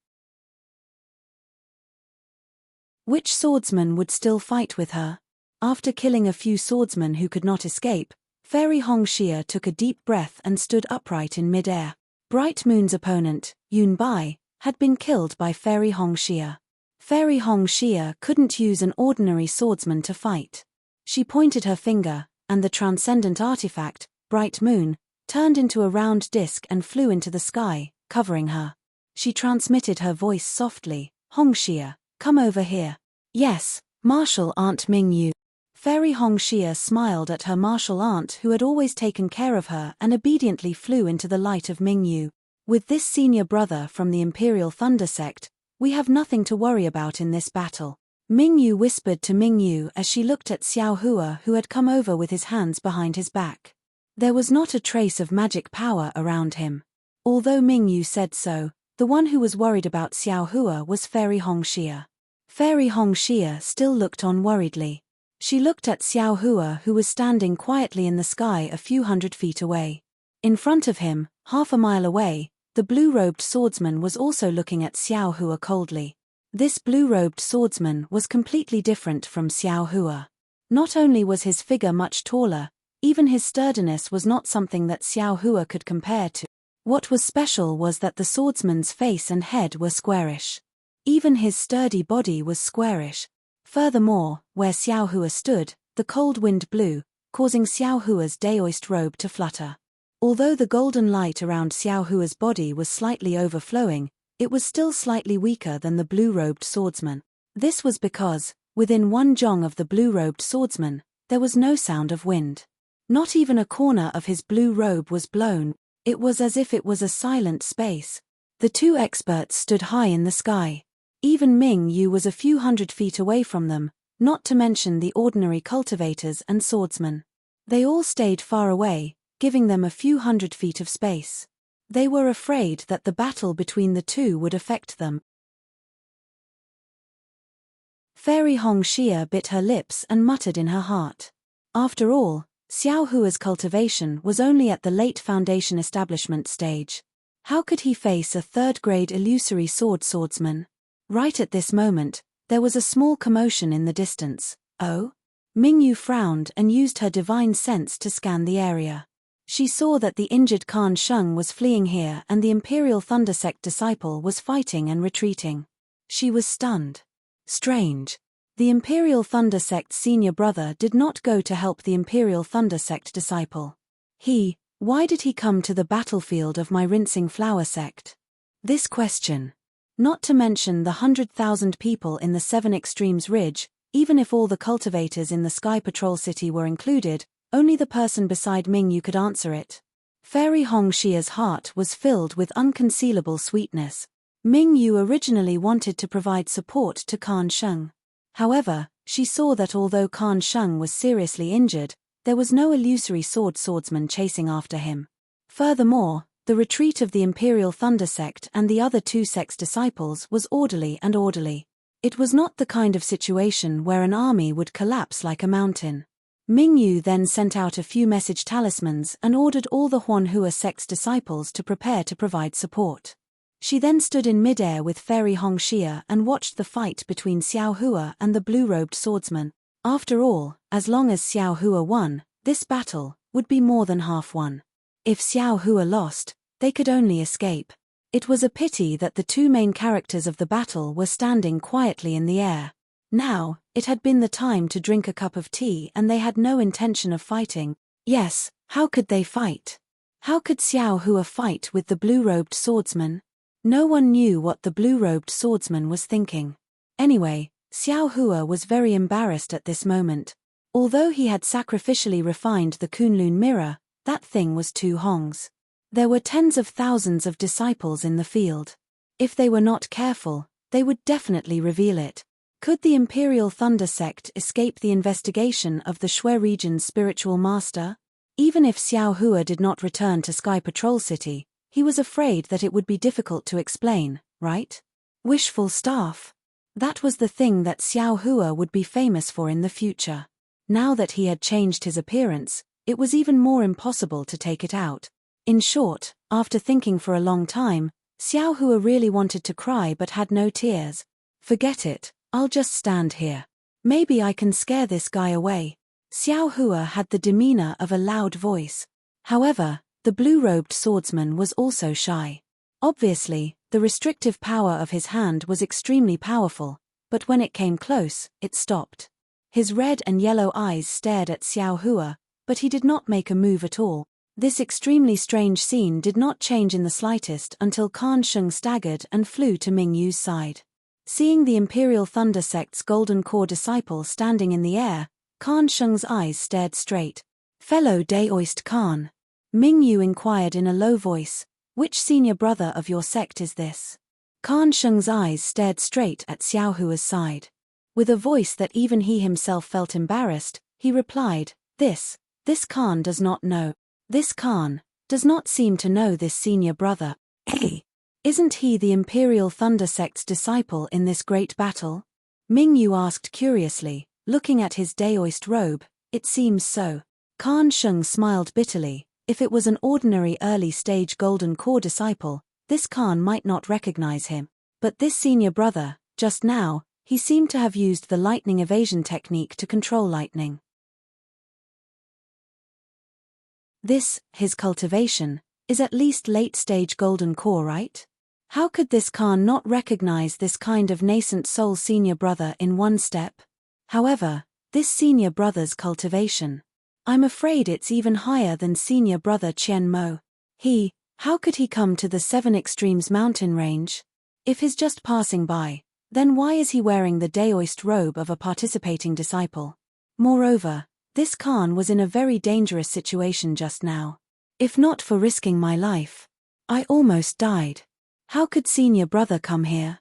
Speaker 1: Which swordsman would still fight with her? After killing a few swordsmen who could not escape, Fairy Hongxia took a deep breath and stood upright in midair. Bright Moon's opponent, Yun Bai, had been killed by Fairy Hongxia. Fairy Hongxia couldn't use an ordinary swordsman to fight. She pointed her finger, and the transcendent artifact, Bright Moon, turned into a round disc and flew into the sky, covering her. She transmitted her voice softly, "Hongxia, come over here." "Yes, Martial Aunt Ming Yu." Fairy Hongxia smiled at her martial aunt who had always taken care of her and obediently flew into the light of Ming Yu. "With this senior brother from the Imperial Thunder sect, we have nothing to worry about in this battle." Ming Yu whispered to Ming Yu as she looked at Xiao Hua who had come over with his hands behind his back. There was not a trace of magic power around him. Although Ming Yu said so, the one who was worried about Xiao Hua was Fairy Hongxia. Fairy Hongxia still looked on worriedly. She looked at Xiao Hua who was standing quietly in the sky a few 100 feet away. In front of him, half a mile away, the blue-robed swordsman was also looking at Xiao Hua coldly. This blue-robed swordsman was completely different from Xiao Hua. Not only was his figure much taller, even his sturdiness was not something that Xiao Hua could compare to. What was special was that the swordsman's face and head were squarish. Even his sturdy body was squarish. Furthermore, where Xiao Hua stood, the cold wind blew, causing Xiao Hua's daoist robe to flutter. Although the golden light around Xiao Hua's body was slightly overflowing, it was still slightly weaker than the blue-robed swordsman. This was because, within 1 jong of the blue-robed swordsman, there was no sound of wind. Not even a corner of his blue robe was blown. It was as if it was a silent space. The two experts stood high in the sky. Even Ming Yu was a few hundred feet away from them, not to mention the ordinary cultivators and swordsmen. They all stayed far away, giving them a few hundred feet of space. They were afraid that the battle between the two would affect them. Fairy Hong Xia bit her lips and muttered in her heart. After all, Xiao Hua's cultivation was only at the late foundation establishment stage. How could he face a third-grade illusory swordsman? Right at this moment, there was a small commotion in the distance. Oh? Ming Yu frowned and used her divine sense to scan the area. She saw that the injured Khan Sheng was fleeing here and the Imperial Thunder Sect disciple was fighting and retreating. She was stunned. Strange. The Imperial Thunder Sect's senior brother did not go to help the Imperial Thunder Sect disciple. Why did he come to the battlefield of my rinsing flower sect? This question. Not to mention the 100,000 people in the Seven Extremes Ridge, even if all the cultivators in the Sky Patrol City were included, only the person beside Ming Yu could answer it. Fairy Hong Xia's heart was filled with unconcealable sweetness. Ming Yu originally wanted to provide support to Khan Sheng. However, she saw that although Khan Sheng was seriously injured, there was no illusory swordsman chasing after him. Furthermore, the retreat of the Imperial Thunder Sect and the other two sects' disciples was orderly. It was not the kind of situation where an army would collapse like a mountain. Ming Yu then sent out a few message talismans and ordered all the Huanhua sect's disciples to prepare to provide support. She then stood in midair with Fairy Hong Xia and watched the fight between Xiao Hua and the blue-robed swordsman. After all, as long as Xiao Hua won, this battle would be more than half won. If Xiao Hua lost, they could only escape. It was a pity that the two main characters of the battle were standing quietly in the air. Now, it had been the time to drink a cup of tea and they had no intention of fighting. Yes, how could they fight? How could Xiao Hua fight with the blue-robed swordsman? No one knew what the blue-robed swordsman was thinking. Anyway, Xiao Hua was very embarrassed at this moment. Although he had sacrificially refined the Kunlun mirror, that thing was two hongs. There were tens of thousands of disciples in the field. If they were not careful, they would definitely reveal it. Could the Imperial Thunder Sect escape the investigation of the Shui region's spiritual master? Even if Xiao Hua did not return to Sky Patrol City, he was afraid that it would be difficult to explain, right? Wishful staff. That was the thing that Xiao Hua would be famous for in the future. Now that he had changed his appearance, it was even more impossible to take it out. In short, after thinking for a long time, Xiao Hua really wanted to cry but had no tears. Forget it, I'll just stand here. Maybe I can scare this guy away. Xiao Hua had the demeanor of a loud voice. However, the blue-robed swordsman was also shy. Obviously, the restrictive power of his hand was extremely powerful, but when it came close, it stopped. His red and yellow eyes stared at Xiao Hua, but he did not make a move at all. This extremely strange scene did not change in the slightest until Khan Sheng staggered and flew to Ming Yu's side. Seeing the Imperial Thunder Sect's Golden Core disciple standing in the air, Khan Sheng's eyes stared straight. "Fellow Daoist Khan," Ming Yu inquired in a low voice, "which senior brother of your sect is this?" Khan Sheng's eyes stared straight at Xiao Hua's side. With a voice that even he himself felt embarrassed, he replied, This Khan does not know. This Khan does not seem to know this senior brother. Hey, isn't he the Imperial Thunder Sect's disciple in this great battle?" Ming Yu asked curiously, looking at his Daoist robe. "It seems so." Khan Sheng smiled bitterly. If it was an ordinary early-stage Golden Core disciple, this Khan might not recognize him. But this senior brother, just now, he seemed to have used the lightning evasion technique to control lightning. This, his cultivation, is at least late-stage Golden Core, right? How could this Khan not recognize this kind of nascent soul senior brother in one step? However, this senior brother's cultivation, I'm afraid it's even higher than senior brother Qian Mo. How could he come to the Seven Extremes mountain range? If he's just passing by, then why is he wearing the Daoist robe of a participating disciple? Moreover, this Khan was in a very dangerous situation just now. If not for risking my life, I almost died. How could senior brother come here?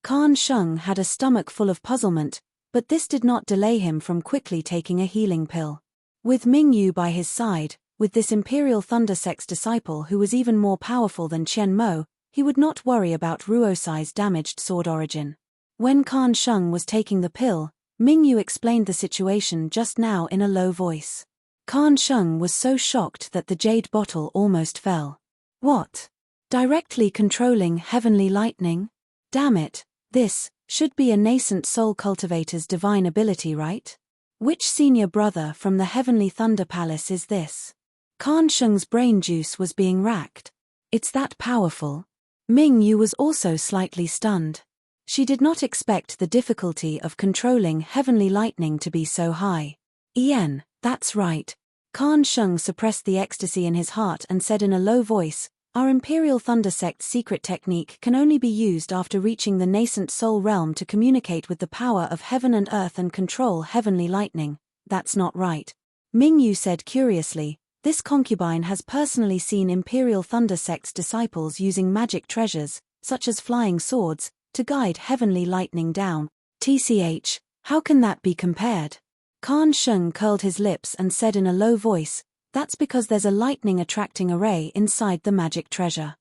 Speaker 1: Khan Sheng had a stomach full of puzzlement, but this did not delay him from quickly taking a healing pill. With Ming Yu by his side, with this Imperial Thunder Sect's disciple who was even more powerful than Qian Mo, he would not worry about Ruosai's damaged sword origin. When Khan Sheng was taking the pill, Ming Yu explained the situation just now in a low voice. Khan Sheng was so shocked that the jade bottle almost fell. What? Directly controlling heavenly lightning? Damn it, this should be a nascent soul cultivator's divine ability, right? Which senior brother from the Heavenly Thunder Palace is this? Khan Sheng's brain juice was being racked. It's that powerful? Ming Yu was also slightly stunned. She did not expect the difficulty of controlling heavenly lightning to be so high. Ian, that's right. Khan Sheng suppressed the ecstasy in his heart and said in a low voice, our Imperial Thunder Sect's secret technique can only be used after reaching the nascent soul realm to communicate with the power of heaven and earth and control heavenly lightning. That's not right. Ming Yu said curiously, this concubine has personally seen Imperial Thunder Sect's disciples using magic treasures, such as flying swords, to guide heavenly lightning down. TCH, how can that be compared? Khan Sheng curled his lips and said in a low voice, that's because there's a lightning-attracting array inside the magic treasure.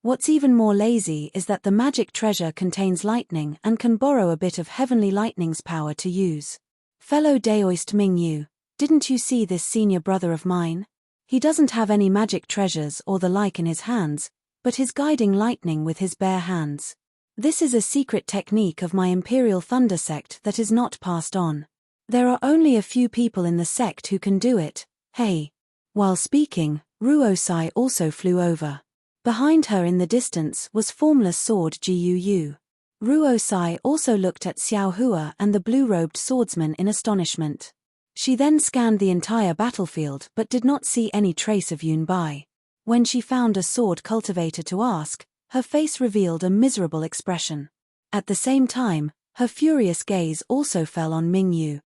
Speaker 1: What's even more lazy is that the magic treasure contains lightning and can borrow a bit of heavenly lightning's power to use. Fellow Daoist Ming Yu, didn't you see this senior brother of mine? He doesn't have any magic treasures or the like in his hands, but he's guiding lightning with his bare hands. This is a secret technique of my Imperial Thunder Sect that is not passed on. There are only a few people in the sect who can do it, hey. While speaking, Ruosai also flew over. Behind her in the distance was formless sword Guu. Ruosai also looked at Xiao Hua and the blue-robed swordsman in astonishment. She then scanned the entire battlefield but did not see any trace of Yun Bai. When she found a sword cultivator to ask, her face revealed a miserable expression. At the same time, her furious gaze also fell on Ming Yu.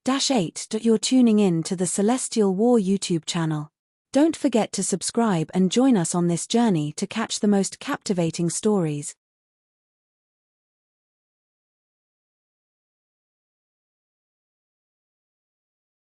Speaker 1: -8. You're tuning in to the Celestial War YouTube channel. Don't forget to subscribe and join us on this journey to catch the most captivating stories,